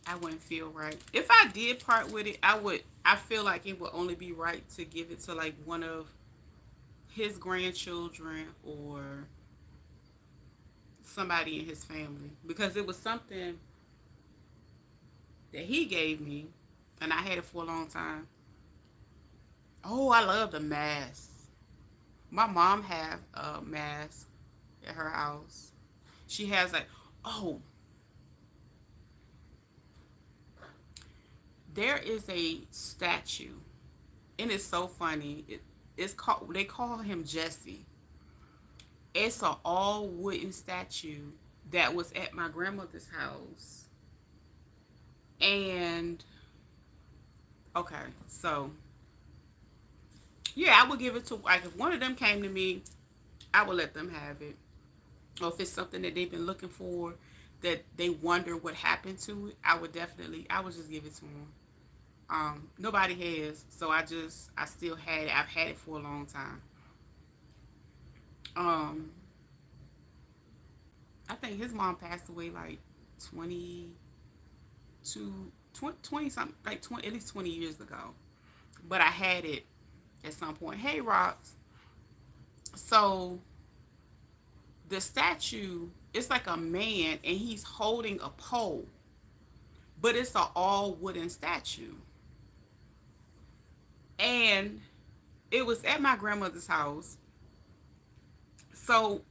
I wouldn't feel right. If I did part with it, I feel like it would only be right to give it to like one of his grandchildren or somebody in his family, because it was something that he gave me and I had it for a long time. Oh, I love the mask. My mom have a mask at her house. She has like, oh, there is a statue, and it's so funny. It's called, they call him Jesse. It's an all wooden statue that was at my grandmother's house. And okay, so Yeah, I would give it to, like, if one of them came to me, I would let them have it. Or if it's something that they've been looking for, that they wonder what happened to it, I would just give it to them. Nobody has, so I still had it. I've had it for a long time. Um, I think his mom passed away like 22, 20 something, like 20, at least 20 years ago. But I had it at some point. Hey, Rocks. So the statue, it's like a man and he's holding a pole, but it's an all wooden statue. And it was at my grandmother's house. So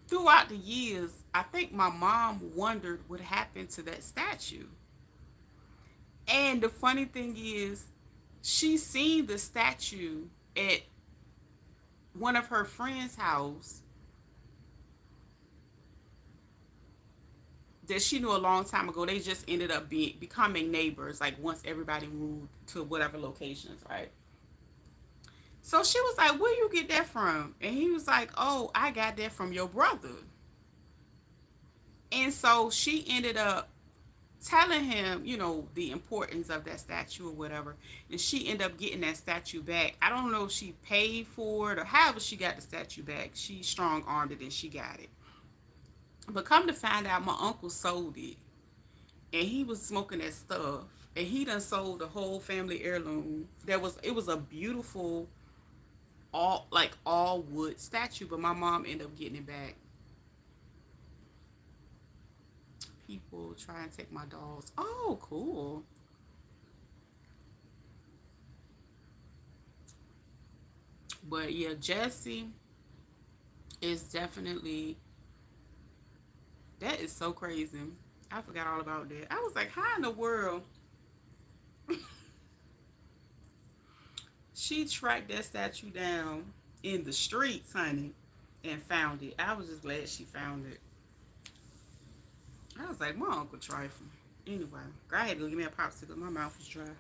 throughout the years, I think my mom wondered what happened to that statue. And the funny thing is, she seen the statue at one of her friends' house that she knew a long time ago. They just ended up becoming neighbors, like once everybody moved to whatever locations, right? So she was like, "Where you get that from?" And he was like, "Oh, I got that from your brother." And so she ended up telling him, the importance of that statue or whatever. And she ended up getting that statue back. I don't know if she paid for it or however she got the statue back. She strong armed it and she got it. But come to find out, my uncle sold it. And he was smoking that stuff. And he done sold the whole family heirloom. It was a beautiful all wood statue, but my mom ended up getting it back. People try and take my dolls. Oh, cool. But yeah, Jesse is definitely, that is so crazy. I forgot all about that. I was like, how in the world she tracked that statue down in the streets, honey, and found it. I was just glad she found it. I was like, my uncle trifling. Anyway, I had to go give me a popsicle. My mouth was dry. And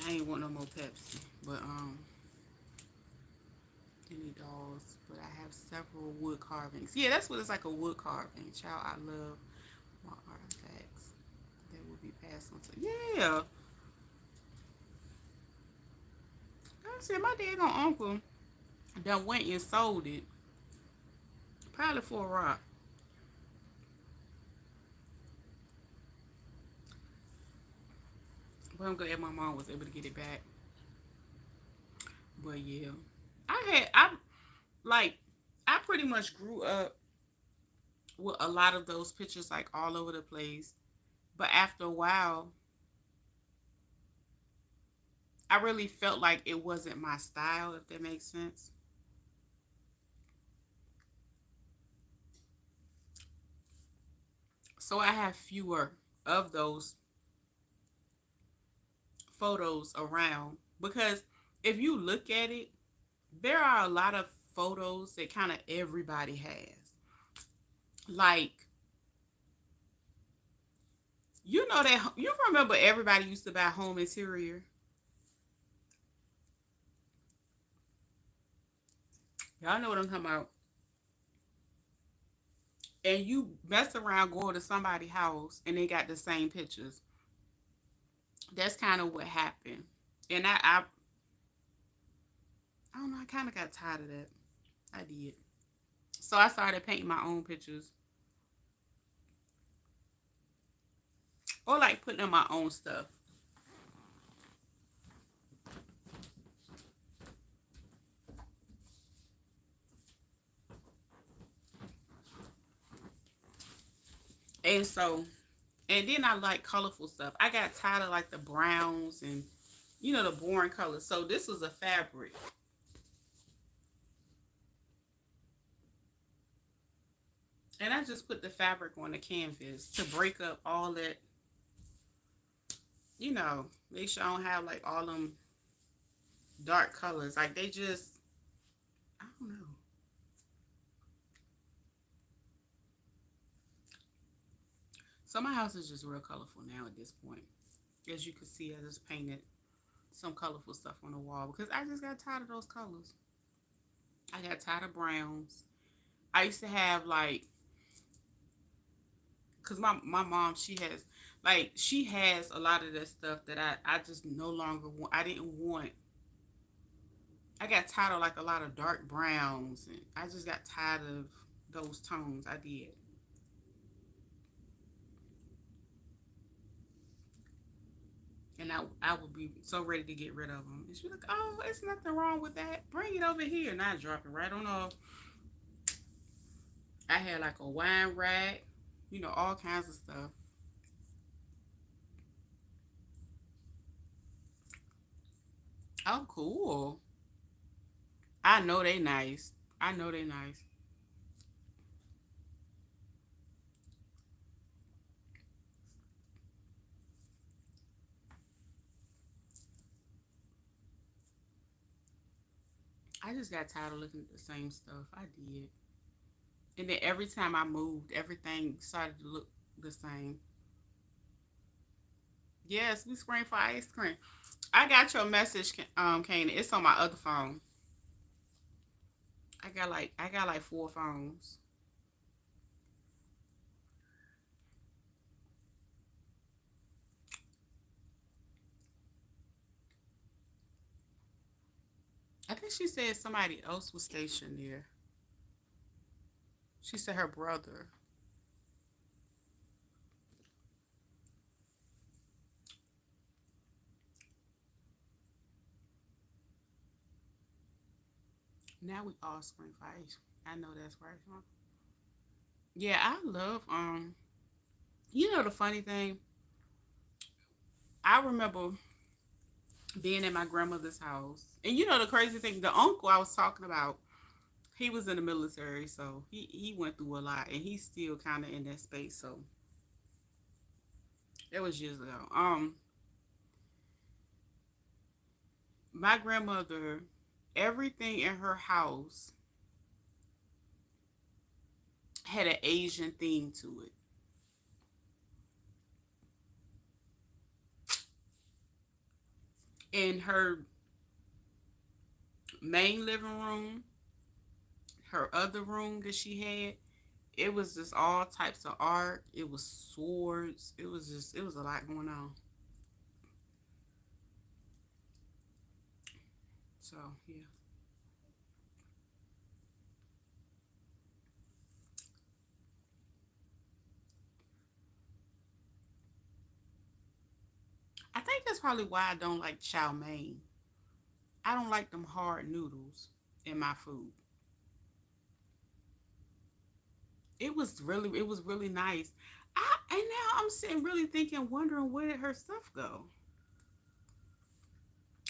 I ain't want no more Pepsi. But any dolls. But I have several wood carvings. Yeah, that's what it's like, a wood carving. Child, I love my artifacts that will be passed on to. Yeah. I said my dad and uncle done went and sold it. Probably for a rock. But I'm glad my mom was able to get it back. But yeah. I like I pretty much grew up with a lot of those pictures like all over the place. But after a while, I really felt like it wasn't my style, if that makes sense. So I have fewer of those photos around because if you look at it, there are a lot of photos that kind of everybody has. Like, that you remember everybody used to buy home interior. Y'all know what I'm talking about. And you mess around going to somebody's house and they got the same pictures. That's kind of what happened. And I don't know, I kind of got tired of that. I did. So I started painting my own pictures or like putting in my own stuff. And so, and then I like colorful stuff. I got tired of like the browns and, the boring colors. So this was a fabric. And I just put the fabric on the canvas to break up all that, make sure I don't have like all them dark colors. Like they just, I don't know. So my house is just real colorful now at this point. As you can see, I just painted some colorful stuff on the wall because I just got tired of those colors. I got tired of browns. I used to have like, cause my mom she has a lot of that stuff that I just no longer want. I didn't want. I got tired of like a lot of dark browns, and I just got tired of those tones. I did. And I would be so ready to get rid of them. And she's like, "Oh, it's nothing wrong with that. Bring it over here." And I drop it right on off. I had like a wine rack, all kinds of stuff. Oh, cool. I know they nice. I know they nice. I just got tired of looking at the same stuff. I did. And then every time I moved, everything started to look the same. Yes, we scream for ice cream. I got your message, Kane. It's on my other phone. I got like four phones. I think she said somebody else was stationed there. She said her brother. Now we all scream for ice. I know that's right, huh? Yeah, I love the funny thing, I remember being at my grandmother's house. And the crazy thing, the uncle I was talking about, he was in the military, so he went through a lot and he's still kinda in that space. So that was years ago. My grandmother, everything in her house had an Asian theme to it. In her main living room, her other room that she had, it was just all types of art. It was swords. It was a lot going on. So yeah. I think that's probably why I don't like chow mein. I don't like them hard noodles in my food. It was really nice. And now I'm sitting really thinking, wondering where did her stuff go?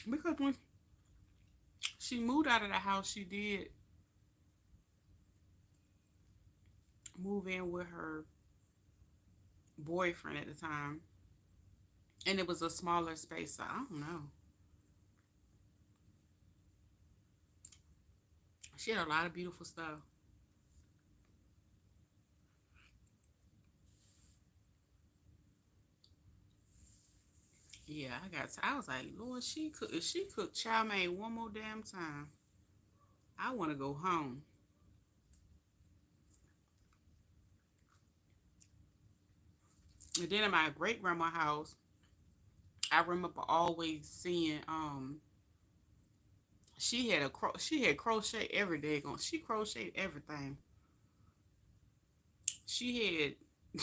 Because when she moved out of the house, she did move in with her boyfriend at the time, and it was a smaller space. So I don't know. She had a lot of beautiful stuff. Yeah, I was like, Lord, if she cooked chow mein one more damn time, I want to go home. And then at my great grandma's house, I remember always seeing she had crochet every day. She crocheted everything. She had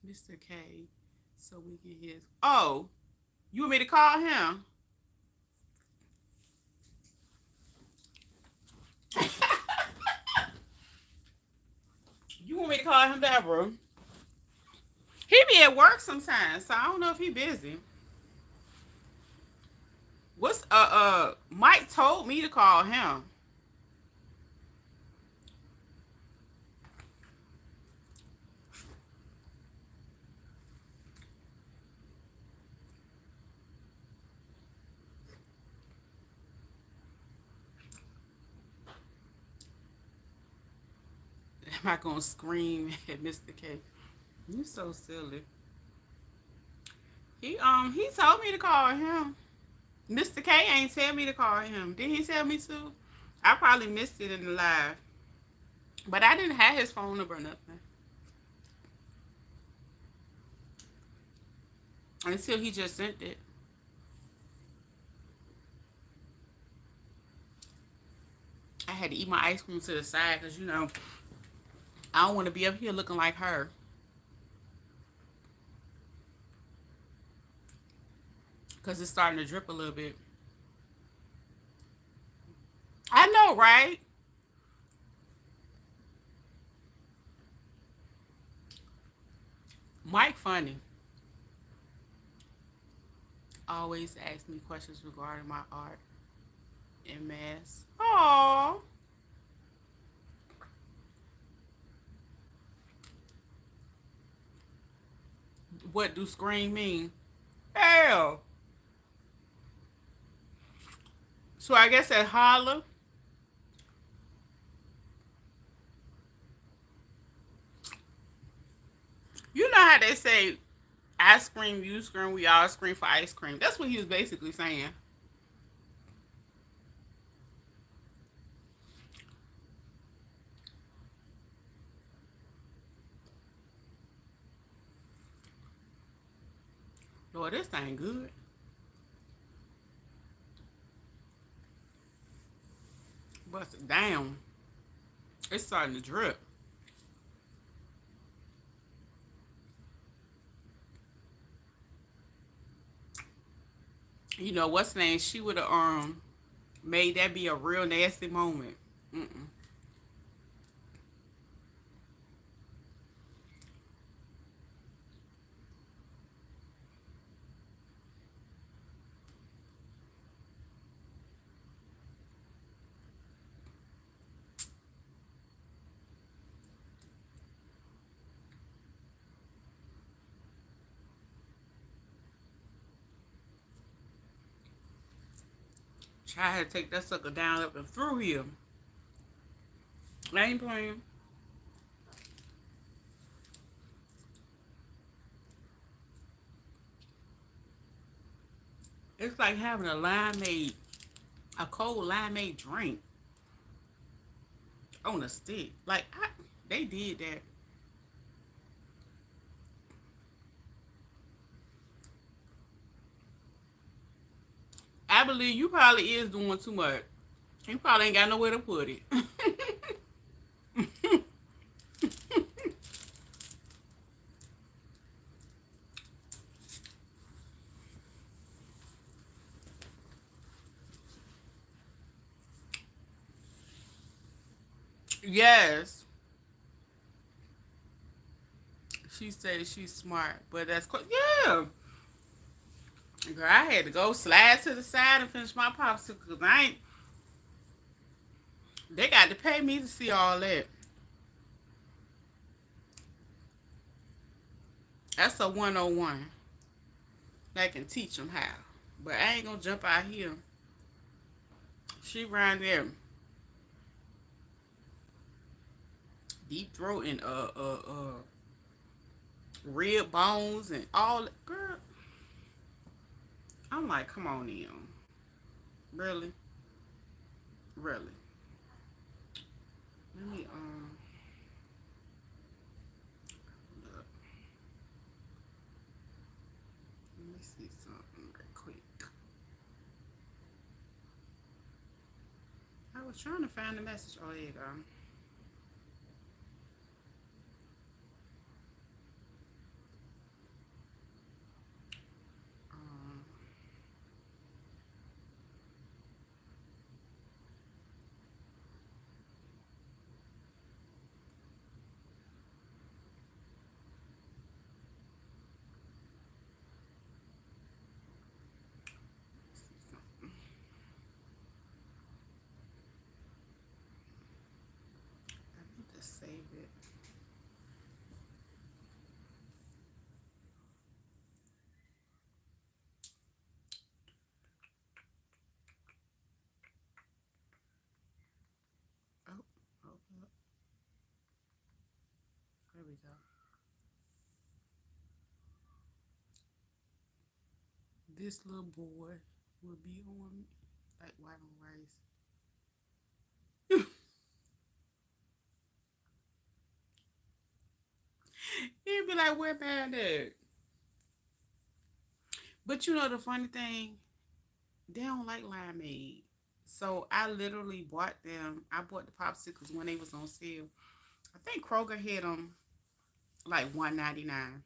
Mr. K, so we can hear. Oh, you want me to call him? You want me to call him, Deborah? He be at work sometimes, so I don't know if he busy. What's Mike told me to call him. Am I gonna scream at Mr. K? You so silly. He told me to call him. Mr. K ain't tell me to call him. Did he tell me to? I probably missed it in the live. But I didn't have his phone number or nothing. Until he just sent it. I had to eat my ice cream to the side because, I don't want to be up here looking like her. Because it's starting to drip a little bit. I know, right? Mike funny. Always asks me questions regarding my art and math. Aww. What do scream mean? Hell. So I guess that holler. You know how they say, I scream, you scream, we all scream for ice cream. That's what he was basically saying. Lord, this thing good. Bust it down. It's starting to drip. You know what's the name? She would have made that be a real nasty moment. Mm-mm. Try to take that sucker down up and through here. I ain't playing. It's like having a cold limeade drink on a stick. They did that. I believe you probably is doing too much. You probably ain't got nowhere to put it. Yes, she said she's smart, but yeah. Girl, I had to go slide to the side and finish my popsicle because I ain't. They got to pay me to see all that. That's a 101. They can teach them how. But I ain't gonna jump out here. She around there deep throat and rib bones and all that. Girl, I'm like, come on in. Really? Really? Let me look. Let me see something right quick. I was trying to find the message. Oh, there you go. Um, let's see something. I need to save it. Oh, oh, oh, there we go. This little boy will be on like white on rice. He'd be like, where man at? But you know the funny thing, they don't like limeade. So I literally bought them. I bought the popsicles when they was on sale. I think Kroger had them like 1.99,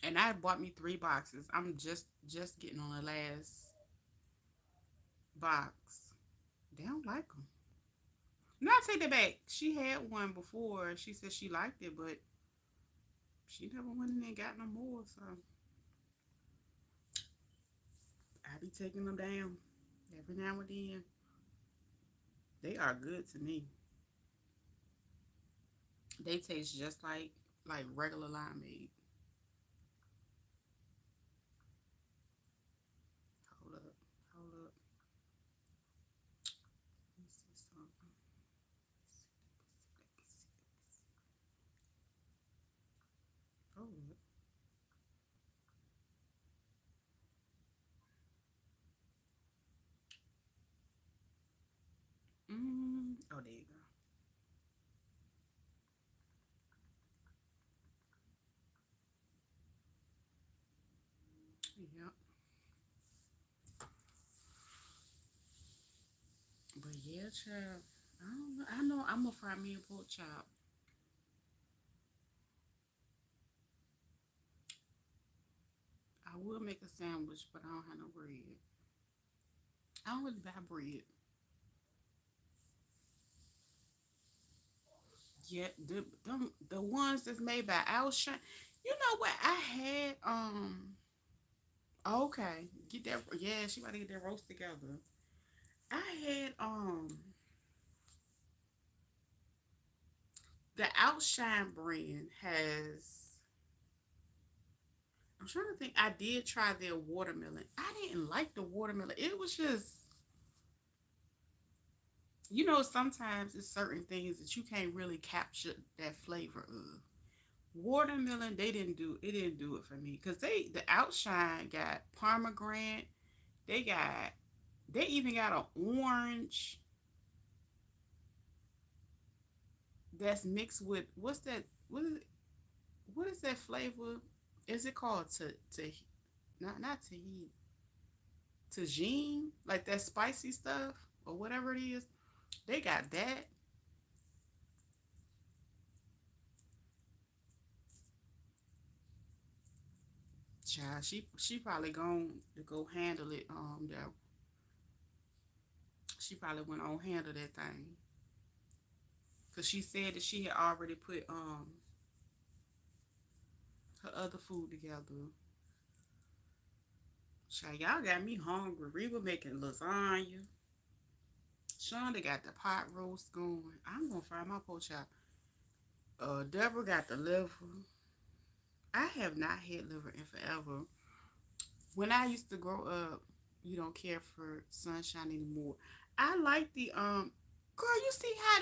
and I bought me 3 boxes. I'm just getting on the last box. They don't like them. No, I take that back. She had one before. She said she liked it, but she never went in there and got no more. So I be taking them down every now and then. They are good to me. They taste just like regular limeade. Hold up, hold up. Let me see something. Hold up. Oh, there you go. Yep. But yeah, child. I don't know. I know I'm gonna fry me a pork chop. I will make a sandwich, but I don't have no bread. I don't really buy bread. Yet the ones that's made by Outshine. You know what? I had okay, get that. Yeah, she about to get that roast together. I had the Outshine brand has. I'm trying to think. I did try their watermelon. I didn't like the watermelon. It was just, sometimes it's certain things that you can't really capture that flavor of. Watermelon, they didn't do it. Didn't do it for me because the Outshine got pomegranate. They got they even got an orange that's mixed with what's that? What is that flavor? Is it called to not tagine, like that spicy stuff or whatever it is? They got that. Child, she probably going to go handle it. That she probably went on handle that thing because she said that she had already put her other food together. Child, y'all got me hungry. Reba making lasagna. Shonda got the pot roast going. I'm gonna fry my pork chop. Deborah got the liver. I have not had liver in forever. When I used to grow up, you don't care for sunshine anymore. I like the girl, you see how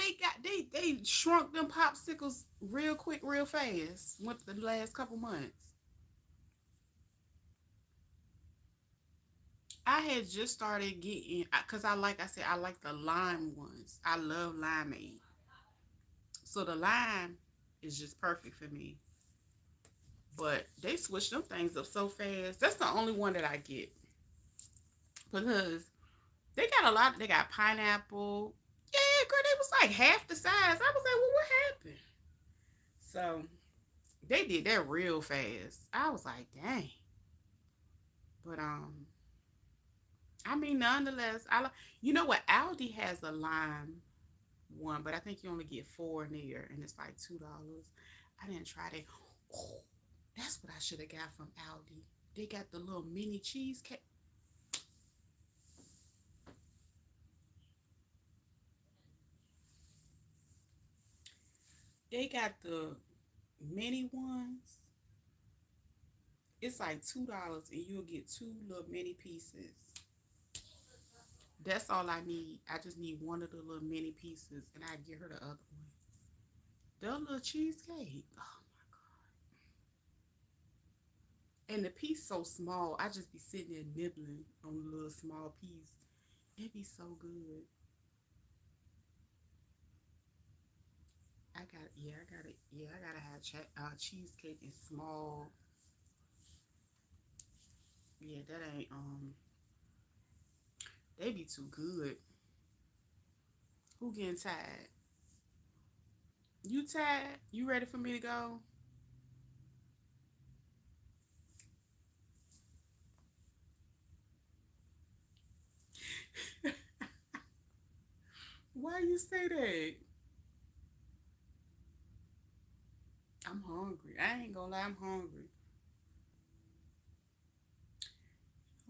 they shrunk them popsicles real quick, real fast with the last couple months. I had just started getting because I said I like the lime ones. I love limeade. So the lime is just perfect for me. But they switched them things up so fast. That's the only one that I get because they got a lot. They got pineapple. Yeah, girl, they was like half the size. I was like, well, what happened? So they did that real fast. I was like, dang. But I mean, nonetheless, you know what? Aldi has a lime one, but I think you only get four in there, and it's like $2. I didn't try that. Oh, that's what I should have got from Aldi. They got the little mini cheesecake. They got the mini ones. It's like $2, and you'll get two little mini pieces. That's all I need. I just need one of the little mini pieces, and I get her the other one. The little cheesecake. Oh, And the piece so small, I just be sitting there nibbling on the little small piece. It be so good. I gotta have cheesecake in small. Yeah, that ain't they be too good. Who getting tired? You tired? You ready for me to go? Why you say that? I'm hungry. I ain't gonna lie, I'm hungry.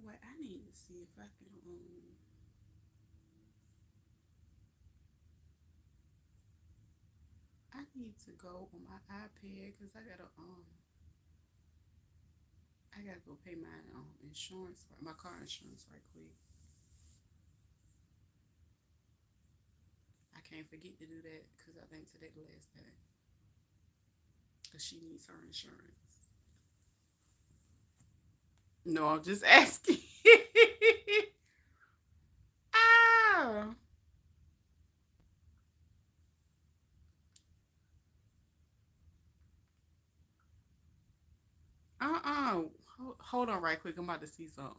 Wait, I need to see if I can. I need to go on my iPad because I gotta go pay my insurance, my car insurance right quick. I can't forget to do that because I think today the last day because she needs her insurance. No, I'm just asking. Ah, uh-uh. Hold on right quick. I'm about to see something.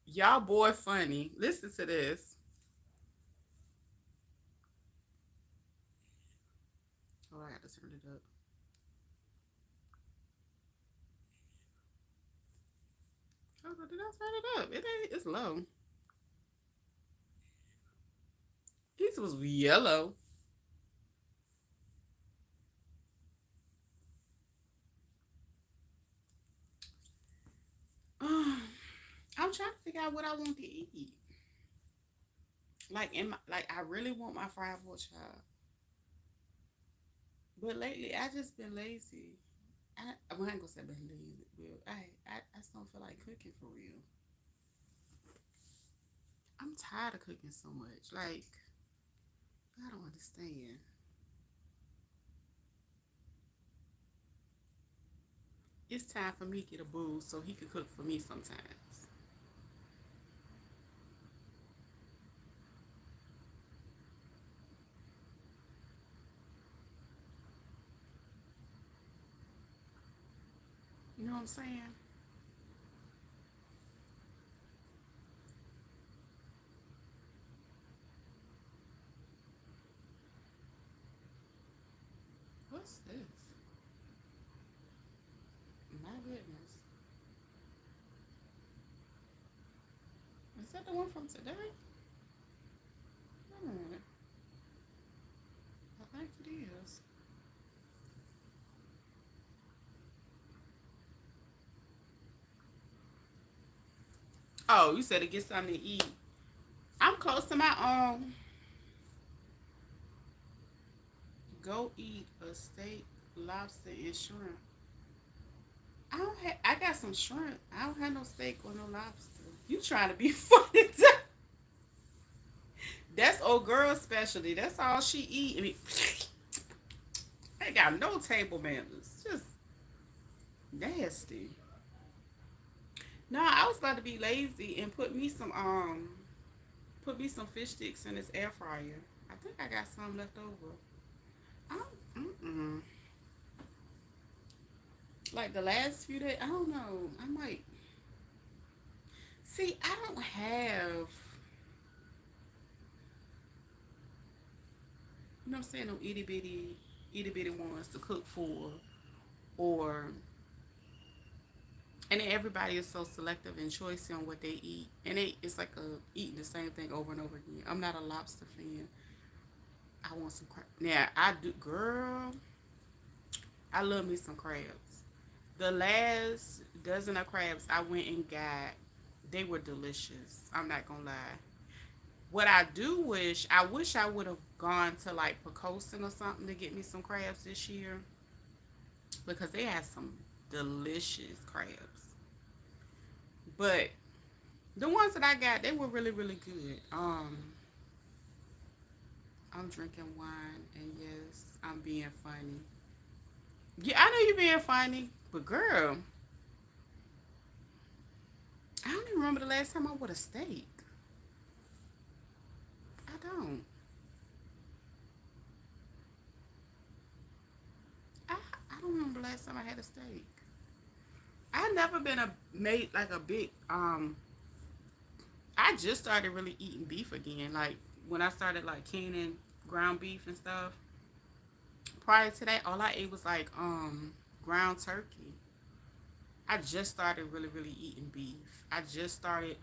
Y'all boy funny. Listen to this. Oh, I got to turn it up. Hold on, did I turn it up? It ain't. It's low. This was yellow. I'm trying to figure out what I want to eat. Like I really want my fried pork chop, but lately I just been lazy. Well, I ain't gonna say I've been lazy, but I just don't feel like cooking for real. I'm tired of cooking so much. Like I don't understand. It's time for me to get a boo so he can cook for me sometimes. You know what I'm saying? What's this? My goodness. Is that the one from today? Wait a minute. I think it is. Oh, you said to get something to eat. I'm close to my go eat a steak, lobster, and shrimp. I got some shrimp. I don't have no steak or no lobster. You trying to be funny? That's old girl specialty. That's all she eat. I mean, ain't got no table manners. Just nasty. No, I was about to be lazy and put me some fish sticks in this air fryer. I think I got some left over. I don't, mm-mm. Like the last few days, I don't know. I might see. I don't have, you know what I'm saying, no itty bitty ones to cook for, or and then everybody is so selective and choicy on what they eat, and it's like eating the same thing over and over again. I'm not a lobster fan. I want some crab. Now I do, girl. I love me some crabs. The last dozen of crabs I went and got, they were delicious. I'm not gonna lie. What I wish I would have gone to like Pocosin or something to get me some crabs this year. because they had some delicious crabs. But the ones that I got, they were really, really good. I'm drinking wine, and yes, I'm being funny. Yeah, I know you're being funny, but girl, I don't even remember the last time I would a steak. I don't. I I don't remember the last time I had a steak. I never been a made like a big I just started really eating beef again. Like when I started like canning ground beef and stuff. Prior to that, all I ate was like ground turkey. I just started really really eating beef. I just started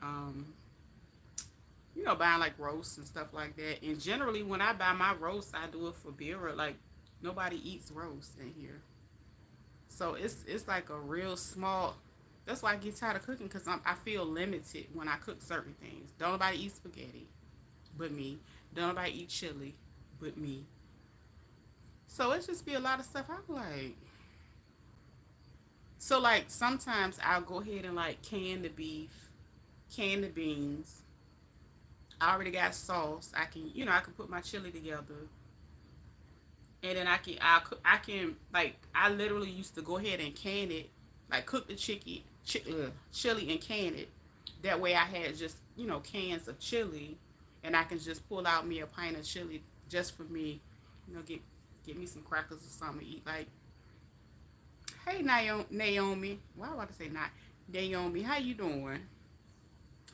buying like roasts and stuff like that. And generally when I buy my roast, I do it for beer. Like nobody eats roast in here. So it's like a real small. That's why I get tired of cooking because I feel limited when I cook certain things. Don't nobody eat spaghetti but me. Don't nobody eat chili but me. So it just be a lot of stuff. I'm like, so like sometimes I'll go ahead and like can the beef, can the beans. I already got sauce. I can put my chili together, and then I can like I literally used to go ahead and can it, like cook the chili and can it. That way I had just cans of chili, and I can just pull out me a pint of chili just for me. Get me some crackers or something to eat. Like, hey Naomi, why do I want to say not Naomi? How you doing?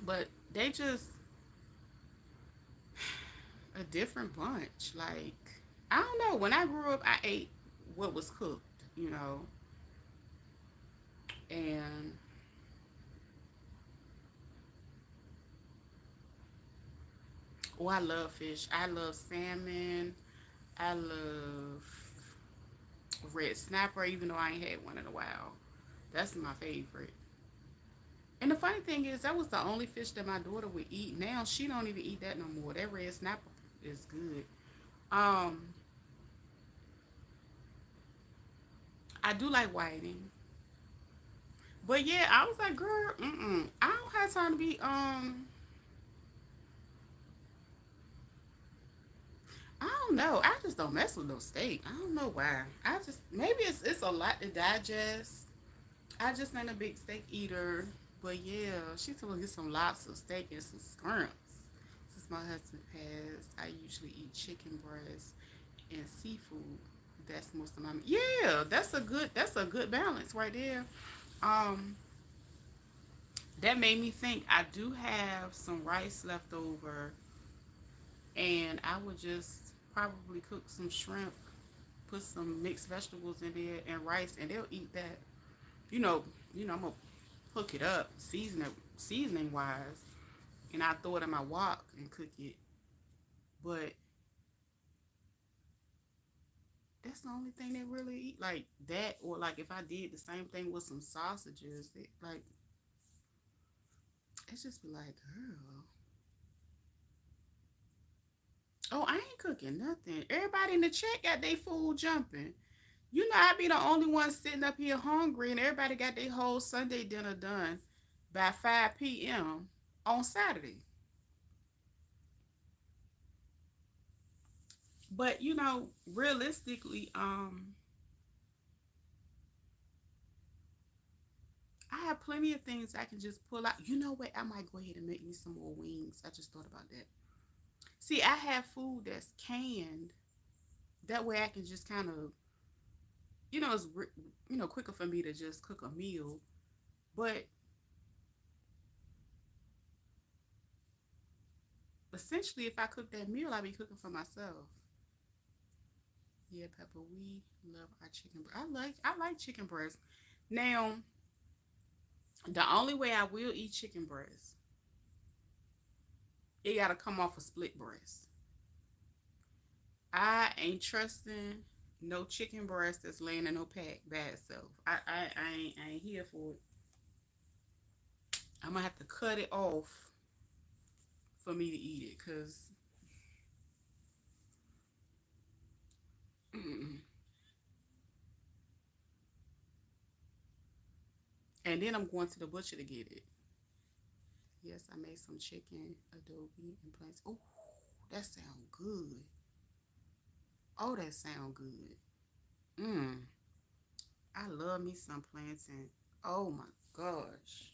But they just a different bunch. Like I don't know. When I grew up, I ate what was cooked, you know, and oh, I love fish. I love salmon. I love red snapper, even though I ain't had one in a while. That's my favorite. And the funny thing is, that was the only fish that my daughter would eat. Now she don't even eat that no more. That red snapper is good. Um, I do like whiting, but yeah, I was like, girl, I don't have time to be. I don't know. I just don't mess with no steak. I don't know why. I just maybe it's a lot to digest. I just ain't a big steak eater. But yeah, she told me to get some lobster steak and some scrimps. Since my husband passed, I usually eat chicken breast and seafood. That's most of my yeah. That's a good balance right there. Um, that made me think. I do have some rice left over, and I would just probably cook some shrimp, put some mixed vegetables in there and rice, and they'll eat that. You know, I'm gonna hook it up, seasoning wise, and I throw it in my wok and cook it. But that's the only thing they really eat, like that, or like if I did the same thing with some sausages, like it's just be like, girl, oh, I ain't cooking nothing. Everybody in the chat got their food jumping. You know, I be the only one sitting up here hungry, and everybody got their whole Sunday dinner done by 5 p.m. on Saturday. But realistically, I have plenty of things I can just pull out. You know what? I might go ahead and make me some more wings. I just thought about that. See, I have food that's canned. That way, I can just kind of, it's quicker for me to just cook a meal. But essentially, if I cook that meal, I'll be cooking for myself. Yeah, Pepper, we love our chicken. I like chicken breast. Now, the only way I will eat chicken breast, it gotta come off a split breast. I ain't trusting no chicken breast that's laying in no pack bad self. I ain't here for it. I'm gonna have to cut it off for me to eat it, cause And then I'm going to the butcher to get it. Yes, I made some chicken, adobe, and plantain. Oh, that sound good. Oh, that sound good. Mmm. I love me some plantain. Oh my gosh.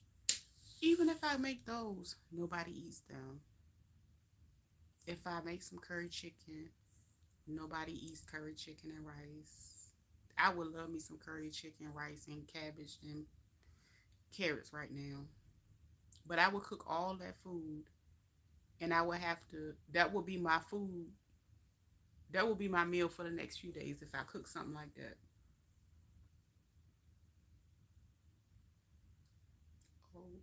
Even if I make those, nobody eats them. If I make some curry chicken, nobody eats curry chicken and rice. I would love me some curry chicken, rice, and cabbage and carrots right now. But I would cook all that food and I would have to, that would be my food. That would be my meal for the next few days if I cook something like that. Oh,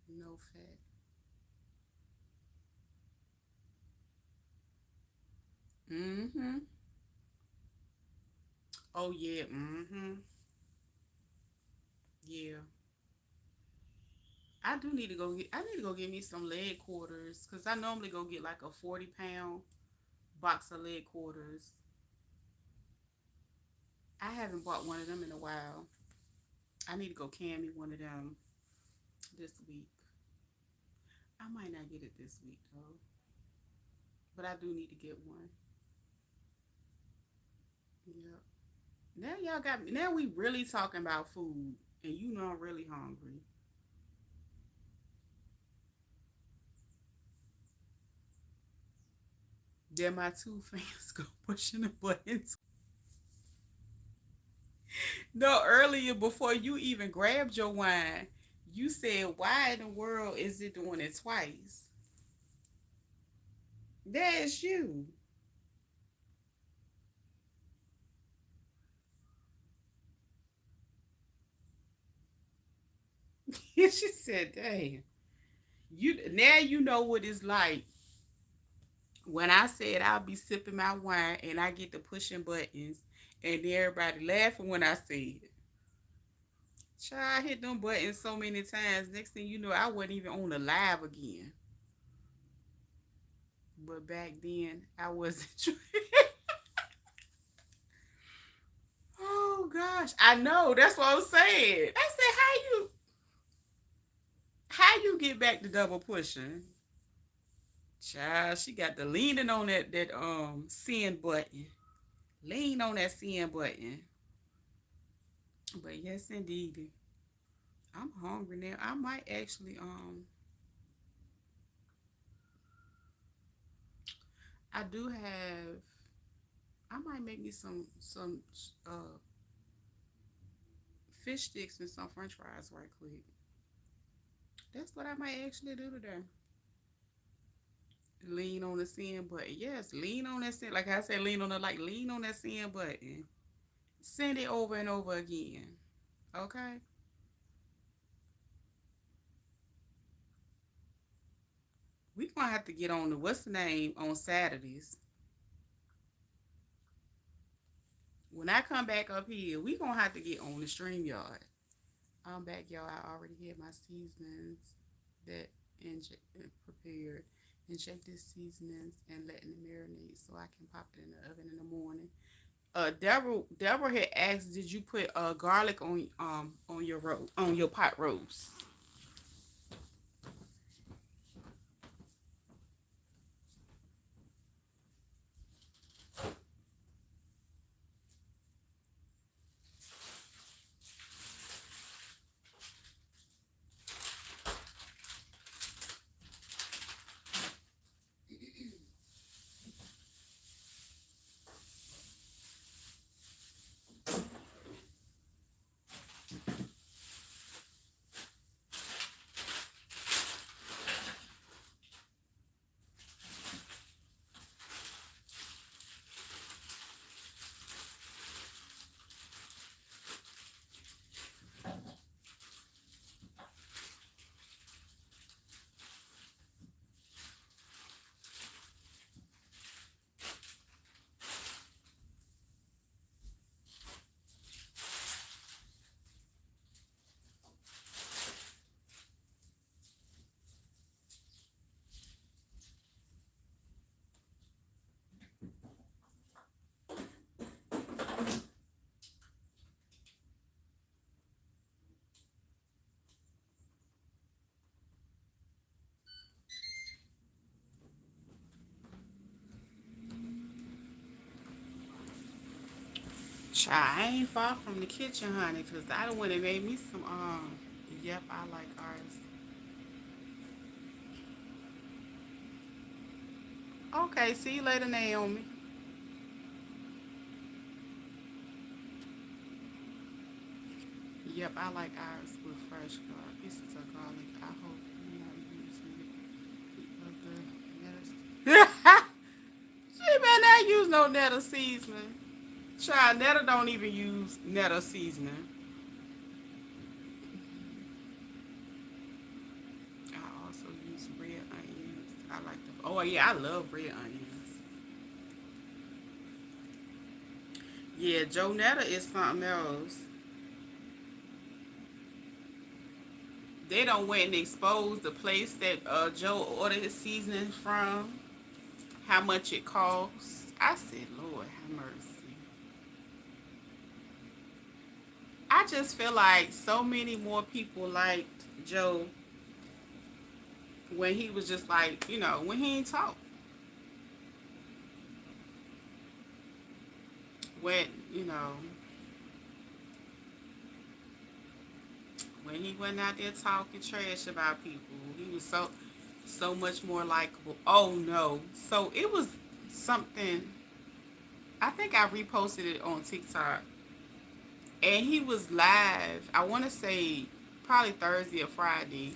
no fat. Mm-hmm. Oh, yeah. Mm-hmm. Yeah. I need to go get me some leg quarters because I normally go get like a 40-pound box of leg quarters. I haven't bought one of them in a while. I need to go can me one of them this week. I might not get it this week though, but I do need to get one. Yep. Now y'all got me. Now we really talking about food, and you know I'm really hungry. Then my two fingers go pushing the buttons. No, earlier before you even grabbed your wine, you said, "Why in the world is it doing it twice?" That's you. She said, "Damn, you now you know what it's like." When I said I'll be sipping my wine and I get the pushing buttons, and everybody laughing when I said it. Child, I hit them buttons so many times. Next thing you know, I wasn't even on the live again. But back then, I wasn't. Oh gosh, I know. That's what I was saying. I said, how you get back to double pushing? Child, she got the leaning on that send button. Lean on that send button. But yes, indeed. I'm hungry now. I might actually I do have I might make me some fish sticks and some french fries right quick. That's what I might actually do today. Lean on the send button. Yes, lean on that send. Like I said, lean on the like lean on that send button. Send it over and over again. Okay? We gonna have to get on the what's the name on Saturdays. When I come back up here, we gonna have to get on the stream yard. I'm back, y'all. I already had my seasonings that prepared. Inject this seasonings and letting it marinate so I can pop it in the oven in the morning. Deborah had asked, did you put garlic on your on your pot roast? I ain't far from the kitchen, honey, because I don't want to make me some, yep, I like ours. Okay, see you later, Naomi. Yep, I like ours with fresh pieces of garlic. I hope you're not using the she better not use no nettle seasoning. Child, nettle don't even use nettle seasoning. I also use red onions. I like the. Oh yeah, I love red onions. Yeah, Joe Netta is something else. They don't went and exposed the place that Joe ordered his seasoning from, how much it costs. I said, Lord have mercy. I just feel like so many more people liked Joe when he was just like, when he ain't talk. When, when he went out there talking trash about people, he was so much more likable. Oh no. So it was something, I think I reposted it on TikTok. And he was live, I want to say probably Thursday or Friday.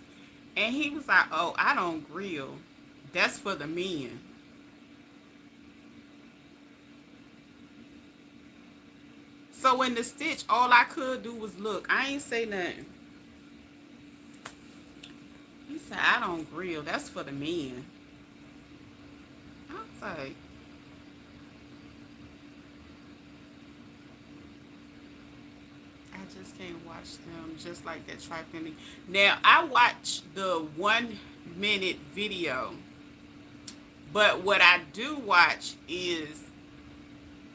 And he was like, "Oh, I don't grill. That's for the men." So in the stitch, all I could do was look. I ain't say nothing. He said, "I don't grill. That's for the men." I was like, I just can't watch them just like that trifling. Now I watch the 1 minute video, but what I do watch is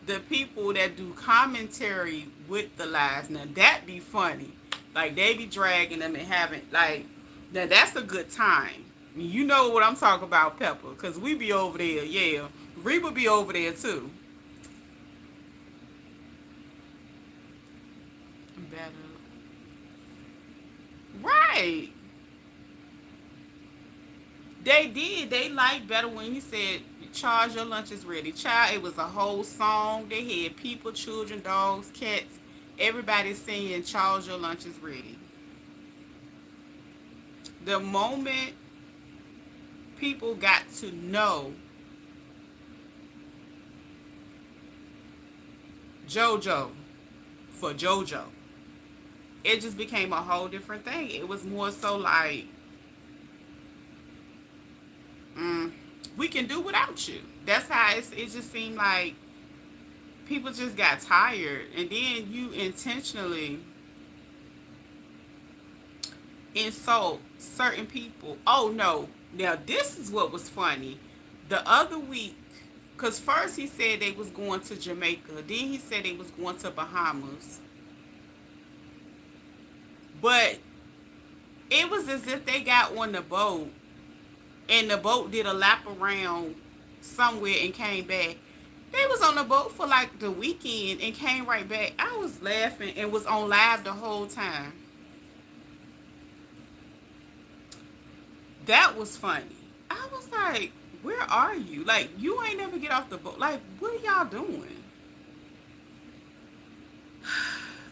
the people that do commentary with the lives. Now that be funny. Like they be dragging them and having like now that's a good time. You know what I'm talking about, Pepper, because we be over there, yeah. Reba be over there too. Better. Right. They did. They liked better when he said, "Charge your lunch is ready." Child, it was a whole song. They had people, children, dogs, cats, everybody singing, "Charge your lunch is ready." The moment people got to know JoJo for JoJo, it just became a whole different thing. It was more so like, mm, we can do without you. That's how it just seemed like people just got tired. And then you intentionally insult certain people. Oh no. Now this is what was funny. The other week, because first he said they was going to Jamaica. Then he said they was going to Bahamas. But it was as if they got on the boat and the boat did a lap around somewhere and came back. They was on the boat for like the weekend and came right back. I was laughing and was on live the whole time. That was funny. I was like, where are you? Like, you ain't never get off the boat. Like, what are y'all doing?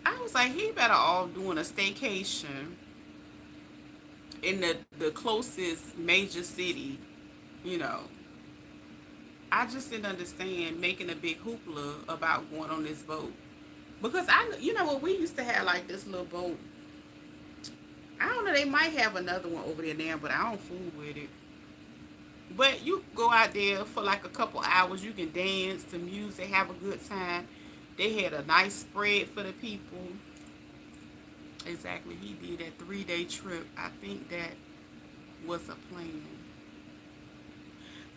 I was like, he better off doing a staycation in the closest major city, you know. I just didn't understand making a big hoopla about going on this boat. Because you know what, we used to have like this little boat. I don't know, they might have another one over there now, but I don't fool with it. But you go out there for like a couple hours, you can dance to music, have a good time. They had a nice spread for the people. Exactly, he did that 3-day trip. I think that was a plan.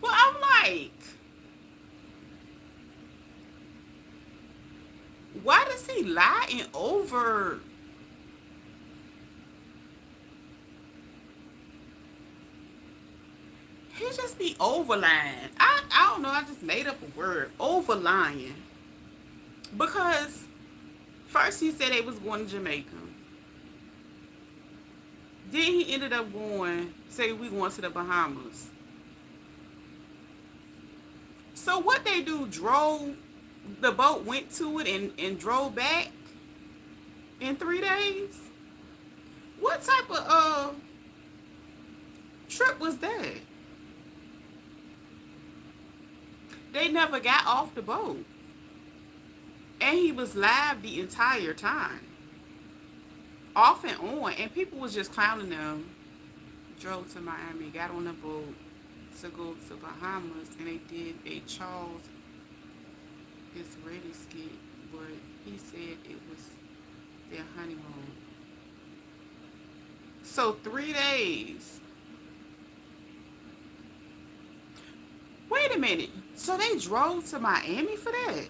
Well, I'm like, why does he lie and over? He just be overlying. I don't know. I just made up a word. Overlying. Because First he said they was going to Jamaica. Then he ended up going, say we going to the Bahamas. So what they do, drove, the boat went to it and drove back in 3 days? What type of trip was that? They never got off the boat. And he was live the entire time. Off and on. And people was just clowning them. Drove to Miami, got on the boat to go to Bahamas, and they chose his ready skit, but he said it was their honeymoon. So 3 days. Wait a minute. So they drove to Miami for that?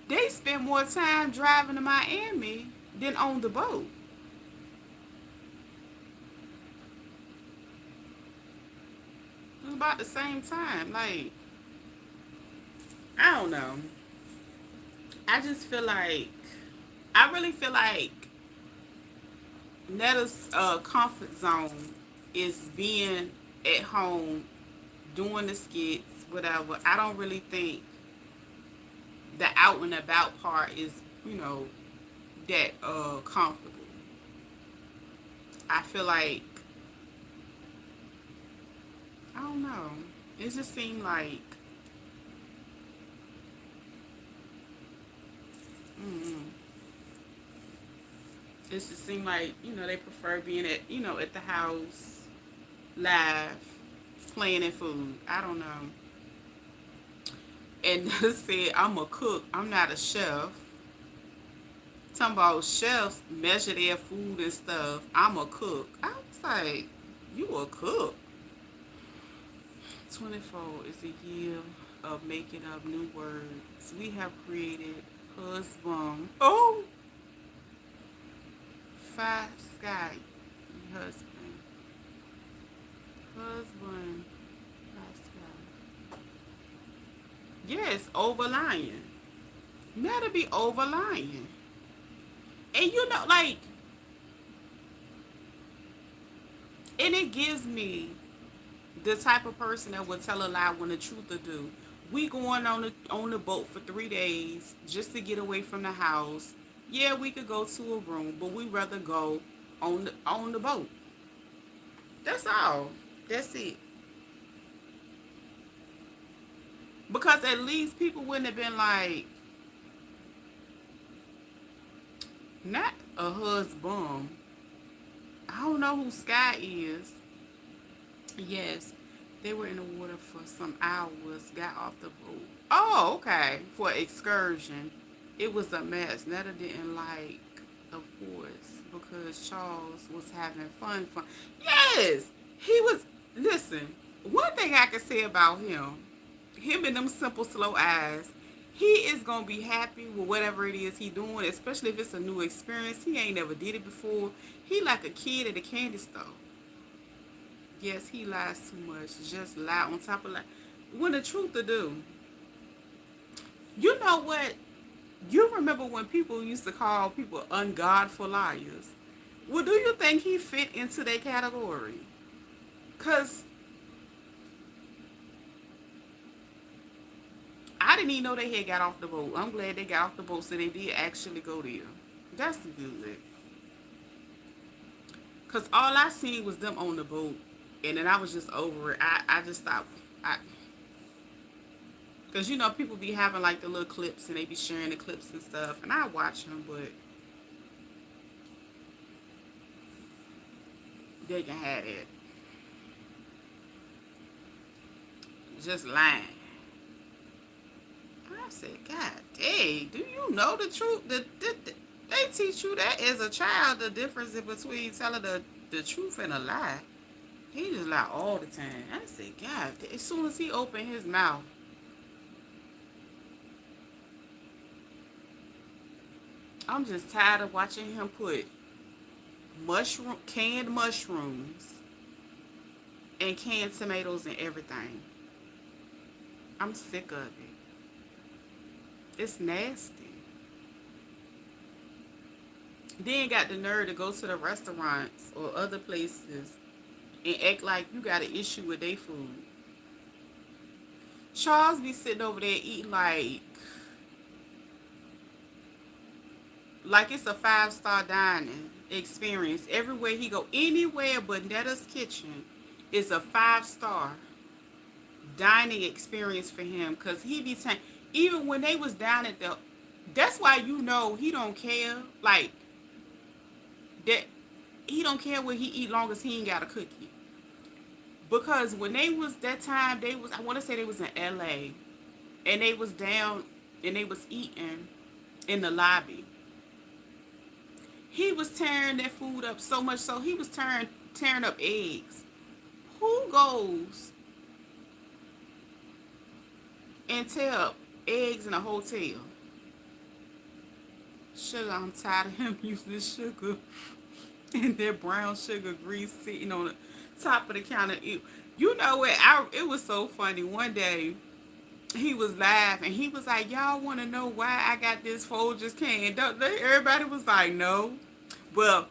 They spent more time driving to Miami than on the boat. It was about the same time. Like, I don't know. I just feel like, I really feel like Netta's comfort zone is being at home, doing the skits, whatever. I don't really think the out and about part is, that comfortable. I feel like, I don't know. It just seemed like, it just seemed like, they prefer being at the house, live, playing and food. I don't know. And said, I'm a cook. I'm not a chef. Talking about chefs measure their food and stuff. I'm a cook. I was like, you a cook? 24 is a year of making up new words. We have created husband. Oh! Five sky. Husband. Husband. Yes, overlying. That'll be overlying. And and it gives me the type of person that will tell a lie when the truth will do. We going on the boat for 3 days just to get away from the house. Yeah, we could go to a room, but we rather go on the boat. That's all. That's it. Because at least people wouldn't have been like, not a husband. I don't know who Sky is. Yes, they were in the water for some hours, got off the boat. Oh, okay. For excursion. It was a mess. Netta didn't like, of course, because Charles was having fun. Yes, he was. Listen, one thing I can say about him and them simple, slow eyes, he is going to be happy with whatever it is he doing, especially if it's a new experience. He ain't never did it before. He like a kid at a candy store. Yes, he lies too much. Just lie on top of lie. When the truth to do. You know what? You remember when people used to call people ungodful liars? Well, do you think he fit into that category? Because I didn't even know they had got off the boat. I'm glad they got off the boat, so they did actually go there. That's good. Because all I seen was them on the boat, and then I was just over it. I just stopped. Because, people be having, like, the little clips, and they be sharing the clips and stuff, and I watch them, but they can have it. Just lying. I said, God dang, do you know the truth? They teach you that as a child, the difference in between telling the truth and a lie. He just lie all the time. I said, God, as soon as he opened his mouth, I'm just tired of watching him put canned mushrooms and canned tomatoes and everything. I'm sick of it. It's nasty. Then got the nerve to go to the restaurants or other places and act like you got an issue with their food. Charles be sitting over there eating like it's a 5-star dining experience. Everywhere he go, anywhere but Netta's kitchen is a 5-star dining experience for him. Cause he be saying, even when they was down at the, that's why you know he don't care. Like that, he don't care what he eat long as he ain't got a cookie. Because when they was that time, they was, I want to say they was in LA, and they was down and they was eating in the lobby. He was tearing that food up so much so he was tearing up eggs. Who goes and tear up eggs in a hotel? Sugar, I'm tired of him using this sugar and that brown sugar grease sitting on the top of the counter. You know what? It was so funny. One day he was laughing. He was like, "Y'all want to know why I got this Folgers can?" Everybody was like, "No." Well,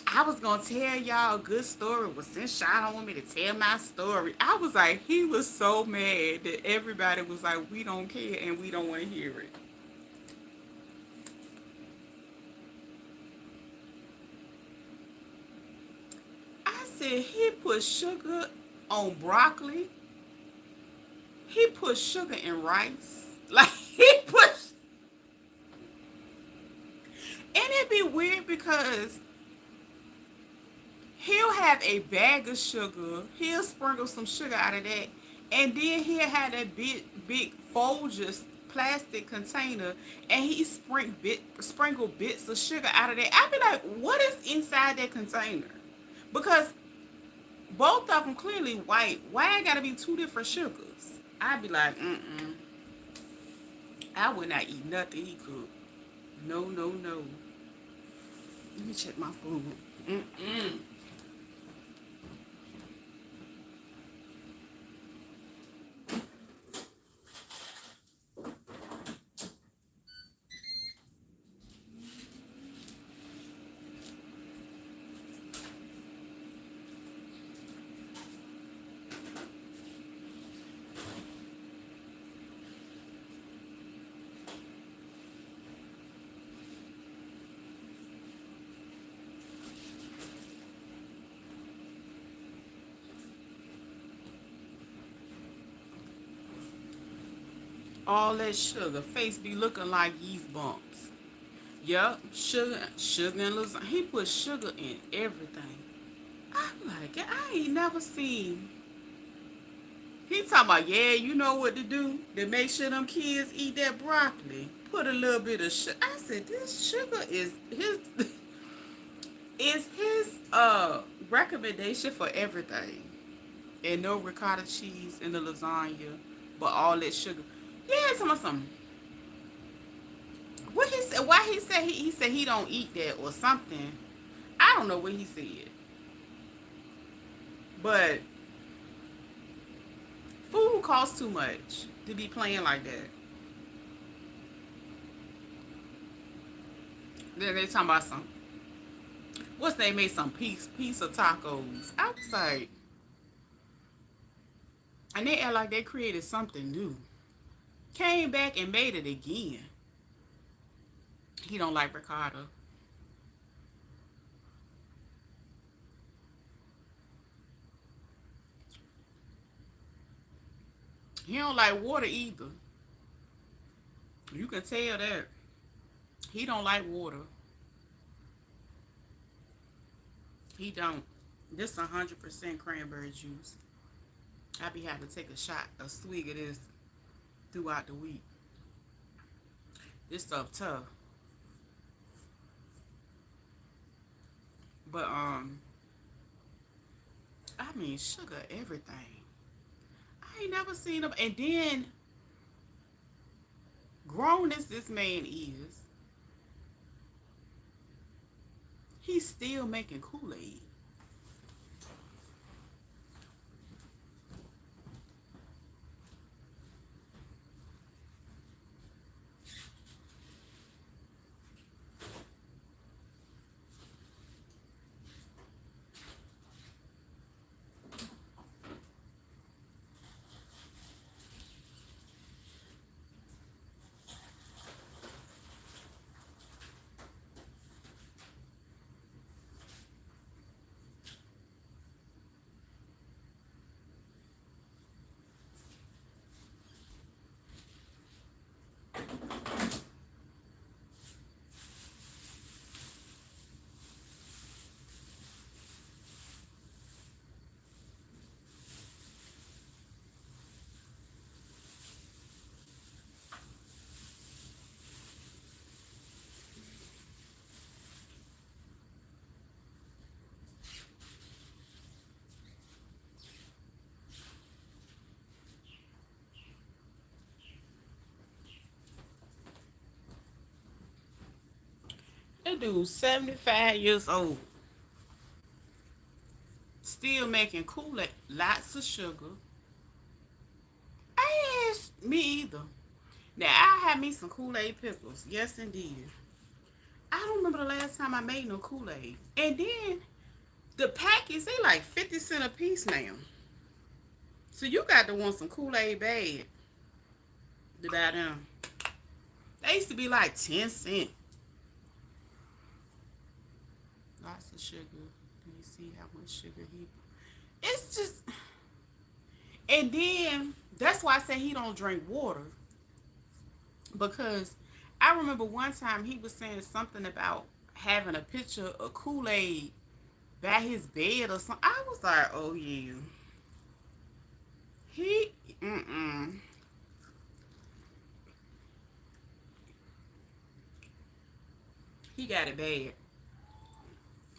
I was gonna tell y'all a good story. Well, since y'all don't want me to tell my story, I was like, he was so mad that everybody was like, "We don't care and we don't want to hear it." I said he put sugar on broccoli. He put sugar in rice. Like he put, and it'd be weird because he'll have a bag of sugar. He'll sprinkle some sugar out of that, and then he'll have that big Folgers plastic container, and he sprinkle bits of sugar out of that. I'd be like, what is inside that container? Because both of them clearly white. Why it gotta be two different sugars? I'd be like, I would not eat nothing he cooked. No, no, no. Let me check my food. Mm-mm. All that sugar. Face be looking like yeast bumps. Yup, sugar and lasagna. He put sugar in everything. I'm like, I ain't never seen. He talking about, yeah, you know what to do to make sure them kids eat that broccoli. Put a little bit of sugar. I said, this sugar is his is his recommendation for everything. And no ricotta cheese in the lasagna, but all that sugar. Yeah, tell me something. What he said? Why he said he don't eat that or something? I don't know what he said, but food costs too much to be playing like that. Then they talking about some. What's they made some pizza tacos? I was like, and they act like they created something new. Came back and made it again. He don't like ricotta. He don't like water either. You can tell that. He don't like water. He don't. This 100% cranberry juice. I be having to take a swig of this throughout the week. This stuff tough. But I mean sugar everything. I ain't never seen him. And then grown as this man is, he's still making Kool-Aid. That dude's 75 years old. Still making Kool-Aid. Lots of sugar. I ain't me either. Now, I had me some Kool-Aid pickles. Yes, indeed. I don't remember the last time I made no Kool-Aid. And then, the packets, they like 50 cents a piece now. So you got to want some Kool-Aid bad to buy them. They used to be like 10 cents. Lots of sugar. Do you see how much sugar he... It's just... And then, that's why I say he don't drink water. Because I remember one time he was saying something about having a picture of Kool-Aid by his bed or something. I was like, oh yeah. He, mm-mm. He got it bad.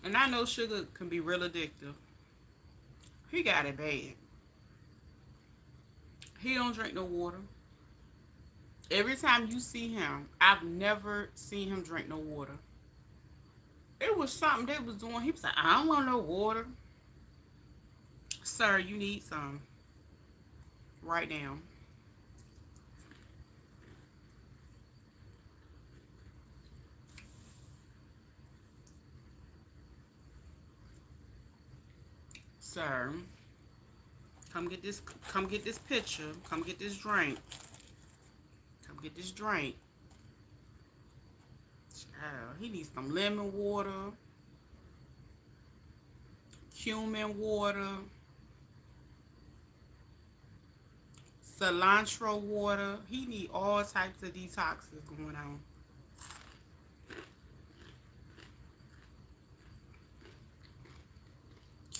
And I know sugar can be real addictive. He got it bad. He don't drink no water. Every time you see him, I've never seen him drink no water. It was something they was doing. He was like, I don't want no water. Sir, you need some. Right now. Sir, come get this picture. Come get this drink. Come get this drink. Child, he needs some lemon water, cumin water, cilantro water. He need all types of detoxes going on.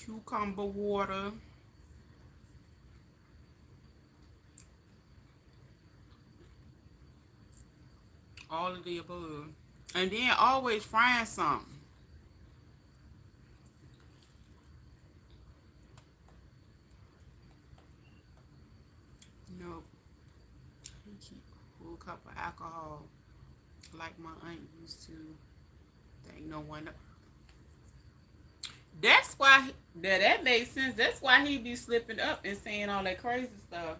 Cucumber water. All of the above. And then always frying something. Nope. He keep a full cup of alcohol like my aunt used to. There ain't no one. That's why that makes sense. That's why he be slipping up and saying all that crazy stuff.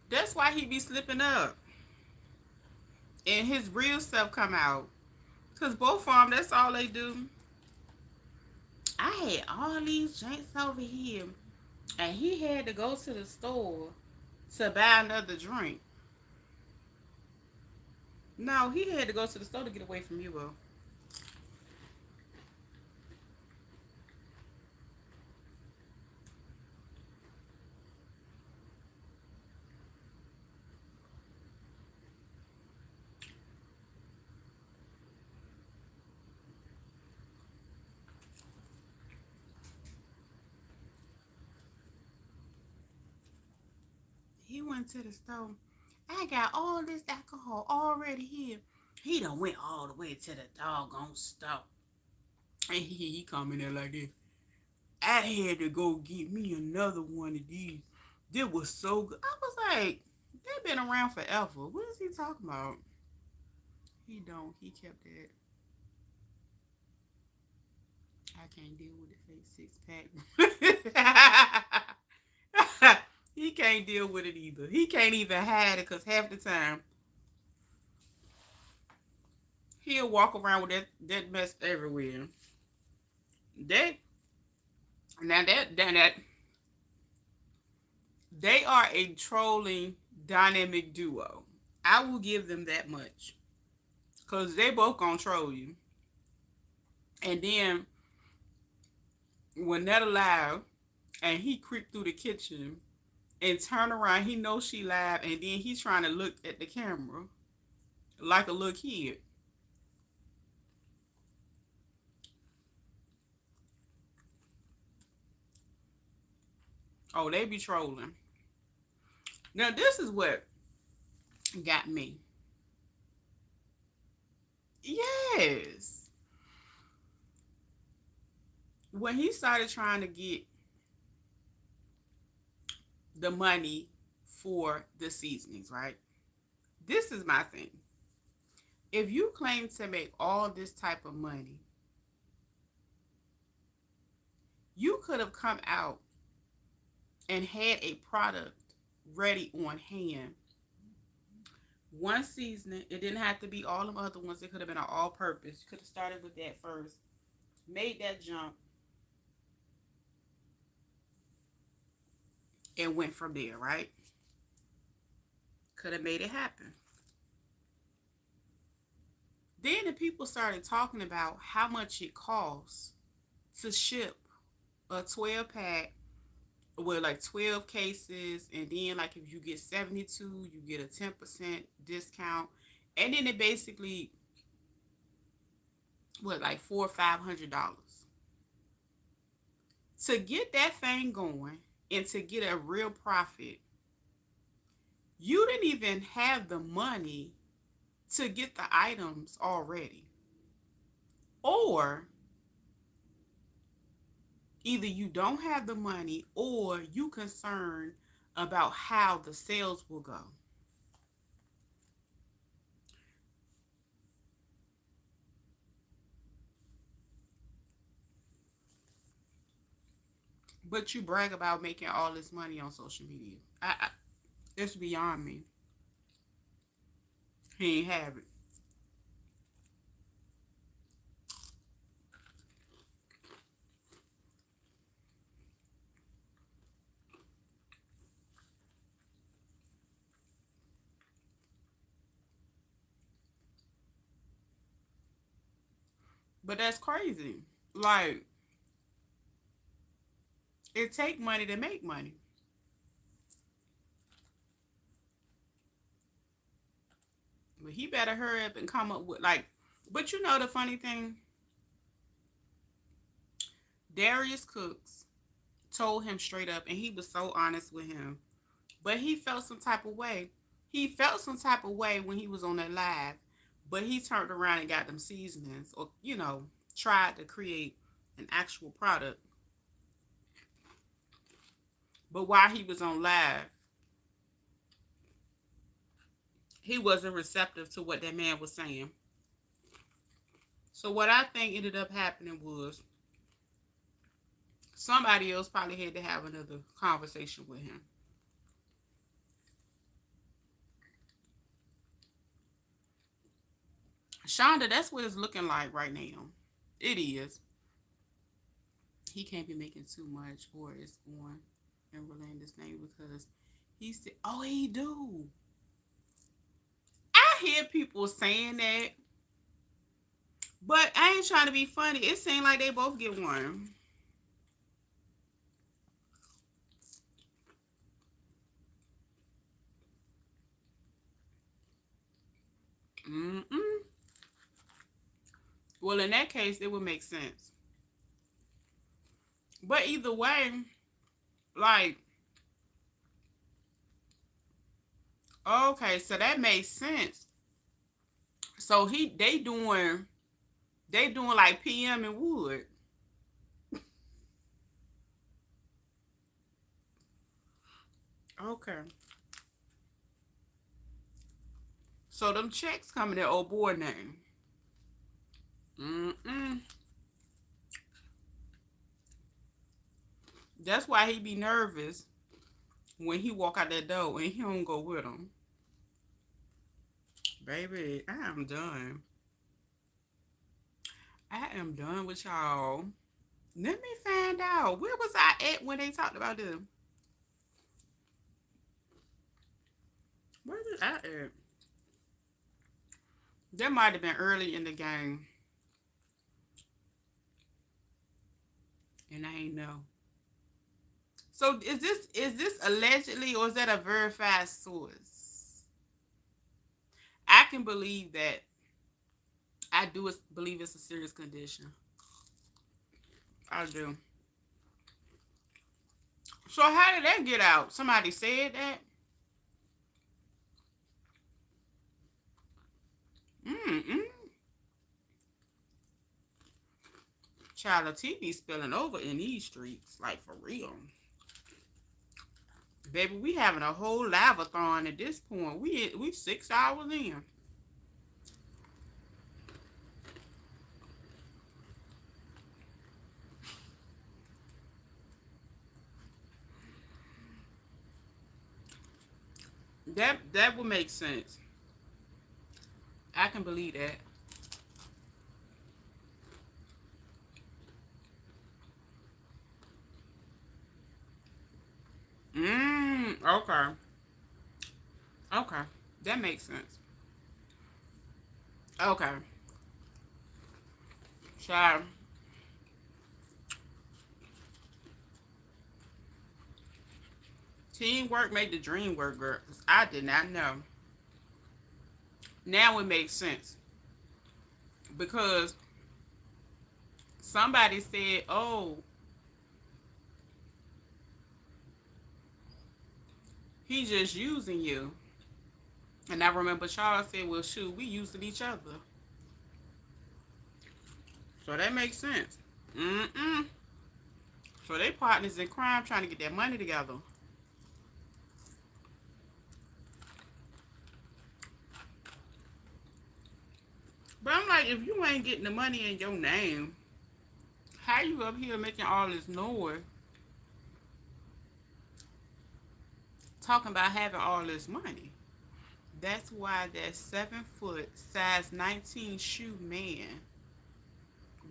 That's why he be slipping up. And his real stuff come out. Because both of them, that's all they do. I had all these drinks over here. And he had to go to the store to buy another drink. No, he had to go to the store to get away from you, bro. He went to the store. I got all this alcohol already here. He done went all the way to the doggone store. And he come in there like this. I had to go get me another one of these. This was so good. I was like, they've been around forever. What is he talking about? He don't. He kept that. I can't deal with the fake 6-pack. He can't deal with it either. He can't even hide it because half the time he'll walk around with that mess everywhere. They now that they are a trolling dynamic duo. I will give them that much. Cause they both gonna troll you. And then when that alive and he creep through the kitchen and turn around, he knows she live, and then he's trying to look at the camera like a little kid. Oh, they be trolling. Now this is what got me. Yes. When he started trying to get the money for the seasonings, right? This is my thing. If you claim to make all this type of money, you could have come out and had a product ready on hand. One seasoning, it didn't have to be all them other ones. It could have been an all purpose. You could have started with that first, made that jump, and went from there, right? Could have made it happen. Then the people started talking about how much it costs to ship a 12 pack with like 12 cases, and then like if you get 72, you get a 10% discount, and then it basically like $400 or $500 to get that thing going and to get a real profit. You didn't even have the money to get the items already, or either you don't have the money or you concerned about how the sales will go. But you brag about making all this money on social media. It's beyond me. He ain't have it. But that's crazy. Like, it take money to make money. But he better hurry up and come up with like. But you know the funny thing, Darius Cooks told him straight up, and he was so honest with him. But he felt some type of way. He felt some type of way when he was on that live, but he turned around and got them seasonings, or tried to create an actual product. But while he was on live, he wasn't receptive to what that man was saying. So what I think ended up happening was somebody else probably had to have another conversation with him. Shonda, that's what it's looking like right now. It is. He can't be making too much, or it's on in Rolanda's name because he said, "Oh, he do." I hear people saying that, but I ain't trying to be funny. It seemed like they both get one. Mm-mm. Well, in that case, it would make sense. But either way, like, okay, so that makes sense. So they doing like PM and Wood. Okay. So them checks coming in old boy name. Mm-mm. That's why he be nervous when he walk out that door and he don't go with him. Baby, I am done. I am done with y'all. Let me find out. Where was I at when they talked about them? Where was I at? That might have been early in the game. And I ain't know. So is this allegedly, or is that a verified source? I can believe that. I do believe it's a serious condition. I do. So how did that get out? Somebody said that? Mm-mm. Child, the TV spilling over in these streets. Like, for real. Baby, we having a whole lavathon at this point. We 6 hours in. That would make sense. I can believe that. Okay. Okay. That makes sense. Okay. Child. Teamwork make the dream work, girl. 'Cause I did not know. Now it makes sense. Because somebody said, oh, he just using you. And I remember Charles said, well, shoot, we using each other. So that makes sense. Mm-mm. So they partners in crime trying to get that money together. But I'm like, if you ain't getting the money in your name, how you up here making all this noise talking about having all this money? That's why that 7 foot, size 19 shoe man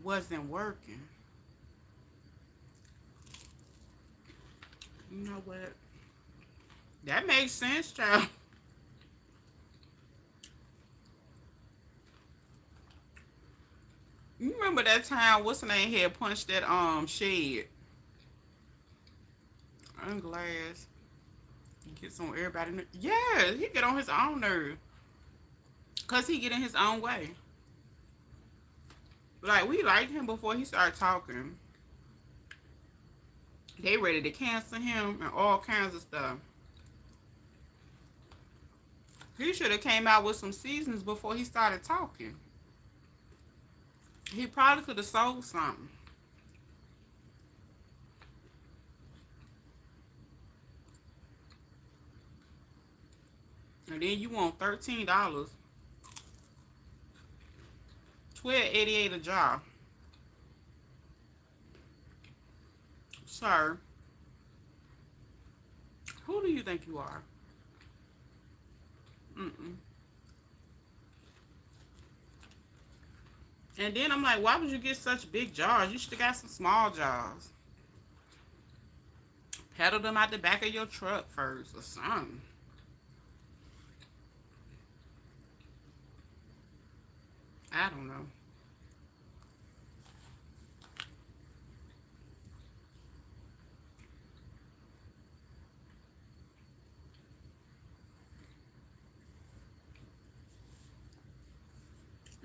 wasn't working. You know what? That makes sense, child. You remember that time what's the name had punched that shed? I'm glass. Gets on everybody. Yeah, he get on his own nerve. Cause he get in his own way. Like we liked him before he started talking. They ready to cancel him and all kinds of stuff. He should have came out with some seasons before he started talking. He probably could have sold something. And then you want $13. $12.88 a jar. Sir, who do you think you are? Mm-mm. And then I'm like, why would you get such big jars? You should have got some small jars. Pedal them out the back of your truck first or something. I don't know.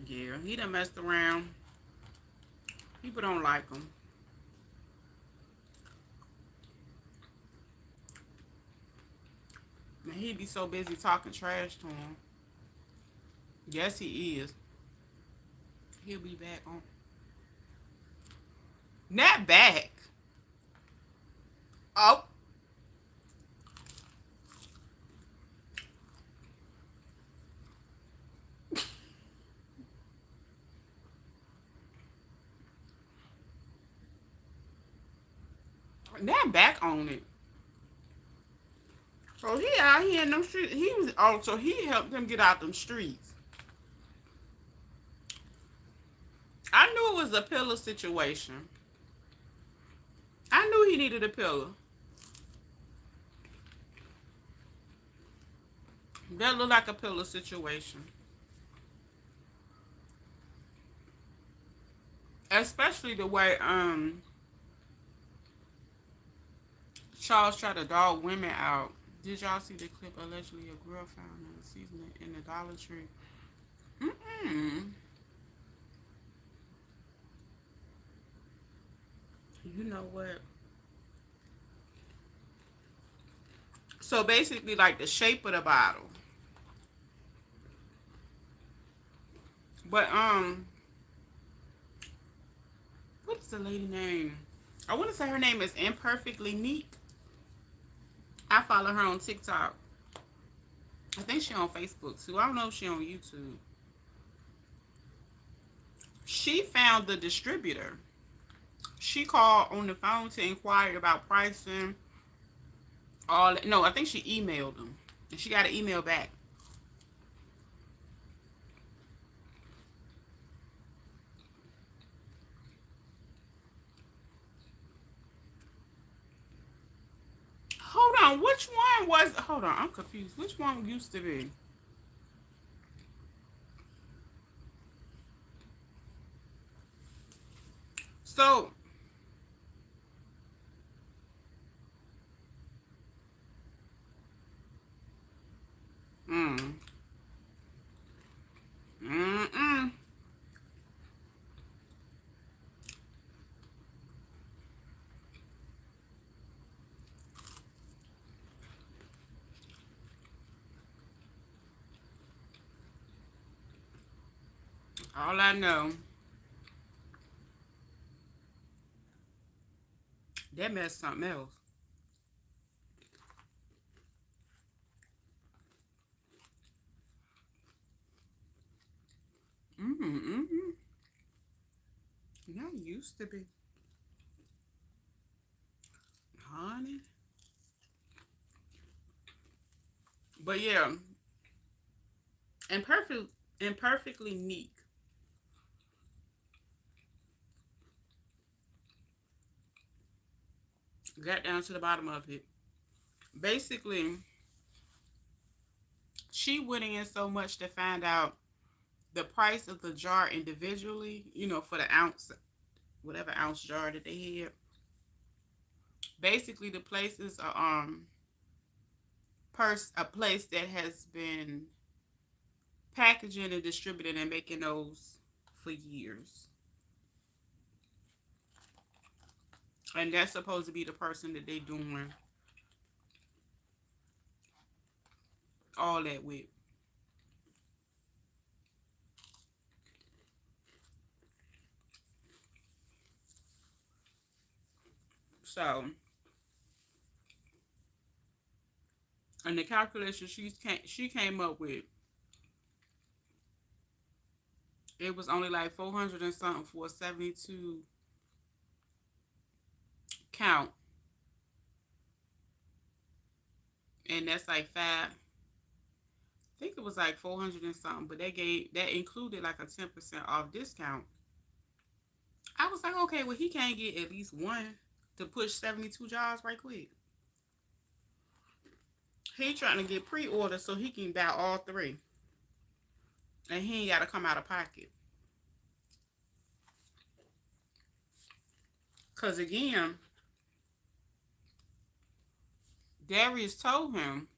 Yeah, he done messed around. People don't like him. And he be so busy talking trash to him. Yes, he is. He'll be back on. Not back. Oh. Not back on it. So he out here in them streets. He was also he helped them get out them streets. I knew it was a pillow situation. I knew he needed a pillow. That looked like a pillow situation. Especially the way Charles tried to dog women out. Did y'all see the clip? Allegedly, a girl found in the season in the Dollar Tree. Mm-mm. You know what? So basically, like the shape of the bottle. But what is the lady name? I want to say her name is Imperfectly Neat. I follow her on TikTok. I think she on Facebook too. I don't know if she on YouTube. She found the distributor. She called on the phone to inquire about pricing. All no, I think she emailed them, and she got an email back. Hold on, which one was? Hold on, I'm confused. Which one used to be? So, mm, mm. All I know, that meant something else. Mm. That used to be, honey. But yeah, imperfect, imperfectly neat. Got down to the bottom of it. Basically, she went in so much to find out the price of the jar individually. For the ounce, whatever ounce jar that they had. Basically, the place is a place that has been packaging and distributing and making those for years. And that's supposed to be the person that they doing all that with. So, and the calculation she came up with, it was only like 400 and something for a 72 count, and that's like five. I think it was like 400 and something, but that included like a 10% off discount. I was like, okay, well he can't get at least one to push 72 jars right quick. He trying to get pre-order so he can buy all three, and he ain't got to come out of pocket. Cause again, Darius told him.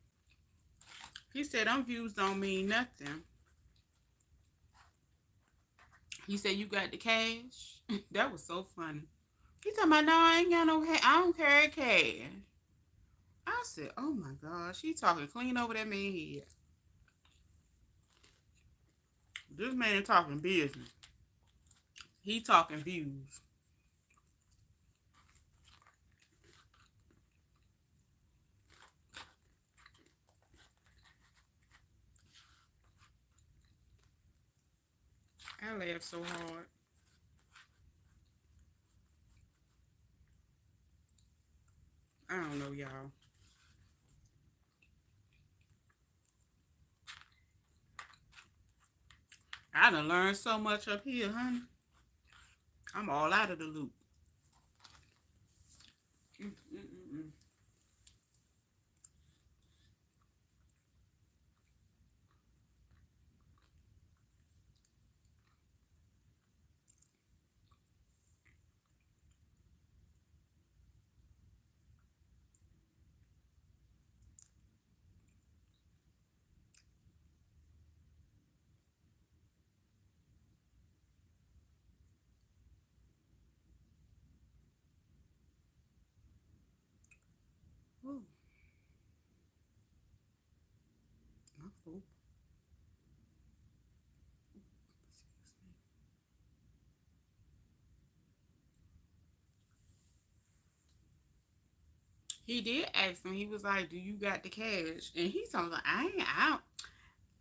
He said, "Them views don't mean nothing." He said, "You got the cash?" That was so funny. He talking about, "No, I ain't got no. I don't carry cash." I said, "Oh my gosh, he talking clean over that man head." This man talking business. He talking views. I laughed so hard. I don't know, y'all. I done learned so much up here, honey. I'm all out of the loop. Mm-mm-mm. Ooh, my fault. He did ask him. He was like, "Do you got the cash?" And he told him, I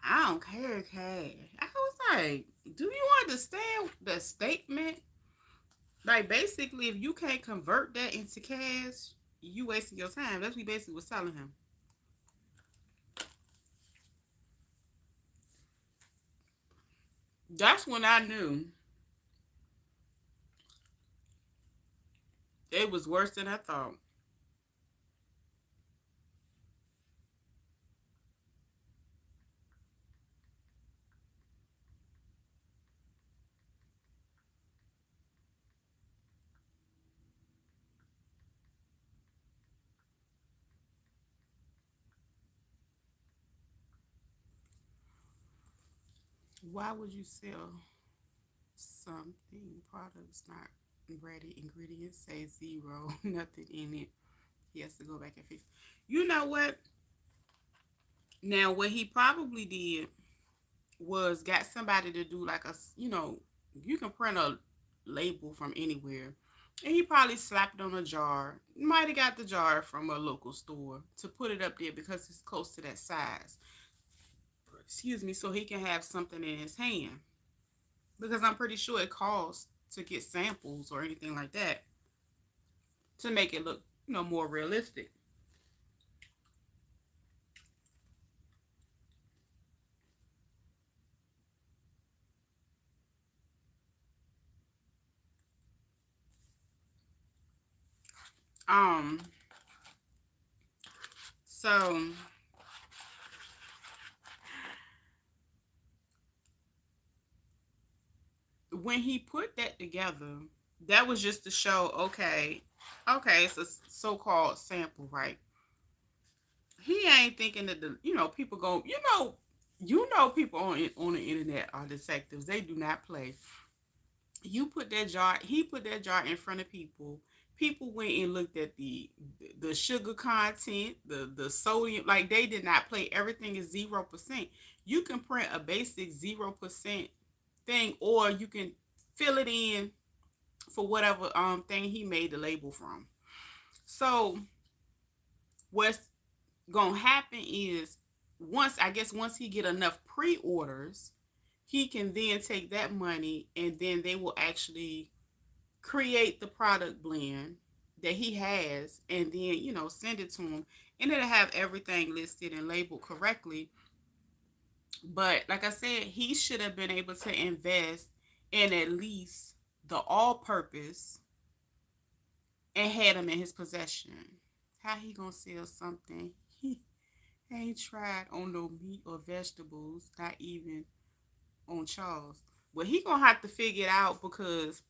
don't carry cash." I was like, "Do you understand the statement? Like, basically, if you can't convert that into cash, you wasting your time." That's what he basically was telling him. That's when I knew it was worse than I thought. Why would you sell something? Products not ready. Ingredients say zero. Nothing in it. He has to go back and fix. You know what? Now, what he probably did was got somebody to do like a, you can print a label from anywhere. And he probably slapped on a jar. Might have got the jar from a local store to put it up there because it's close to that size. Excuse me, so he can have something in his hand. Because I'm pretty sure it costs to get samples or anything like that to make it look, more realistic. Um, so when he put that together, that was just to show, okay, it's a so-called sample, right? He ain't thinking that people go, people on the internet are detectives. They do not play. He put that jar in front of people. People went and looked at the sugar content, the sodium. Like, they did not play. Everything is 0%. You can print a basic 0% thing, or you can fill it in for whatever thing he made the label from. So what's gonna happen is, once he get enough pre-orders, he can then take that money and then they will actually create the product blend that he has, and then send it to him, and it'll have everything listed and labeled correctly. But like I said, he should have been able to invest in at least the all-purpose and had them in his possession. How he gonna sell something he ain't tried on no meat or vegetables, not even on Charles? Well, he gonna have to figure it out, because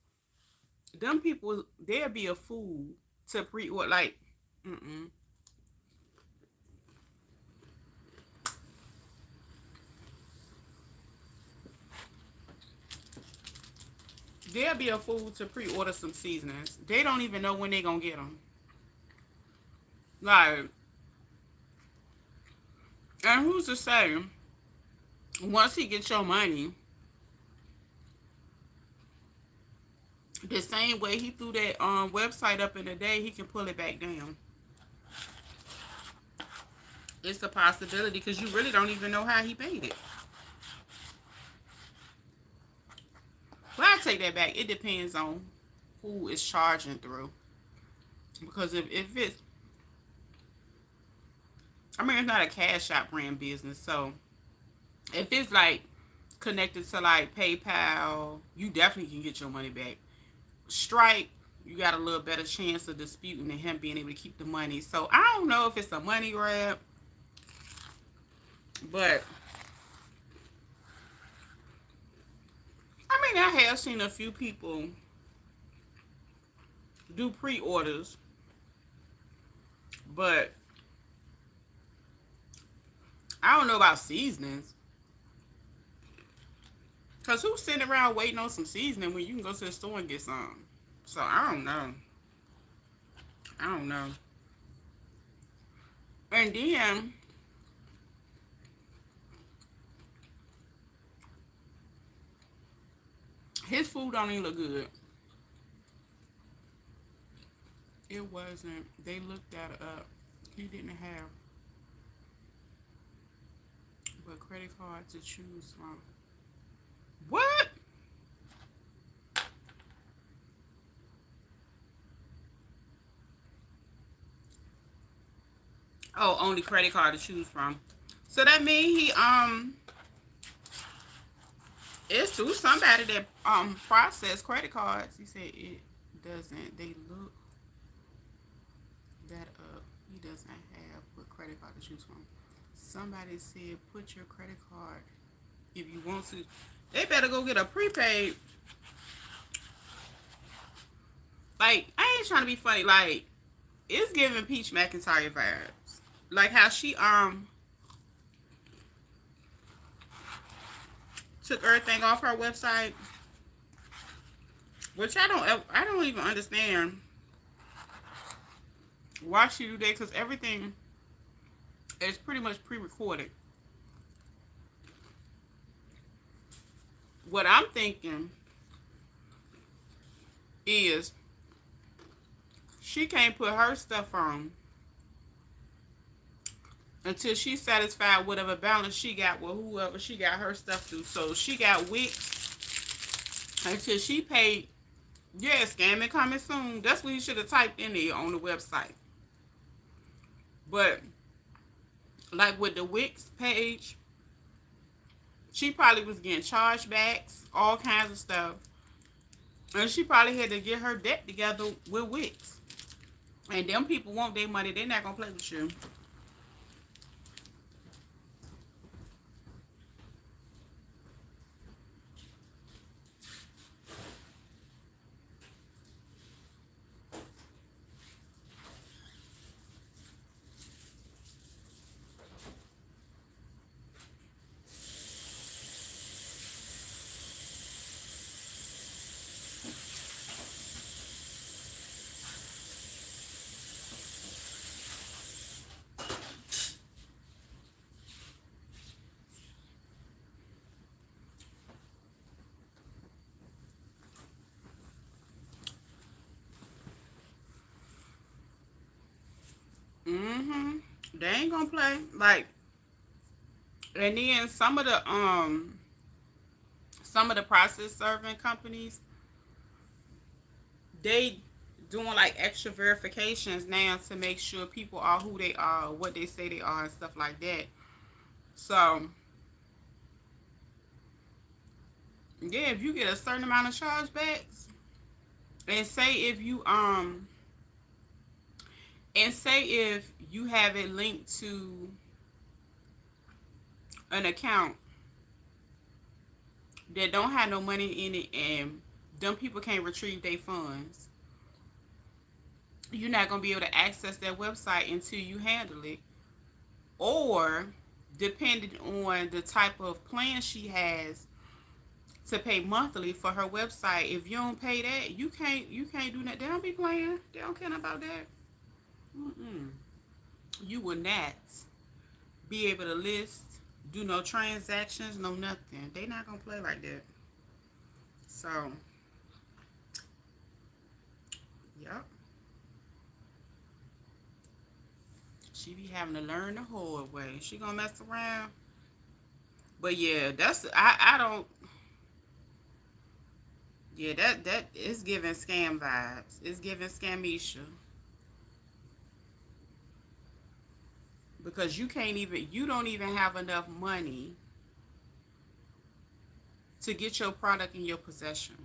them people, they'll be a fool to pre-order. Like, mm-mm. They'll be a fool to pre-order some seasonings. They don't even know when they gonna get them. Like, and who's to say once he gets your money, the same way he threw that website up in the day, he can pull it back down. It's a possibility, because you really don't even know how he paid it. Well, I take that back. It depends on who is charging through. Because if it's, I mean, it's not a cash out brand business. So if it's like connected to like PayPal, you definitely can get your money back. Stripe, you got a little better chance of disputing and him being able to keep the money. So I don't know if it's a money grab, but I mean, I have seen a few people do pre-orders, but I don't know about seasonings. Cause who's sitting around waiting on some seasoning when you can go to the store and get some? So I don't know. I don't know. And then his food don't even look good. It wasn't. They looked that up. He didn't have but credit card to choose from. What? Oh, only credit card to choose from. So that means he it's to somebody that process credit cards. He said it doesn't. They look that up. He doesn't have what credit card to choose from. Somebody said put your credit card if you want to. They better go get a prepaid. Like, I ain't trying to be funny. Like, it's giving Peach McIntyre vibes. Like how she took everything off her website, which I don't even understand why she do that, because everything is pretty much pre-recorded. What I'm thinking is she can't put her stuff on until she's satisfied with whatever balance she got with whoever she got her stuff through. So she got Wix until she paid. Yeah, scamming coming soon. That's what you should have typed in there on the website. But like with the Wix page, she probably was getting chargebacks, all kinds of stuff. And she probably had to get her debt together with Wix. And them people want their money. They're not going to play with you. Mm-hmm. They ain't going to play. Like, and then some of the process serving companies, they doing like extra verifications now to make sure people are who they are, what they say they are, and stuff like that. So yeah, if you get a certain amount of chargebacks, and say if you and say if you have it linked to an account that don't have no money in it, and them people can't retrieve their funds, you're not gonna be able to access that website until you handle it. Or depending on the type of plan she has to pay monthly for her website, if you don't pay that, you can't do that. They don't be playing. They don't care about that. Mm-mm. You will not be able to list, do no transactions, no nothing. They not gonna play like that. So, yep. She be having to learn the hard way. She gonna mess around. But yeah, that's I don't. Yeah, that is giving scam vibes. It's giving scamisha, because you don't even have enough money to get your product in your possession.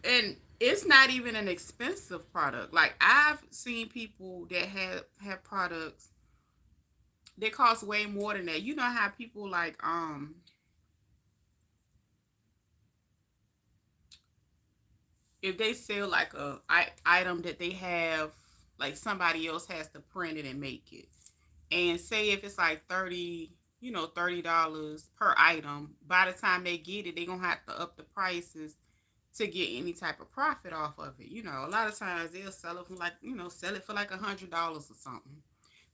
And it's not even an expensive product. Like, I've seen people that have products that cost way more than that. You know how people like if they sell like item that they have, like somebody else has to print it and make it. And say if it's like $30 per item, by the time they get it, they're gonna have to up the prices to get any type of profit off of it. A lot of times they'll sell it for like, sell it for like $100 or something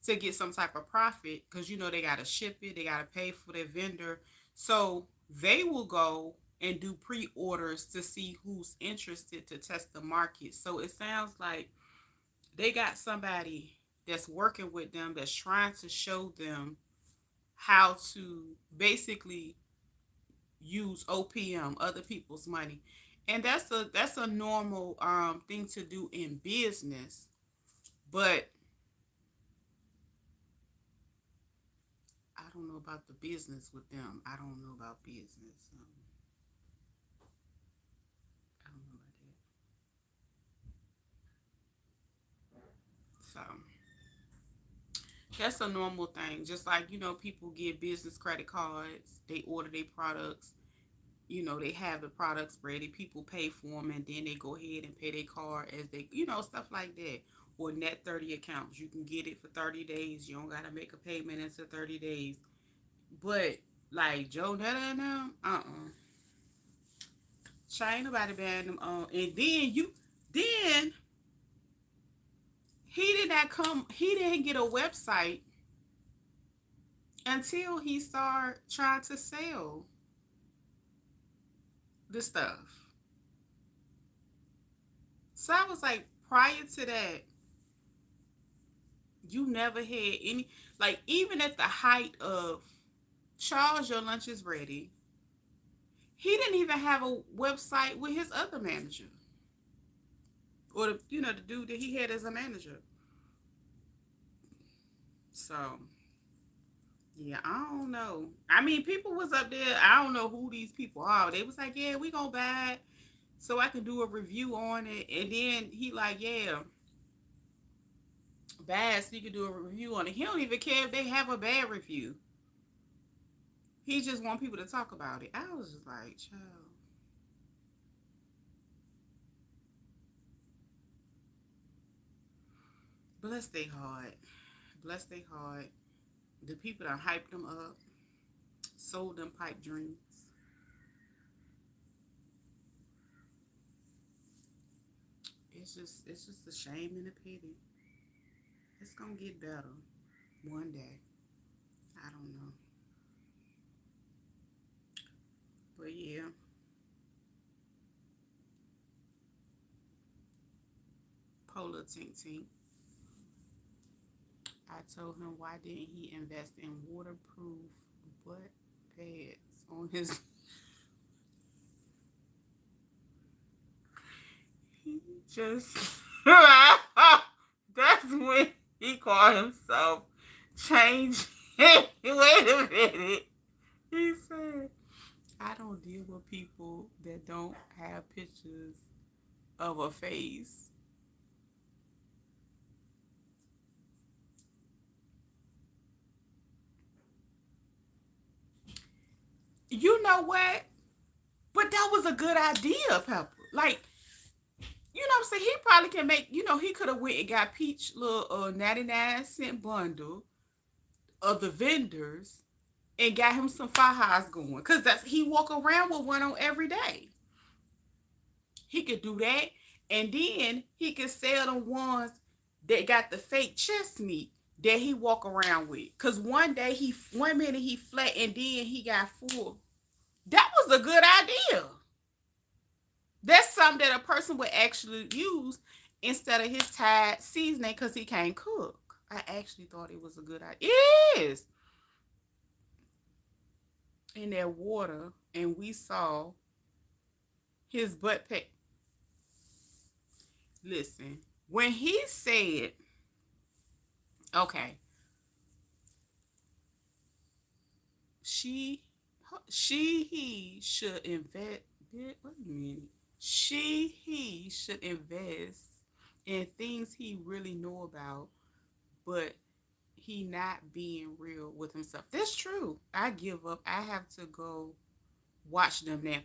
to get some type of profit, because they gotta ship it, they gotta pay for their vendor. So they will go and do pre-orders to see who's interested to test the market. So it sounds like they got somebody that's working with them that's trying to show them how to basically use OPM, other people's money. And that's a normal thing to do in business. But I don't know about the business with them. I don't know about business. I don't know about that. So that's a normal thing. Just like, people get business credit cards, they order their products, they have the products ready, people pay for them, and then they go ahead and pay their card as they, stuff like that. Or net 30 accounts. You can get it for 30 days. You don't got to make a payment into 30 days. But, like, Joe Netta and them, ain't nobody banned them on. And then he didn't get a website until he started trying to sell the stuff. So I was like, prior to that, you never had any, like, even at the height of Charles, your lunch is ready, he didn't even have a website with his other manager. Or the dude that he had as a manager. So yeah, I don't know. I mean, people was up there. I don't know who these people are. They was like, yeah, we gonna buy it so I can do a review on it. And then he like, yeah, bad, so you can do a review on it. He don't even care if they have a bad review. He just want people to talk about it. I was just like, child. Bless their heart. Bless their heart. The people that hyped them up, sold them pipe dreams. It's just a shame and a pity. It's gonna get better one day. I don't know. But yeah. Polar Tink Tink. I told him why didn't he invest in waterproof butt pads on his. He just that's when he called himself change. Wait a minute. He said, I don't deal with people that don't have pictures of a face. You know what? But that was a good idea, Pepper. Like, what I'm saying? He probably can make, he could have went and got Peach little 99-cent bundle of the vendors and got him some fajas going. Because he walk around with one on every day. He could do that. And then he could sell the ones that got the fake chest meat that he walk around with. Because one minute he flat and then he got full. That was a good idea. That's something that a person would actually use instead of his Tide seasoning because he can't cook. I actually thought it was a good idea. It is. In that water, and we saw his butt pack. Listen, when he said, okay, he should invest. What do you mean? He should invest in things he really know about, but he not being real with himself. That's true. I give up. I have to go watch them now.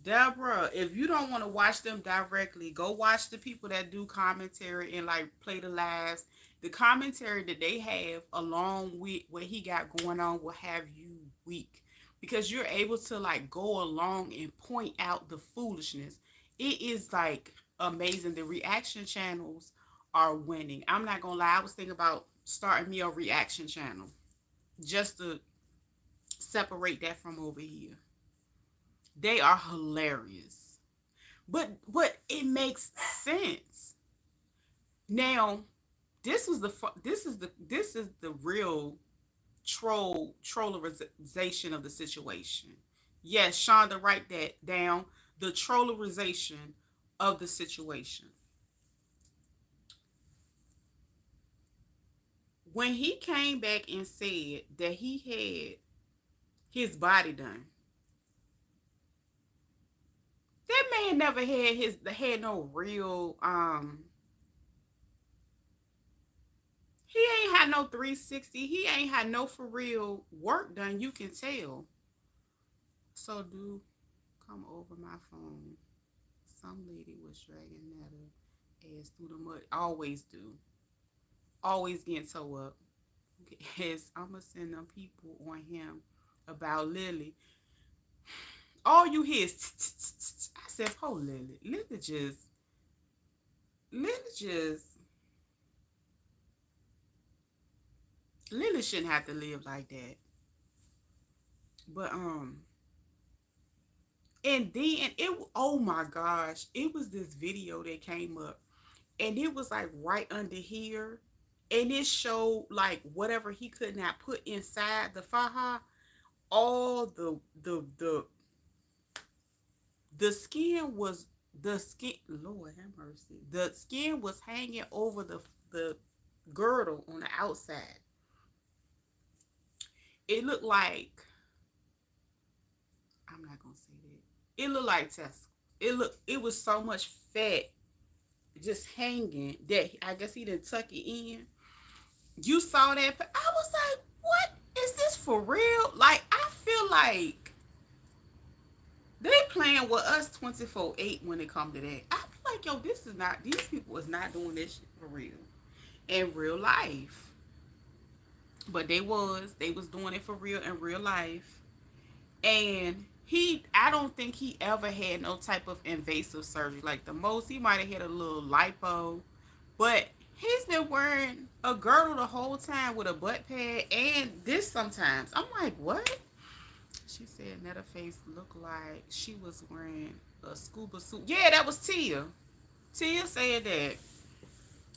Deborah, if you don't want to watch them directly, go watch the people that do commentary and like play the lives. The commentary that they have along with what he got going on will have you weak because you're able to like go along and point out the foolishness. It is like amazing. The reaction channels are winning. I'm not gonna lie. I was thinking about starting me a reaction channel just to separate that from over here. They are hilarious. But it makes sense. Now, this is the real trollerization of the situation. Yes, Shonda, write that down. The trollerization of the situation. When he came back and said that he had his body done, that man never had no real he ain't had no 360. He ain't had no for real work done, you can tell. So do come over my phone. Some lady was dragging Netta ass through the mud. Always do. Always getting toe up. Yes, I'ma send them people on him about Lily. All you hear is I said, oh Lily. Lily Lily shouldn't have to live like that. But and then it, oh my gosh, it was this video that came up, and it was like right under here, and it showed like whatever he could not put inside the faja, all the skin was the skin. Lord have mercy, the skin was hanging over the girdle on the outside. It looked like, I'm not gonna say that. It looked like testicles. It was so much fat just hanging that I guess he didn't tuck it in. You saw that? I was like, what is this for real? Like, I feel like they playing with us 24/8 when it comes to that. I feel like, yo, these people is not doing this shit for real in real life. But they was doing it for real in real life. And I don't think he ever had no type of invasive surgery. Like, the most he might have had a little lipo, but he's been wearing a girdle the whole time with a butt pad and this sometimes. I'm like, what? She said Netta face looked like she was wearing a scuba suit. Yeah, that was Tia. Tia said that.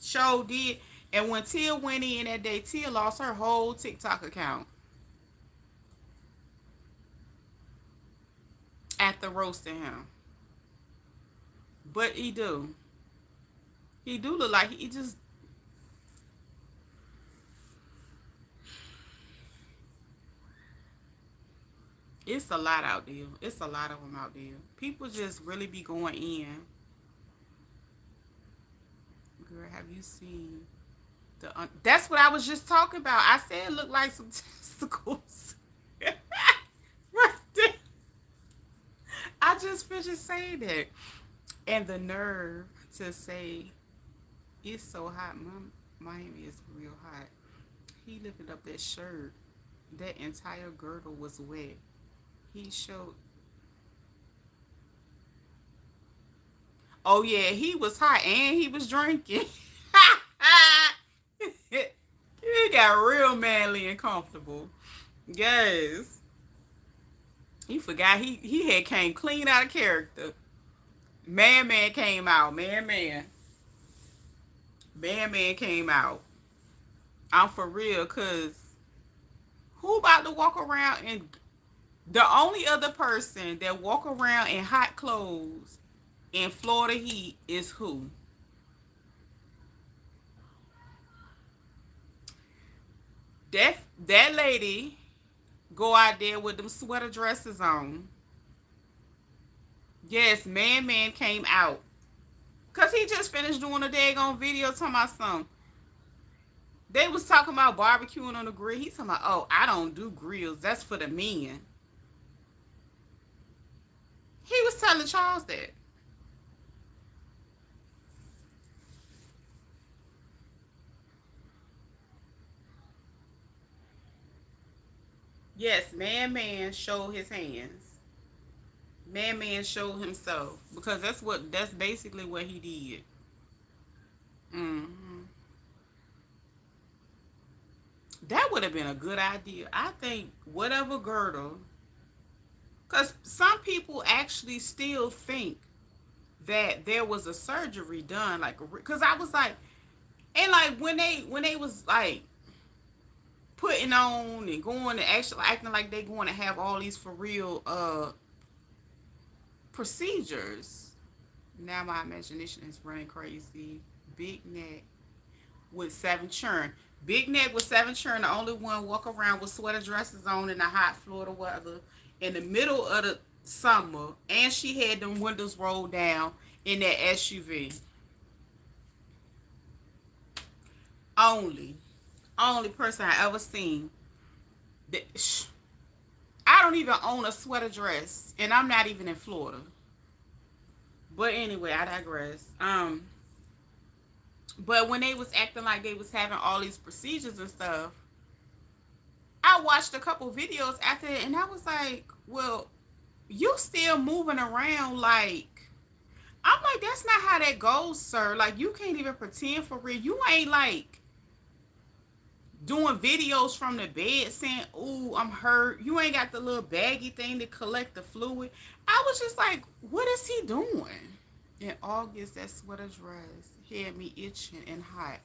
Show did. And when Tia went in that day, Tia lost her whole TikTok account after roasting him. But he do. He do look like he just. It's a lot out there. It's a lot of them out there. People just really be going in. Girl, have you seen the? That's what I was just talking about. I said it looked like some testicles. Right there. I just finished saying that. And the nerve to say it's so hot. Miami is real hot. He lifted up that shirt. That entire girdle was wet. He showed. Oh yeah, he was hot and he was drinking. He got real manly and comfortable. Yes. He forgot he had came clean out of character. Man came out. Man came out. I'm for real, cause who about to walk around and the only other person that walk around in hot clothes in Florida heat is who? That lady go out there with them sweater dresses on. Yes, man came out. Cause he just finished doing a daggone video talking about something. They was talking about barbecuing on the grill. He's talking about, oh, I don't do grills. That's for the men. He was telling Charles that. Yes, man showed his hands. Man showed himself. Because that's basically what he did. Mm-hmm. That would have been a good idea. I think whatever girdle, Because some people actually still think that there was a surgery done, like, because I was like, and like when they was like putting on and going to actually acting like they going to have all these for real procedures. Now my imagination is running crazy. Big neck with 7 churn. Big neck with 7 churn. The only one walk around with sweater dresses on in the hot Florida weather in the middle of the summer, and she had them windows rolled down in that SUV. Only, only person I ever seen that. I don't even own a sweater dress, and I'm not even in Florida. But anyway, I digress. But when they was acting like they was having all these procedures and stuff, I watched a couple videos after it, and I was like, well, you still moving around like, I'm like, that's not how that goes, sir. Like, you can't even pretend for real. You ain't like doing videos from the bed saying, ooh, I'm hurt. You ain't got the little baggy thing to collect the fluid. I was just like, what is he doing? In August, that sweater dress had me itching and hot.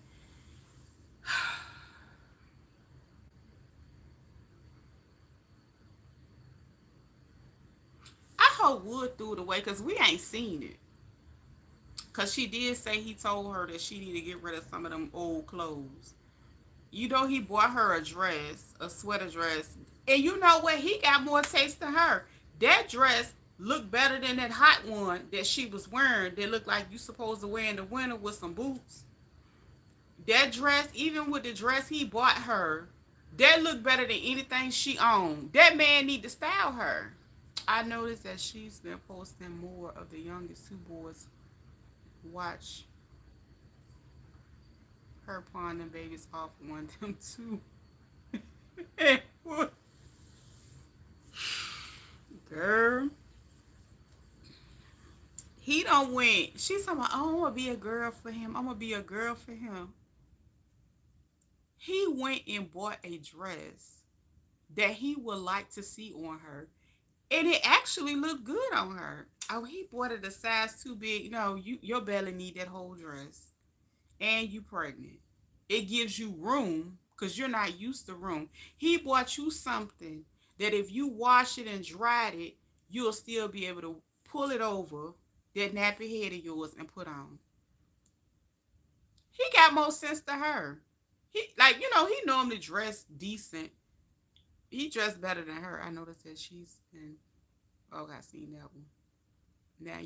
I hope Wood threw it away because we ain't seen it. Because she did say he told her that she need to get rid of some of them old clothes. You know, he bought her a dress, a sweater dress. And you know what? He got more taste than her. That dress looked better than that hot one that she was wearing that looked like you supposed to wear in the winter with some boots. That dress, even with the dress he bought her, that looked better than anything she owned. That man need to style her. I noticed that she's been posting more of the youngest two boys watch her pawn them babies off on them too. Girl, he don't went. She's talking about, oh, I'm gonna be a girl for him. I'm gonna be a girl for him. He went and bought a dress that he would like to see on her, and it actually looked good on her. Oh, he bought it a size too big. No, your belly need that whole dress, and you pregnant. It gives you room because you're not used to room. He bought you something that if you wash it and dried it, you'll still be able to pull it over that nappy head of yours and put on. He got more sense than her. He like, he normally dressed decent. He dressed better than her. I noticed that she's been, oh, I seen that one. Now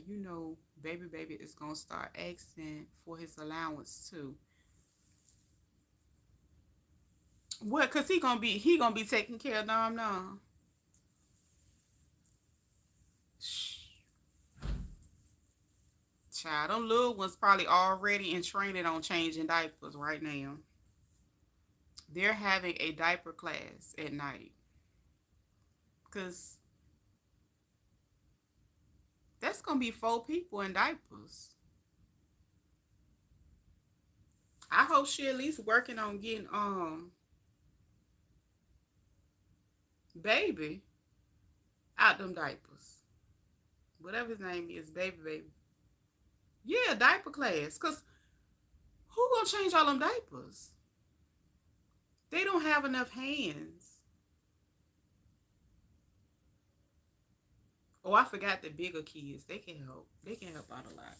baby is gonna start asking for his allowance too. What? Cause he gonna be taking care of no. Child, them little ones probably already in training on changing diapers right now. They're having a diaper class at night. Cause that's gonna be 4 people in diapers. I hope she at least working on getting baby out them diapers. Whatever his name is, baby. Yeah, diaper class. Cause who gonna change all them diapers? They don't have enough hands. Oh, I forgot the bigger kids. They can help. They can help out a lot.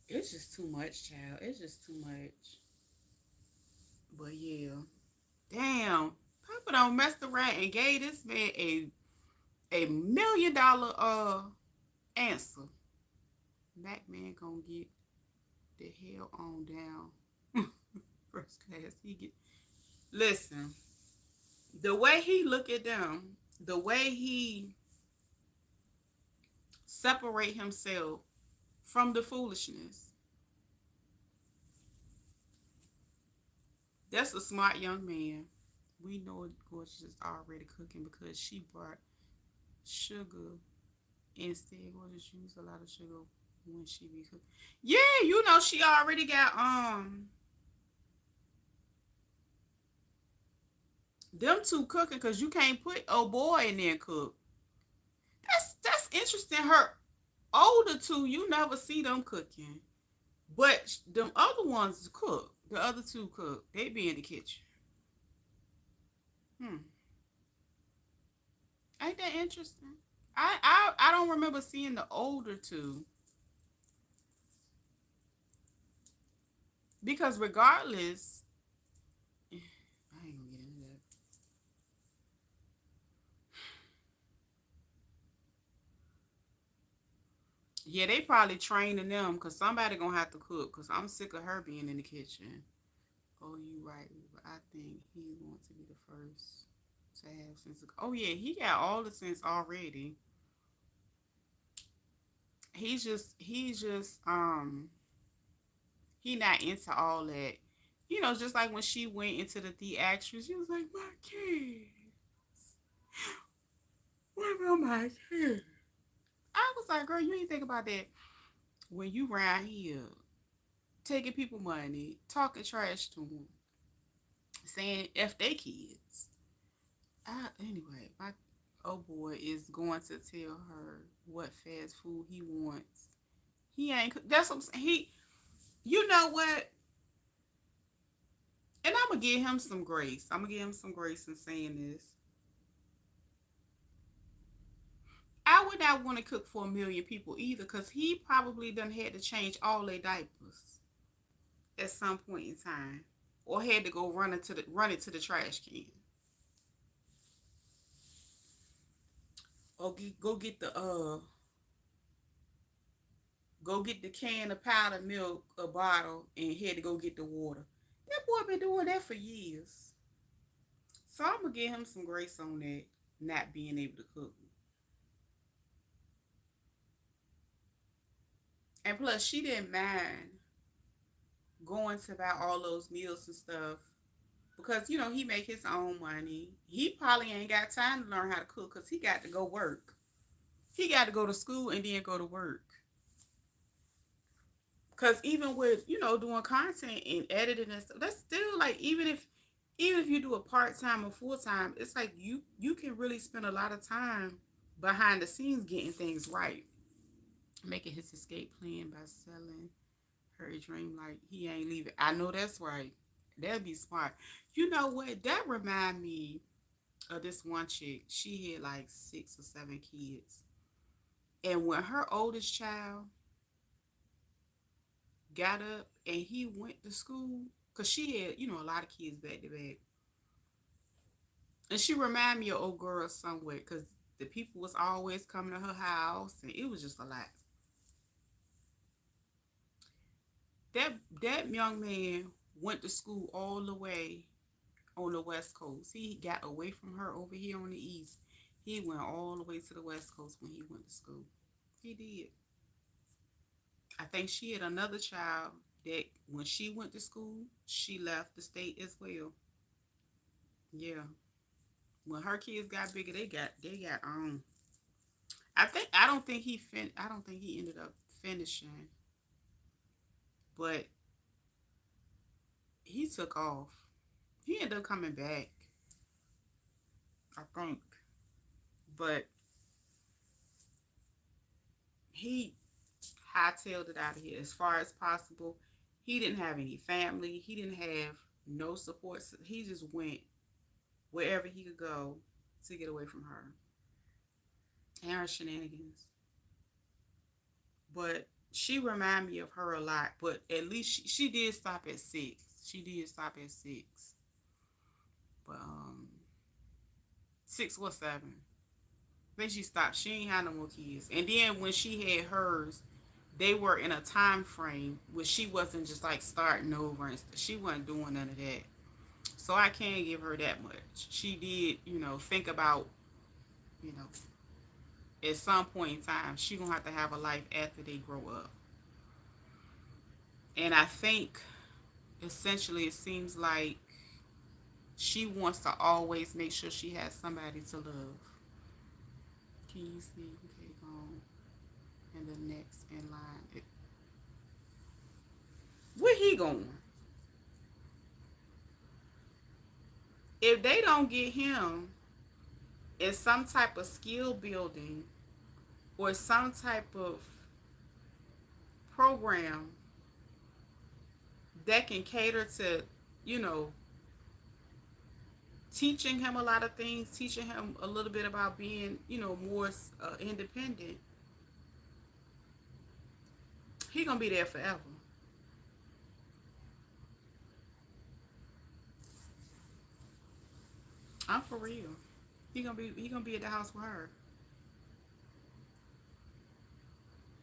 It's just too much, child. It's just too much. But yeah. Damn. Papa don't mess around and gave this man a $1 million answer. Mac man gonna get the hell on down. First class. Listen. The way he look at them, the way he separate himself from the foolishness. That's a smart young man. We know Gorgeous is already cooking because she brought sugar. Instead, Gorgeous use a lot of sugar when she be cooking. Yeah, she already got Them two cooking because you can't put old boy in there and cook. That's interesting. Her older two, you never see them cooking. But them other ones cook. The other two cook. They be in the kitchen. Hmm. Ain't that interesting? I don't remember seeing the older two. Because regardless, I ain't gonna get into that. Yeah, they probably training them because somebody gonna have to cook. Because I'm sick of her being in the kitchen. Oh, you right. But I think he's going to be the first to have sense. Oh yeah, he got all the sense already. He's just he not into all that. Just like when she went into the theatrics, she was like, my kids. What about my kids? I was like, girl, you ain't think about that when you round here taking people money, talking trash to them, saying F they kids. Anyway, my old boy is going to tell her what fast food he wants. He ain't. That's what I'm saying. You know what? And I'm gonna give him some grace. I'm gonna give him some grace in saying this. I would not want to cook for a million people either, cause he probably done had to change all their diapers at some point in time, or had to go run it to the trash can, or go get the can of powdered milk, a bottle, and had to go get the water. That boy been doing that for years. So I'm gonna give him some grace on that, not being able to cook. And plus, she didn't mind going to buy all those meals and stuff because he make his own money. He probably ain't got time to learn how to cook because he got to go work. He got to go to school and then go to work. Because even with doing content and editing and stuff, that's still like even if you do a part-time or full-time, it's like you can really spend a lot of time behind the scenes getting things right, making his escape plan by selling her a dream like he ain't leaving. I know that's right. That'd be smart. You know what, that remind me of this one chick. She had like 6 or 7 kids, and when her oldest child got up and he went to school, because she had a lot of kids back to back. And she remind me of old girl somewhere because the people was always coming to her house and it was just a lot. That young man went to school all the way on the West Coast. He got away from her over here on the East. He went all the way to the West Coast when he went to school. He did. I think she had another child that when she went to school, she left the state as well. Yeah. When her kids got bigger, they got I don't think he ended up finishing, but he took off. He ended up coming back, I think, but he hightailed it out of here as far as possible. He didn't have any family. He didn't have no support. He just went wherever he could go to get away from her and her shenanigans. But she reminded me of her a lot. But at least she did stop at 6. She did stop at 6. But 6 or 7. Then she stopped. She ain't had no more kids. And then when she had hers, they were in a time frame where she wasn't just like starting over and she wasn't doing none of that. So I can't give her that much. She did, think about, you know, at some point in time, she gonna have to have a life after they grow up. And I think essentially it seems like she wants to always make sure she has somebody to love. Can you see? Okay, go on. And the next in line. Where he going? If they don't get him in some type of skill building or some type of program that can cater to, you know, teaching him a lot of things, teaching him a little bit about being, more independent, he gonna be there forever. I'm for real. He gonna be at the house with her,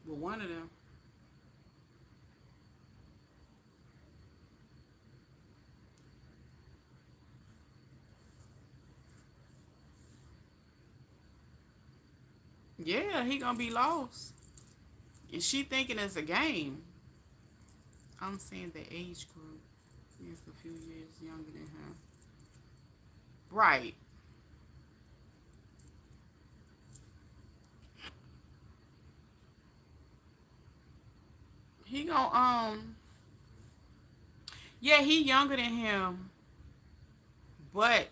with one of them. Yeah, he gonna be lost, and she thinking it's a game. I'm saying the age group is a few years younger than him. Right. He gonna yeah, he younger than him, but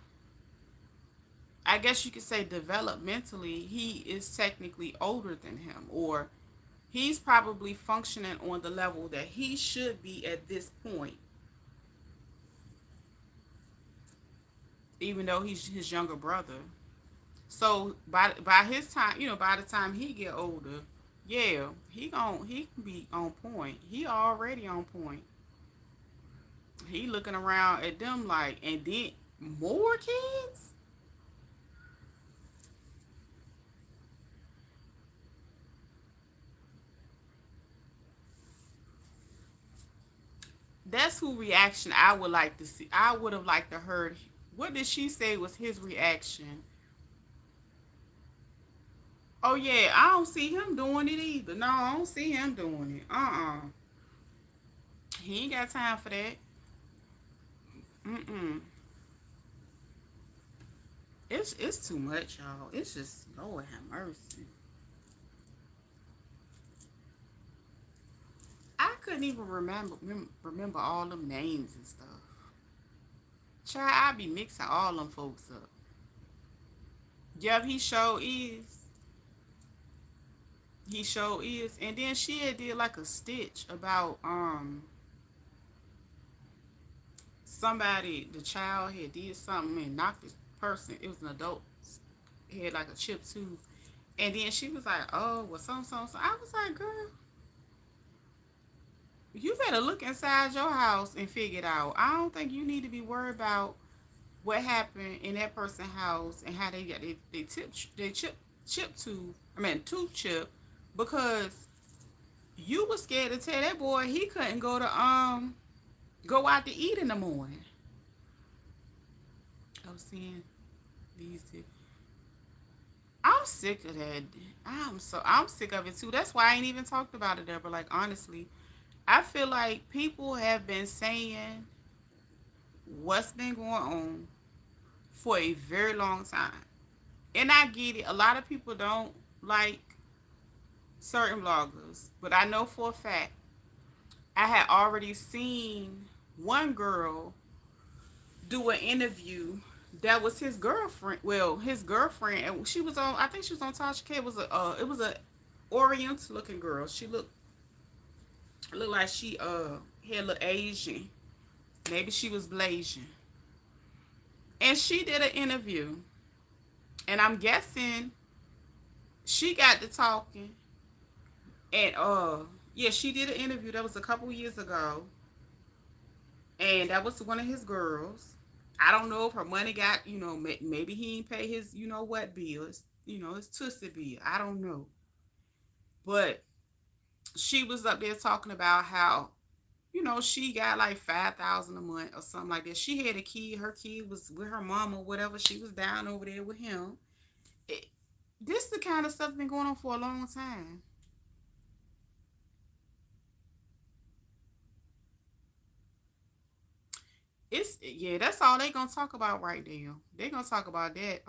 I guess you could say developmentally he is technically older than him, or he's probably functioning on the level that he should be at this point, even though he's his younger brother. So by his time, by the time he get older, yeah, he can be on point. He already on point. He looking around at them like, and then more kids. That's who reaction I would like to see. I would have liked to heard. What did she say was his reaction? Oh yeah, I don't see him doing it either. No, I don't see him doing it. He ain't got time for that. Mm. It's too much, y'all. It's just Lord have mercy. I couldn't even remember all them names and stuff. Child, I be mixing all them folks up. Yep, he sure is. He sure is. And then she had did like a stitch about somebody, the child had did something and knocked this person. It was an adult. He had like a chipped tooth. And then she was like, oh, well, so. I was like, girl, you better look inside your house and figure it out. I don't think you need to be worried about what happened in that person's house and how they got they chip tooth. I mean tooth chip, because you was scared to tell that boy he couldn't go out to eat in the morning. I was seeing these two. I'm sick of that. I'm sick of it too. That's why I ain't even talked about it ever. Like honestly, I feel like people have been saying what's been going on for a very long time. And I get it. A lot of people don't like certain vloggers, but I know for a fact I had already seen one girl do an interview that was his girlfriend. Well, his girlfriend, and she was on. I think she was on Tasha K. It was a Oriental looking girl. She looked like she had a little Asian. Maybe she was Blasian. And she did an interview, and I'm guessing she got to talking, and yeah, she did an interview that was a couple years ago, and that was one of his girls. I don't know if her money got, maybe he didn't pay his, what bills, his Tootsie bill. I don't know. But she was up there talking about how, she got like 5,000 a month or something like that. She had a kid. Her kid was with her mom or whatever. She was down over there with him. It, this is the kind of stuff been going on for a long time. It's yeah, that's all they gonna talk about right there. They gonna talk about that,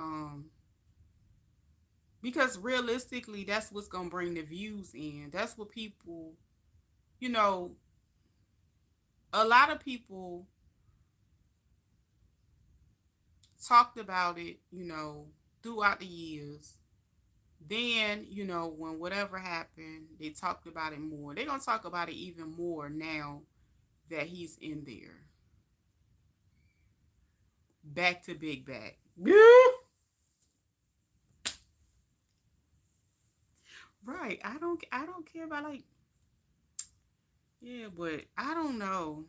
because realistically, that's what's gonna bring the views in. That's what people, you know, a lot of people talked about it, throughout the years. Then, when whatever happened, they talked about it more. They're going to talk about it even more now that he's in there. Back to Big Back. Right. I don't care about like, yeah, but I don't know.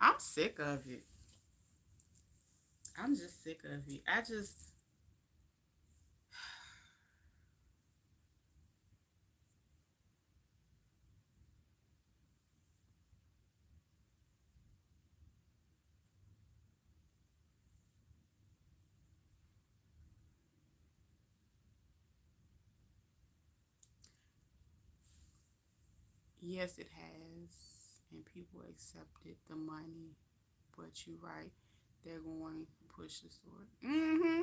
I'm sick of it. I'm just sick of it. Yes, it has. And people accepted the money. But you're right. They're going to push the sword. Mm-hmm.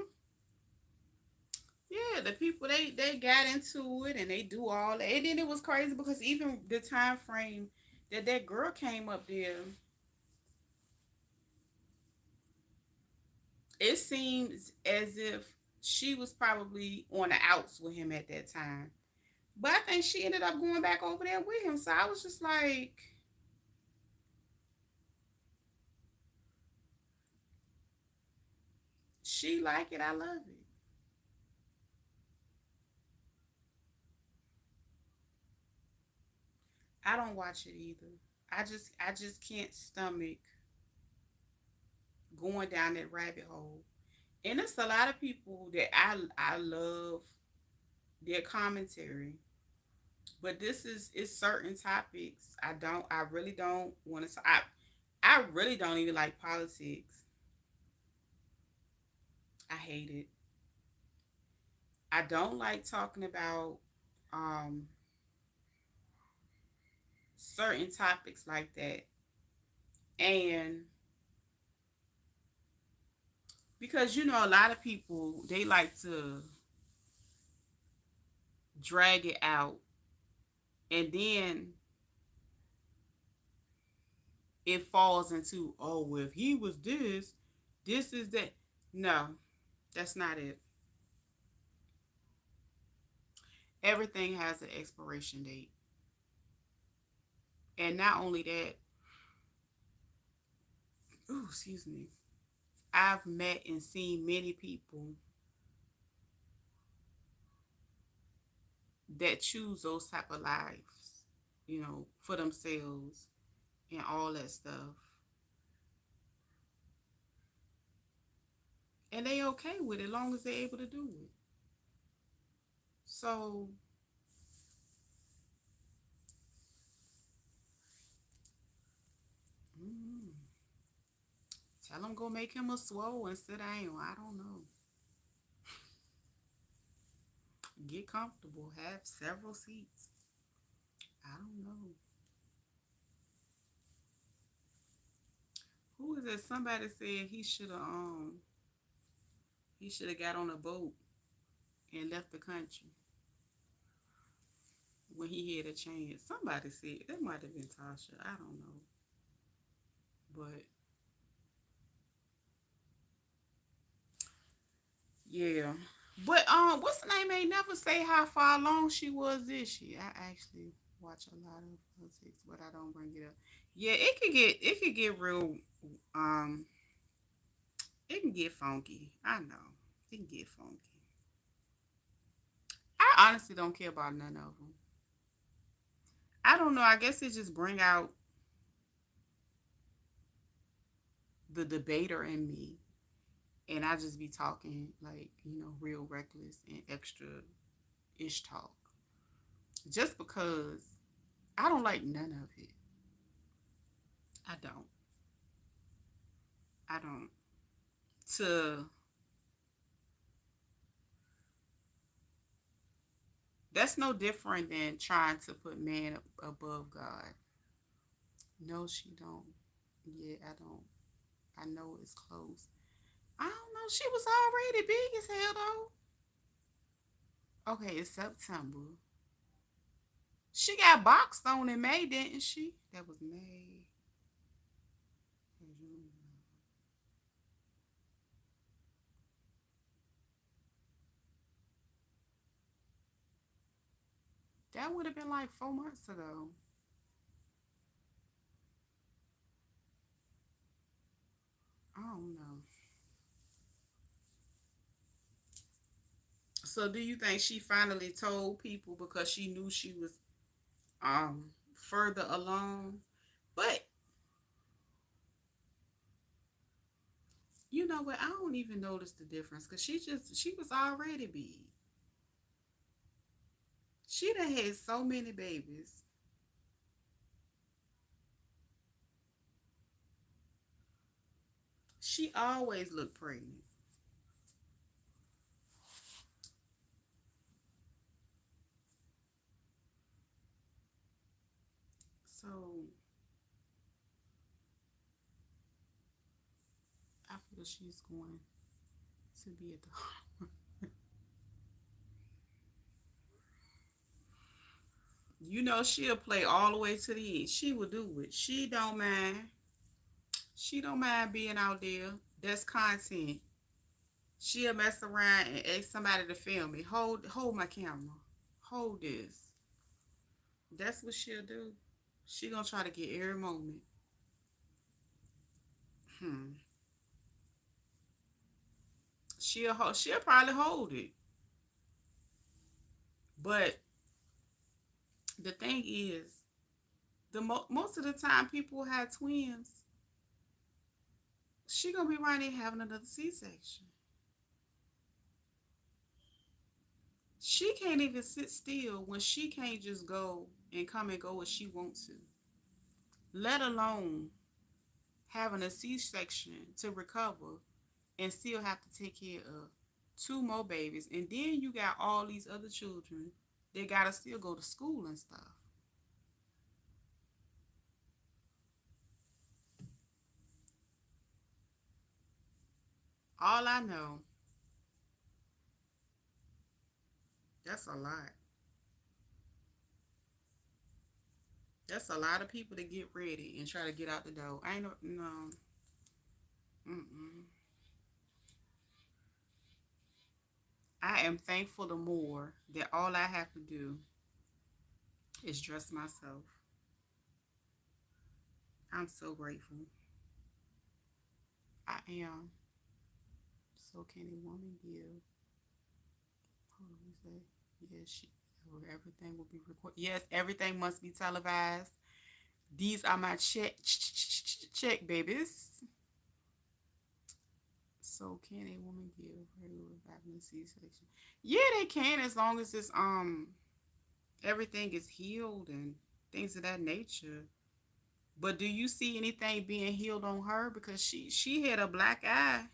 Yeah, the people they got into it and they do all that. And then it was crazy because even the time frame that girl came up there, it seems as if she was probably on the outs with him at that time. But I think she ended up going back over there with him. So I was just like, she like it, I love it. I don't watch it either. I just can't stomach going down that rabbit hole. And it's a lot of people that I love their commentary, but this is it's certain topics I really don't want to. I really don't even like politics. I hate it. I don't like talking about um certain topics like that, and because a lot of people they like to drag it out, and then it falls into, oh, well, if he was this is that. No, that's not it. Everything has an expiration date. And not only that, ooh, excuse me, I've met and seen many people that choose those type of lives, for themselves and all that stuff. And they okay with it as long as they're able to do it. So, mm, tell them go make him a swole and sit down. I don't know. Get comfortable. Have several seats. I don't know. Who is it? Somebody said he should have got on a boat and left the country when he had a chance. Somebody said that might have been Tasha. I don't know, but yeah. But what's the name? Ain't never say how far along she was this year. I actually watch a lot of politics, but I don't bring it up. Yeah, it could get real. Um, it can get funky. I know it can get funky. I honestly don't care about none of them. I don't know. I guess it just bring out the debater in me, and I just be talking like real reckless and extra ish talk, just because I don't like none of it. I don't. I don't. To That's no different than trying to put man above God. No, she don't. Yeah, I don't. I know it's close. I don't know. She was already big as hell though. Okay, it's September. She got boxed on in May, didn't she? That was May. That would have been like 4 months ago. I don't know. So do you think she finally told people because she knew she was further along? But you know what? I don't even notice the difference because she was already big. She done had so many babies. She always looked pregnant. So I feel she's going to be at the you know she'll play all the way to the end. She will do it. She don't mind. She don't mind being out there. That's content. She'll mess around and ask somebody to film it. Hold my camera. Hold this. That's what she'll do. She gonna try to get every moment. Hmm. She'll probably hold it. But the thing is, most of the time people have twins. She gonna be right there having another C-section. She can't even sit still when she can't just go and come and go as she wants to. Let alone having a C-section to recover and still have to take care of two more babies. And then you got all these other children that gotta still go to school and stuff. All I know, that's a lot. That's a lot of people to get ready and try to get out the door. I ain't no. Mm-mm. I am thankful the more that all I have to do is dress myself. I'm so grateful. I am. So can a woman give? Hold on, say yes. Everything will be recorded. Yes, everything must be televised. These are my check babies. So can a woman give regular vitamin C section? Yeah, they can as long as it's everything is healed and things of that nature. But do you see anything being healed on her? Because she had a black eye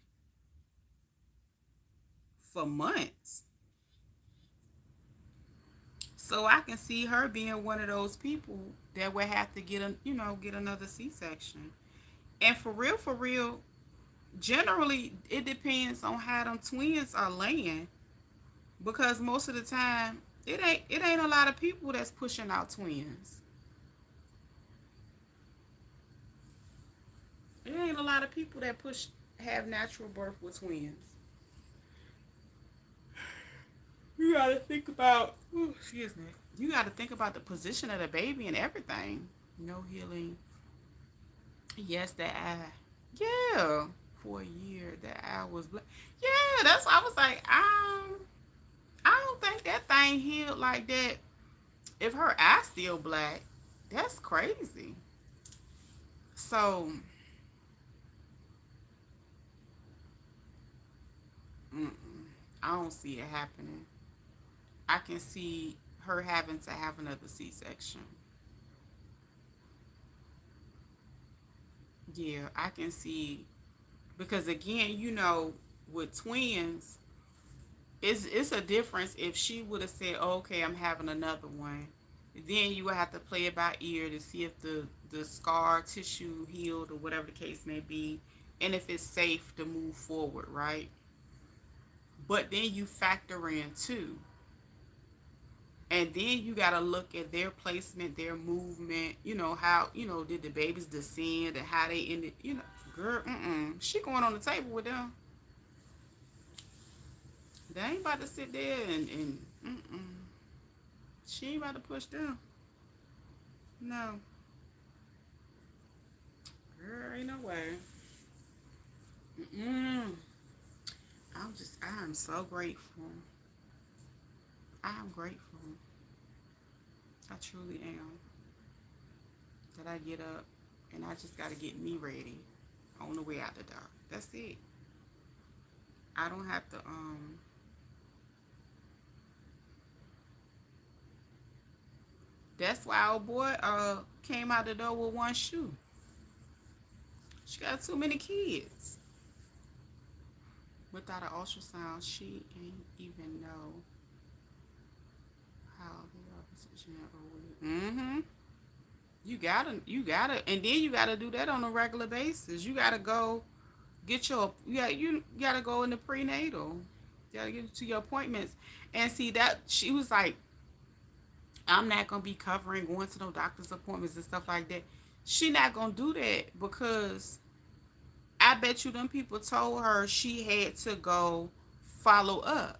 for months. So I can see her being one of those people that would have to get another C-section. And for real, generally it depends on how them twins are laying because most of the time it ain't a lot of people that's pushing out twins. It ain't a lot of people that push have natural birth with twins. You gotta think about excuse me. You gotta think about the position of the baby and everything. No healing. Yes, that eye. Yeah. For a year that eye was black. Yeah, that's why I was like, I don't think that thing healed like that. If her eye still black, that's crazy. So, mm-mm, I don't see it happening. I can see her having to have another C-section. Yeah, I can see because again, with twins, it's a difference if she would have said, oh, "Okay, I'm having another one." Then you would have to play it by ear to see if the scar tissue healed or whatever the case may be, and if it's safe to move forward, right? But then you factor in too, and then you got to look at their placement, their movement. How did the babies descend and how they ended. Girl, she going on the table with them. They ain't about to sit there and She ain't about to push them. No. Girl, ain't no way. Mm-mm. I'm so grateful. I'm grateful. I truly am. That I get up and I just got to get me ready on the way out the door. That's it. I don't have to, that's why old boy, came out the door with one shoe. She got too many kids. Without an ultrasound, she ain't even know how they are positioned or with. Mm-hmm. You gotta, and then you gotta do that on a regular basis. You gotta go get your, you gotta go in the prenatal. You gotta get to your appointments. And see that she was like, I'm not gonna be covering going to no doctor's appointments and stuff like that. She not gonna do that because I bet you them people told her she had to go follow up.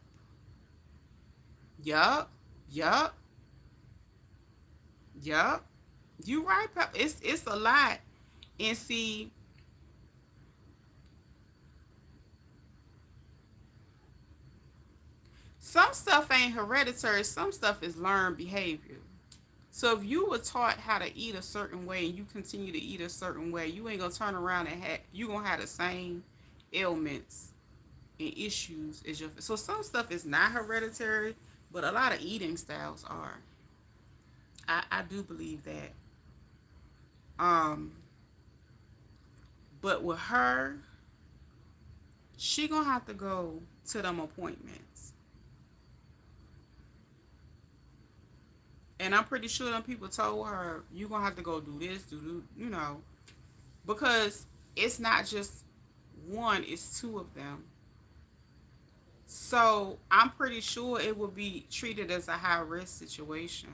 Yup, yup, yup. You right, Pep. It's a lot. And see, some stuff ain't hereditary. Some stuff is learned behavior. So if you were taught how to eat a certain way and you continue to eat a certain way, you ain't gonna turn around and you gonna have the same ailments and issues as your. So some stuff is not hereditary, but a lot of eating styles are. I do believe that. Um, but with her, she gonna have to go to them appointments, and I'm pretty sure them people told her you gonna have to go do this, because it's not just one, it's two of them. So I'm pretty sure it would be treated as a high risk situation.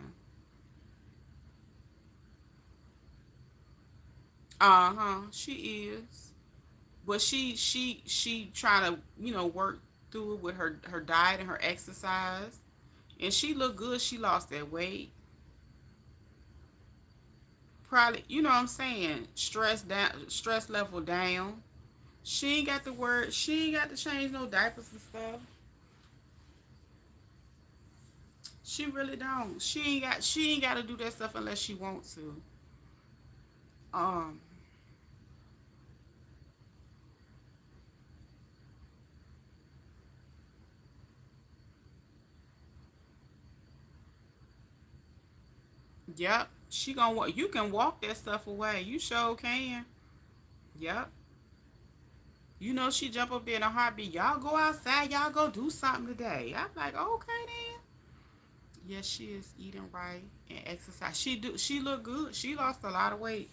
Uh huh. She is, but she trying to work through it with her diet and her exercise, and she looked good. She lost that weight. Probably, you know what I'm saying. Stress level down. She ain't got the word. She ain't got to change no diapers and stuff. She really don't. She ain't got to do that stuff unless she wants to. Um, yep. She gonna walk. You can walk that stuff away. You sure can. Yep. You know she jump up there in a heartbeat. Y'all go outside. Y'all go do something today. I'm like, okay then. Yes, she is eating right and exercise. She look good. She lost a lot of weight.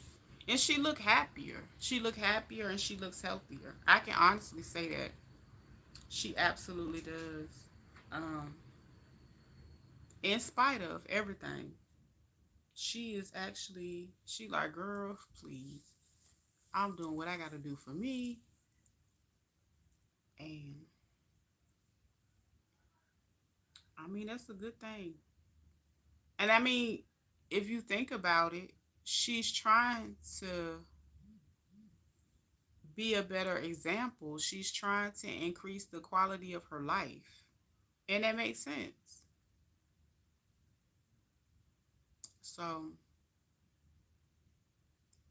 And she look happier. She look happier and she looks healthier. I can honestly say that. She absolutely does. Um, in spite of everything. She is actually she like, girl, please. I'm doing what I gotta do for me. And I mean that's a good thing. And I mean, if you think about it, she's trying to be a better example. She's trying to increase the quality of her life. And that makes sense. So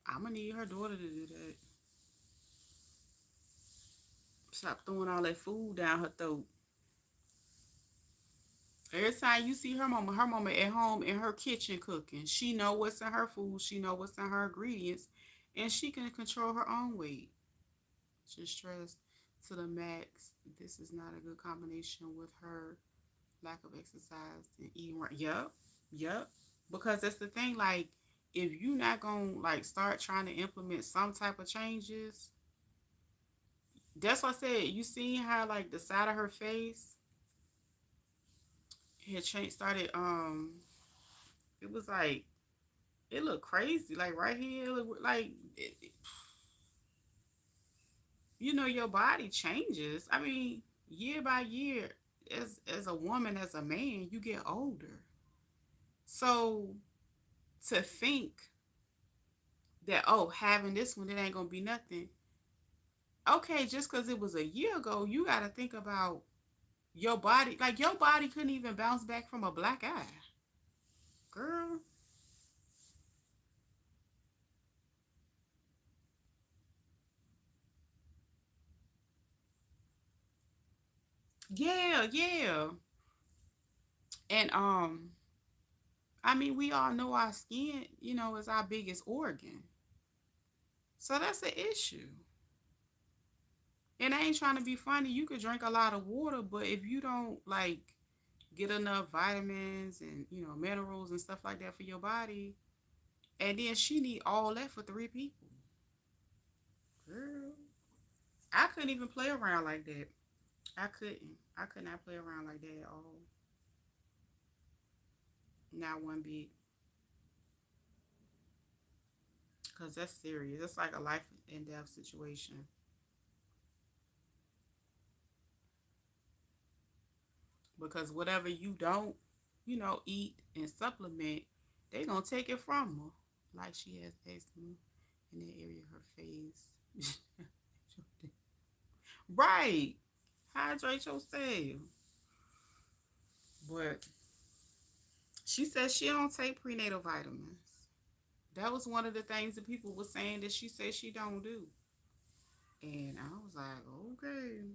I'm gonna need her daughter to do that. Stop throwing all that food down her throat. Every time you see her mama at home in her kitchen cooking. She know what's in her food. She know what's in her ingredients, and she can control her own weight. Just stress to the max. This is not a good combination with her lack of exercise and eating right. Yep, yep. Because that's the thing. Like, if you not gonna like start trying to implement some type of changes, that's what I said. You seen how like the side of her face had changed. Started. It was like it looked crazy. Like right here, it looked like your body changes. I mean, year by year, as a woman, as a man, you get older. So to think that, oh, having this one, it ain't gonna be nothing. Okay, just because it was a year ago, you got to think about your body. Like your body couldn't even bounce back from a black eye, girl. Yeah, yeah. And I mean, we all know our skin, is our biggest organ. So that's an issue. And I ain't trying to be funny. You could drink a lot of water, but if you don't like get enough vitamins and minerals and stuff like that for your body, and then she need all that for 3 people. Girl, I couldn't even play around like that. I couldn't. I could not play around like that at all. Not one bit. Cause that's serious. It's like a life and death situation. Because whatever you don't, eat and supplement, they gonna take it from her. Like she has eczema in that area of her face. Right. Hydrate yourself. But she says she don't take prenatal vitamins. That was one of the things that people were saying that she said she don't do. And I was like, okay.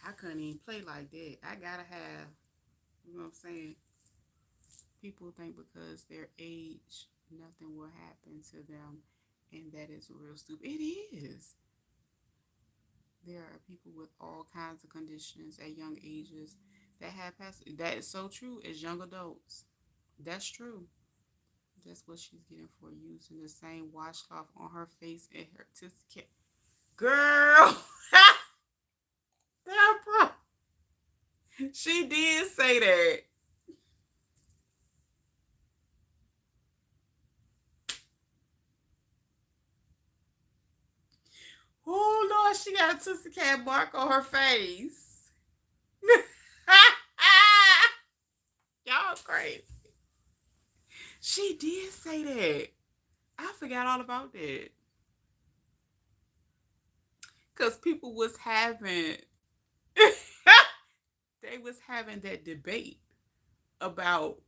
I couldn't even play like that. I gotta have, you know what I'm saying? People think because their age, nothing will happen to them, and that is real stupid. It is. There are people with all kinds of conditions at young ages that have passed. That is so true as young adults. That's true. That's what she's getting for using the same washcloth on her face and her tits. Girl, Deborah, she did say that. Oh Lord, she got a Tootsie Cat mark on her face. Y'all crazy. She did say that. I forgot all about that. Cause people was having they was having that debate about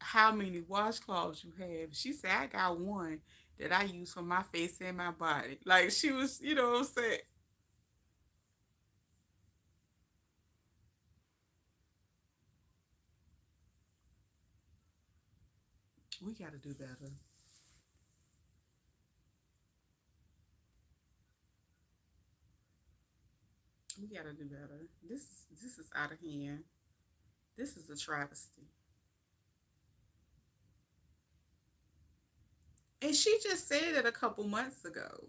how many washcloths you have. She said, I got one that I use for my face and my body. Like she was, you know what I'm saying? We gotta do better. We gotta do better. This is out of hand. This is a travesty. And she just said it a couple months ago.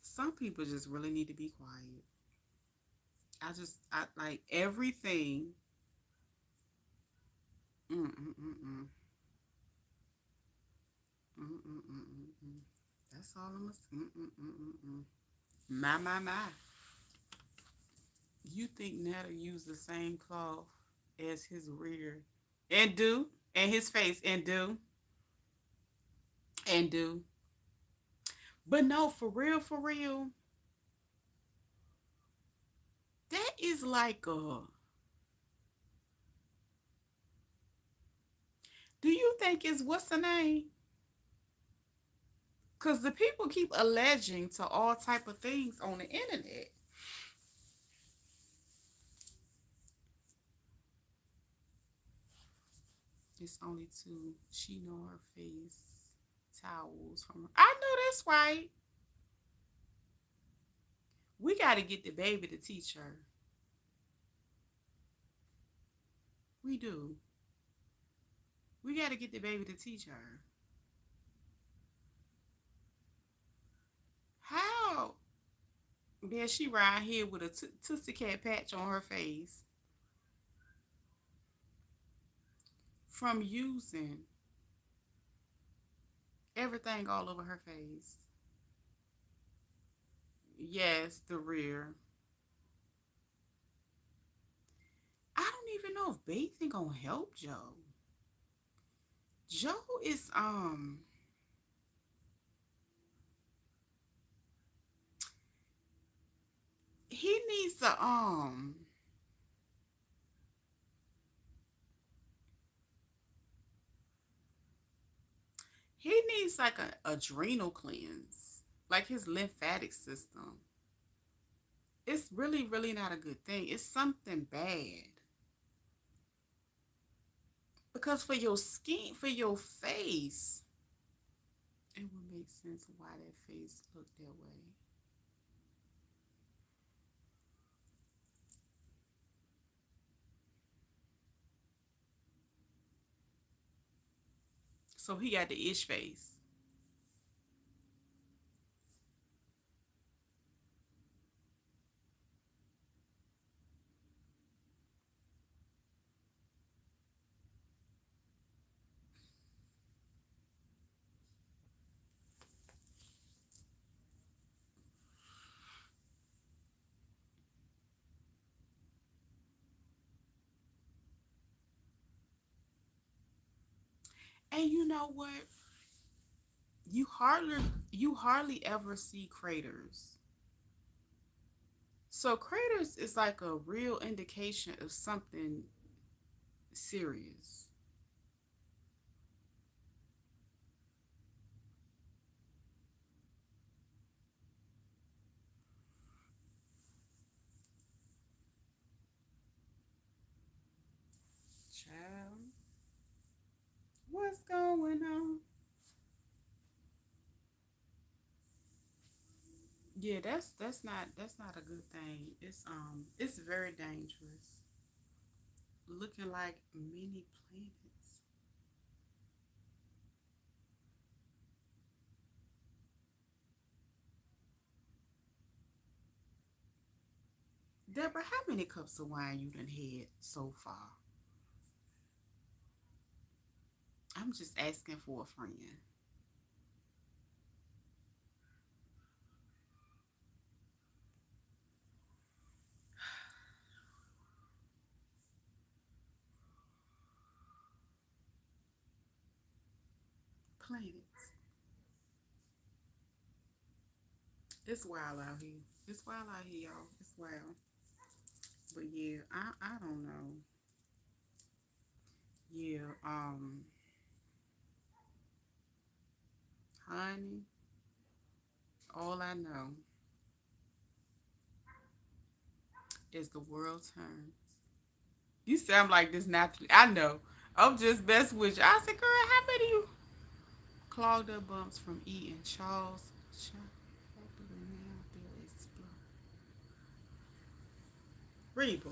Some people just really need to be quiet. I like everything. Mm-mm-mm-mm. Mm-mm-mm-mm. That's all I'm gonna say. Mm-mm-mm-mm. My. You think Netta used the same cloth as his rear and do, and his face and do. But no, for real, that is like a. Do you think it's what's the name? Because the people keep alleging to all type of things on the internet. It's only two. She know her face towels from her. I know that's right. We got to get the baby to teach her. We do. We got to get the baby to teach her. How? Then she ride here with a Tootsie Cat patch on her face. from using everything all over her face. Yes, the rear. I don't even know if bathing gonna help Joe. Joe is he needs to he needs like a adrenal cleanse. Like his lymphatic system. It's really, really not a good thing. It's something bad. Because for your skin, for your face, it would make sense why that face looked that way. So he got the ish face. And you know what? You hardly you hardly ever see craters. So craters is like a real indication of something serious. Child, what's going on? Yeah, that's not a good thing. It's very dangerous. Looking like mini planets. Deborah, how many cups of wine you done had so far? I'm just asking for a friend. Planets. It's wild out here. It's wild out here, y'all. It's wild. But yeah, I don't know. Yeah, honey, all I know is the world turns. You sound like this naturally. I know. I'm just best with you. I said, girl, how many you clogged up bumps from eating Charles? Reba.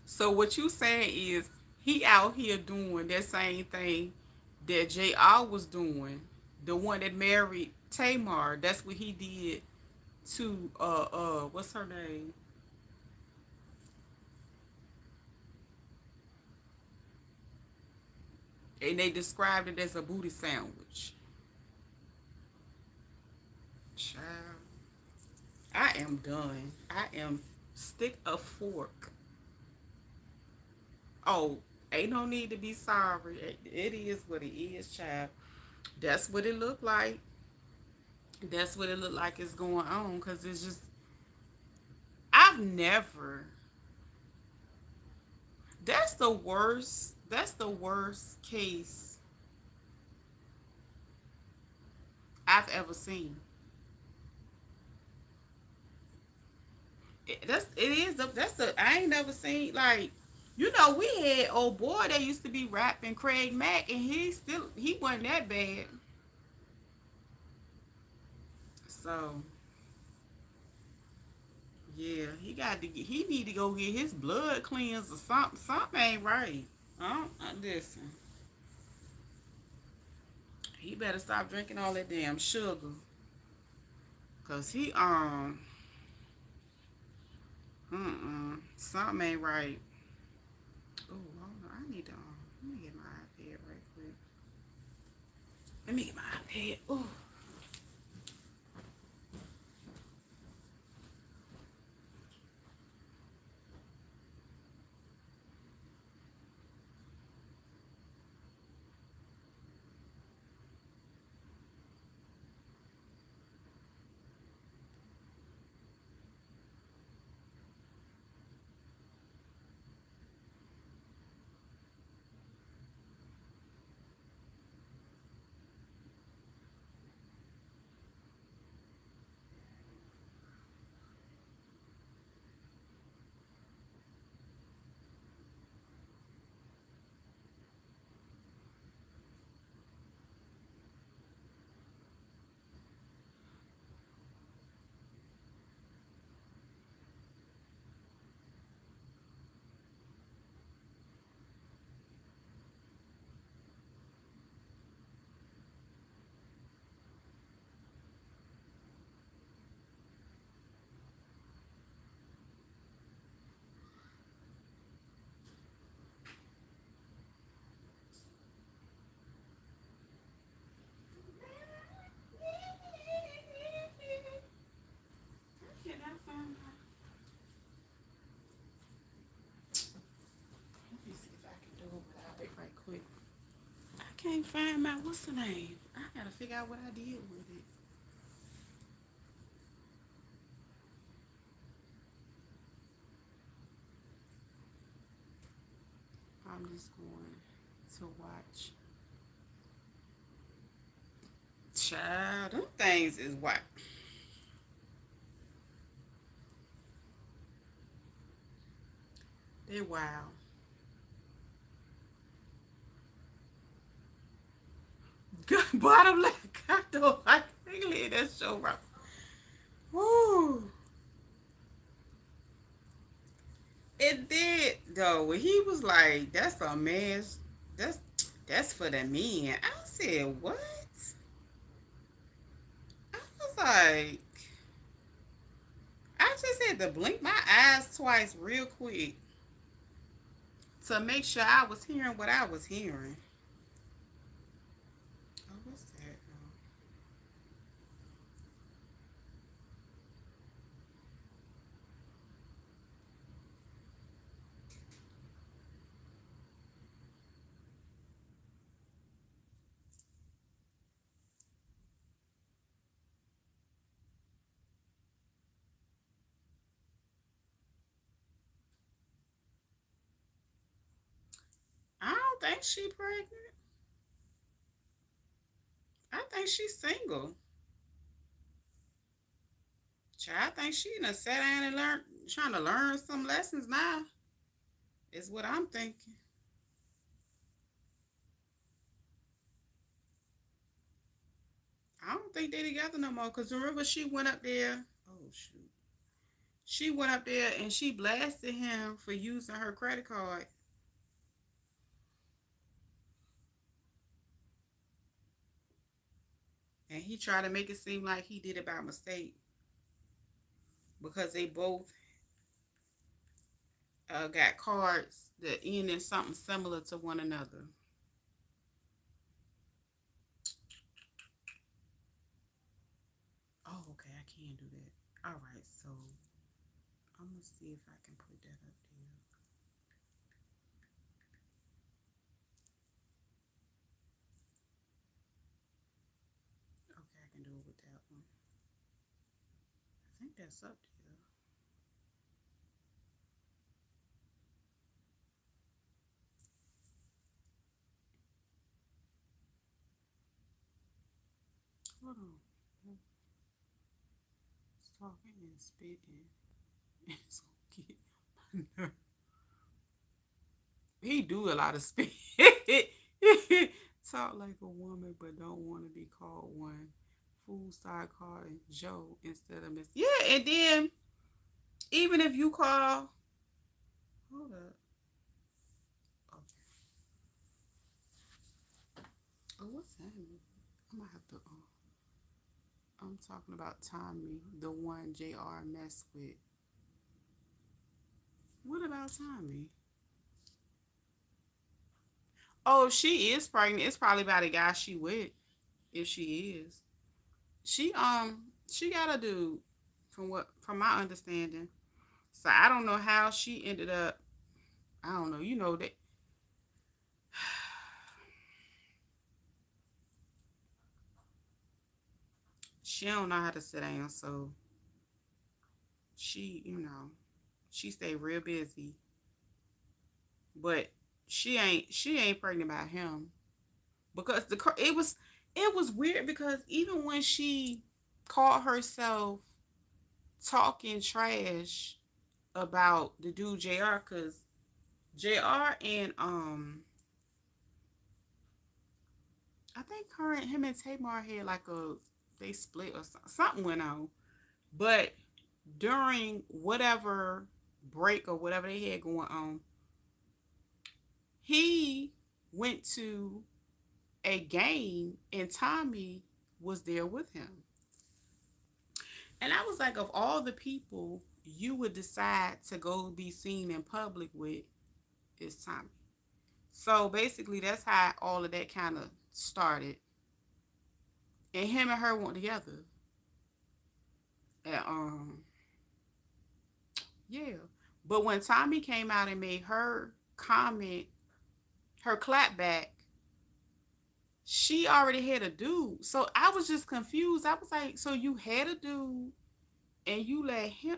So what you saying is he out here doing that same thing that JR was doing. The one that married Tamar. That's what he did to what's her name? And they described it as a booty sandwich. Child, I am done. I am stick a fork. Oh, ain't no need to be sorry. It is what it is, child. That's what it looked like. That's what it looked like is going on. Cause it's just I've never. That's the worst. That's the worst case I've ever seen. That's the I ain't never seen like we had old boy that used to be rapping Craig Mack and he wasn't that bad. So yeah, he need to go get his blood cleansed or something. Something ain't right. Listen. He better stop drinking all that damn sugar. Cause he something ain't right. Oh, hold on. I need to let me get my iPad right quick. Let me get my iPad. Oh. Can I find my? Let me see if I can do it without it right quick. I can't find my what's the name? I gotta figure out what I did with it. I'm just going to watch. Child, them things is what? They wild. Good bottom left. I don't like really that show right. Woo. It did though. When he was like, "That's a man's. That's that's for the men." I said, "What?" I was like, I just had to blink my eyes twice real quick to make sure I was hearing what I was hearing. Oh, what's that? I don't think she pregnant. I think she's single. Child, I think she done sat down and learn, trying to learn some lessons now. Is what I'm thinking. I don't think they together no more. Cause remember she went up there. Oh shoot. She went up there and she blasted him for using her credit card. And he tried to make it seem like he did it by mistake. Because they both got cards that end in something similar to one another. Oh, okay, I can do that. All right, so I'm gonna see if I can put that up there. Okay, I can do it with that one. I think that's up there. Hold on. It's talking and spitting. It's gonna get my nerve. He do a lot of spit. Talk like a woman, but don't want to be called one. Fool start calling Joe instead of Miss. Yeah, and then even if you call, hold up. Okay. Oh, what's that? I'm gonna have to. I'm talking about Tommy, the one Jr. messed with. What about Tommy? Oh, she is pregnant. It's probably by the guy she with. If she is, she got a dude, from my understanding. So I don't know how she ended up. I don't know. You know that she don't know how to sit down. So she stay real busy. But she ain't pregnant by him because it was weird because even when she called herself talking trash about the dude Jr. because Jr. and I think him and Tamar had like they split or something went on. But during whatever break or whatever they had going on, he went to a game and Tommy was there with him. And I was like, of all the people you would decide to go be seen in public with is Tommy. So basically, that's how all of that kind of started. And him and her went together. And yeah. But when Tommy came out and made her comment, her clap back, she already had a dude. So I was just confused. I was like, so you had a dude and you let him.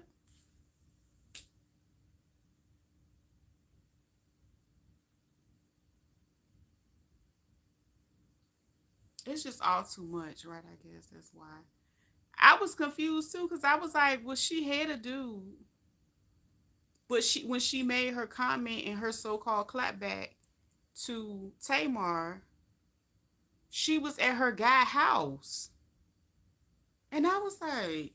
It's just all too much, right? I guess that's why. I was confused too because I was like, well, she had a dude. But when she made her comment in her so-called clapback to Tamar, she was at her guy house. And I was like,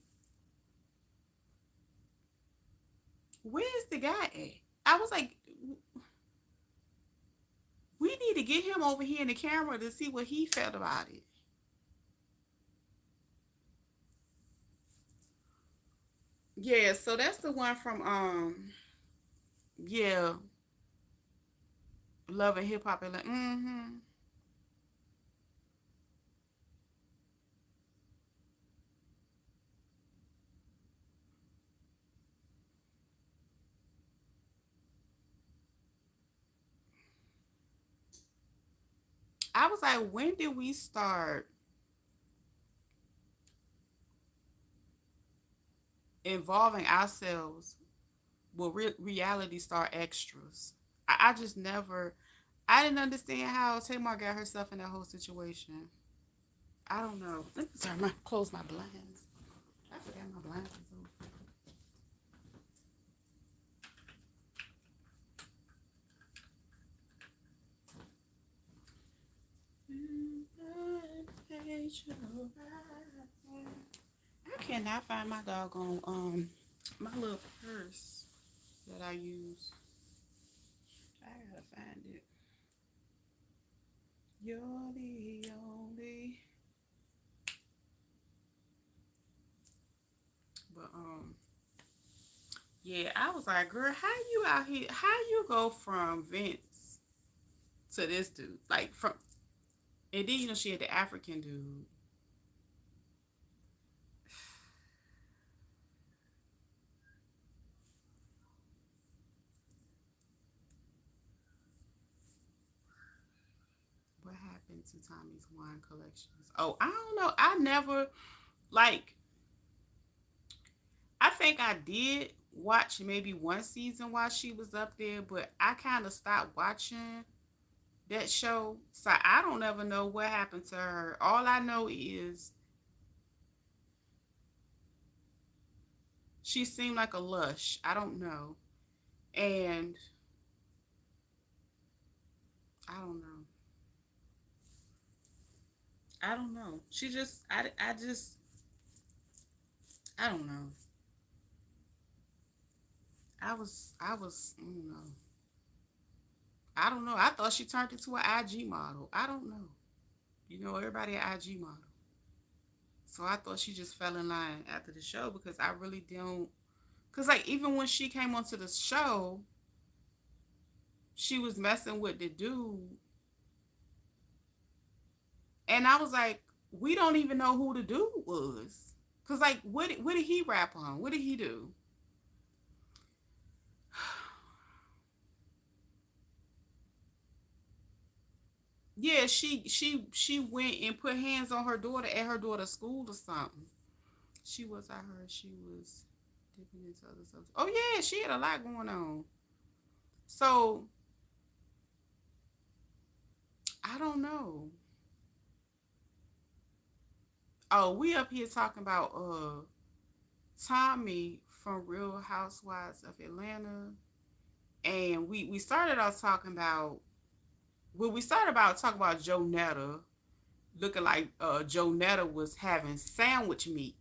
where's the guy at? I was like, we need to get him over here in the camera to see what he felt about it. Yeah, so that's the one from yeah, Love and Hip Hop and like, I was like, when did we start involving ourselves with reality star extras? I just never, I didn't understand how Tamar got herself in that whole situation. I don't know. Let me close my blinds. I forgot my blinds was open. I cannot find my doggone my little purse that I use. I gotta find it. You're the only. But yeah, I was like, girl, how you out here? How you go from Vince to this dude? Like from, and then she had the African dude. What happened to Tommy's wine collections? Oh, I don't know. I never like. I think I did watch maybe one season while she was up there, but I kind of stopped watching that show. So I don't ever know what happened to her. All I know is she seemed like a lush. I don't know. And I don't know. I don't know. She just, I just, I don't know. I don't know. I don't know. I thought she turned into an IG model. I don't know. You know, everybody an IG model. So I thought she just fell in line after the show because I really don't. Because, like, even when she came onto the show, she was messing with the dude. And I was like, we don't even know who the dude was. Because, like, what did he rap on? What did he do? Yeah, she went and put hands on her daughter at her daughter's school or something. She was, I heard she was dipping into other stuff. Oh yeah, she had a lot going on. So I don't know. Oh, we up here talking about Tommy from Real Housewives of Atlanta, and we started off talking about, well, we started about talking about Jonetta looking like Jonetta was having sandwich meat,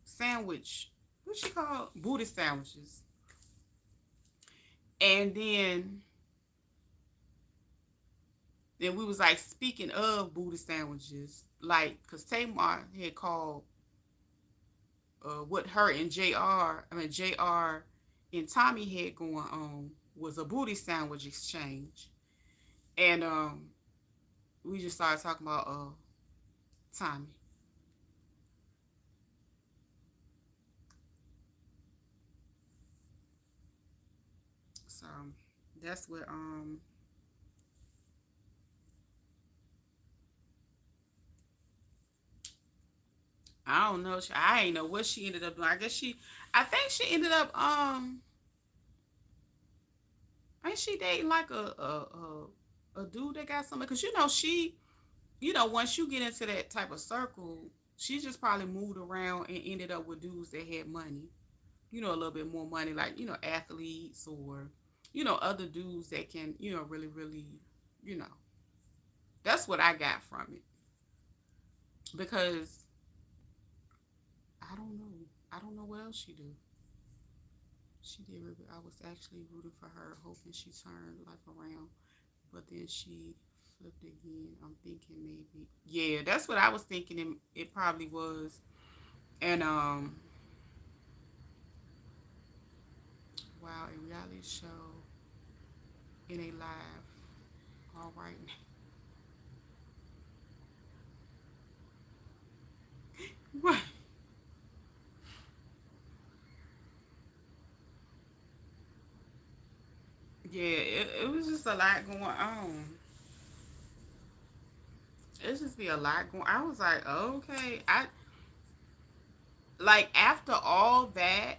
sandwich, what she called, booty sandwiches, and then we was like, speaking of booty sandwiches, like, cause Tamar had called what her and Jr. and Tommy had going on was a booty sandwich exchange, and we just started talking about Tommy. So that's what I don't know. I ain't know what she ended up doing. I think she ended up ain't she dating like a dude that got something? Cause once you get into that type of circle, she just probably moved around and ended up with dudes that had money. A little bit more money, like athletes or other dudes that can really really you know. That's what I got from it because I don't know. I don't know what else she do. She did really. I was actually rooting for her, hoping she turned life around, but then she flipped again. I'm thinking maybe, yeah, that's what I was thinking. It probably was, and wow, a reality show in a live. All right, what? Yeah, it was just a lot going on. It just be a lot going. I was like, okay, I like after all that,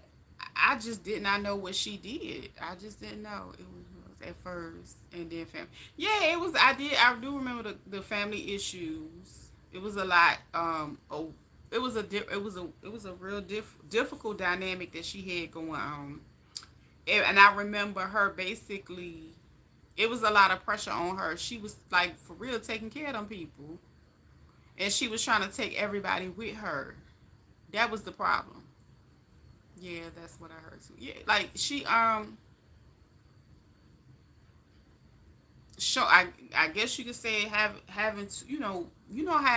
I just did not know what she did. I just didn't know. It was at first, and then family. Yeah, it was. I did. I do remember the family issues. It was a lot. Oh, it was a real difficult dynamic that she had going on. And I remember her basically. It was a lot of pressure on her. She was like for real taking care of them people, and she was trying to take everybody with her. That was the problem. Yeah, that's what I heard too. Yeah, like she show I guess you could say having how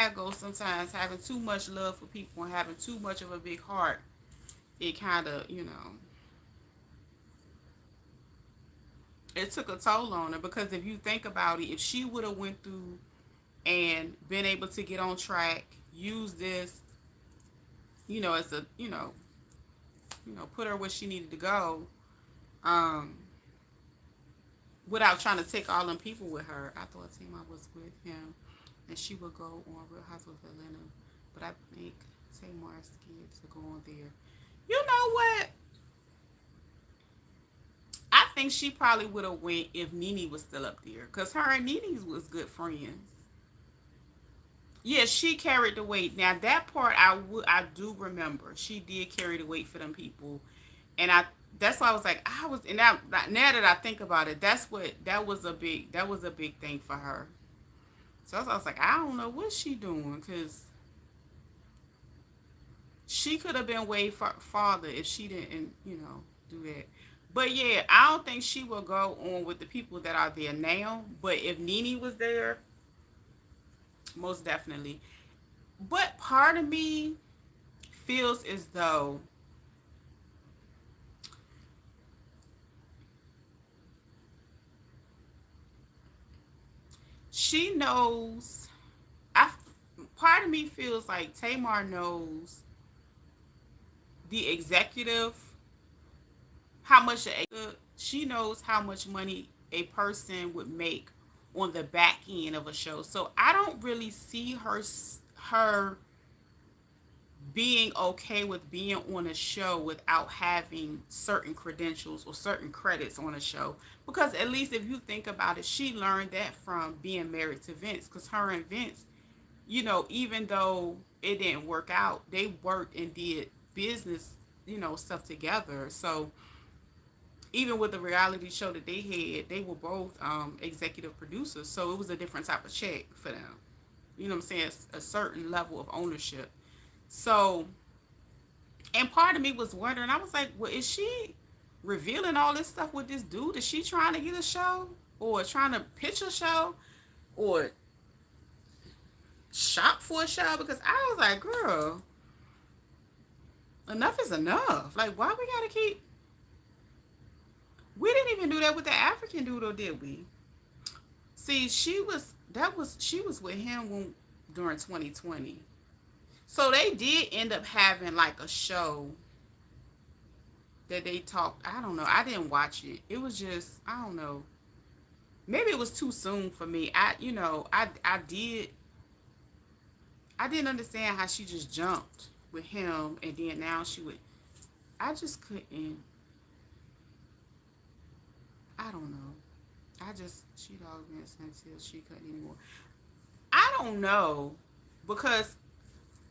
it goes sometimes, having too much love for people and having too much of a big heart. It kind of it took a toll on her because if you think about it, if she would have went through and been able to get on track, use this as a put her where she needed to go, um without trying to take all them people with her. I thought Tamar was with him and she would go on Real Housewives of Atlanta. But I think Tamar's scared to go on there. You know what? I think she probably would have went if Nene was still up there. Because her and Nene was good friends. Yeah, she carried the weight. Now that part I do remember. She did carry the weight for them people. And that's why I was like, I was, and now that I think about it, that was a big thing for her. So I was like, I don't know what she doing because she could have been way farther if she didn't, do that. But yeah, I don't think she will go on with the people that are there now. But if Nene was there, most definitely. But part of me feels as though she knows. I Part of me feels like Tamar knows the executive how much she knows how much money a person would make on the back end of a show. So I don't really see her being okay with being on a show without having certain credentials or certain credits on a show, because at least if you think about it, she learned that from being married to Vince, because her and Vince, even though it didn't work out, they worked and did business, stuff together. So even with the reality show that they had, they were both executive producers. So it was a different type of check for them. You know what I'm saying? A certain level of ownership. So, and part of me was wondering, I was like, well, is she revealing all this stuff with this dude? Is she trying to get a show or trying to pitch a show or shop for a show? Because I was like, girl, enough is enough. Like, why we gotta keep. We didn't even do that with the African dude, or did we? See, she was with him during 2020. So they did end up having like a show that they talked. I don't know. I didn't watch it. It was just, I don't know. Maybe it was too soon for me. I didn't understand how she just jumped with him and then now she would. I just couldn't. I don't know. She dogged me until she couldn't anymore. I don't know, because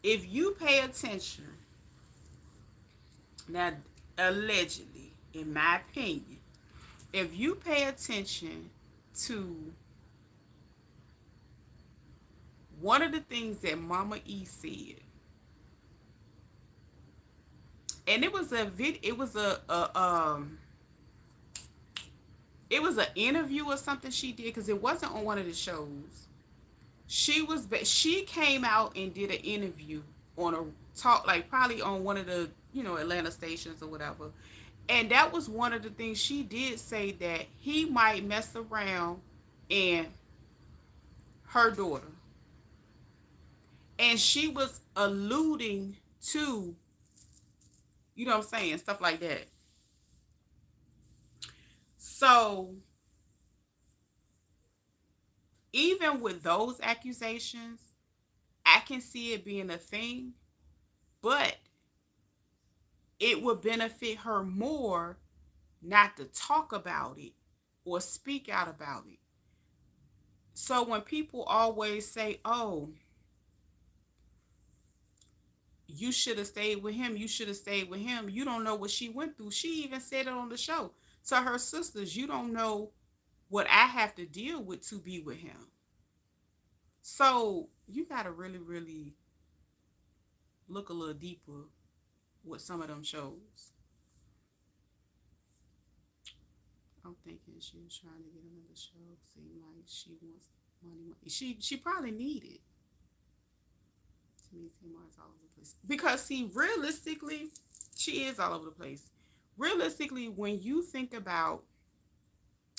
if you pay attention, now, allegedly, in my opinion, if you pay attention to one of the things that Mama E said, and it was it was an interview or something she did, because it wasn't on one of the shows. She came out and did an interview on a talk, like probably on one of the Atlanta stations or whatever, and that was one of the things she did say, that he might mess around and her daughter, and she was alluding to, what I'm saying, stuff like that. So even with those accusations, I can see it being a thing, but it would benefit her more not to talk about it or speak out about it. So when people always say, oh, you should have stayed with him, you should have stayed with him, you don't know what she went through. She even said it on the show to her sisters, you don't know what I have to deal with to be with him. So you got to really, really look a little deeper with some of them shows. I'm thinking she was trying to get another show. Seem like she wants money. She probably need it. To me, Tamar's all over the place. Because see, realistically, she is all over the place. Realistically, when you think about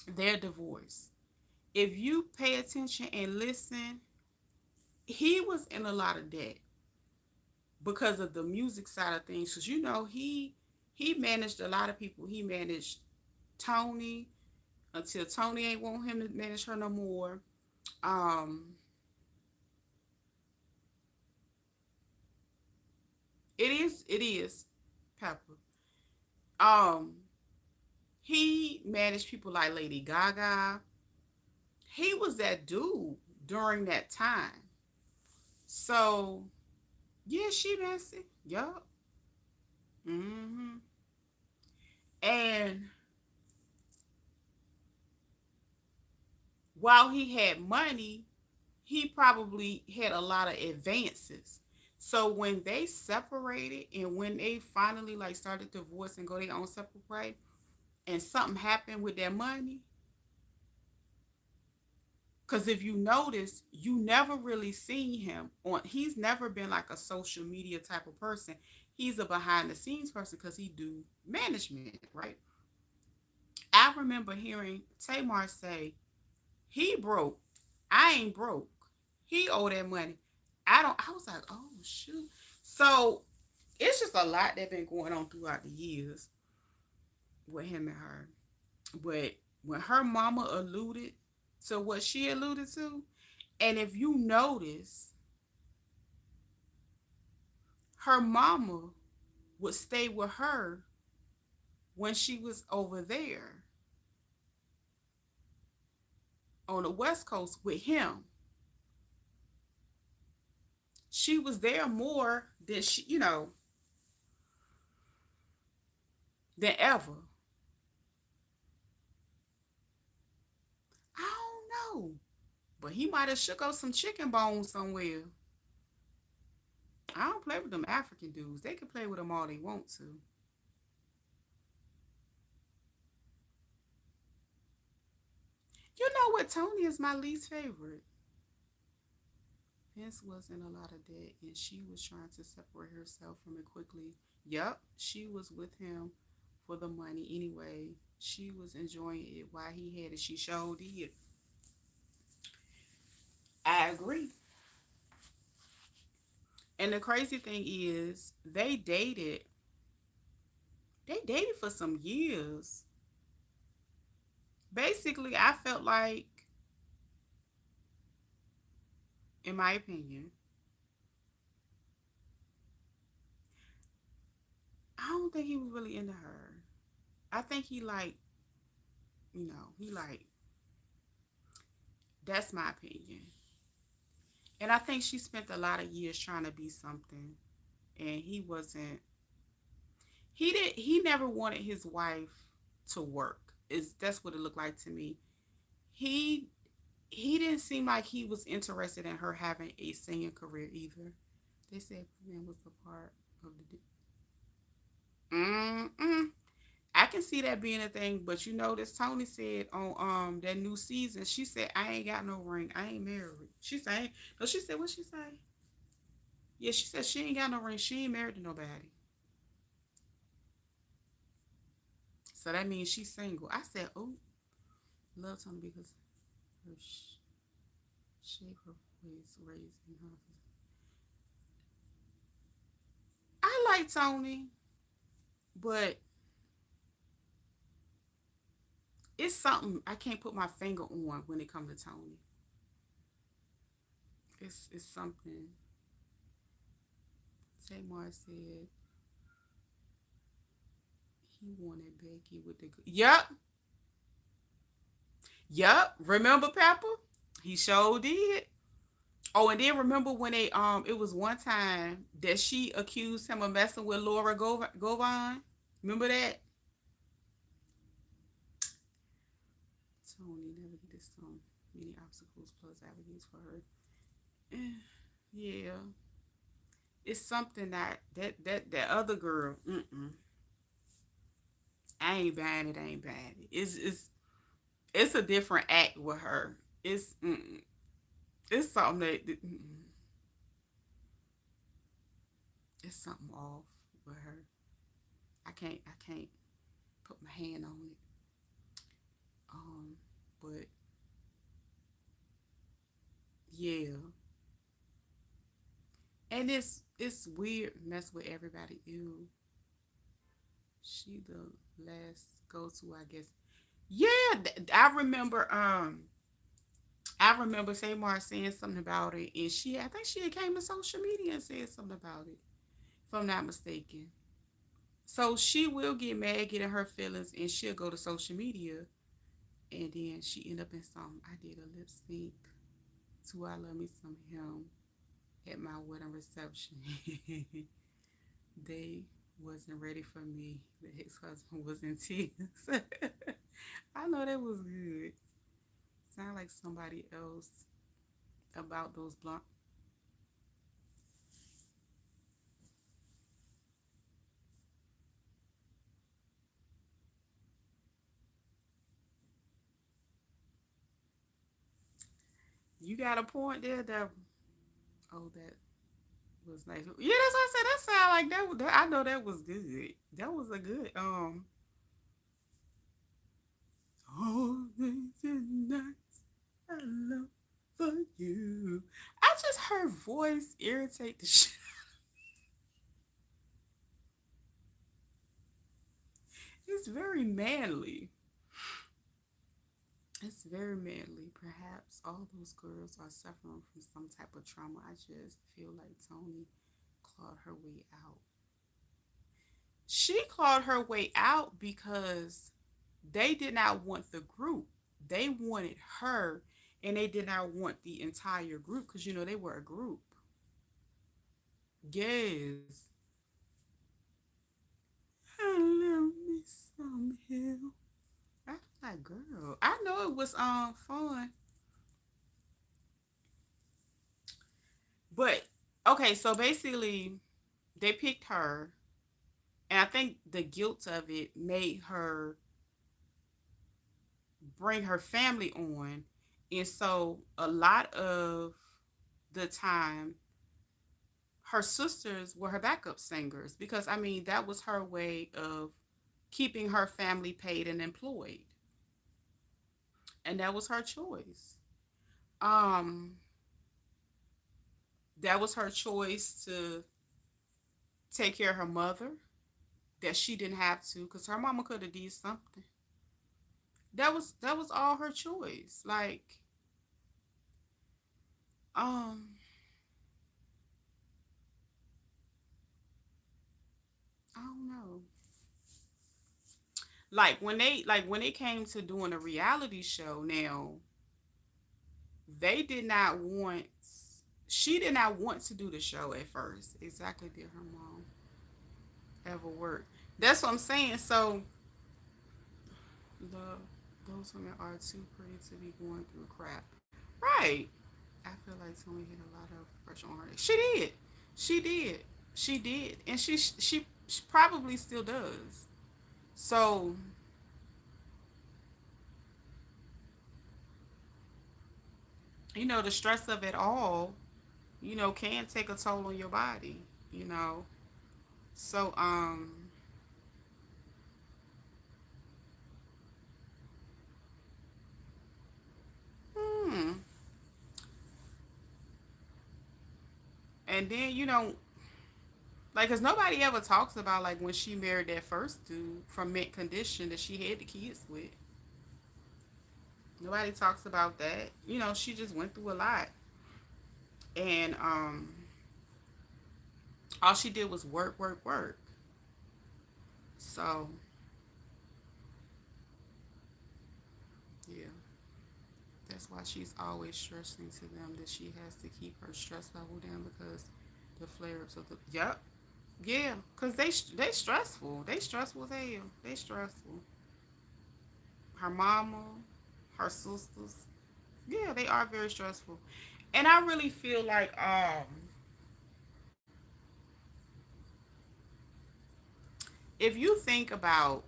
their divorce, if you pay attention and listen, he was in a lot of debt because of the music side of things. Because he managed a lot of people. He managed Tony until Tony ain't want him to manage her no more. It is Pepper. Um, he managed people like Lady Gaga. He was that dude during that time. So yeah, she messy. Yup. Mm-hmm. And while he had money, he probably had a lot of advances. So when they separated and when they finally like started divorce and go their own separate way, and something happened with their money, Because if you notice, you never really seen him on. He's never been like a social media type of person. He's a behind the scenes person because he do management, right? I remember hearing Tamar say, "He broke. I ain't broke. He owe that money. I don't." I was like, "Oh shoot." So it's just a lot that been going on throughout the years with him and her. But when her mama alluded to what she alluded to, and if you notice, her mama would stay with her when she was over there on the West Coast with him. She was there more than than ever. I don't know. But he might have shook up some chicken bones somewhere. I don't play with them African dudes. They can play with them all they want to. You know what? Tony is my least favorite. Vince was in a lot of debt and she was trying to separate herself from it quickly. Yup, she was with him for the money anyway. She was enjoying it while he had it. She showed it. I agree. And the crazy thing is, They dated for some years. Basically, I felt like, in my opinion, I don't think he was really into her. I think he like, he like, that's my opinion. And I think she spent a lot of years trying to be something and he wasn't he never wanted his wife to work. Is That's what it looked like to me. He he didn't seem like he was interested in her having a singing career either. They said man was a part of the Mm-mm. I can see that being a thing, but this Tony said on that new season, she said, I ain't got no ring. I ain't married. She said no, she said what she say? Yeah, she said she ain't got no ring. She ain't married to nobody. So that means she's single. I said, oh, love Tony because her shape, her voice, raising her. I like Tony, but it's something I can't put my finger on when it comes to Tony. It's something. Tamar said he wanted Becky with the. Yep, yep. Remember Pepper? He sure did. Oh, and then remember when it was one time that she accused him of messing with Laura Govan. Remember that? Tony never get this so many obstacles plus avenues for her. Yeah, it's something that other girl. I ain't buying it. I ain't buying it. It's a different act with her. It's something it's something off with her. I can't put my hand on it. But yeah, and it's weird mess with everybody. Ew, she the last go to, I guess. Yeah, I remember Tamar saying something about it, and I think she had came to social media and said something about it, if I'm not mistaken. So she will get mad, get in her feelings, and she'll go to social media, and then she end up in something. I did a lip sync to "I Love Me Some Him" at my wedding reception. They wasn't ready for me. The ex-husband was in tears. I know that was good. Sound like somebody else about those blonde. You got a point there. That oh, that was nice. Yeah, that's what I said. That sound like that. I know that was good. That was a good all things and nights I love for you. I just heard voice irritate the shit. It's very manly. It's very manly. Perhaps all those girls are suffering from some type of trauma. I just feel like Tony clawed her way out. She clawed her way out because they did not want the group. They wanted her, and they did not want the entire group because, they were a group. Yes. I love me some hill. I was like, girl, I know it was fun. But okay, so basically they picked her, and I think the guilt of it made her bring her family on. And so a lot of the time her sisters were her backup singers because I mean that was her way of keeping her family paid and employed. And that was her choice. Um that was her choice to take care of her mother that she didn't have to because her mama could have did something. That was all her choice. Like, um, I don't know. Like when they came to doing a reality show now, they did not want she did not want to do the show at first. Exactly did her mom ever work. That's what I'm saying. So the those women are too pretty to be going through crap. Right. I feel like Tony hit a lot of pressure on her. She did. She did. She did. And she probably still does. So, the stress of it all, can take a toll on your body, you know. So, hmm. And then, like, cause nobody ever talks about like when she married that first dude from mint condition that she had the kids with. Nobody talks about that. She just went through a lot, and all she did was work, work, work. So, yeah, that's why she's always stressing to them that she has to keep her stress level down because the flare ups of the yep. Yeah, cause they stressful. They stressful as hell. They stressful. Her mama, her sisters. Yeah, they are very stressful. And I really feel like if you think about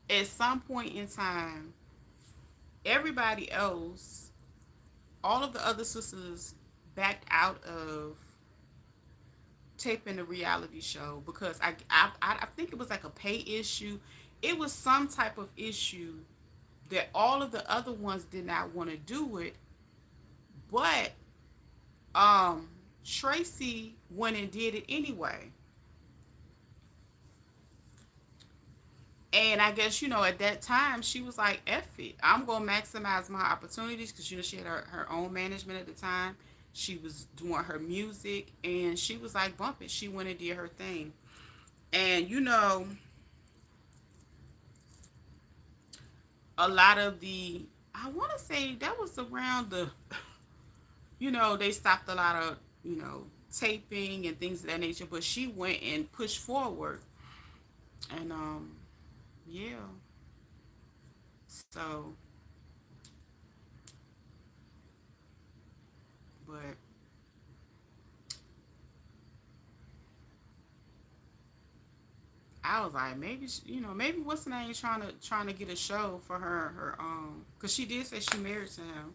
at some point in time, everybody else, all of the other sisters backed out of taping the reality show because I think it was like a pay issue. It was some type of issue that all of the other ones did not want to do it, but um Tracy went and did it anyway. And I guess, at that time, she was like, F it. I'm going to maximize my opportunities because, she had her own management at the time. She was doing her music and she was like, bump it. She went and did her thing. And, a lot of I want to say that was around they stopped a lot of, taping and things of that nature. But she went and pushed forward. And, yeah. So, but I was like, maybe maybe what's the name trying to get a show for her cause she did say she married to him.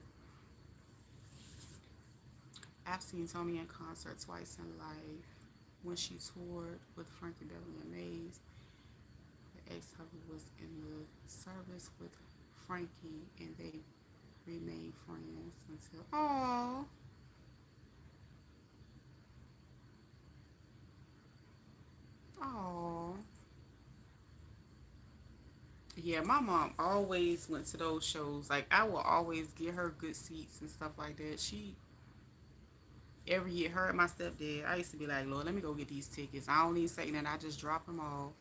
I've seen Tony in concert twice in life. When she toured with Frankie Beverly and Mays, the ex-husband was in the service with Frankie, and they remained friends until. Oh, oh. Yeah, my mom always went to those shows. Like I will always get her good seats and stuff like that. She every year, her and my stepdad, I used to be like, Lord, let me go get these tickets. I don't need to say that. I just drop them off.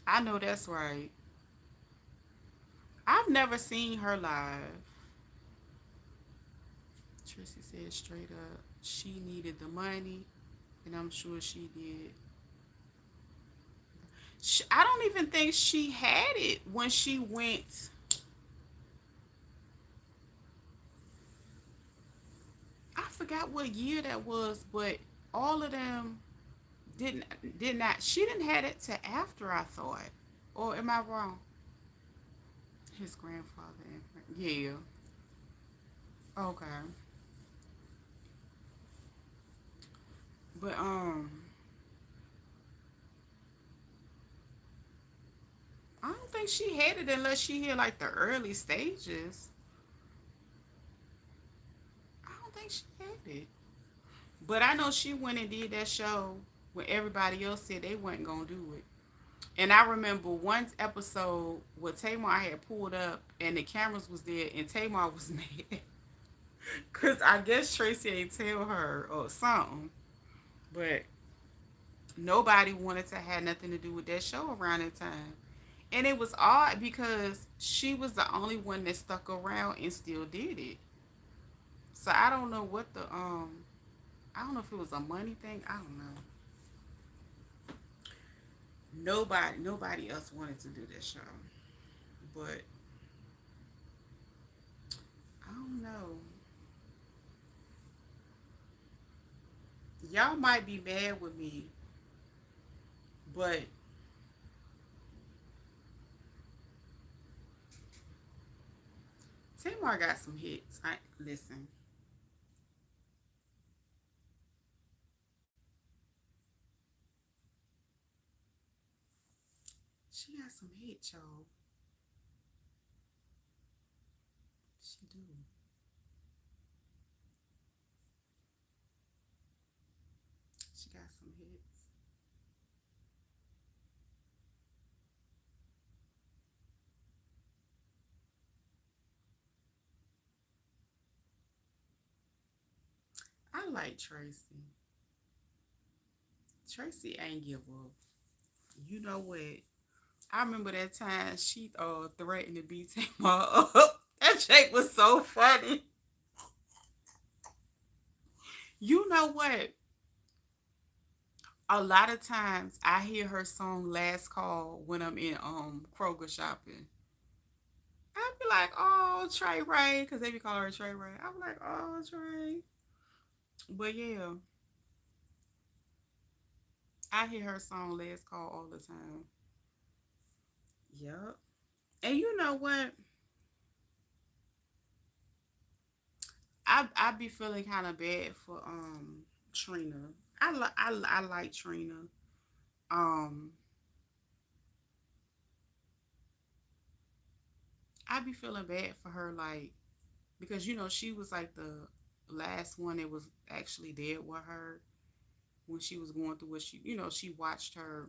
I know that's right. I've never seen her live. Tracy said straight up, she needed the money, and I'm sure she did. I don't even think she had it when she went. I forgot what year that was, but all of them didn't did not. She didn't have it to after, I thought, or am I wrong? His grandfather and yeah. Okay, but I don't think she had it unless she had like the early stages. I don't think she had it. But I know she went and did that show when everybody else said they wasn't gonna do it. And I remember one episode where Tamar had pulled up and the cameras was there and Tamar was mad. Cause I guess Tracy ain't tell her or something. But nobody wanted to have nothing to do with that show around that time. And it was odd because she was the only one that stuck around and still did it. So I don't know what the I don't know if it was a money thing. I don't know. Nobody else wanted to do this show. But I don't know. Y'all might be mad with me, but Tamar got some hits. I listen. She got some hits, y'all. She do. She got some hits. I like Tracy. Tracy ain't give up. You know what? I remember that time she threatened to beat Tamar up. That shake was so funny. You know what? A lot of times I hear her song Last Call when I'm in Kroger shopping. I'd be like, oh, Trey Ray, because they be calling her Trey Ray. I'm like, oh, Trey. But yeah, I hear her song Last Call all the time. Yep. And you know what? I be feeling kind of bad for Trina. I like Trina. Um, I be feeling bad for her, like because she was like the last one that was actually there with her when she was going through what she watched her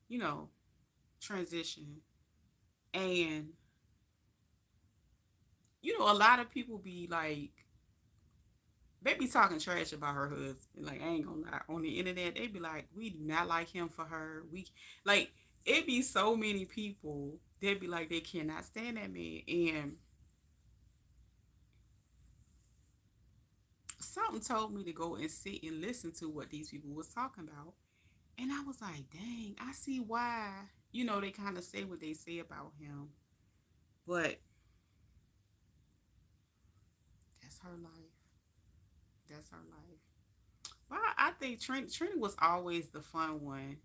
you know transition. And a lot of people be like, they be talking trash about her husband. Like, I ain't gonna lie, on the internet they be like, we do not like him for her. We like it be so many people that be like they cannot stand that man. And something told me to go and sit and listen to what these people was talking about. And I was like, dang, I see why, they kind of say what they say about him. But that's her life. That's her life. Well, I think Trina was always the fun one.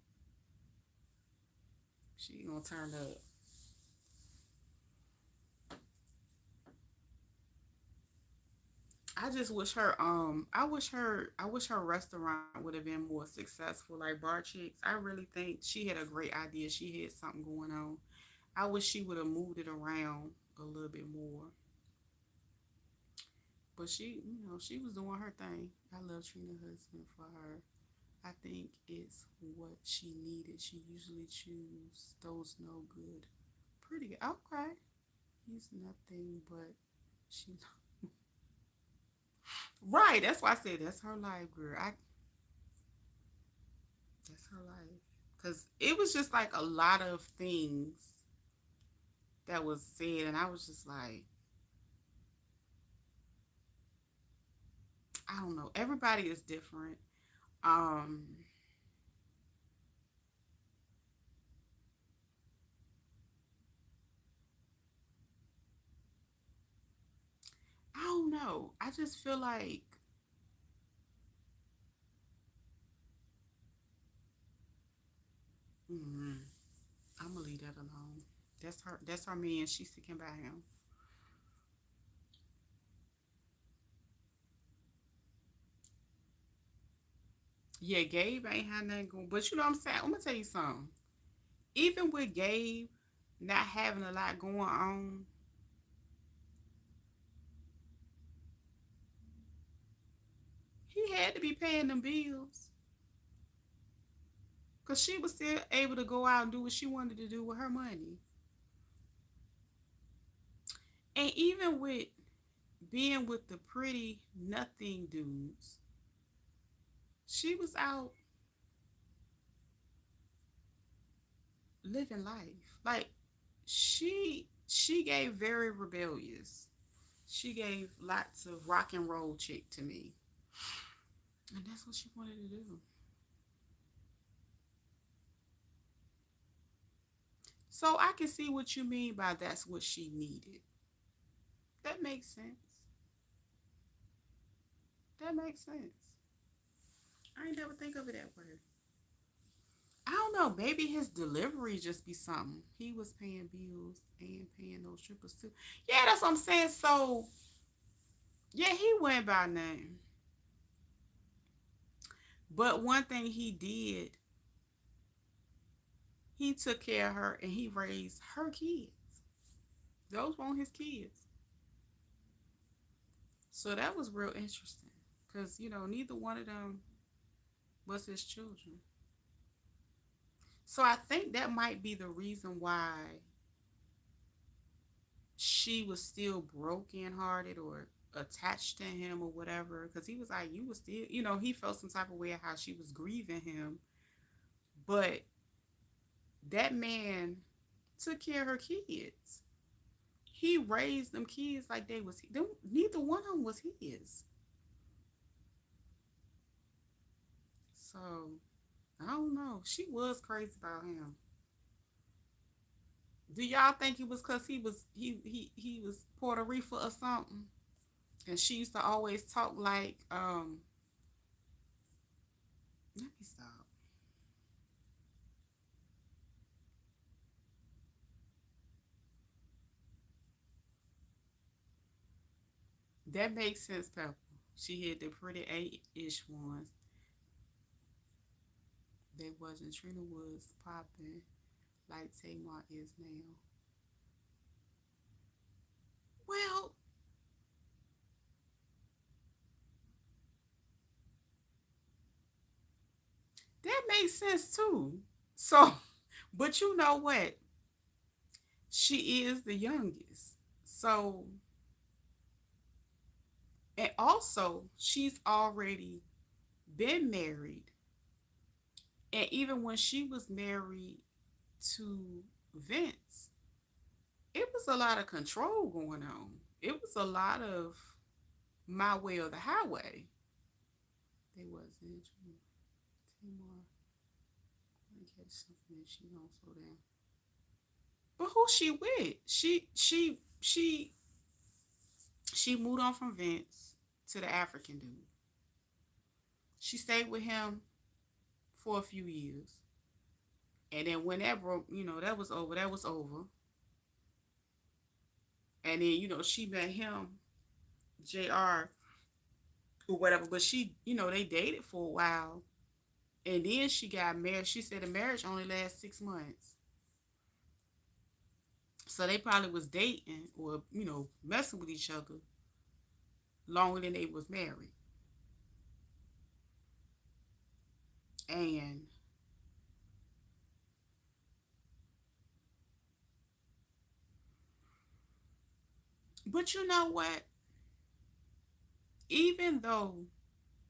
She gonna turn up. I just wish I wish her restaurant would have been more successful like Bar Chicks. I really think she had a great idea. She had something going on. I wish she would have moved it around a little bit more. But she was doing her thing. I love Trina husband for her. I think it's what she needed. She usually choose those no good. Pretty good. Okay. He's nothing but she right. That's why I said that's her life, girl. That's her life. Cause it was just like a lot of things that was said, and I was just like, I don't know. Everybody is different. Um, I don't know. I just feel like mm, I'm gonna leave that alone. That's her. That's her man. She's sticking by him. Yeah, Gabe ain't had nothing going. But you know what I'm saying? I'm gonna tell you something. Even with Gabe not having a lot going on, he had to be paying them bills. Cause she was still able to go out and do what she wanted to do with her money. And even with being with the pretty nothing dudes, she was out living life. Like she gave very rebellious. She gave lots of rock and roll chick to me. And that's what she wanted to do. So I can see what you mean by that's what she needed. That makes sense. That makes sense. I ain't never think of it that way. I don't know. Maybe his delivery just be something. He was paying bills and paying those strippers too. Yeah, that's what I'm saying. So yeah, he went by name. But one thing he did, he took care of her and he raised her kids. Those weren't his kids. So that was real interesting. Because, neither one of them was his children. So I think that might be the reason why she was still broken hearted or attached to him or whatever. Because he was like, you were still, he felt some type of way how she was grieving him. But that man took care of her kids. He raised them kids like neither one of them was his. So I don't know. She was crazy about him. Do y'all think it was because he was Puerto Rico or something? And she used to always talk like let me stop. That makes sense, Pepper. She had the pretty 8-ish ones. They wasn't. Trina was popping like Tamar is now. Well, that makes sense too. So, but you know what? She is the youngest. So, and also she's already been married. And even when she was married to Vince, it was a lot of control going on. It was a lot of my way or the highway. They wasn't. Tamar, I catch something and she don't slow down. But who she with? She moved on from Vince to the African dude. She stayed with him for a few years. And then when that broke, that was over. That was over. And then, she met him, JR, or whatever. But she, they dated for a while, and then she got married. She said the marriage only lasts 6 months, so they probably was dating or messing with each other longer than they was married. And but you know what? Even though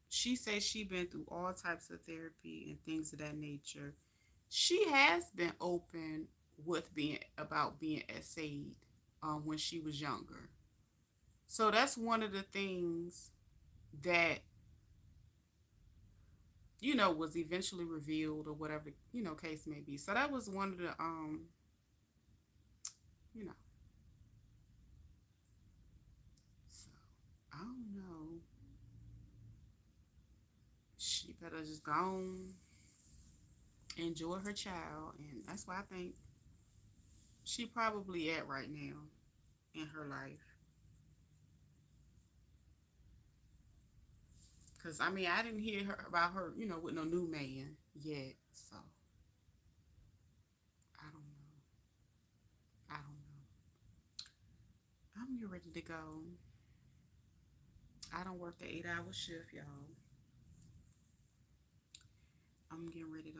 she says she been through all types of therapy and things of that nature, she has been open with being essayed when she was younger. So that's one of the things that was eventually revealed or whatever case may be. So that was one of the you know so I don't know. She better just go on, enjoy her child, and that's why I think she probably at right now in her life. Cause I mean I didn't hear her about her, with no new man yet. So I don't know. I don't know. I'm here ready to go. I don't work the 8 hour shift, y'all. I'm getting ready to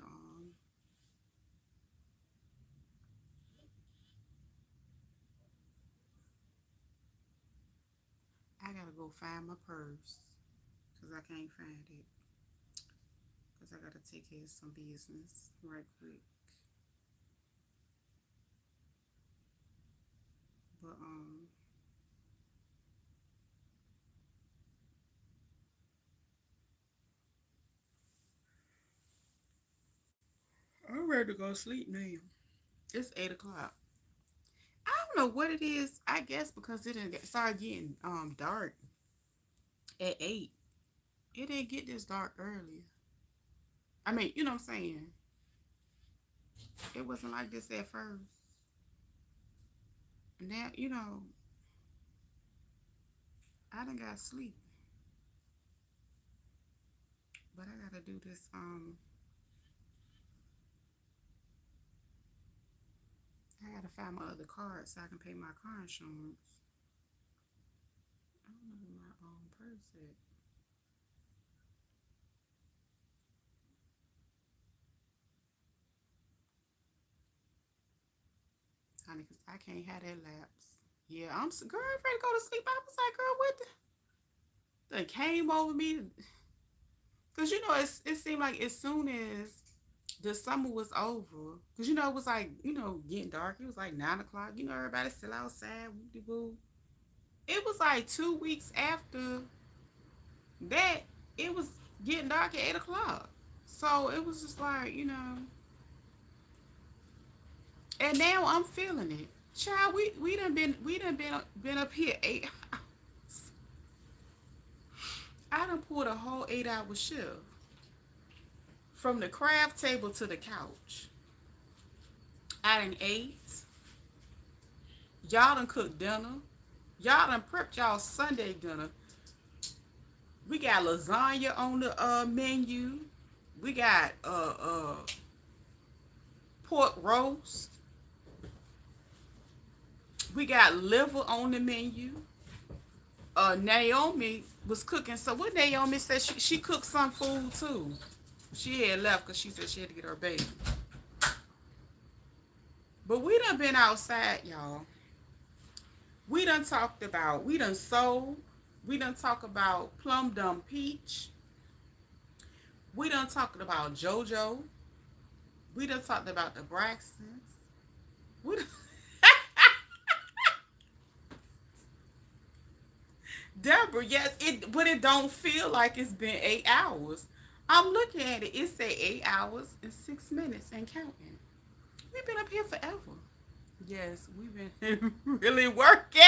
I gotta go find my purse because I can't find it. Because I gotta take care of some business right quick. But I'm ready to go to sleep now. It's 8 o'clock. I don't know what it is. I guess because it didn't start getting dark at 8. It didn't get this dark earlier. I mean, you know what I'm saying? It wasn't like this at first. Now, I done got sleep. But I gotta do this. I gotta find my other card so I can pay my car insurance. I don't know where my own purse at. Honey, because I can't have that lapse. Yeah, girl, I'm ready to go to sleep. I was like, girl, what the? They came over me. Because, it seemed like as soon as the summer was over, because, it was like, getting dark. It was like 9 o'clock. Everybody's still outside. Woo-de-woo. It was like 2 weeks after that, it was getting dark at 8 o'clock. So it was just like, and now I'm feeling it. Child, we done been up here 8 hours. I done pulled a whole 8 hour shift from the craft table to the couch. I done ate. Y'all done cooked dinner. Y'all done prepped y'all Sunday dinner. We got lasagna on the menu. We got pork roast. We got liver on the menu. Naomi was cooking. So what Naomi said, she cooked some food too. She had left because she said she had to get her baby. But we done been outside, y'all. We done sold. We done talked about Plum Dumb Peach. We done talked about JoJo. We done talked about the Braxtons. We done Deborah, yes, but it don't feel like it's been 8 hours. I'm looking at it. It say 8 hours and 6 minutes and counting. We've been up here forever. Yes, we've been really working.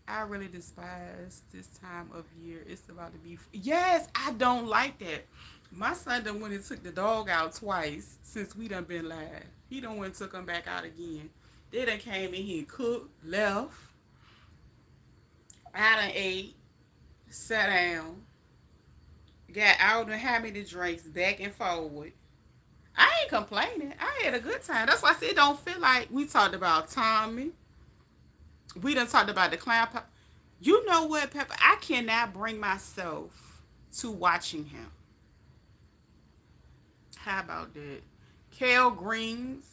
I really despise this time of year. It's about to be. Yes, I don't like that. My son done went and took the dog out twice since we done been live. He done went and took him back out again. They done came in here and cooked, left. I done ate. sat down, got all the how many drinks back and forward. I ain't complaining. I had a good time. That's why I said it don't feel like we talked about Tommy. We done talked about the clown. You know what, Pepper? I cannot bring myself to watching him. How about that? Kale greens.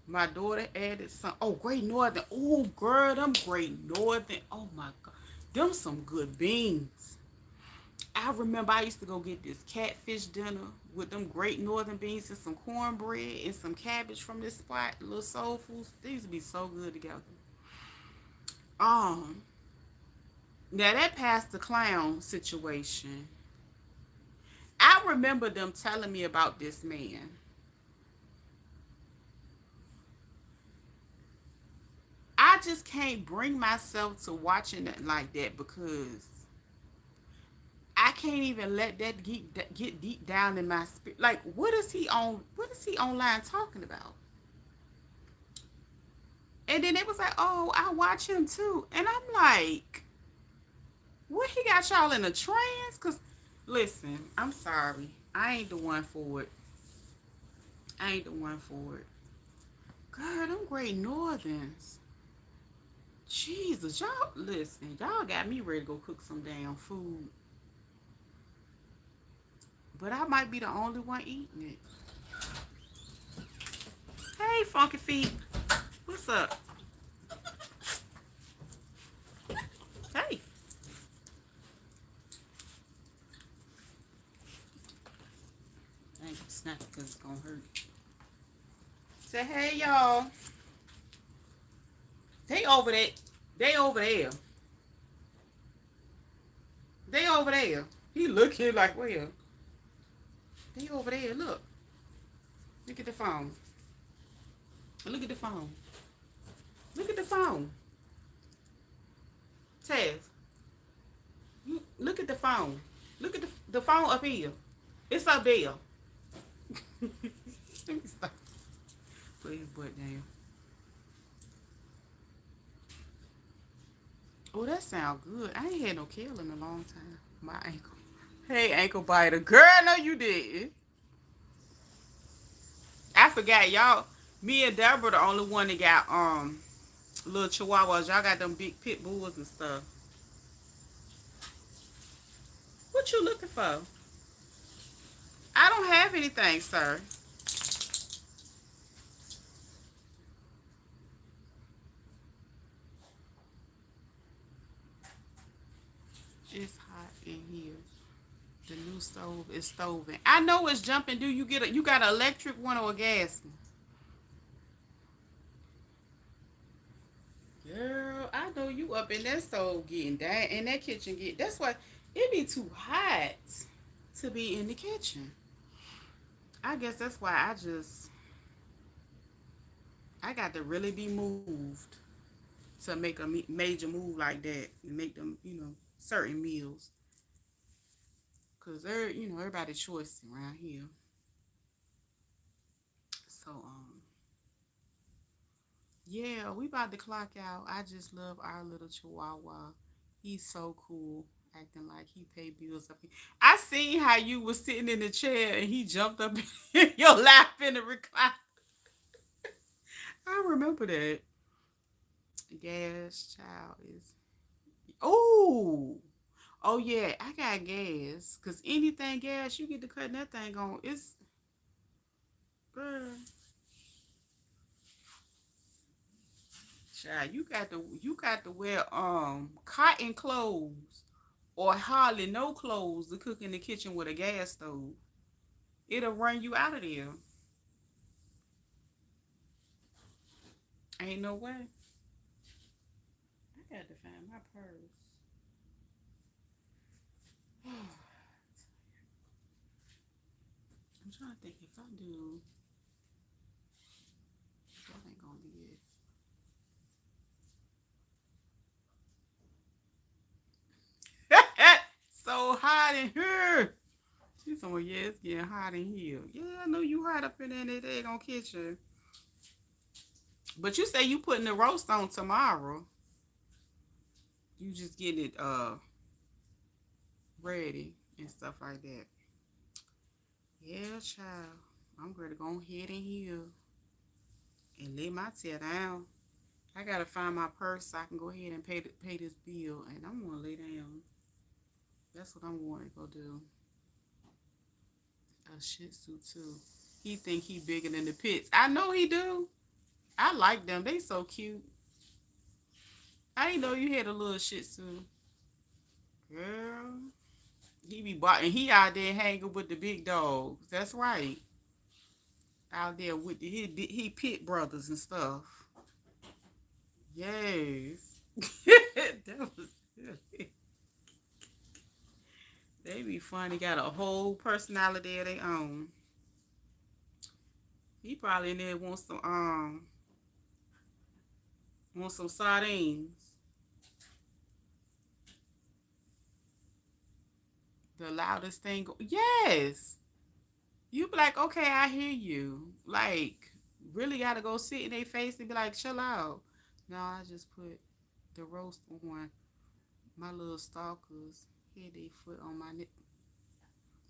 My daughter added some. Oh, Great Northern. Oh, girl, them Great Northern. Oh my God, them some good beans. I remember I used to go get this catfish dinner with them Great Northern beans and some cornbread and some cabbage from this spot, little soul foods. They used to be so good together. Um, Now that past the clown situation, I remember them telling me about this man. I just can't bring myself to watching it like that because I can't even let that get deep down in my spirit. Like, what is he on? What is he online talking about? And then it was like, oh, I watch him too, and I'm like, what he got y'all in a trance? Cause listen, I'm sorry, I ain't the one for it. I ain't the one for it. God, them Great Northerns. Jesus, y'all listen, y'all got me ready to go cook some damn food. But I might be the only one eating it. Hey, Funky Feet. What's up? Hey. I ain't gonna snap it because it's gonna hurt. Say, hey, y'all. They over there. They over there. They over there. He looking like, well, they over there. Look. Look at the phone. Look at the phone. Look at the phone. Taz, look at the phone. Look at the phone up here. It's up there. Let me stop. Put his butt down. Oh, that sound good. I ain't had no kale in a long time. My ankle. Hey, ankle biter. Girl, no you didn't. I forgot y'all. Me and Deborah the only one that got little chihuahuas. Y'all got them big pit bulls and stuff. What you looking for? I don't have anything, sir. It's hot in here. The new stove is stoving. I know it's jumping. Do you get you got an electric one or a gas one? Girl, I know you up in that stove getting that in that kitchen get. That's why it be too hot to be in the kitchen. I guess that's why I got to really be moved to make a major move like that and make them, certain meals. Cause they're, everybody's choice around here. So, yeah, we about to clock out. I just love our little chihuahua. He's so cool, acting like he pay bills up here. I seen how you was sitting in the chair and he jumped up in your lap in the recline. I remember that. Gas child is. Oh, oh yeah, I got gas. Cause anything gas, you get to cut that thing on. It's girl. Child, you got to wear cotton clothes or hardly no clothes to cook in the kitchen with a gas stove. It'll run you out of there. Ain't no way. I got to find my purse. I'm trying to think if I do. That ain't gonna be it. So hot in here. She's saying, yeah, it's getting hot in here. Yeah, I know you hot up in there in that daggone kitchen. But you say you putting the roast on tomorrow. You just getting it ready and stuff like that. Yeah, child. I'm ready to go ahead and heal and lay my tail down. I gotta find my purse so I can go ahead and pay this bill, and I'm gonna lay down. That's what I'm going to go do. A Shih Tzu too. He think he bigger than the pits. I know he do. I like them. They so cute. I didn't know you had a little Shih Tzu, girl. He be and he out there hanging with the big dogs. That's right. Out there with he pit brothers and stuff. Yes. That was they be funny. Got a whole personality of their own. He probably in there want some sardines. The loudest thing. Yes. You be like, okay, I hear you. Like, really gotta go sit in their face and be like, chill out. No, I just put the roast on my little stalkers. Had their foot on my neck.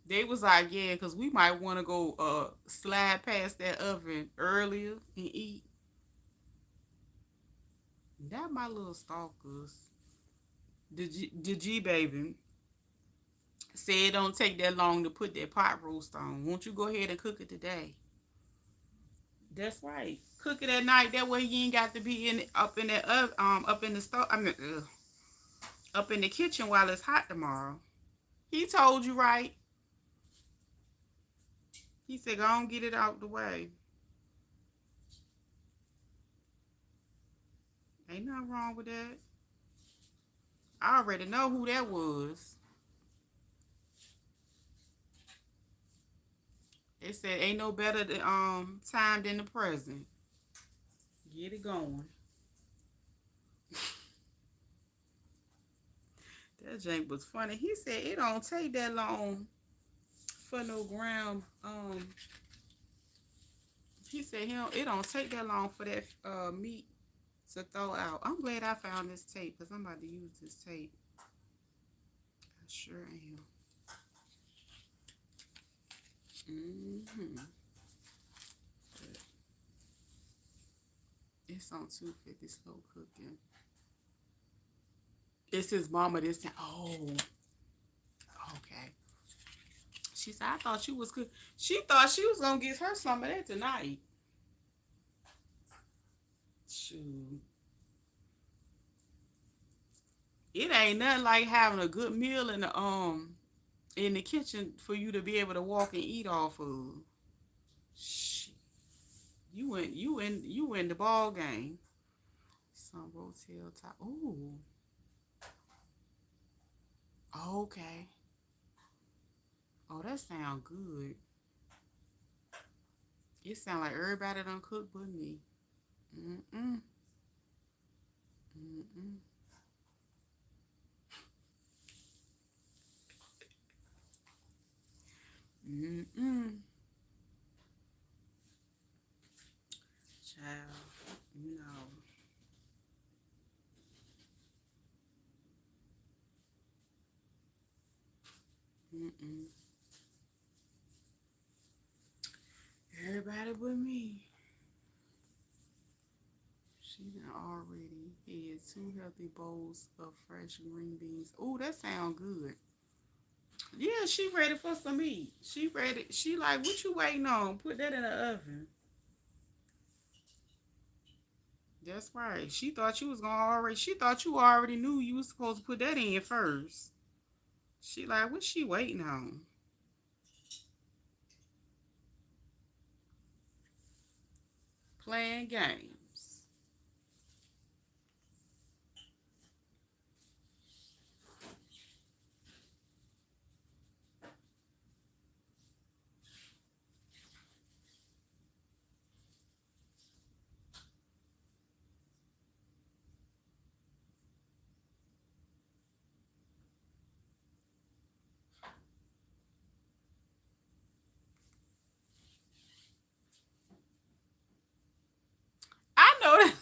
They was like, yeah, because we might want to go slide past that oven earlier and eat. That my little stalkers. The G baby said it don't take that long to put that pot roast on. Won't you go ahead and cook it today? That's right. Cook it at night. That way you ain't got to be up in that up in the stove. Up in the kitchen while it's hot tomorrow. He told you right. He said, go on, get it out the way. Ain't nothing wrong with that. I already know who that was. They said ain't no better time than the present. Get it going. That jank was funny. He said it don't take that long for no ground. He said it don't take that long for that meat to throw out. I'm glad I found this tape because I'm about to use this tape. I sure am. It's on 250 slow cooking. It's his mama this time. Oh, okay. She said, I thought you was good. She thought she was going to get her some of that tonight. Shoot. It ain't nothing like having a good meal in the kitchen for you to be able to walk and eat all food. Shit. You in the ball game. Some rotel top. Ooh. Okay. Oh, that sound good. It sound like everybody done cook but me. Mm-mm. Mm-mm. Mm-mm. Child, you know. Mm-mm. Everybody but me. She done already had 2 healthy bowls of fresh green beans. Oh, that sound good. Yeah, she ready for some meat. She ready. She like, what you waiting on? Put that in the oven. That's right. She thought you was gonna already. She thought you already knew you was supposed to put that in first. She like, what she waiting on? Playing games. I know that.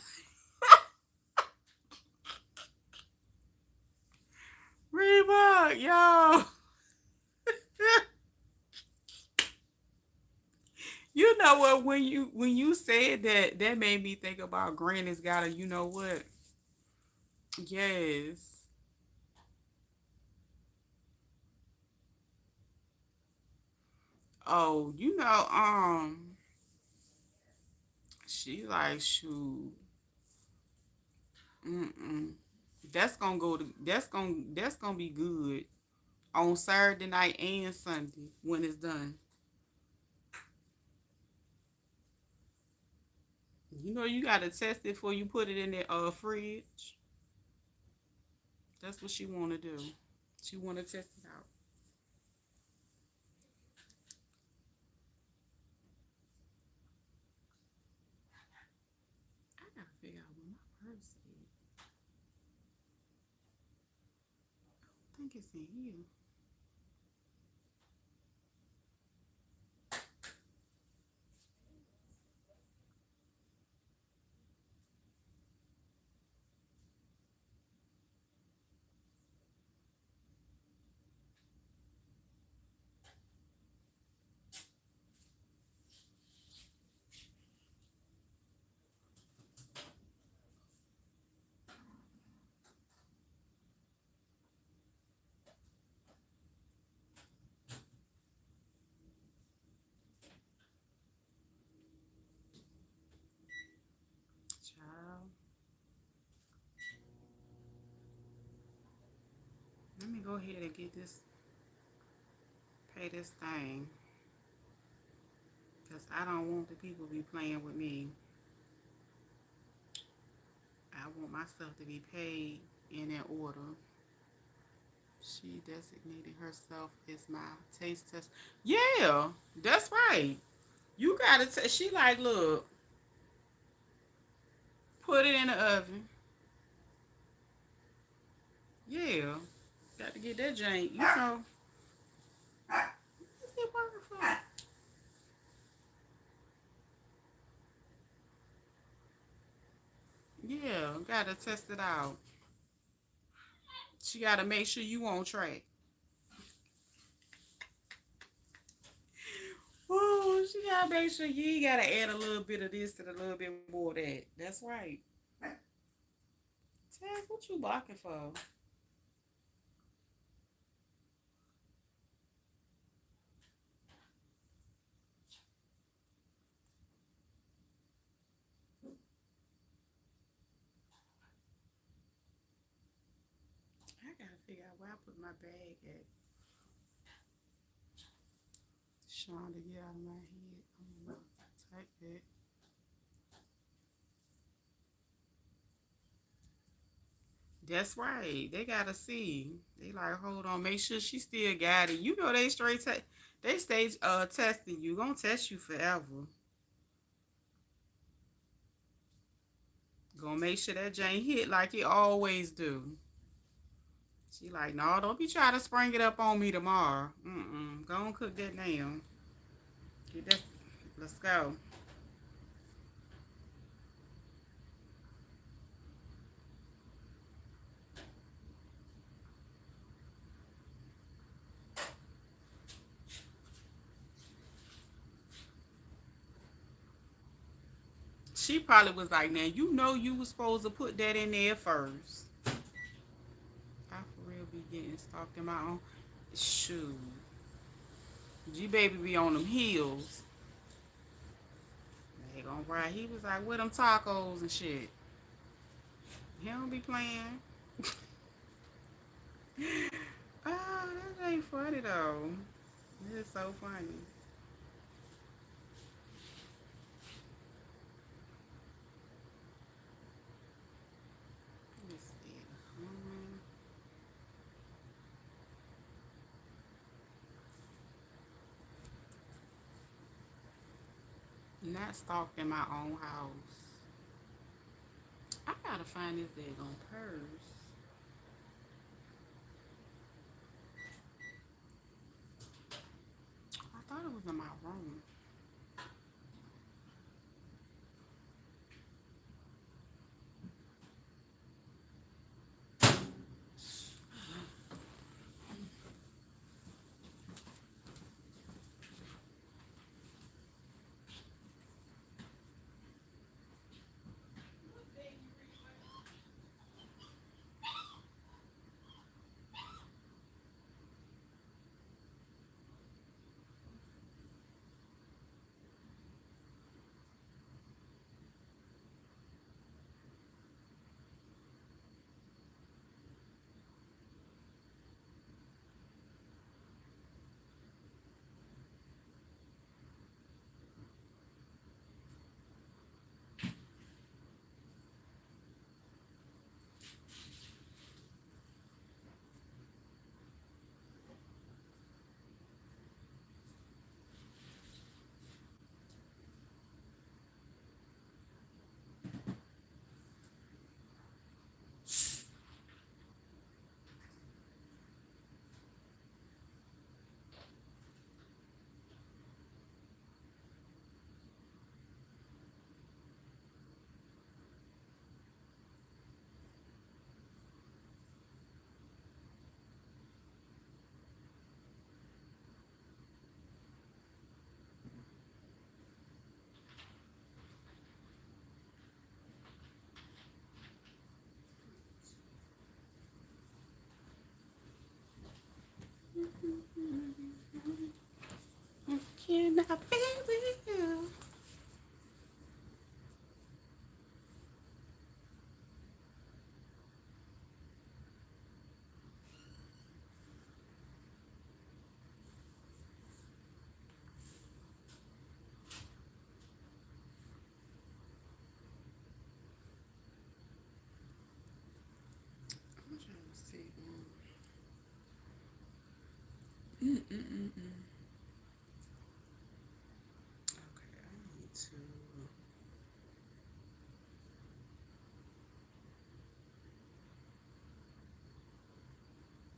Reebok, yo. know what? When you said that, that made me think about Granny's got a. You know what? Yes. Oh, she like shoot. Mm-mm. That's gonna be good on Saturday night and Sunday when it's done. You know you gotta test it before you put it in the fridge. That's what she wanna do. She wanna test it out. I gotta figure out where my purse is. I think it's in here. Child, let me go ahead and get this, pay this thing, cause I don't want the people to be playing with me. I want my stuff to be paid in that order. She designated herself as my taste test. Yeah, that's right. You gotta. She like, look, put it in the oven. Yeah, got to get that jank. You know, what's it working for? Yeah, gotta test it out. She gotta make sure you on track. Oh, she gotta make sure you gotta add a little bit of this and a little bit more of that. That's right. Taz, what you barking for? I gotta figure out where I put my bag at. Trying to get out of my head. I'm gonna type that. That's right. They gotta see. They like, hold on, make sure she still got it. You know they straight they stage testing you. Gonna test you forever. Gonna make sure that Jane hit like it always do. She like, no, don't be trying to spring it up on me tomorrow. Mm-mm. Go and cook that now. Get that. Let's go. She probably was like, now you know you was supposed to put that in there first. I for real be getting stalked in my own. Shoot. G baby be on them heels. They gonna ride. He was like, with them tacos and shit. He don't be playing. Oh, that ain't funny though. It is so funny. Let me see. Not stalked in my own house. I gotta find this daggone purse. I thought it was in my room. Can I be with you? I'm trying to see. Okay, I need to.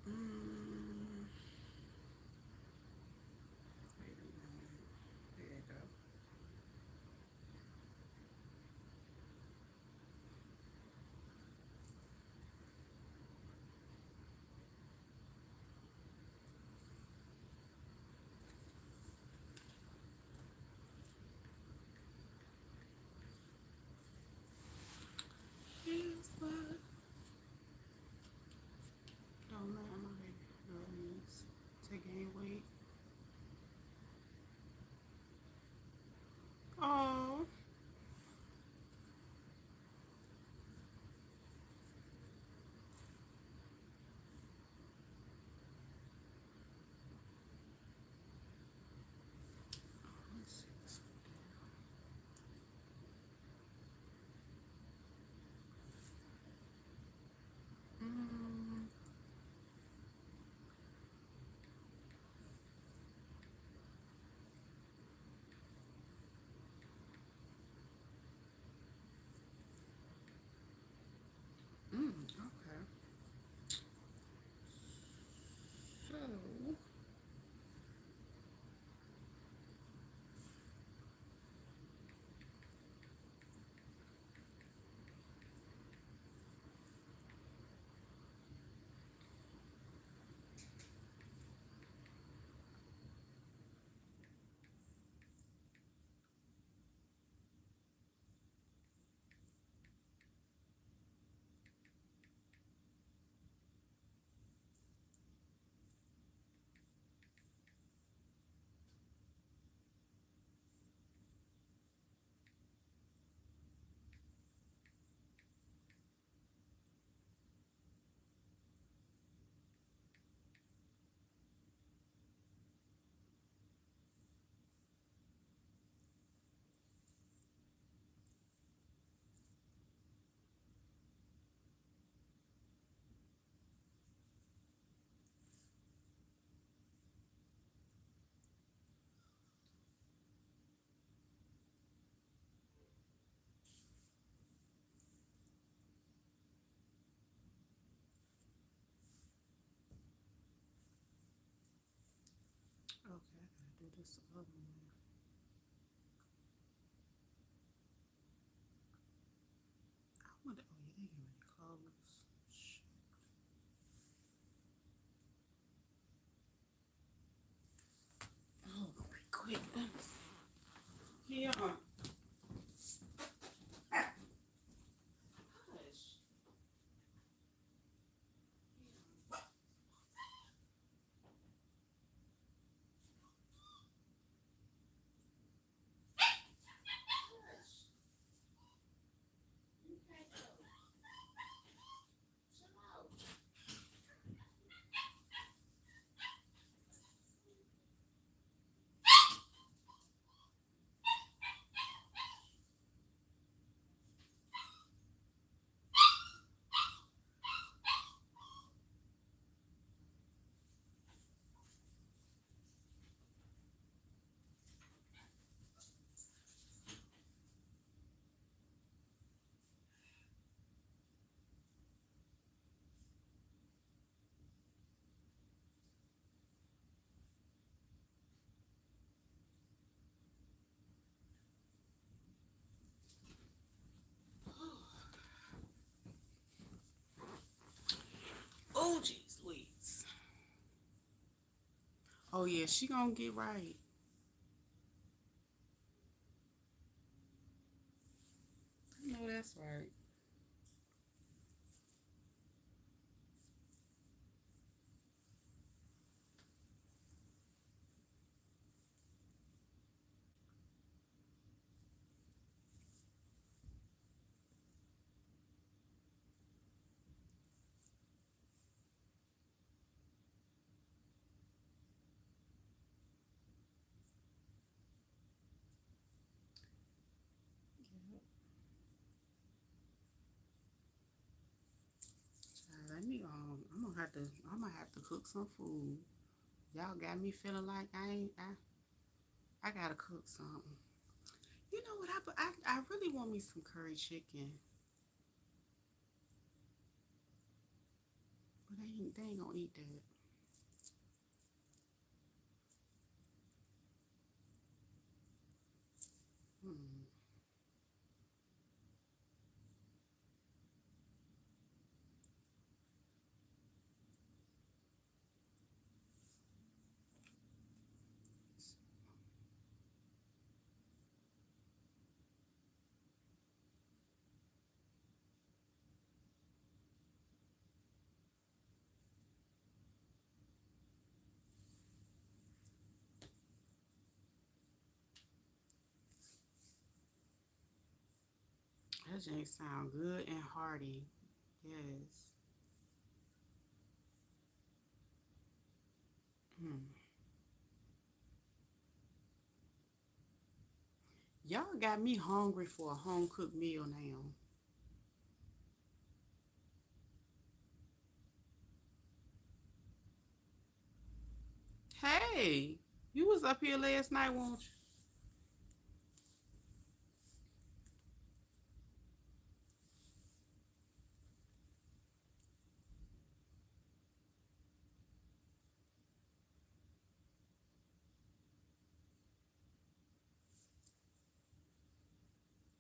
Mm, wait a minute. There you go. Here's what. Oh man, my baby girl needs to gain weight. Oh. Let's see this one. Okay. So, okay, I gotta do this other one. I wonder. Oh, yeah, they getting ready to close. Shit. Oh, right quick. Yeah. Hush. Hush. You can't go. Chill out. Oh, jeez, Louise. Oh, yeah, she gonna get right. I know that's right. I'm gonna have to cook some food. Y'all got me feeling like I gotta cook something. You know what? I really want me some curry chicken, but they ain't gonna eat that. Hmm. That just sound good and hearty. Yes. Hmm. Y'all got me hungry for a home cooked meal now. Hey, you was up here last night, won't you?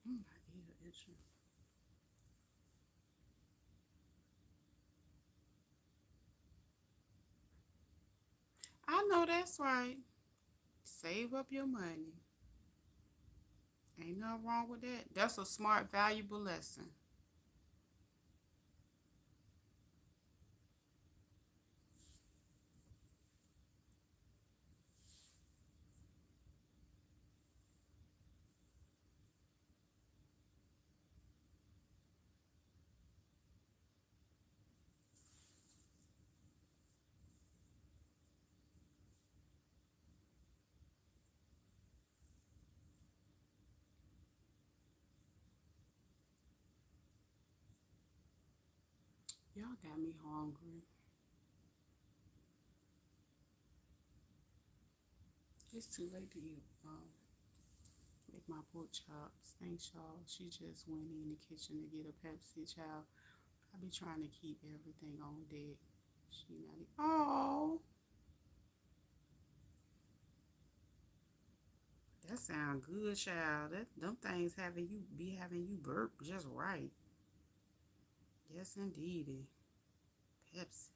My ear itching. I know that's right. Save up your money. Ain't nothing wrong with that. That's a smart, valuable lesson. Y'all got me hungry. It's too late to eat. Make my pork chops. Thanks, y'all. She just went in the kitchen to get a Pepsi, child. I be trying to keep everything on deck. She not. Oh, that sound good, child. Them things having you burp just right. Yes, indeedy. Pepsi.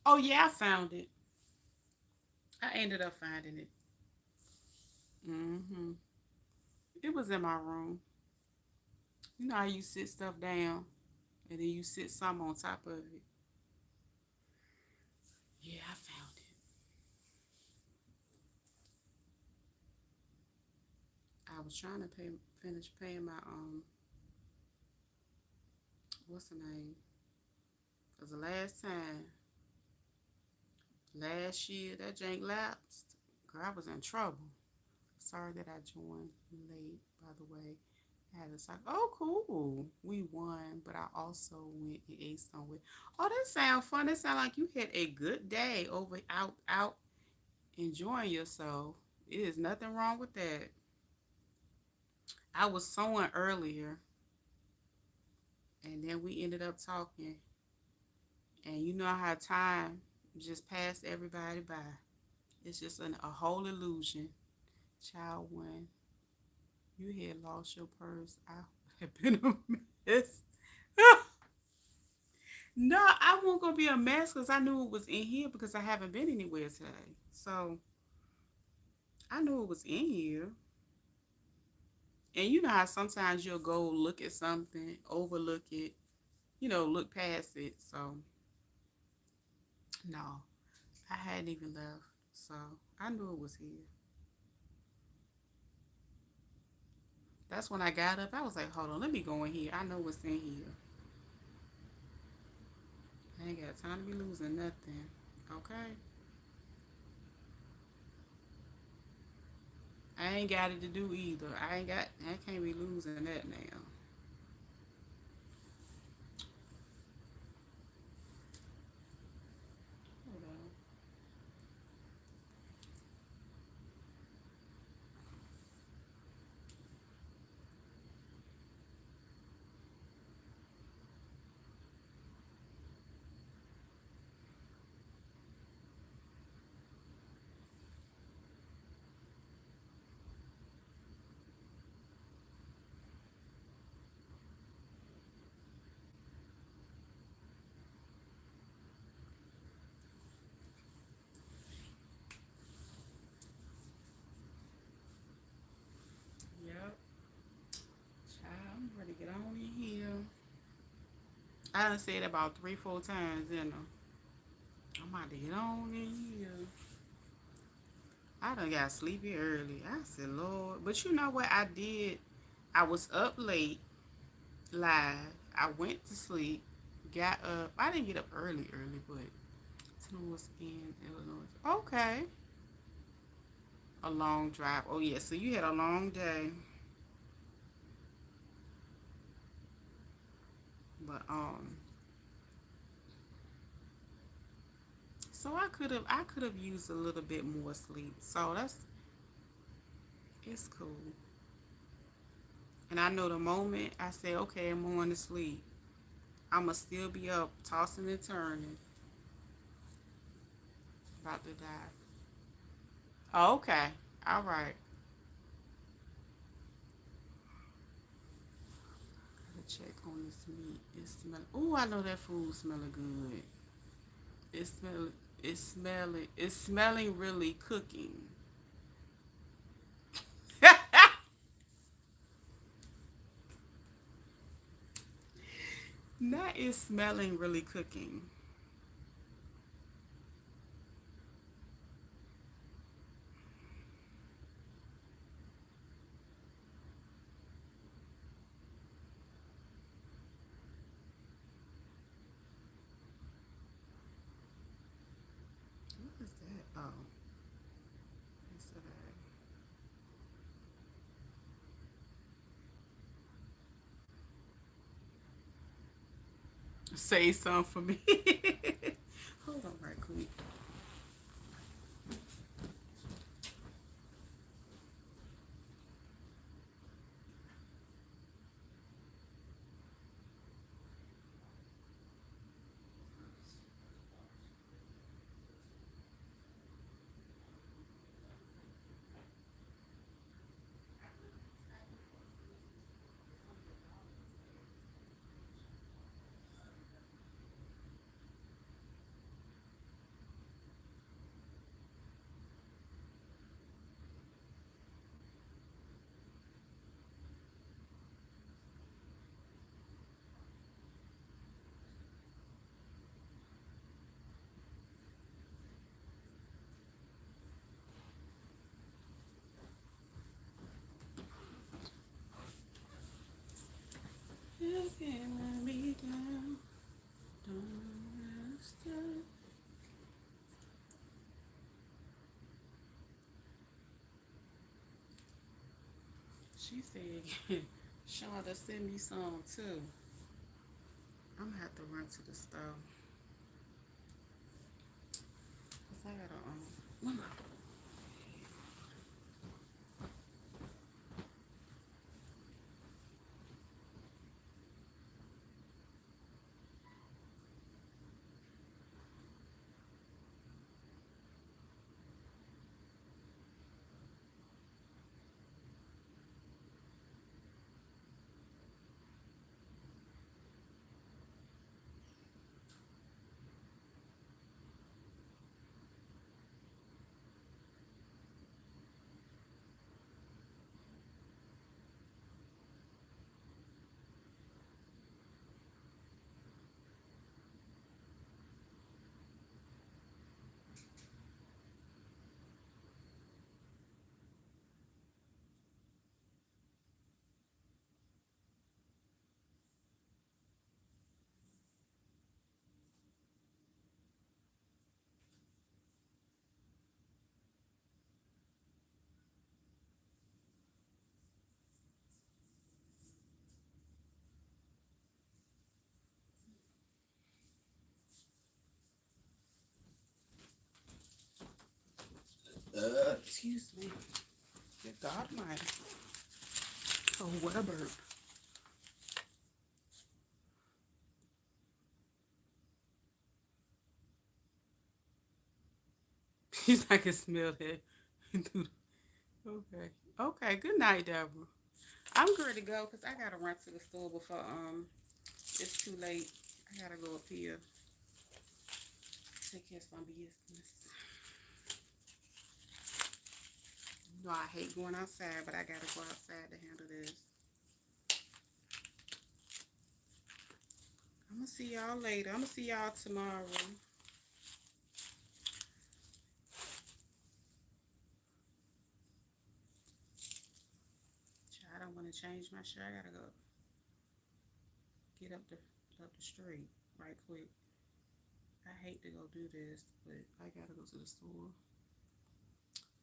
Oh yeah, I found it. I ended up finding it. Mm-hmm. It was in my room. You know how you sit stuff down and then you sit some on top of it. Yeah, I found it. I was trying to finish paying my what's the name? Cause the last year that jank lapsed. Girl, I was in trouble. Sorry that I joined late, by the way. I had like, oh, cool. We won, but I also went and ate somewhere. Oh, that sounds fun. That sounds like you had a good day over out enjoying yourself. It is nothing wrong with that. I was sewing earlier, and then we ended up talking. And you know how time just passed everybody by. It's just a whole illusion. Child one, you had lost your purse. I have been a mess. No, I won't go be a mess because I knew it was in here because I haven't been anywhere today. So I knew it was in here. And you know how sometimes you'll go look at something, overlook it, look past it. So, no, I hadn't even left. So, I knew it was here. That's when I got up. I was like, hold on, let me go in here. I know what's in here. I ain't got time to be losing nothing. Okay? I ain't got it to do either. I can't be losing that now. Hold on. Yep. Child, I'm ready to get on in here. I done said it about 3, 4 times, didn't I? I'm about to get on in here. I done got sleepy early. I said, Lord. But you know what I did? I was up late, live. I went to sleep, got up. I didn't get up early, but it was in Illinois. Okay. A long drive. Oh, yeah. So you had a long day. But, so I could have used a little bit more sleep. So it's cool. And I know the moment I say, okay, I'm going to sleep, I'ma still be up tossing and turning, about to die. Oh, okay. All right. Gotta check on this meat. It smell. Oh, I know that food smelling good. It smell. It's smelling. It's smelling really cooking. Not is smelling really cooking. What is that? Oh, it's say something for me. Hold on, right quick. You can't let me down. Don't understand. She said, Shonda, send me some too. I'm gonna have to run to the store. Cause I gotta, Excuse me. Good God Almighty. Oh, what a burp. He's I can smell that. Okay. Okay. Good night, Deborah. I'm ready to go because I gotta run to the store before it's too late. I gotta go up here. Take care of some business. You know I hate going outside, but I gotta go outside to handle this. I'm gonna see y'all later. I'm gonna see y'all tomorrow. I don't want to change my shirt. I gotta go get up the street right quick. I hate to go do this, but I gotta go to the store.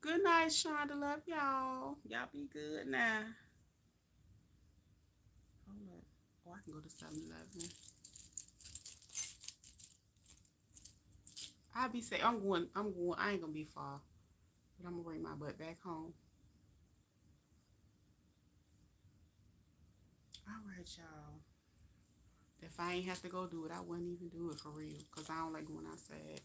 Good night, Shonda. Love y'all. Y'all be good now. Hold up. Oh, I can go to 7-Eleven. I'll be safe. I'm going. I ain't gonna be far, but I'm gonna bring my butt back home. All right, y'all. If I ain't have to go do it, I wouldn't even do it for real, because I don't like going outside.